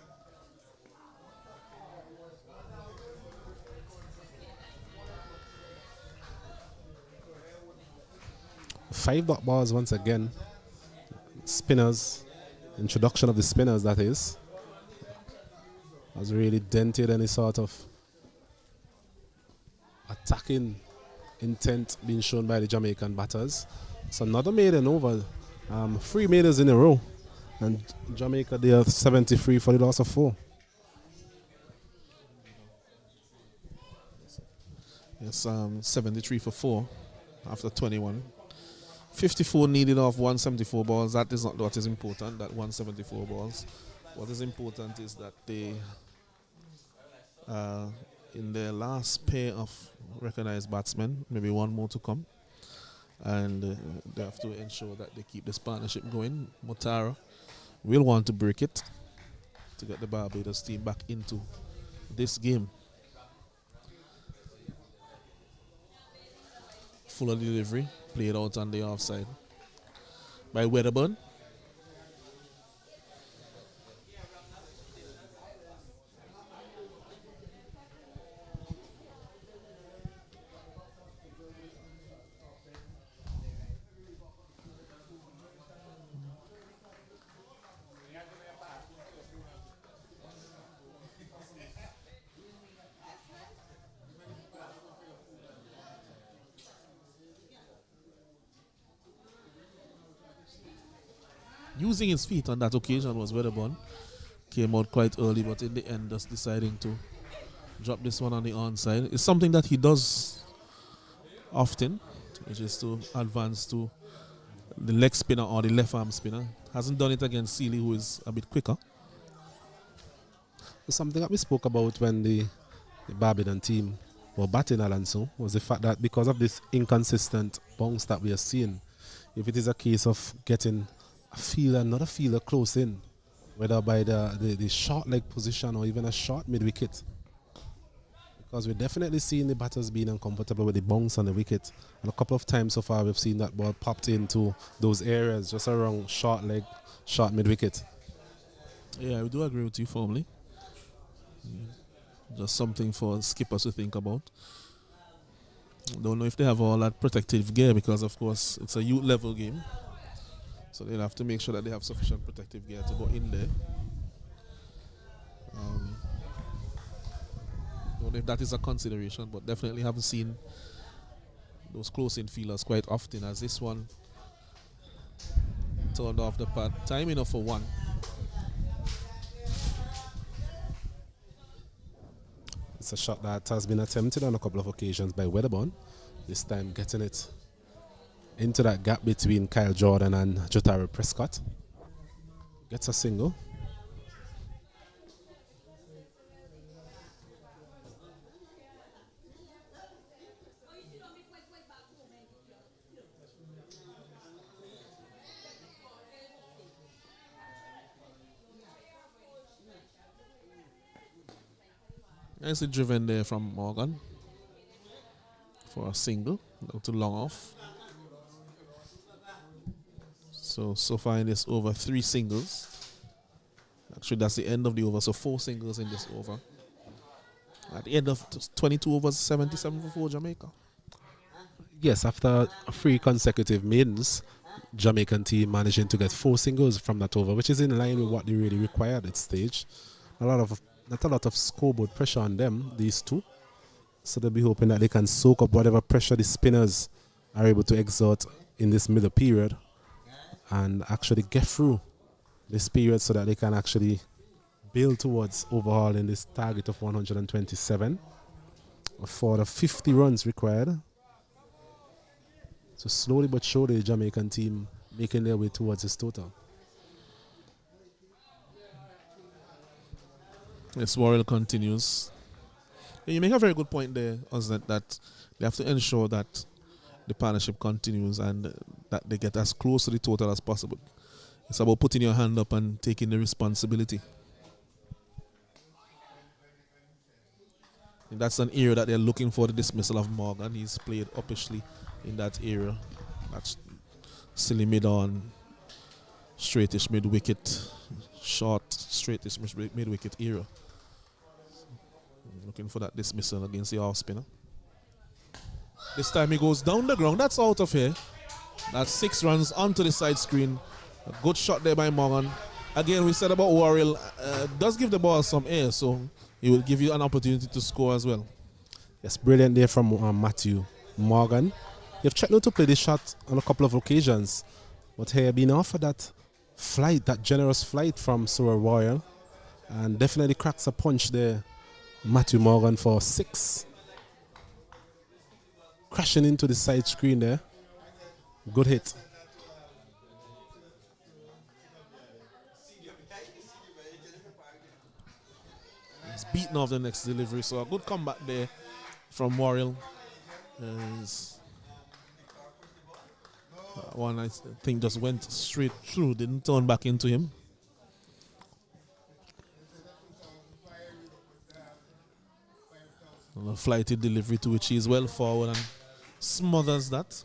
5 dot balls once again. Spinners, introduction of the spinners, that is, has really dented any sort of attacking intent being shown by the Jamaican batters. It's another maiden over. 3 maidens in a row. And Jamaica, they are 73 for the loss of 4. Yes, 73 for 4 after 21. 54 needed off 174 balls. That is not what is important, that 174 balls. What is important is that they, in their last pair of recognized batsmen, maybe one more to come, and they have to ensure that they keep this partnership going. Mutara will want to break it to get the Barbados team back into this game. Fuller delivery, played out on the offside by Weatherburn. Using his feet on that occasion was Weatherburn. Came out quite early, but in the end just deciding to Drop this one on the onside. It's something that he does often, which is to advance to the leg spinner or the left arm spinner. Hasn't done it against Sealy, who is a bit quicker. Something that we spoke about when the Barbados team were batting Alonso was the fact that because of this inconsistent bounce that we are seeing, if it is a case of getting a fielder, not a fielder close in, whether by the short leg position or even a short mid wicket, because we're definitely seeing the batters being uncomfortable with the bounce on the wicket, and a couple of times so far we've seen that ball popped into those areas just around short leg, short mid wicket. Yeah, I do agree with you firmly. Just something for skippers to think about. Don't know if they have all that protective gear, because of course it's a youth level game, so they'll have to make sure that they have sufficient protective gear to go in there. Don't know if that is a consideration, but definitely haven't seen those close-in fielders quite often, as this one turned off the pad. Time enough for one. It's a shot that has been attempted on a couple of occasions by Wedderburn. This time getting it into that gap between Kyle Jordan and Jotaro Prescott. Gets a single. Nicely driven there from Morgan for a single, not too long off. So far in this over 3 singles. Actually, that's the end of the over, so 4 singles in this over. At the end of 22 overs, 77 for 4 Jamaica. Yes, after 3 consecutive maidens, Jamaican team managing to get 4 singles from that over, which is in line with what they really require at that stage. Not a lot of scoreboard pressure on them, these two. So they'll be hoping that they can soak up whatever pressure the spinners are able to exert in this middle period and actually get through this period so that they can actually build towards overhauling this target of 127 for the 50 runs required. So slowly but surely the Jamaican team making their way towards this total. Yes, Warrell continues. You make a very good point there, Osnet, that they have to ensure that the partnership continues and that they get as close to the total as possible. It's about putting your hand up and taking the responsibility. And that's an area that they're looking for the dismissal of Morgan. He's played uppishly in that area. That's silly mid-on, straightish mid-wicket, short, straightish mid-wicket era. Looking for that dismissal against the off spinner. This time he goes down the ground. That's out of here. That's 6 runs onto the side screen. A good shot there by Morgan. Again, we said about Warrell, does give the ball some air, so he will give you an opportunity to score as well. Yes, brilliant there from Matthew Morgan. You've checked out to play this shot on a couple of occasions, but he had been offered that flight, that generous flight from Surah Royal, and definitely cracks a punch there. Matthew Morgan for 6. Crashing into the side screen there. Good hit. He's beaten off the next delivery, so a good comeback there from Warrell. One I think just went straight through, didn't turn back into him. A flighty delivery to which he is well forward and smothers that.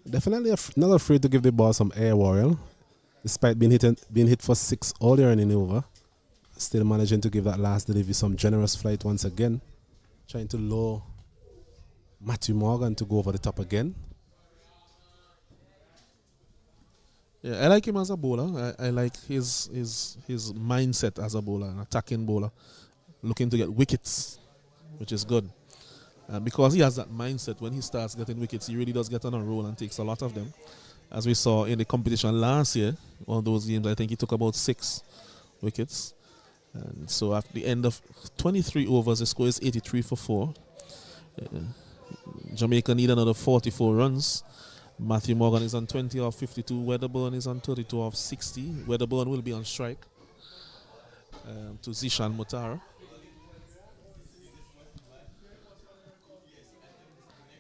Definitely not afraid to give the ball some air, Warrior. Despite being hit for 6 earlier in the over, still managing to give that last delivery some generous flight once again. Trying to lure Matthew Morgan to go over the top again. Yeah, I like him as a bowler. I like his mindset as a bowler, an attacking bowler, looking to get wickets, which is good. Because he has that mindset, when he starts getting wickets, he really does get on a roll and takes a lot of them. As we saw in the competition last year, one of those games, I think he took about 6 wickets. And so at the end of 23 overs, the score is 83 for 4. Jamaica need another 44 runs. Matthew Morgan is on 20 off 52. Wedderburn is on 32 off 60. Wedderburn will be on strike to Zishan Mutara.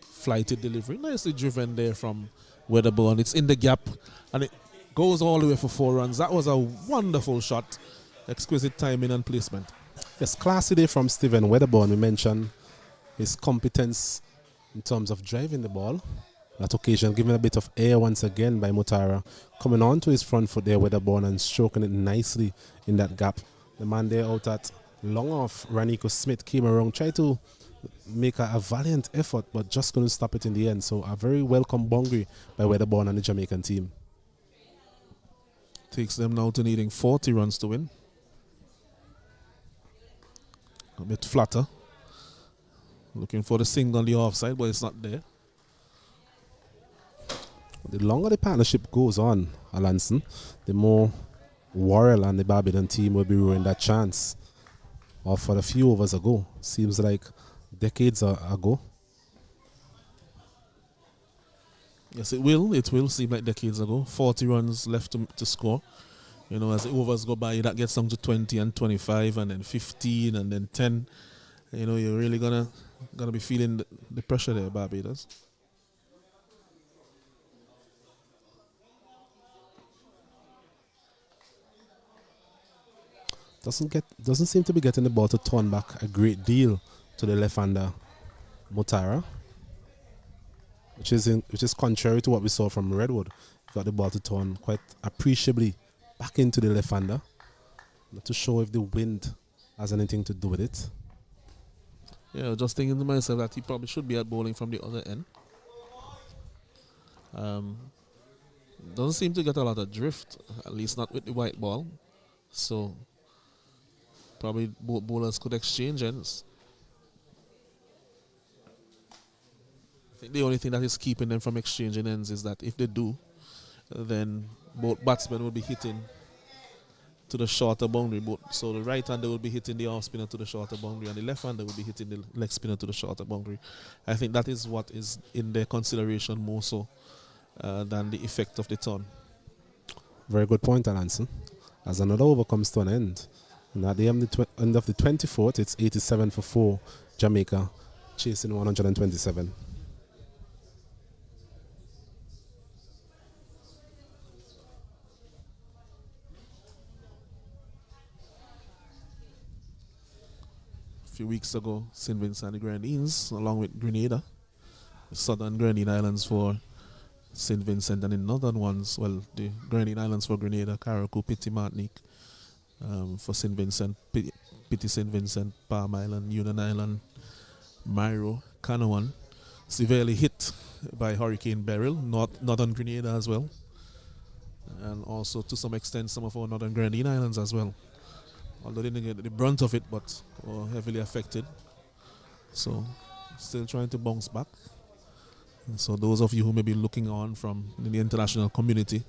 Flighted delivery, nicely driven there from Wedderburn. It's in the gap and it goes all the way for 4 runs. That was a wonderful shot. Exquisite timing and placement. Yes, classy day from Stephen Wedderburn. We mentioned his competence in terms of driving the ball. That occasion given a bit of air once again by Mutara. Coming on to his front foot there, Wedderburn, and stroking it nicely in that gap. The man there out at long off, Raniko Smith came around, tried to make a valiant effort, but just couldn't stop it in the end. So a very welcome boundary by Wedderburn and the Jamaican team. Takes them now to needing 40 runs to win. A bit flatter. Looking for the single on the offside, but it's not there. The longer the partnership goes on, Alanson, the more Worrell and the Barbadian team will be ruining that chance. Or for a few overs ago, seems like decades ago. Yes, it will. It will seem like decades ago. 40 runs left to score. You know, as the overs go by, that gets down to 20 and 25 and then 15 and then 10. You know, you're really gonna be feeling the pressure there, Barbados. Doesn't seem to be getting the ball to turn back a great deal to the left-hander Mutara, which is contrary to what we saw from Redwood. Got the ball to turn quite appreciably back into the left-hander. Not too sure if the wind has anything to do with it. Yeah, just thinking to myself that he probably should be at bowling from the other end. Doesn't seem to get a lot of drift, at least not with the white ball. So probably both bowlers could exchange ends. I think the only thing that is keeping them from exchanging ends is that if they do, then both batsmen will be hitting to the shorter boundary. So the right-hander will be hitting the off-spinner to the shorter boundary and the left-hander will be hitting the leg spinner to the shorter boundary. I think that is what is in their consideration more so than the effect of the turn. Very good point, Alanson. As another over comes to an end, and at the end of the 24th, it's 87 for 4, Jamaica chasing 127. A few weeks ago, St. Vincent and the Grenadines, along with Grenada, the southern Grenadine Islands for St. Vincent, and the northern ones, well, the Grenadine Islands for Grenada, Carriacou, Petit Martinique, for St. Vincent, Petit St. Vincent, Palm Island, Union Island, Myro, Canouan, severely hit by Hurricane Beryl, northern Grenada as well, and also to some extent some of our northern Grenadine Islands as well. Although they didn't get the brunt of it, but were heavily affected. So, still trying to bounce back. And so those of you who may be looking on from the international community,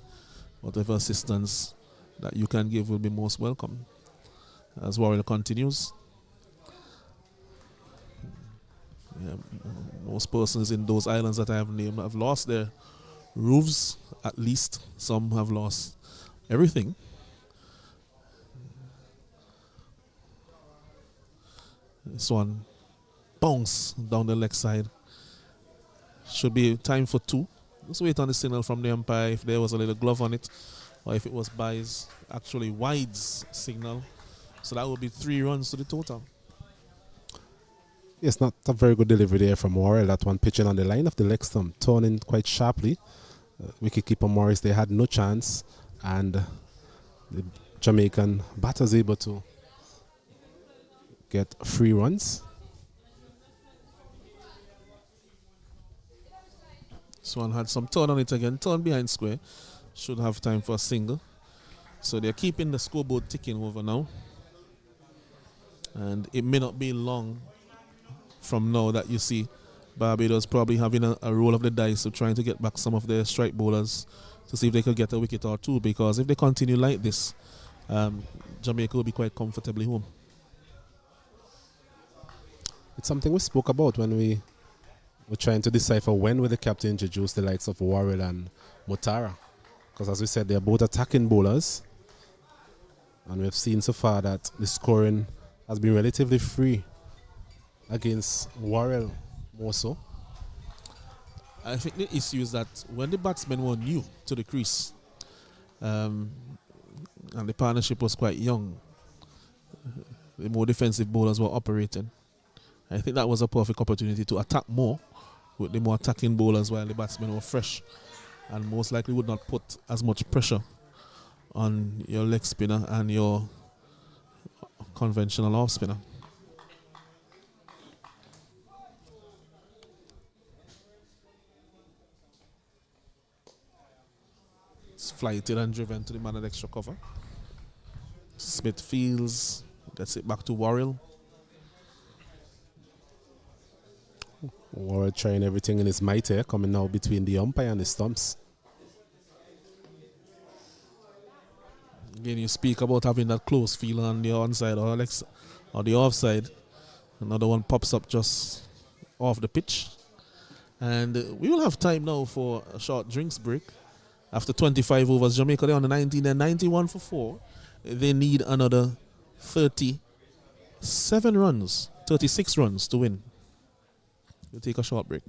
whatever assistance that you can give will be most welcome. As Worrell continues, most persons in those islands that I have named have lost their roofs, at least. Some have lost everything. This one bounce down the leg side. Should be time for 2. Let's wait on the signal from the umpire if there was a little glove on it, or if it was By's actually Wide's signal. So that would be 3 runs to the total. Yes, not a very good delivery there from Worrell. That one pitching on the line of the leg stump, turning quite sharply. Wicketkeeper Morris, they had no chance, and the Jamaican batters able to get 3 runs. This one had some turn on it again. Turn behind square. Should have time for a single. So they're keeping the scoreboard ticking over now. And it may not be long from now that you see Barbados probably having a roll of the dice of trying to get back some of their strike bowlers to see if they could get a wicket or 2. Because if they continue like this, um, Jamaica will be quite comfortably home. It's something we spoke about when we were trying to decipher when will the captain introduce the likes of Warrell and Mutara. Because as we said, they're both attacking bowlers. And we've seen so far that the scoring has been relatively free against Warrell more so. I think the issue is that when the batsmen were new to the crease, and the partnership was quite young, the more defensive bowlers were operating. I think that was a perfect opportunity to attack more with the more attacking bowlers while the batsmen were fresh and most likely would not put as much pressure on your leg spinner and your conventional off spinner. It's flighted and driven to the man at extra cover. Smith fields, gets it back to Warrell. Warrell trying everything in his might here, coming now between the umpire and the stumps. Again, you speak about having that close feel on the onside or the offside. Another one pops up just off the pitch. And we will have time now for a short drinks break. After 25 overs, Jamaica they're on the 19 and 91 for 4. They need another 36 runs to win. We'll take a short break.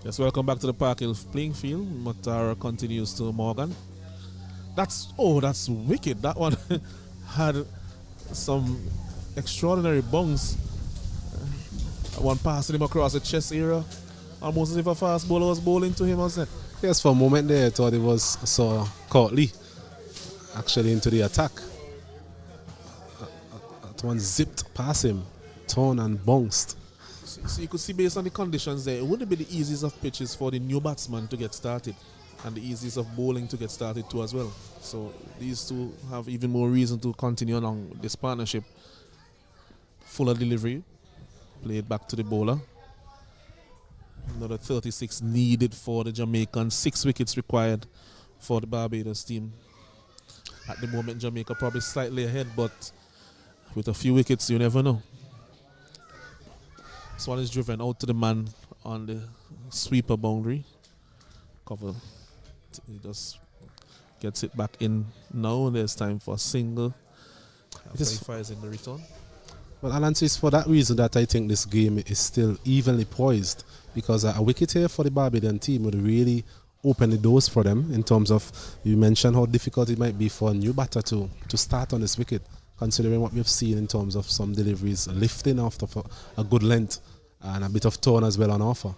Yes, welcome back to the Park Hill playing field. Matara continues to Morgan. That's wicked. That one had some extraordinary bungs. One passing him across the chest area, almost as if a fast bowler was bowling to him, wasn't it? Yes, for a moment there, I thought it was Courtly actually into the attack. That one zipped past him, torn and bounced. So you could see based on the conditions there, it wouldn't be the easiest of pitches for the new batsman to get started and the easiest of bowling to get started too as well. So these two have even more reason to continue along this partnership. Fuller delivery, played back to the bowler. Another 36 needed for the Jamaican, 6 wickets required for the Barbados team. At the moment, Jamaica probably slightly ahead, but with a few wickets, you never know. This one is driven out to the man on the sweeper boundary. Cover. He just gets it back in now. There's time for a single. After he fires in the return. Well, Alan, it's for that reason that I think this game is still evenly poised, because a wicket here for the Barbadian team would really open the doors for them in terms of, you mentioned how difficult it might be for a new batter to start on this wicket, considering what we've seen in terms of some deliveries lifting after a good length and a bit of tone as well on offer.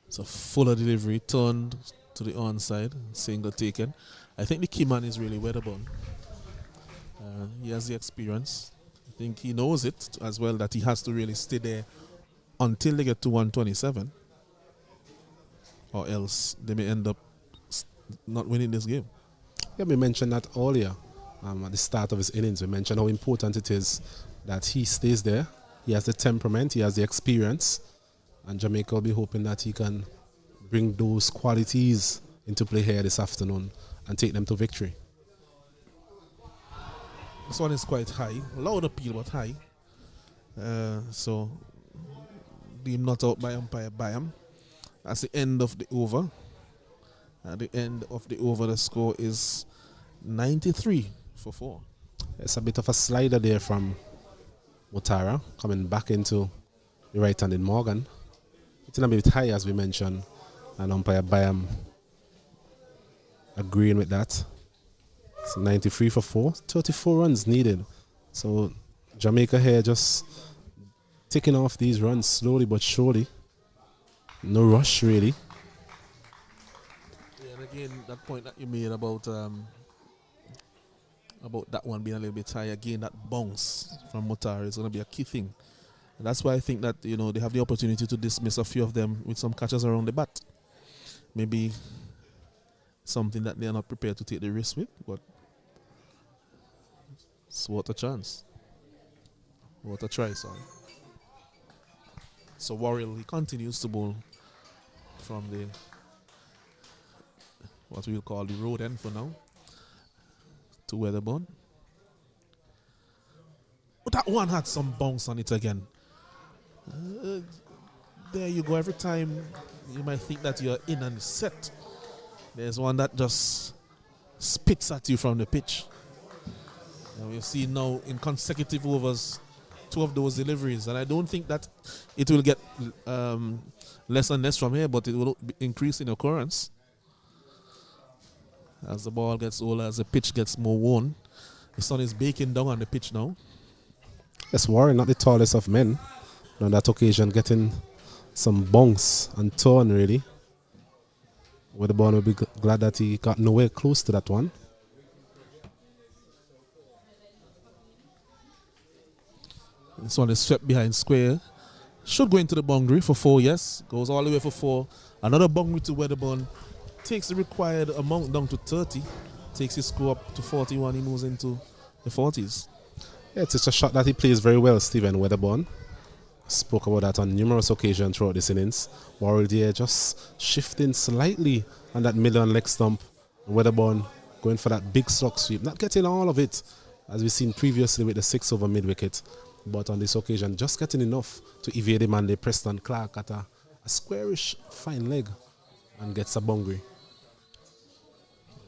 It's a fuller delivery, turned to the onside, single taken. I think the key man is really Weatherburn. He has the experience. I think he knows it as well, that he has to really stay there until they get to 127, or else they may end up not winning this game. Yeah, we mentioned that earlier at the start of his innings. We mentioned how important it is that he stays there. He has the temperament, he has the experience, and Jamaica will be hoping that he can bring those qualities into play here this afternoon and take them to victory. This one is quite high, loud appeal but high. So deemed not out by umpire Byam. That's the end of the over. At the end of the over, the score is 93 for 4. It's a bit of a slider there from Mutara coming back into the right-handed Morgan. It's a bit high, as we mentioned, and umpire Byam agreeing with that. So 93 for 4, 34 runs needed. So Jamaica here just ticking off these runs slowly but surely. No rush really. Yeah, and again, that point that you made about that one being a little bit high, again, that bounce from Mutara is going to be a key thing. And that's why I think that, you know, they have the opportunity to dismiss a few of them with some catches around the bat. Maybe something that they are not prepared to take the risk with, but it's what a chance. What a try, sorry. So Warrell, he continues to bowl from the, what we'll call the road end for now, to Weatherburn. But that one had some bounce on it again. There you go. Every time you might think that you're in and set, there's one that just spits at you from the pitch. And we've seen now in consecutive overs 2 of those deliveries, and I don't think that it will get less and less from here, but it will increase in occurrence as the ball gets older, as the pitch gets more worn. The sun is baking down on the pitch now. Yes, Warren, not the tallest of men, on that occasion getting some bounce and turn really. Weatherburn will be glad that he got nowhere close to that one. This one is swept behind square. Should go into the boundary for 4, yes. Goes all the way for 4. Another boundary to Weatherburn. Takes the required amount down to 30. Takes his score up to 41. He moves into the 40s. Yeah, it's a shot that he plays very well, Stephen Weatherburn. Spoke about that on numerous occasions throughout this innings. Warrell there just shifting slightly on that middle and leg stump. Weatherburn going for that big slog sweep. Not getting all of it, as we've seen previously with the 6 over mid wicket. But on this occasion, just getting enough to evade him and the Preston Clark at a squarish fine leg and gets a boundary.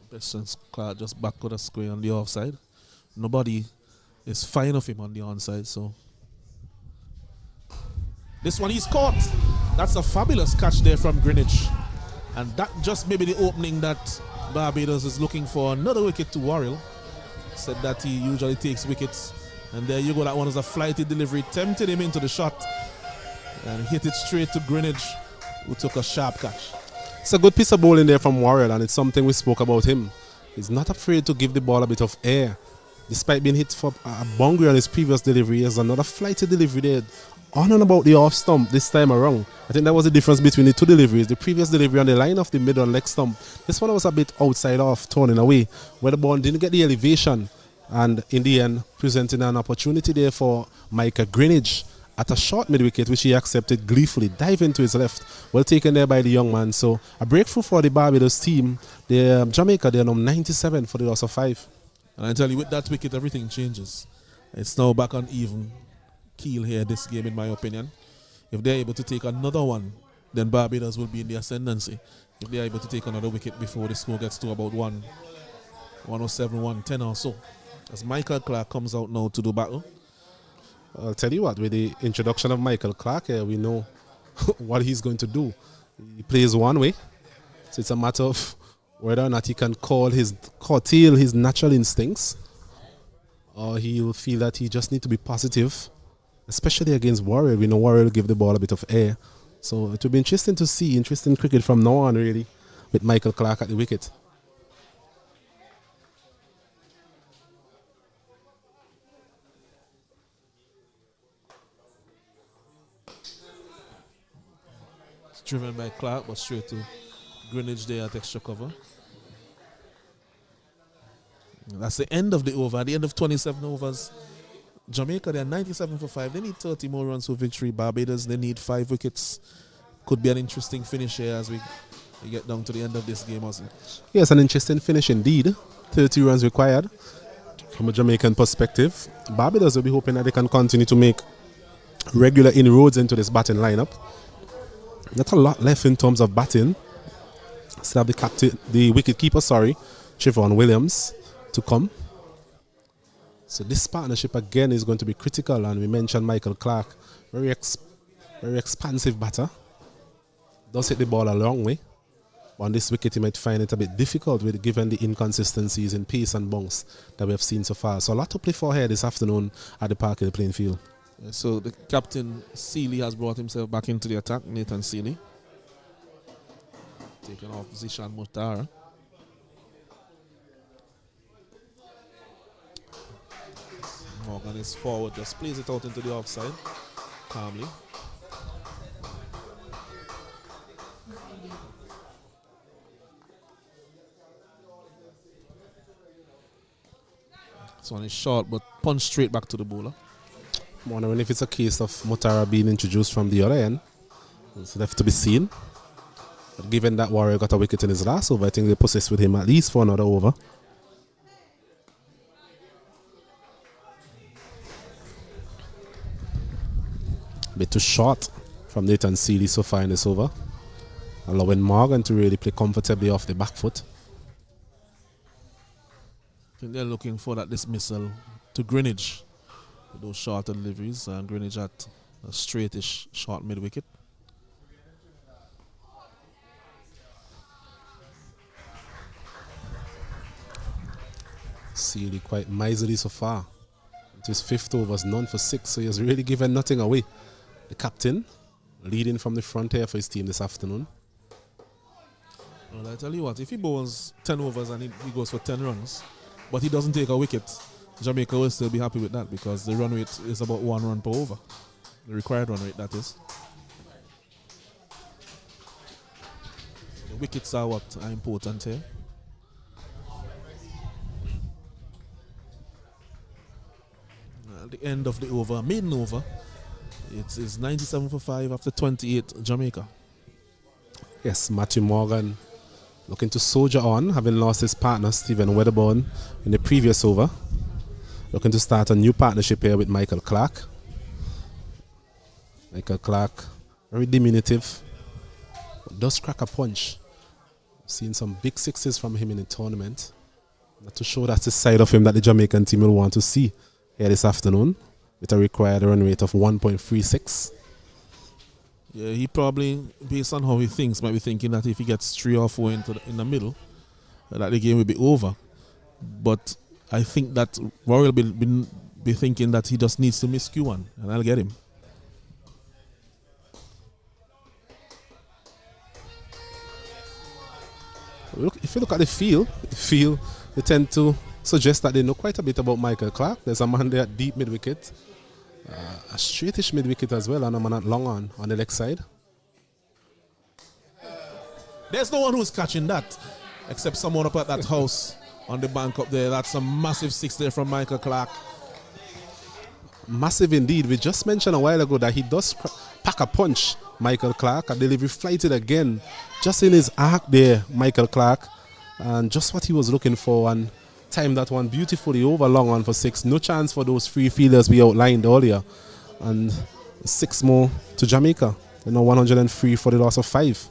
Preston Clark just back with a square on the offside. Nobody is fine of him on the onside, so This one he's caught. That's a fabulous catch there from Greenwich. And that just maybe the opening that Barbados is looking for. Another wicket to Warrell. Said that he usually takes wickets. And there you go, that one was a flighty delivery. Tempted him into the shot. And hit it straight to Greenwich, who took a sharp catch. It's a good piece of bowling there from Warrell, and it's something we spoke about him. He's not afraid to give the ball a bit of air. Despite being hit for a boundary on his previous delivery, he has another flighty delivery there on and about the off stump this time around. I think that was the difference between the two deliveries. The previous delivery on the line of the mid on leg stump. This one was a bit outside off, turning away, where the ball didn't get the elevation. And in the end, presenting an opportunity there for Micah Greenwich at a short mid wicket, which he accepted gleefully, diving to his left. Well taken there by the young man. So a breakthrough for the Barbados team. Jamaica, they're now 97 for the loss of 5. And I tell you, with that wicket, everything changes. It's now back on even keel here, this game, in my opinion. If they're able to take another one, then Barbados will be in the ascendancy. If they're able to take another wicket before the score gets to about 107, 110 or so. As Michael Clark comes out now to do battle. I'll tell you what, with the introduction of Michael Clark here, we know what he's going to do. He plays one way, so it's a matter of whether or not he can curtail his natural instincts, or he'll feel that he just needs to be positive, especially against Warrior. We know Warrior will give the ball a bit of air. So it will be interesting to see, interesting cricket from now on, really, with Michael Clark at the wicket. Driven by Clark, but straight to Greenwich there at extra cover. That's the end of the over. At the end of 27 overs, Jamaica, they're 97 for 5. They need 30 more runs for victory. Barbados, they need 5 wickets. Could be an interesting finish here as we get down to the end of this game also. Yes, an interesting finish indeed. 30 runs required from a Jamaican perspective. Barbados will be hoping that they can continue to make regular inroads into this batting lineup. Not a lot left in terms of batting. Still have the wicket keeper, Trevon Williams, to come. So this partnership again is going to be critical, and we mentioned Michael Clark, very expansive batter. Does hit the ball a long way. But on this wicket, he might find it a bit difficult given the inconsistencies in pace and bounce that we have seen so far. So a lot to play for here this afternoon at the Park of the playing field. So the captain, Seeley, has brought himself back into the attack, Nathan Seeley. Taking off Zishan Muhtara. Morgan is forward, just plays it out into the offside, calmly. This one is short, but punched straight back to the bowler. I'm wondering if it's a case of Muhtara being introduced from the other end. It's left to be seen. But given that Warrior got a wicket in his last over, I think they persist with him at least for another over. A bit too short from Nathan Seeley so far in this over, allowing Morgan to really play comfortably off the back foot. I think they're looking for that dismissal to Greenwich. Those shorter deliveries, and Greenwich at a straightish short mid wicket. Seeley quite miserly so far. His 5th over was none for 6, so he has really given nothing away. The captain leading from the front here for his team this afternoon. Well, I tell you what, if he bowls 10 overs and he goes for 10 runs, but he doesn't take a wicket, Jamaica will still be happy with that because the run rate is about 1 run per over. The required run rate, that is. The wickets are what are important here. At the end of the over, maiden over, it is 97 for 5 after 28, Jamaica. Yes, Matthew Morgan looking to soldier on, having lost his partner, Stephen Wedderburn, in the previous over. Looking to start a new partnership here with Michael Clark. Michael Clark, very diminutive, but does crack a punch. Seen some big sixes from him in the tournament. Not to show that's the side of him that the Jamaican team will want to see here this afternoon, with a required run rate of 1.36. Yeah, he probably, based on how he thinks, might be thinking that if he gets 3 or 4 in the middle, that the game will be over. But I think that Rory will be thinking that he just needs to miss Q1, and I'll get him. Look, if you look at the field, they tend to suggest that they know quite a bit about Michael Clark. There's a man there at deep mid wicket, a straightish mid wicket as well, and a man at long on the leg side. There's no one who's catching that except someone up at that house on the bank up there. That's a massive 6 there from Michael Clark. Massive indeed. We just mentioned a while ago that he does pack a punch, Michael Clark. A delivery flighted again, just in his arc there, Michael Clark. And just what he was looking for, and timed that one beautifully over long on for 6. No chance for those free fielders we outlined earlier. And 6 more to Jamaica. 103 for the loss of 5.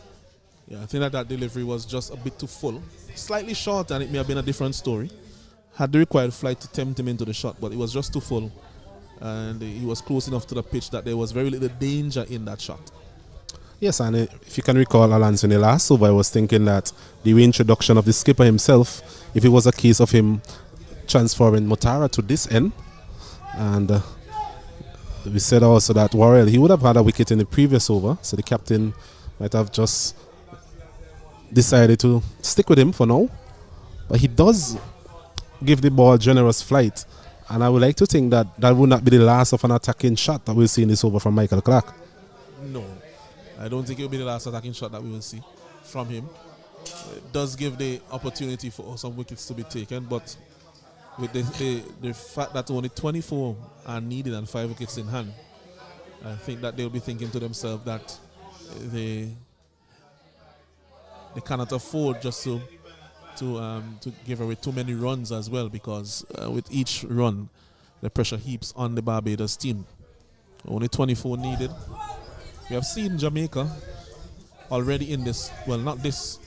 Yeah, I think that delivery was just a bit too full. Slightly short, and it may have been a different story. Had the required flight to tempt him into the shot, but it was just too full. And he was close enough to the pitch that there was very little danger in that shot. Yes, and if you can recall, Alonso, in the last over, I was thinking that the reintroduction of the skipper himself, if it was a case of him transferring Motara to this end, and we said also that Worrell, he would have had a wicket in the previous over, so the captain might have just decided to stick with him for now. But he does give the ball generous flight, and I would like to think that that would not be the last of an attacking shot that we'll see in this over from Michael Clark. No, I don't think it will be the last attacking shot that we will see from him. It does give the opportunity for some wickets to be taken, but with the fact that only 24 are needed and 5 wickets in hand, I think that they'll be thinking to themselves that they cannot afford just to give away too many runs as well, because with each run the pressure heaps on the Barbados team. Only 24 needed. We have seen Jamaica already in this, well, not this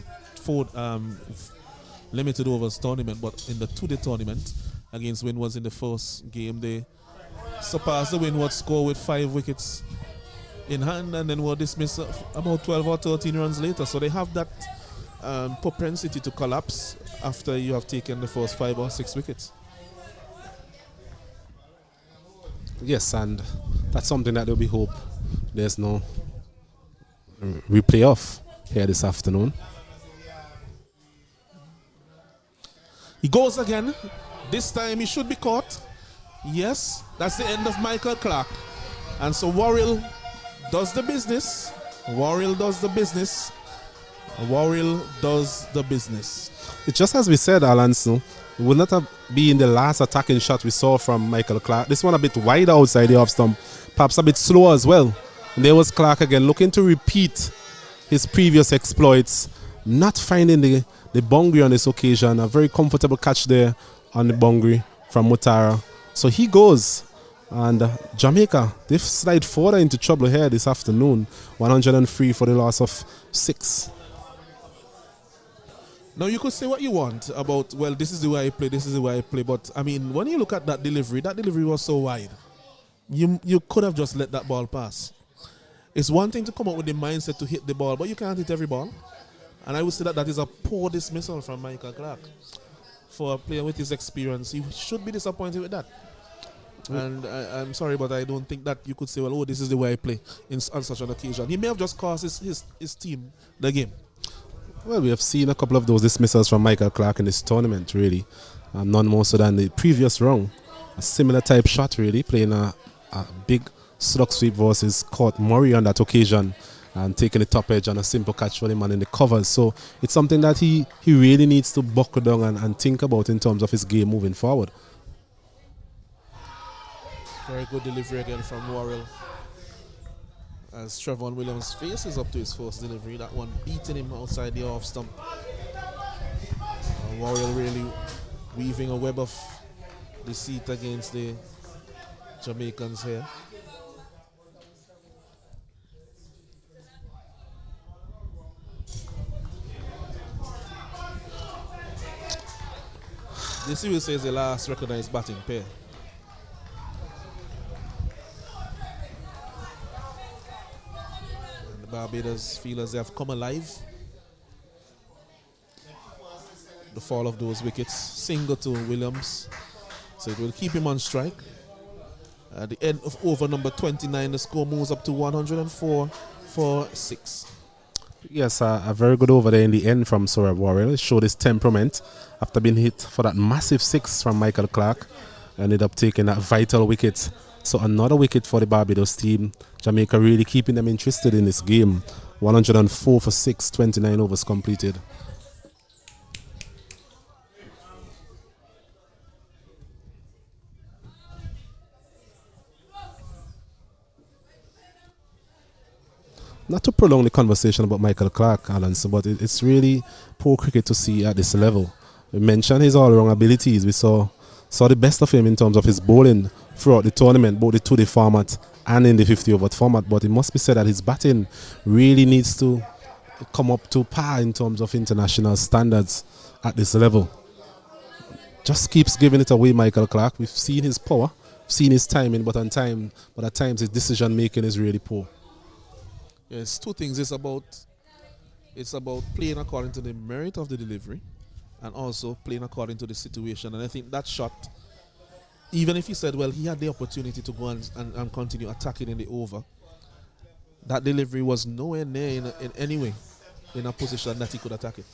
limited overs tournament, but in the 2-day tournament against Windies in the first game, they surpassed the Windies score with 5 wickets in hand, and then were dismissed about 12 or 13 runs later. So they have that propensity to collapse after you have taken the first 5 or 6 wickets. Yes, and that's something that we hope there's no replay of here this afternoon. He goes again. This time he should be caught. Yes, that's the end of Michael Clark. And so Worrell does the business. Worrell does the business. Worrell does the business. It's just as we said, Alonso, it would not have been the last attacking shot we saw from Michael Clark. This one a bit wide outside the off stump, perhaps a bit slow as well. And there was Clark again looking to repeat his previous exploits, not finding the boundary on this occasion. A very comfortable catch there on the boundary from Mutara. So he goes, and Jamaica, they slide further into trouble here this afternoon. 103 for the loss of 6. Now you could say what you want about, well, this is the way I play, this is the way I play, but I mean, when you look at that delivery was so wide. You could have just let that ball pass. It's one thing to come up with the mindset to hit the ball, but you can't hit every ball. And I would say that is a poor dismissal from Michael Clark. For a player with his experience, he should be disappointed with that. And I'm sorry, but I don't think that you could say, well, oh, this is the way I play on such an occasion. He may have just cost his team the game. Well, we have seen a couple of those dismissals from Michael Clark in this tournament, really. None more so than the previous round. A similar type shot, really, playing a big slug sweep versus Court Murray on that occasion, and taking the top edge on a simple catch for the man in the covers. So it's something that he really needs to buckle down and think about in terms of his game moving forward. Very good delivery again from Worrell. As Trevon Williams faces up to his first delivery, that one beating him outside the off stump. And Worrell really weaving a web of deceit against the Jamaicans here. This will say is the last recognized batting pair. Barbados feel as they have come alive. The fall of those wickets. Single to Williams. So it will keep him on strike. At the end of over number 29, the score moves up to 104 for 6. Yes, a very good over there in the end from Sohrab Worrell. It showed his temperament after being hit for that massive 6 from Michael Clarke. Ended up taking that vital wicket. So another wicket for the Barbados team. Jamaica really keeping them interested in this game. 104 for 6, 29 overs completed. Not to prolong the conversation about Michael Clarke, Alanson, but it's really poor cricket to see at this level. We mentioned his all-round abilities. We saw the best of him in terms of his bowling throughout the tournament, both the two-day format and in the 50-over format. But it must be said that his batting really needs to come up to par in terms of international standards at this level. Just keeps giving it away, Michael Clarke. We've seen his power, seen his timing, but at times his decision-making is really poor. Yes, two things. It's about playing according to the merit of the delivery and also playing according to the situation. And I think that shot, even if he said, well, he had the opportunity to go and continue attacking in the over, that delivery was nowhere near in any way in a position that he could attack it.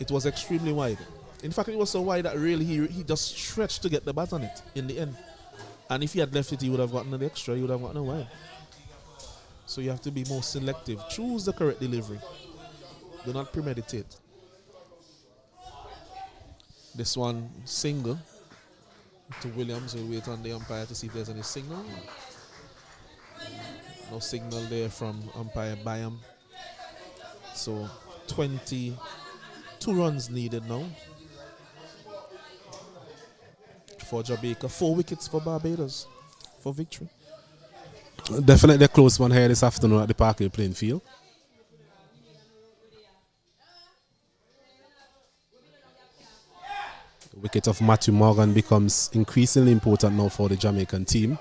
It was extremely wide. In fact, it was so wide that really he just stretched to get the bat on it in the end. And if he had left it, he would have gotten an extra, he would have gotten a wide. So you have to be more selective. Choose the correct delivery. Do not premeditate. This one, single to Williams. We'll wait on the umpire to see if there's any signal. No signal there from umpire Byam. So 22 runs needed now for Jamaica. 4 wickets for Barbados for victory. Definitely a close one here this afternoon at the Parkway playing field. The wicket of Matthew Morgan becomes increasingly important now for the Jamaican team.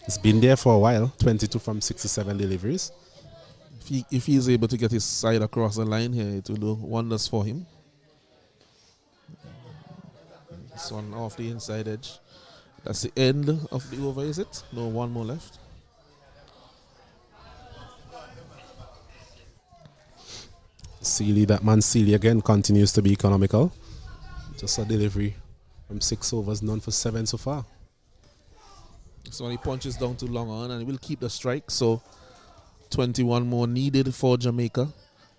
It's been there for a while, 22 from 67 deliveries. If he is able to get his side across the line here, it will do wonders for him. This one off the inside edge. That's the end of the over, is it? No, one more left. Sealy, that man Sealy again continues to be economical. Just a delivery from 6 overs, none for 7 so far. So he punches down to long on and he will keep the strike. So 21 more needed for Jamaica.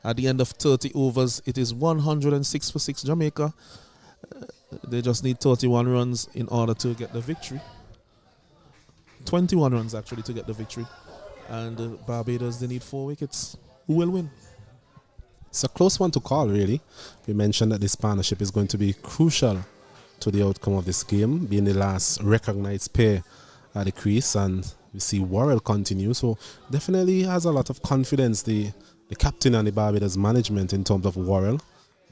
At the end of 30 overs, it is 106 for 6 Jamaica. They just need 31 runs in order to get the victory. 21 runs actually to get the victory. And Barbados, they need 4 wickets. Who will win? It's a close one to call, really. We mentioned that this partnership is going to be crucial to the outcome of this game, being the last recognized pair at the crease, and we see Worrell continue. So definitely has a lot of confidence, the captain and the Barbados management in terms of Worrell.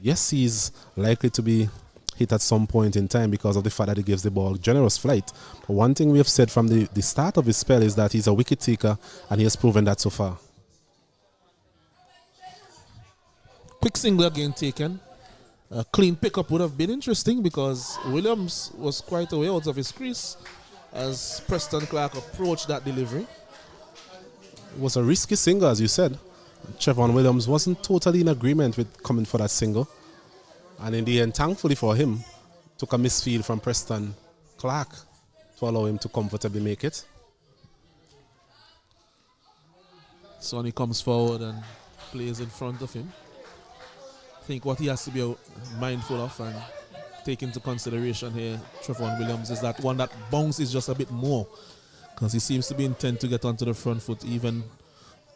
Yes, he's likely to be hit at some point in time because of the fact that he gives the ball generous flight. But one thing we have said from the start of his spell is that he's a wicket taker, and he has proven that so far. Quick single again taken. A clean pickup would have been interesting because Williams was quite a way out of his crease as Preston Clarke approached that delivery. It was a risky single, as you said. Trevon Williams wasn't totally in agreement with coming for that single. And in the end, thankfully for him, took a misfield from Preston Clarke to allow him to comfortably make it. Sonny comes forward and plays in front of him. I think what he has to be mindful of and take into consideration here, Trevon Williams, is that one that bounces just a bit more because he seems to be intent to get onto the front foot even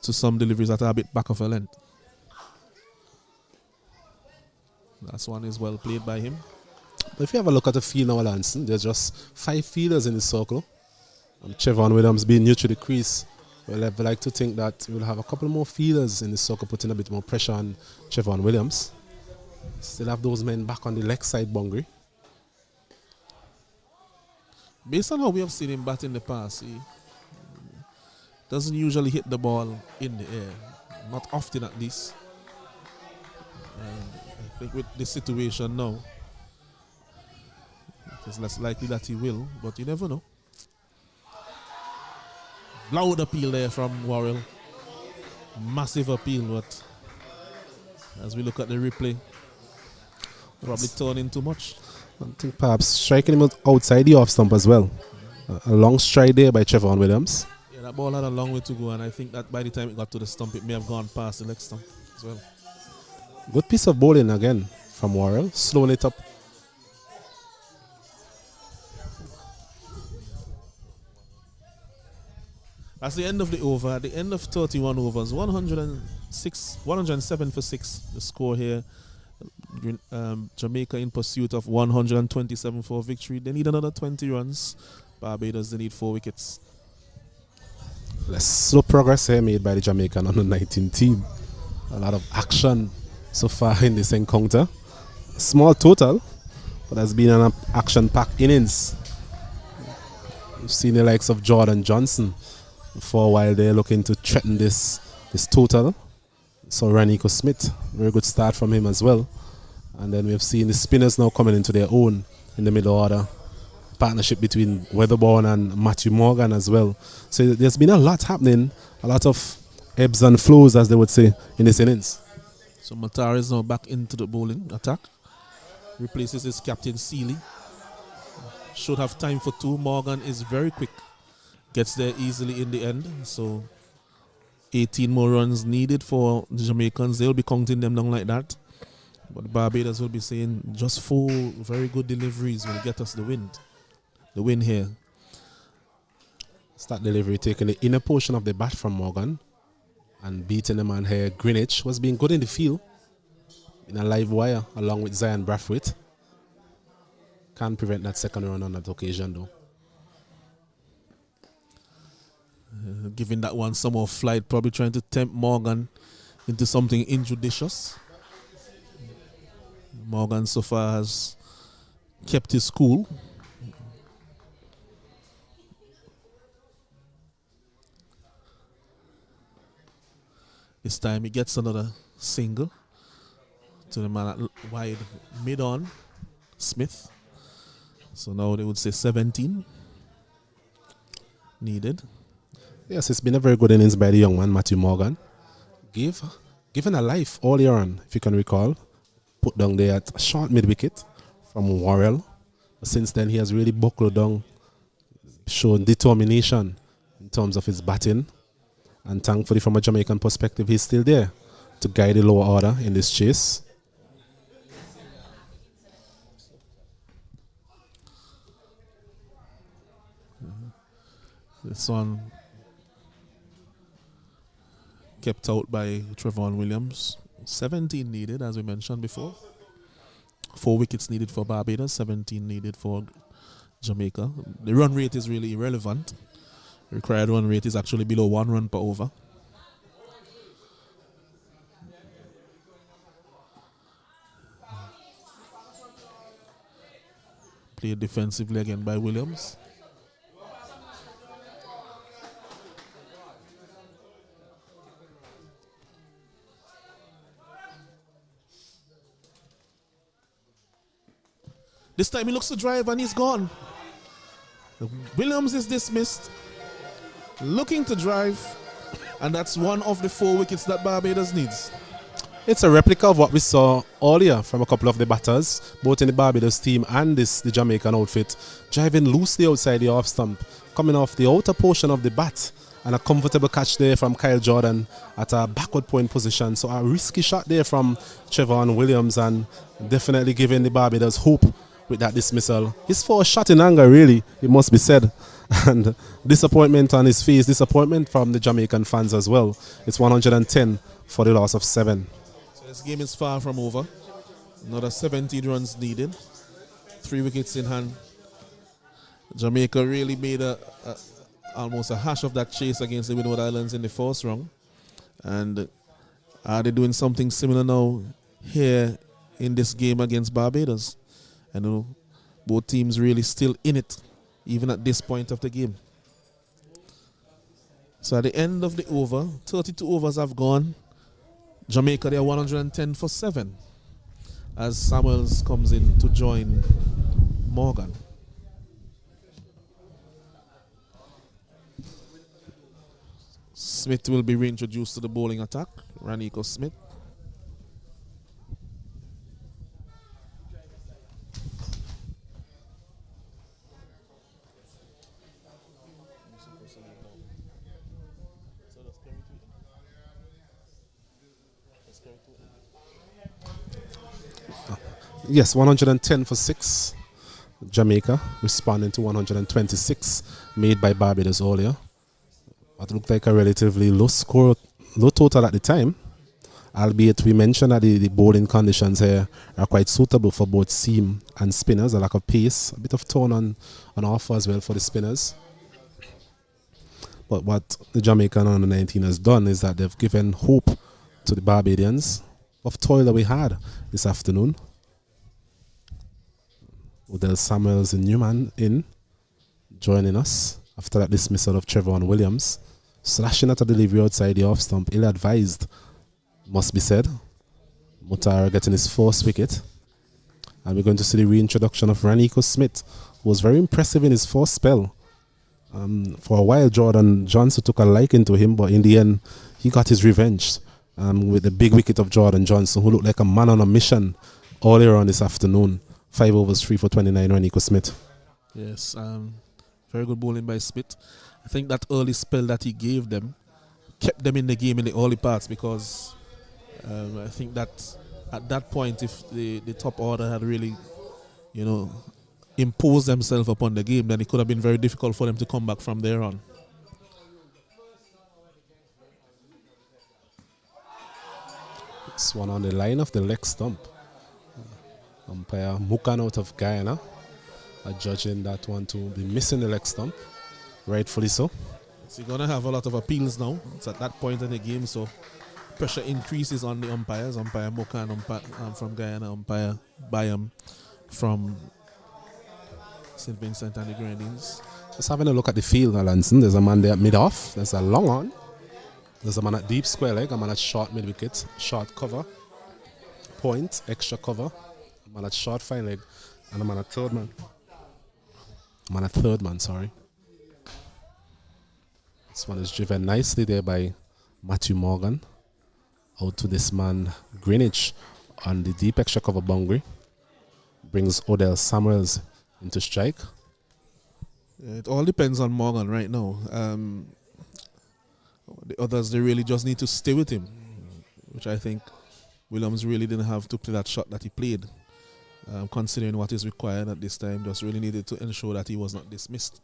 to some deliveries that are a bit back of a length. That one is well played by him. But if you have a look at the field now, Lanson, there's just 5 fielders in the circle. And Trevon Williams being new to the crease, well, I'd like to think that we'll have a couple more fielders in the circle, putting a bit more pressure on Trevon Williams. Still have those men back on the leg side boundary. Based on how we have seen him bat in the past, doesn't usually hit the ball in the air. Not often, at least. And I think with this situation now, it is less likely that he will, but you never know. Loud appeal there from Worrell. Massive appeal, but as we look at the replay, probably turning too much. I think perhaps striking him outside the off stump as well. A long stride there by Trevon Williams. Yeah, that ball had a long way to go, and I think that by the time it got to the stump, it may have gone past the leg stump as well. Good piece of bowling again from Worrell, slowing it up. That's the end of the over. At the end of 31 overs, 107 for 6. The score here. Jamaica in pursuit of 127 for victory. They need another 20 runs. Barbados, they need 4 wickets. Slow progress here made by the Jamaican under 19 team. A lot of action so far in this encounter. Small total, but has been an action-packed innings. We've seen the likes of Jordan Johnson for a while there looking to threaten this total. So Ranico Smith, very good start from him as well. And then we've seen the spinners now coming into their own in the middle order. Partnership between Weatherbourne and Matthew Morgan as well. So there's been a lot happening, a lot of ebbs and flows, as they would say, in this innings. So Matar is now back into the bowling attack. Replaces his captain Seeley. Should have time for 2. Morgan is very quick. Gets there easily in the end. So 18 more runs needed for the Jamaicans. They'll be counting them down like that. But the Barbados will be saying just 4 very good deliveries will get us the win. The win here. Start delivery taking the inner portion of the bat from Morgan and beating the man here. Greenwich was being good in the field in a live wire along with Zion Brathwaite. Can't prevent that second run on that occasion though. Giving that one some more flight, probably trying to tempt Morgan into something injudicious. Morgan so far has kept his cool. This time he gets another single to the man at wide mid-on, Smith. So now they would say 17 needed. Yes, it's been a very good innings by the young man, Matthew Morgan. Given a life all year on, if you can recall. Put down there at a short mid-wicket from Worrell. Since then, he has really buckled down, shown determination in terms of his batting. And thankfully, from a Jamaican perspective, he's still there to guide the lower order in this chase. This one kept out by Trevon Williams. 17 needed, as we mentioned before. 4 wickets needed for Barbados, 17 needed for Jamaica. The run rate is really irrelevant. The required run rate is actually below 1 run per over. Played defensively again by Williams. This time he looks to drive and he's gone. Williams is dismissed. Looking to drive. And that's one of the 4 wickets that Barbados needs. It's a replica of what we saw earlier from a couple of the batters, both in the Barbados team and the Jamaican outfit, driving loosely outside the off stump, coming off the outer portion of the bat, and a comfortable catch there from Kyle Jordan at a backward point position. So a risky shot there from Trevon Williams, and definitely giving the Barbados hope with that dismissal. His first shot in anger, really, it must be said. And disappointment on his face, disappointment from the Jamaican fans as well. It's 110 for the loss of 7. So this game is far from over. Another 17 runs needed. 3 wickets in hand. Jamaica really made almost a hash of that chase against the Windward Islands in the first round. And are they doing something similar now here in this game against Barbados? I know both teams really still in it, even at this point of the game. So at the end of the over, 32 overs have gone. Jamaica, they are 110 for 7 as Samuels comes in to join Morgan. Smith will be reintroduced to the bowling attack. Raniko Smith. Yes, 110 for 6. Jamaica responding to 126 made by Barbados earlier. What looked like a relatively low score, low total at the time. Albeit we mentioned that the bowling conditions here are quite suitable for both seam and spinners. A lack of pace, a bit of tone on offer as well for the spinners. But what the Jamaican under 19 has done is that they've given hope to the Barbadians of toil that we had this afternoon. Odell Samuels and Newman in joining us after that dismissal of Trevor Williams. Slashing at a delivery outside the off stump, ill advised, must be said. Mutara getting his first wicket. And we're going to see the reintroduction of Raniko Smith, who was very impressive in his first spell. For a while, Jordan Johnson took a liking to him, but in the end, he got his revenge with the big wicket of Jordan Johnson, who looked like a man on a mission earlier on this afternoon. 5 overs, 3 for 29, Raniko Smith. Yes, very good bowling by Smith. I think that early spell that he gave them kept them in the game in the early parts, because I think that at that point, if the top order had really, imposed themselves upon the game, then it could have been very difficult for them to come back from there on. This one on the line of the leg stump. Umpire Mukan out of Guyana judging that one to be missing the leg stump. Rightfully so. So you're going to have a lot of appeals now. It's at that point in the game, so pressure increases on the umpires. Umpire Mukan from Guyana, umpire Bayam from St. Vincent and the Grenadines. Just having a look at the field, Alanson. There's a man there at mid-off. There's a long on. There's a man at deep square leg, a man at short mid-wicket, short cover, point, extra cover, a man at short fine leg, and a man at third man. Sorry. This one is driven nicely there by Matthew Morgan. Out to this man, Greenwich, on the deep extra cover boundary. Brings Odell Samuels into strike. It all depends on Morgan right now. The others, they really just need to stay with him, which I think Williams really didn't have to play that shot that he played. Considering what is required at this time, just really needed to ensure that he was not dismissed.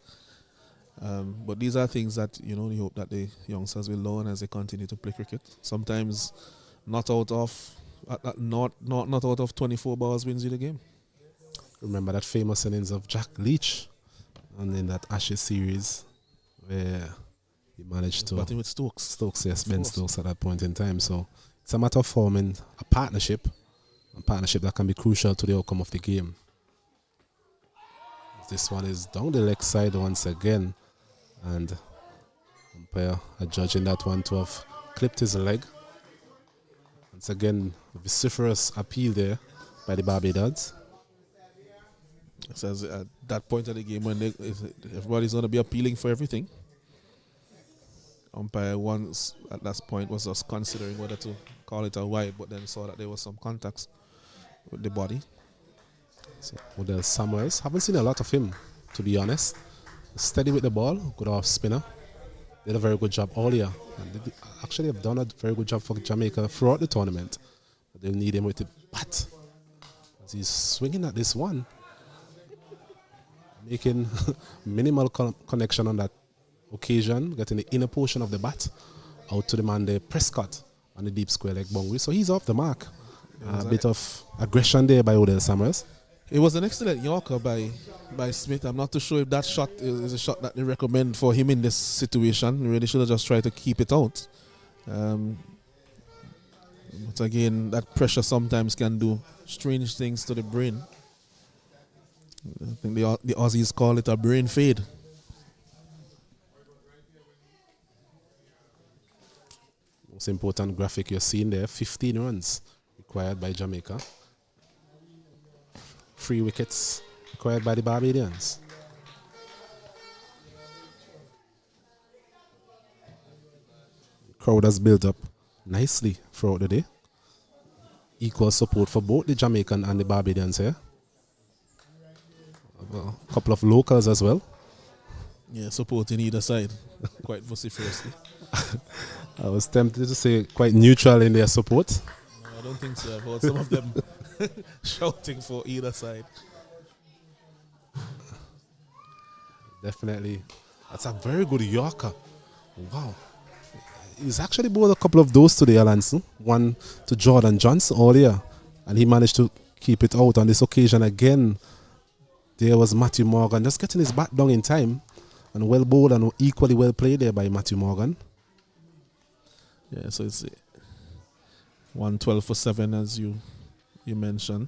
But these are things that, you hope that the youngsters will learn as they continue to play cricket. Sometimes not out of 24 balls wins you the game. Remember that famous innings of Jack Leach, and in that Ashes series where he managed to batting with Stokes. Stokes, yes, Ben Stokes at that point in time. So it's a matter of forming a partnership that can be crucial to the outcome of the game. This one is down the leg side once again, and umpire judging that one to have clipped his leg. Once again, a vociferous appeal there by the Barbados. So at that point of the game, when everybody's going to be appealing for everything, umpire once at that point was just considering whether to call it a wide, but then saw that there was some contacts with the body. So Odell Samuels, haven't seen a lot of him, to be honest. Steady with the ball, good off spinner. Did a very good job earlier. And they actually have done a very good job for Jamaica throughout the tournament. But they'll need him with the bat. As he's swinging at this one, making minimal connection on that occasion, getting the inner portion of the bat out to the man there, Prescott, on the deep square leg boundary. So he's off the mark. A bit of aggression there by Odell Samuels. It was an excellent Yorker by Smith. I'm not too sure if that shot is a shot that they recommend for him in this situation. Really should have just tried to keep it out. But again, that pressure sometimes can do strange things to the brain. I think the Aussies call it a brain fade. Most important graphic you're seeing there, 15 runs required by Jamaica. 3 wickets required by the Barbadians. Crowd has built up nicely throughout the day. Equal support for both the Jamaican and the Barbadians here. A couple of locals as well. Yeah, supporting either side quite vociferously. I was tempted to say quite neutral in their support. No, I don't think so. I've heard some of them shouting for either side. Definitely. That's a very good Yorker. Wow. He's actually bowled a couple of those today, Alanson. One to Jordan Johnson earlier. And he managed to keep it out on this occasion again. There was Matthew Morgan just getting his bat down in time. And well bowled and equally well played there by Matthew Morgan. Yeah, so it's 112 for 7 as you mentioned.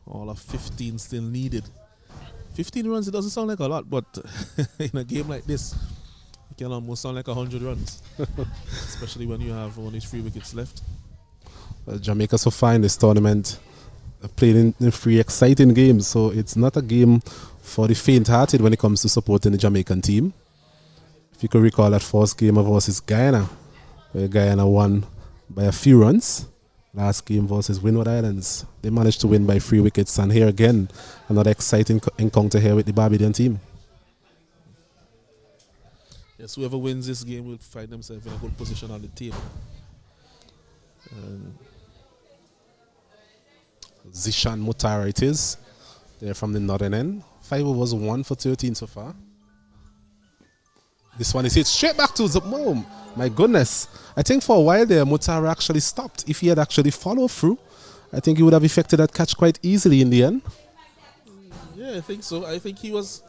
All of 15 still needed. 15 runs, it doesn't sound like a lot, but in a game like this, it can almost sound like 100 runs. Especially when you have only 3 wickets left. Jamaica so far in this tournament played in 3 exciting games, so it's not a game for the faint-hearted when it comes to supporting the Jamaican team. If you could recall that first game versus Guyana, where Guyana won by a few runs. Last game versus Windward Islands, they managed to win by 3 wickets, and here again, another exciting encounter here with the Barbadian team. Yes, whoever wins this game will find themselves in a good position on the table. Zishan Mutara it is. They're from the northern end. 5 overs, 1 for 13 so far. This one is hit straight back to the home. My goodness. I think for a while there, Mutara actually stopped. If he had actually followed through, I think he would have effected that catch quite easily in the end. Yeah, I think so. I think he was...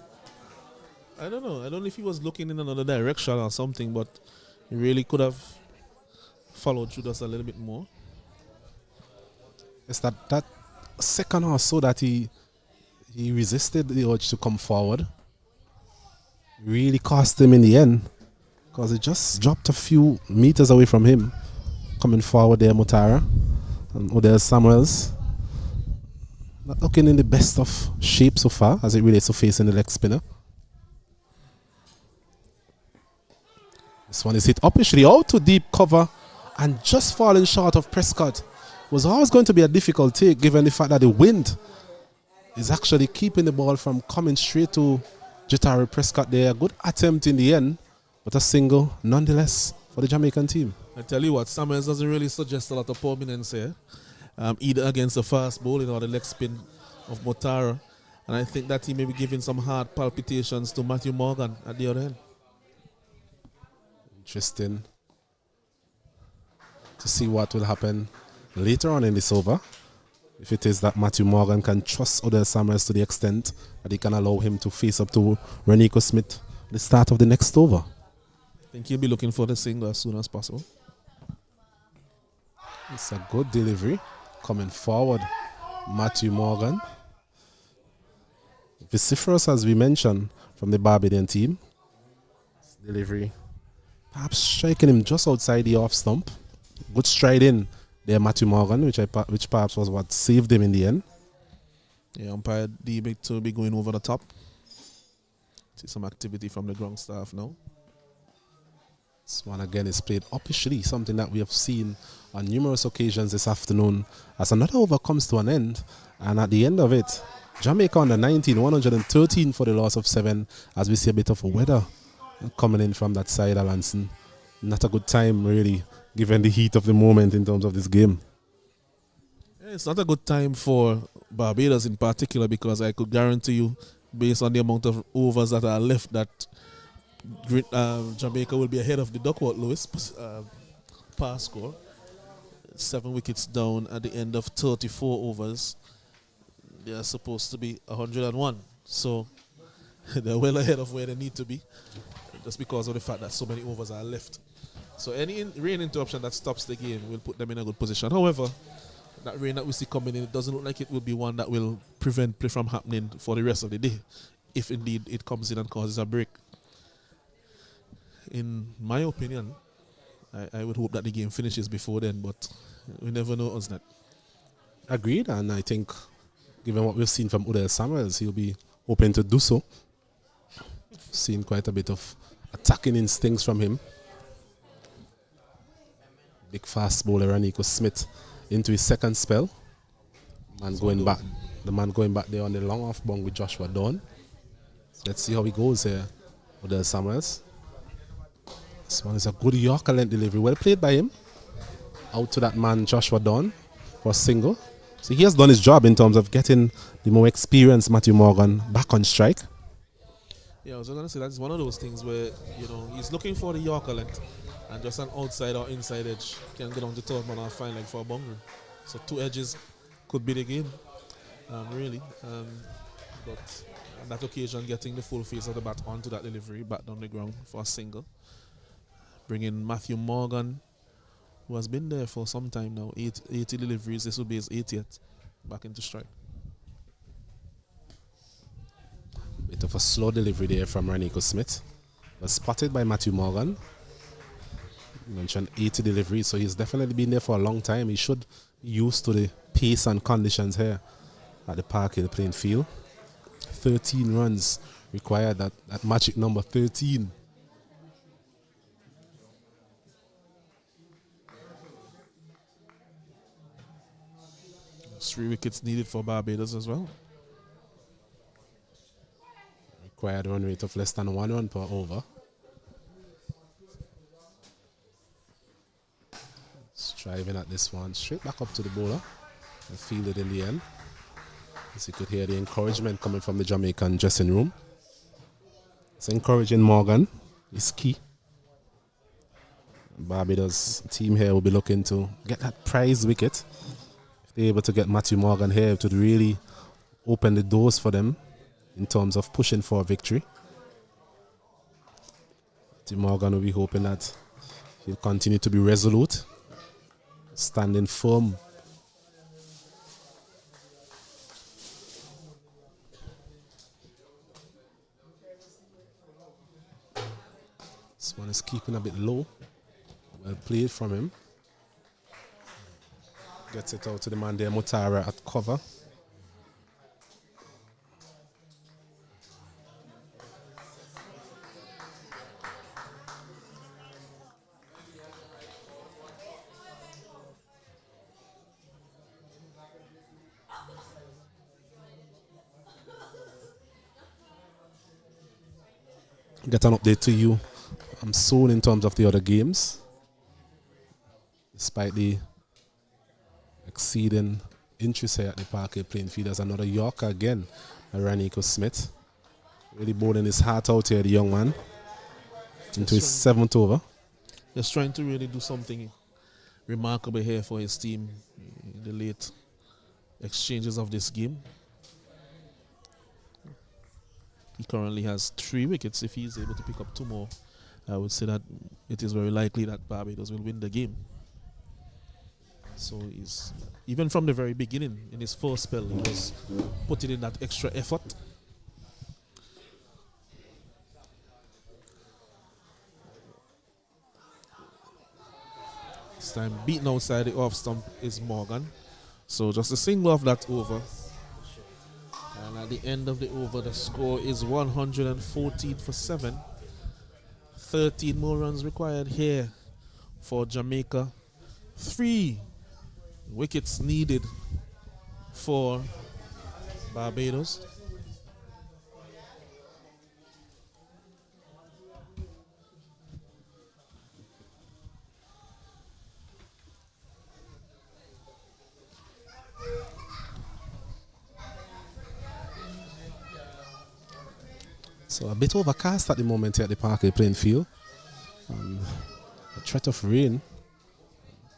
I don't know. I don't know if he was looking in another direction or something, but he really could have followed through just a little bit more. It's that second or so that he resisted the urge to come forward. Really cost him in the end, because it just dropped a few meters away from him. Coming forward there, Mutara and Odell Samuels. Not looking in the best of shape so far as it relates to facing the leg spinner. This one is hit uppishly out to deep cover and just falling short of Prescott. Was always going to be a difficult take given the fact that the wind is actually keeping the ball from coming straight to Jatari Prescott there. A good attempt in the end, but a single nonetheless for the Jamaican team. I tell you what, Samuels doesn't really suggest a lot of prominence here, either against the fast bowling or the leg spin of Mutara. And I think that he may be giving some hard palpitations to Matthew Morgan at the other end. Interesting to see what will happen later on in this over. If it is that Matthew Morgan can trust Odell Samuels to the extent that he can allow him to face up to Renico Smith at the start of the next over. I think he'll be looking for the single as soon as possible. It's a good delivery coming forward. Matthew Morgan. Vociferous, as we mentioned, from the Barbadian team. Delivery perhaps striking him just outside the off stump. Good stride in there, Matthew Morgan, which perhaps was what saved him in the end. Yeah, umpire D-Big to be going over the top. See some activity from the ground staff now. This one again is played uppishly, something that we have seen on numerous occasions this afternoon as another over comes to an end. And at the end of it, Jamaica under 19, 113 for the loss of 7, as we see a bit of a weather coming in from that side, Alanson. Not a good time, really, given the heat of the moment in terms of this game. Yeah, it's not a good time for Barbados in particular, because I could guarantee you, based on the amount of overs that are left, that Jamaica will be ahead of the Duckworth Lewis pass score. 7 wickets down at the end of 34 overs. They are supposed to be 101. So they're well ahead of where they need to be, just because of the fact that so many overs are left. So any rain interruption that stops the game will put them in a good position. However, that rain that we see coming in, it doesn't look like it will be one that will prevent play from happening for the rest of the day, if indeed it comes in and causes a break. In my opinion, I would hope that the game finishes before then, but we never know, us that. Agreed, and I think given what we've seen from Udell Samuels, he'll be hoping to do so. Seen quite a bit of attacking instincts from him. Big fast bowler Ranico Smith into his second spell. The man going back there on the long off bung with Joshua Dawn. So let's see how he goes here, Udell Samuels. This one is a good Yorker length delivery, well played by him. Out to that man Joshua Dawn for a single. So he has done his job in terms of getting the more experienced Matthew Morgan back on strike. Yeah, I was going to say that's one of those things where, he's looking for the Yorker length and just an outside or inside edge can go down the third man or fine leg for a boundary. So 2 edges could be the game, really. But on that occasion, getting the full face of the bat onto that delivery, back down the ground for a single. Bringing Matthew Morgan, who has been there for some time now, 80 deliveries, this will be his 80th, back into strike. Bit of a slow delivery there from Ranico Smith. Was spotted by Matthew Morgan. You mentioned 80 deliveries, so he's definitely been there for a long time. He should be used to the pace and conditions here at the Park Hill playing field. 13 runs required, that magic number 13. There's 3 wickets needed for Barbados as well. Required run rate of less than 1 run per over. Striving at this one, straight back up to the bowler and fielded in the end. As you could hear the encouragement coming from the Jamaican dressing room. It's encouraging Morgan is key. Barbados team here will be looking to get that prize wicket. If they're able to get Matthew Morgan here, it would really open the doors for them in terms of pushing for a victory. Matthew Morgan will be hoping that he'll continue to be resolute, standing firm. This one is keeping a bit low. Well played from him. Gets it out to the man there, Mutara at cover. Get an update to you soon in terms of the other games. Despite the exceeding interest here at the Park Hill playing field, there's another Yorker again, Ranico Smith. Really bowling his heart out here, the young man, into his 7th over. Just trying to really do something remarkable here for his team in the late exchanges of this game. He currently has 3 wickets. If he is able to pick up 2 more, I would say that it is very likely that Barbados will win the game. So he's, even from the very beginning, in his first spell, he was putting in that extra effort. This time, beaten outside the off stump is Morgan. So just a single of that over. And at the end of the over, the score is 114 for 7. 13 more runs required here for Jamaica. 3 wickets needed for Barbados. So a bit overcast at the moment here at the Park Hill playing field. A threat of rain,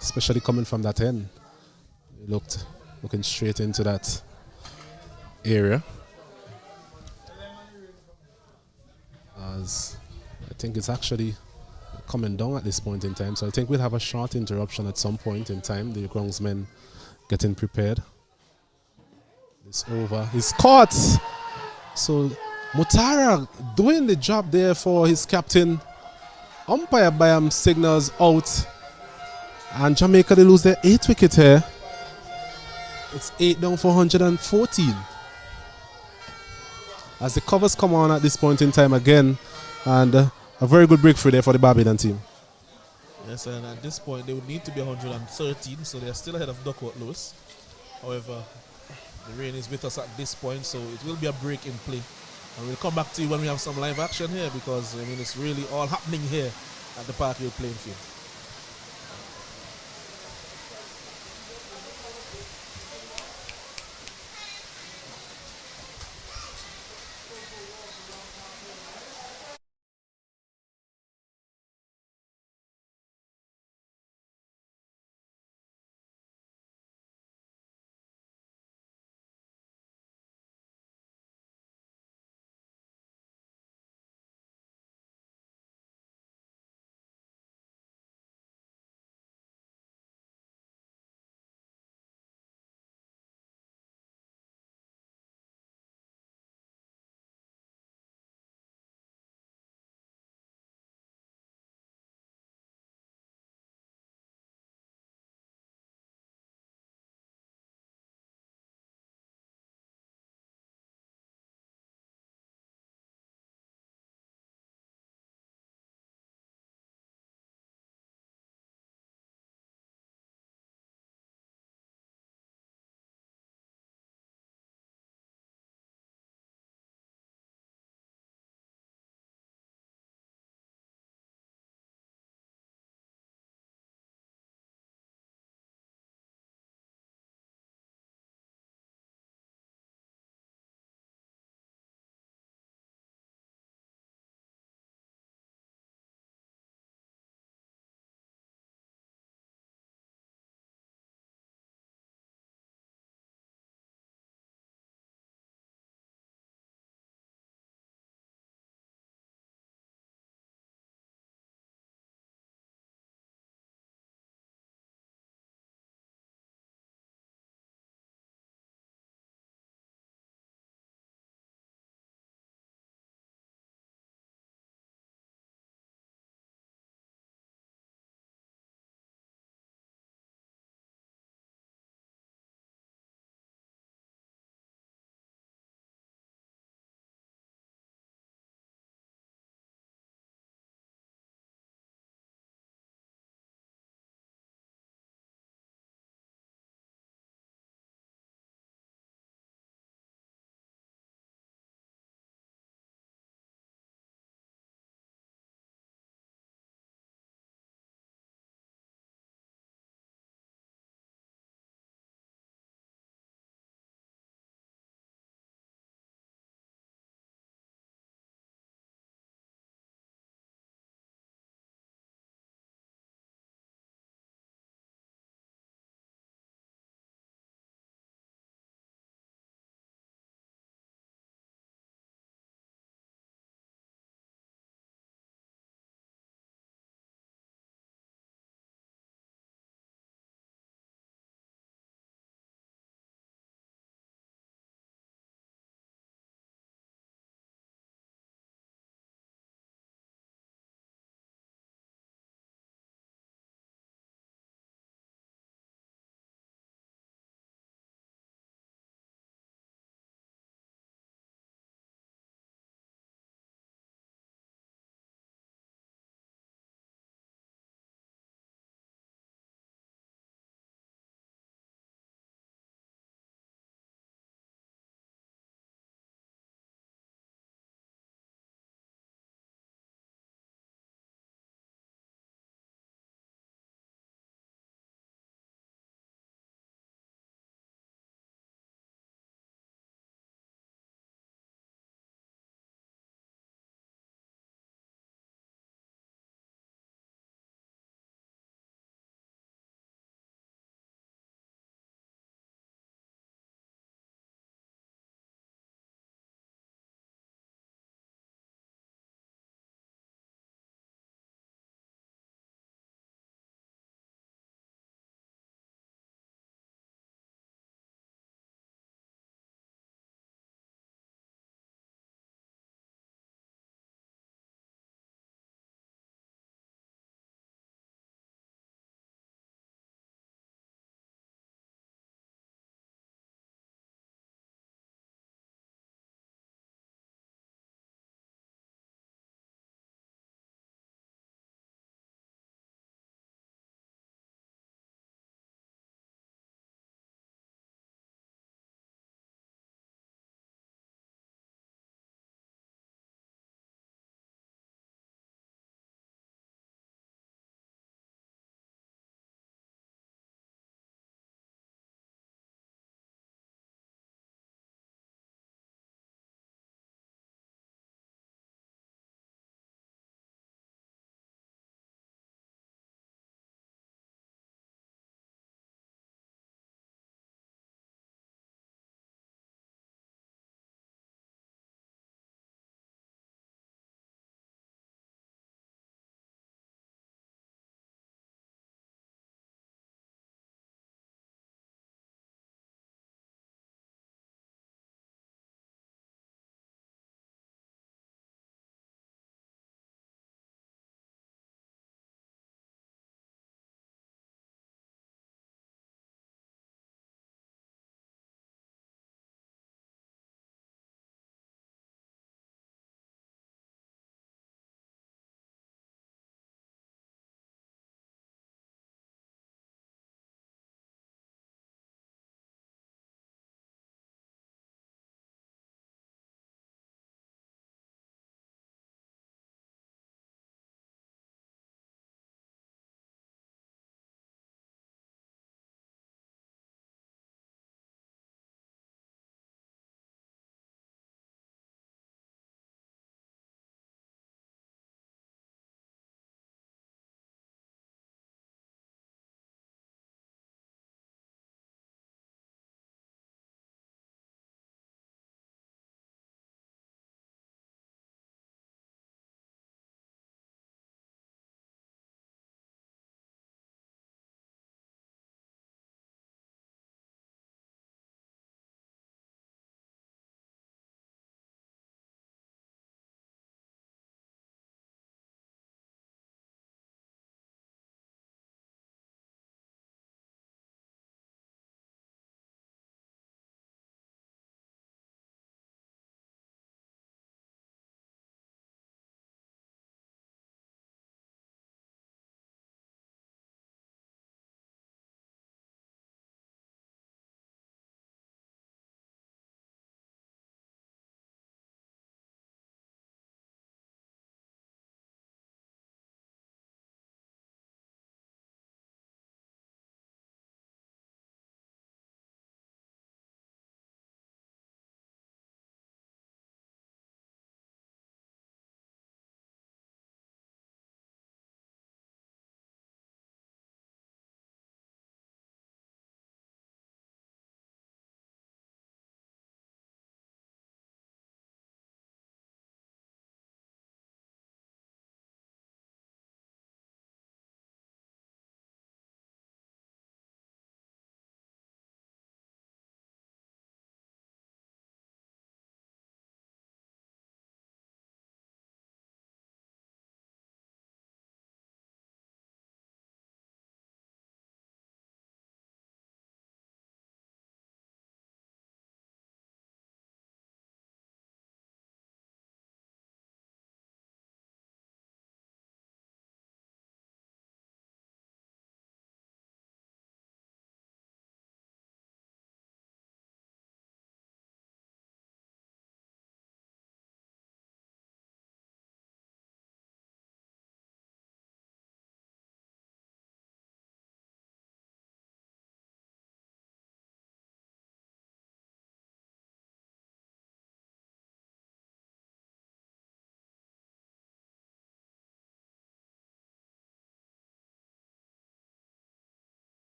especially coming from that end. He looking straight into that area. As I think it's actually coming down at this point in time. So I think we'll have a short interruption at some point in time. The groundsmen getting prepared. This over is caught. So Mutara doing the job there for his captain, Umpire Bayam signals out, and Jamaica they lose their 8th wicket here. It's 8 down for 114. As the covers come on at this point in time again, and a very good breakthrough there for the Barbados team. Yes, and at this point they would need to be 113, so they're still ahead of Duckworth Lewis. However, the rain is with us at this point, so it will be a break in play. And we'll come back to you when we have some live action here, because I mean it's really all happening here at the Parkville playing field.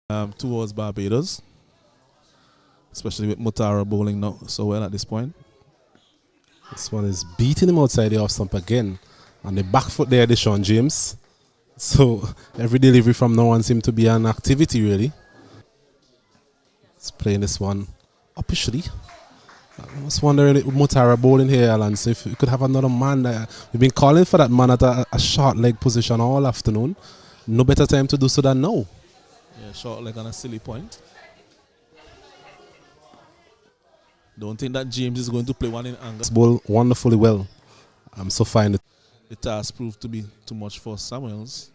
towards Barbados, especially with Mutara bowling now so well at this point. This one is beating him outside the off stump again. On the back foot there, Deshaun James. So every delivery from now on seems to be an activity, really. He's playing this one officially. I was wondering with Mutara bowling here, Alan, so if we could have another man there. We've been calling for that man at a short leg position all afternoon. No better time to do so than now. Yeah, short leg on a silly point. Don't think that James is going to play one in anger. This bowl wonderfully well. I'm so fine. The task proved to be too much for Samuels.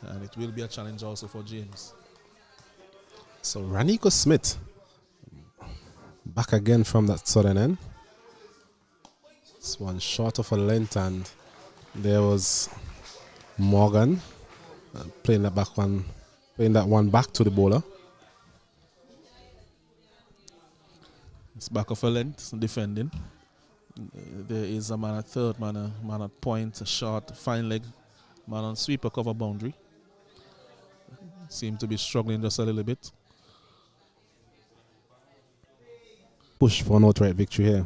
And it will be a challenge also for James. So Raniko Smith back again from that southern end. This one short of a length, and there was Morgan playing that one back to the bowler. It's back of a length, defending. There is a man at third, man at point, a short, fine leg, man on sweeper cover boundary. Seem to be struggling just a little bit. Push for an outright victory here.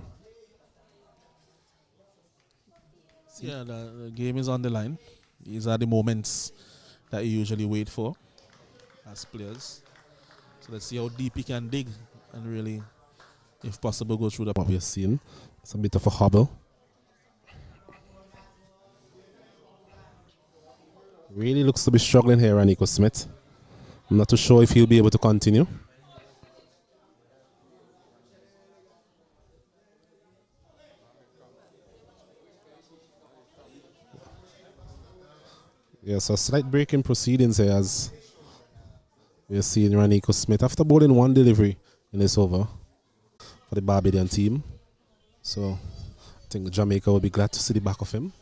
Yeah, the game is on the line. These are the moments that you usually wait for as players. So let's see how deep he can dig and really, if possible, go through the What we are seeing, it's a bit of a hobble. Really looks to be struggling here, Raniko Smith. I'm not too sure if he'll be able to continue. Yes, a slight break in proceedings here as we are seeing Raniko Smith after bowling one delivery in this over for the Barbadian team. So I think Jamaica will be glad to see the back of him.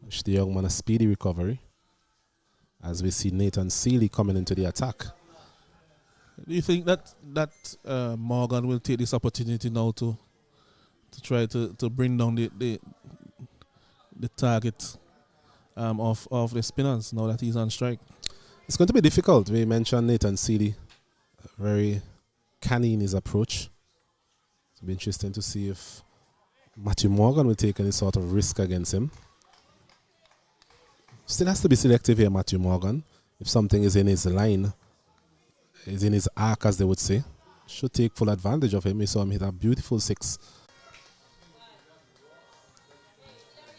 Wish the young man a speedy recovery as we see Nathan Seeley coming into the attack. Do you think that Morgan will take this opportunity now to try to bring down the target of the spinners now that he's on strike? It's going to be difficult. We mentioned Nathan Seeley, very canny in his approach. It'll be interesting to see if Matthew Morgan will take any sort of risk against him. Still has to be selective here, Matthew Morgan. If something is in his line, is in his arc, as they would say, should take full advantage of him. We saw him hit a beautiful six.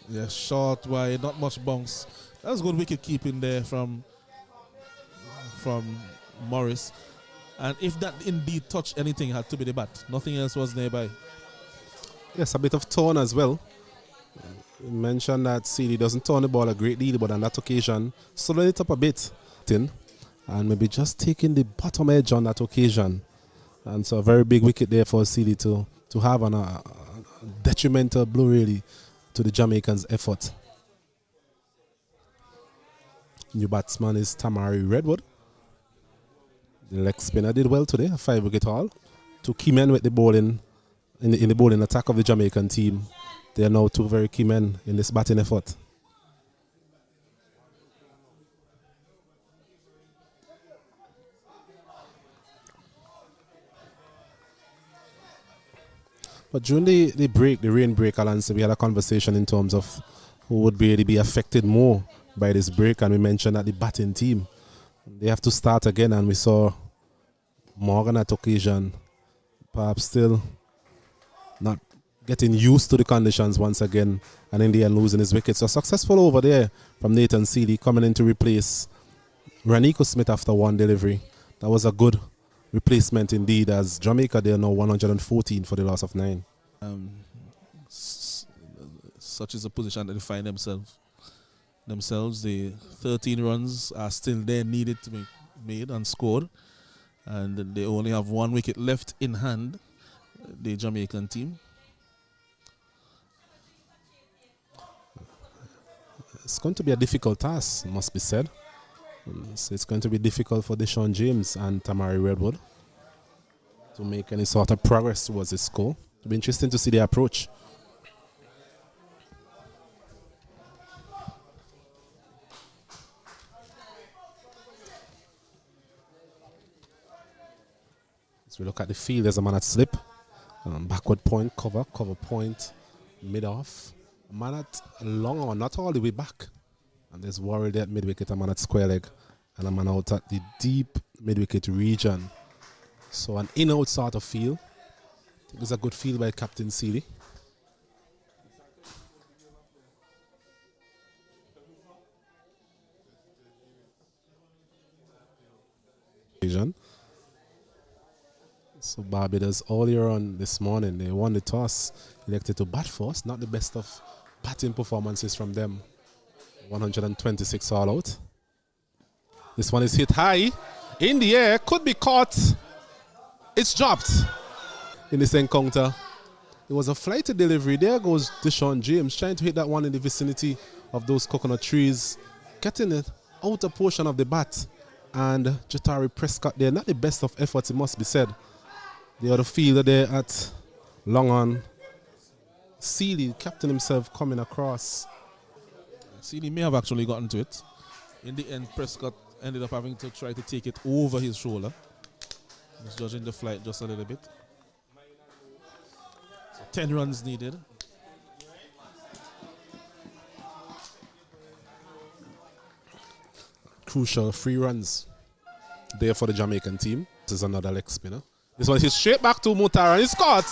Yeah, short, wide, not much bounce. That's good wicket keeping there from Morris. And if that indeed touched anything, it had to be the bat. Nothing else was nearby. Yes, a bit of tone as well. You mentioned that Seeley doesn't turn the ball a great deal, but on that occasion, slowed it up a bit. And maybe just taking the bottom edge on that occasion. And so a very big wicket there for Seeley to have on a detrimental blow, really, to the Jamaicans' effort. New batsman is Tamari Redwood. The leg spinner did well today, a 5-wicket haul. Two key men with the bowling in the bowling attack of the Jamaican team. They are now two very key men in this batting effort. But during the break, the rain break, Alan, we had a conversation in terms of who would really be affected more by this break, and we mentioned that the batting team, they have to start again, and we saw Morgan at occasion perhaps still not getting used to the conditions once again, and in the end losing his wicket. So successful over there from Nathan Seeley coming in to replace Raniko Smith after one delivery. That was a good replacement indeed, as Jamaica, they are now 114 for the loss of 9. Such is the position that they find themselves. The 13 runs are still there, needed to be made and scored, and they only have one wicket left in hand, the Jamaican team. It's going to be a difficult task, must be said. So it's going to be difficult for Deshaun James and Tamari Redwood to make any sort of progress towards this score. It'll be interesting to see their approach. we look at the field, there's a man at slip. Backward point, cover point, mid-off. A man at long on, not all the way back. And there's Warrior there at mid-wicket, a man at square leg. And a man out at the deep mid-wicket region. So an in-out sort of feel. I think it's a good feel by Captain Seeley. So Barbados earlier on this morning, they won the toss, elected to bat first. Not the best of batting performances from them. 126 all out. This one is hit high, in the air, could be caught. It's dropped. In this encounter, it was a flighted delivery. There goes Deshaun James trying to hit that one in the vicinity of those coconut trees, getting it outer portion of the bat. And Jatari Prescott there, not the best of efforts, it must be said. The other fielder there at long on. Seeley, captain himself, coming across. Seeley may have actually gotten to it. In the end, Prescott ended up having to try to take it over his shoulder. Just judging the flight just a little bit. So 10 runs needed. Crucial 3 runs there for the Jamaican team. This is another leg spinner. This one is straight back to Mutara and it's caught.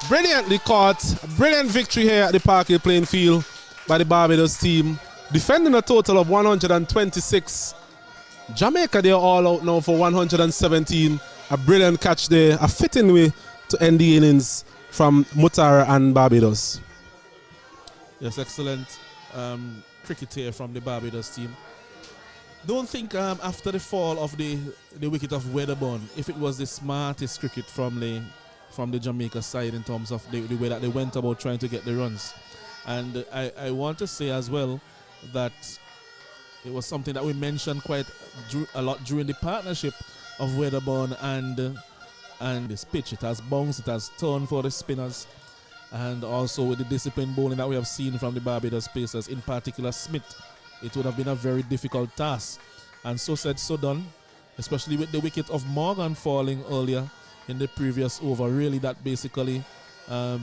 Brilliantly caught. Brilliant victory here at the Parkway playing field by the Barbados team. Defending a total of 126. Jamaica, they are all out now for 117. A brilliant catch there. A fitting way to end the innings from Mutara and Barbados. Yes, excellent cricket here from the Barbados team. Don't think after the fall of the wicket of Wedderburn, if it was the smartest cricket from the Jamaica side in terms of the way that they went about trying to get the runs. And I want to say as well that it was something that we mentioned quite a lot during the partnership of Wedderburn and this pitch. It has bounced, it has turned for the spinners, and also with the disciplined bowling that we have seen from the Barbados Pacers, in particular Smith. It would have been a very difficult task. And so said, so done, especially with the wicket of Morgan falling earlier in the previous over. Really, that basically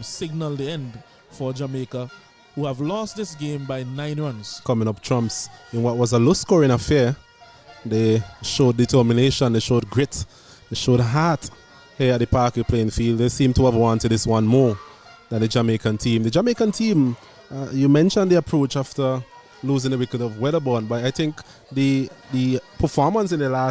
signaled the end for Jamaica, who have lost this game by 9 runs. Coming up trumps in what was a low-scoring affair. They showed determination, they showed grit, they showed heart here at the Parkway playing field. They seem to have wanted this one more than the Jamaican team. The Jamaican team, you mentioned the approach after losing the wicket of Wedderburn, but I think the performance in the last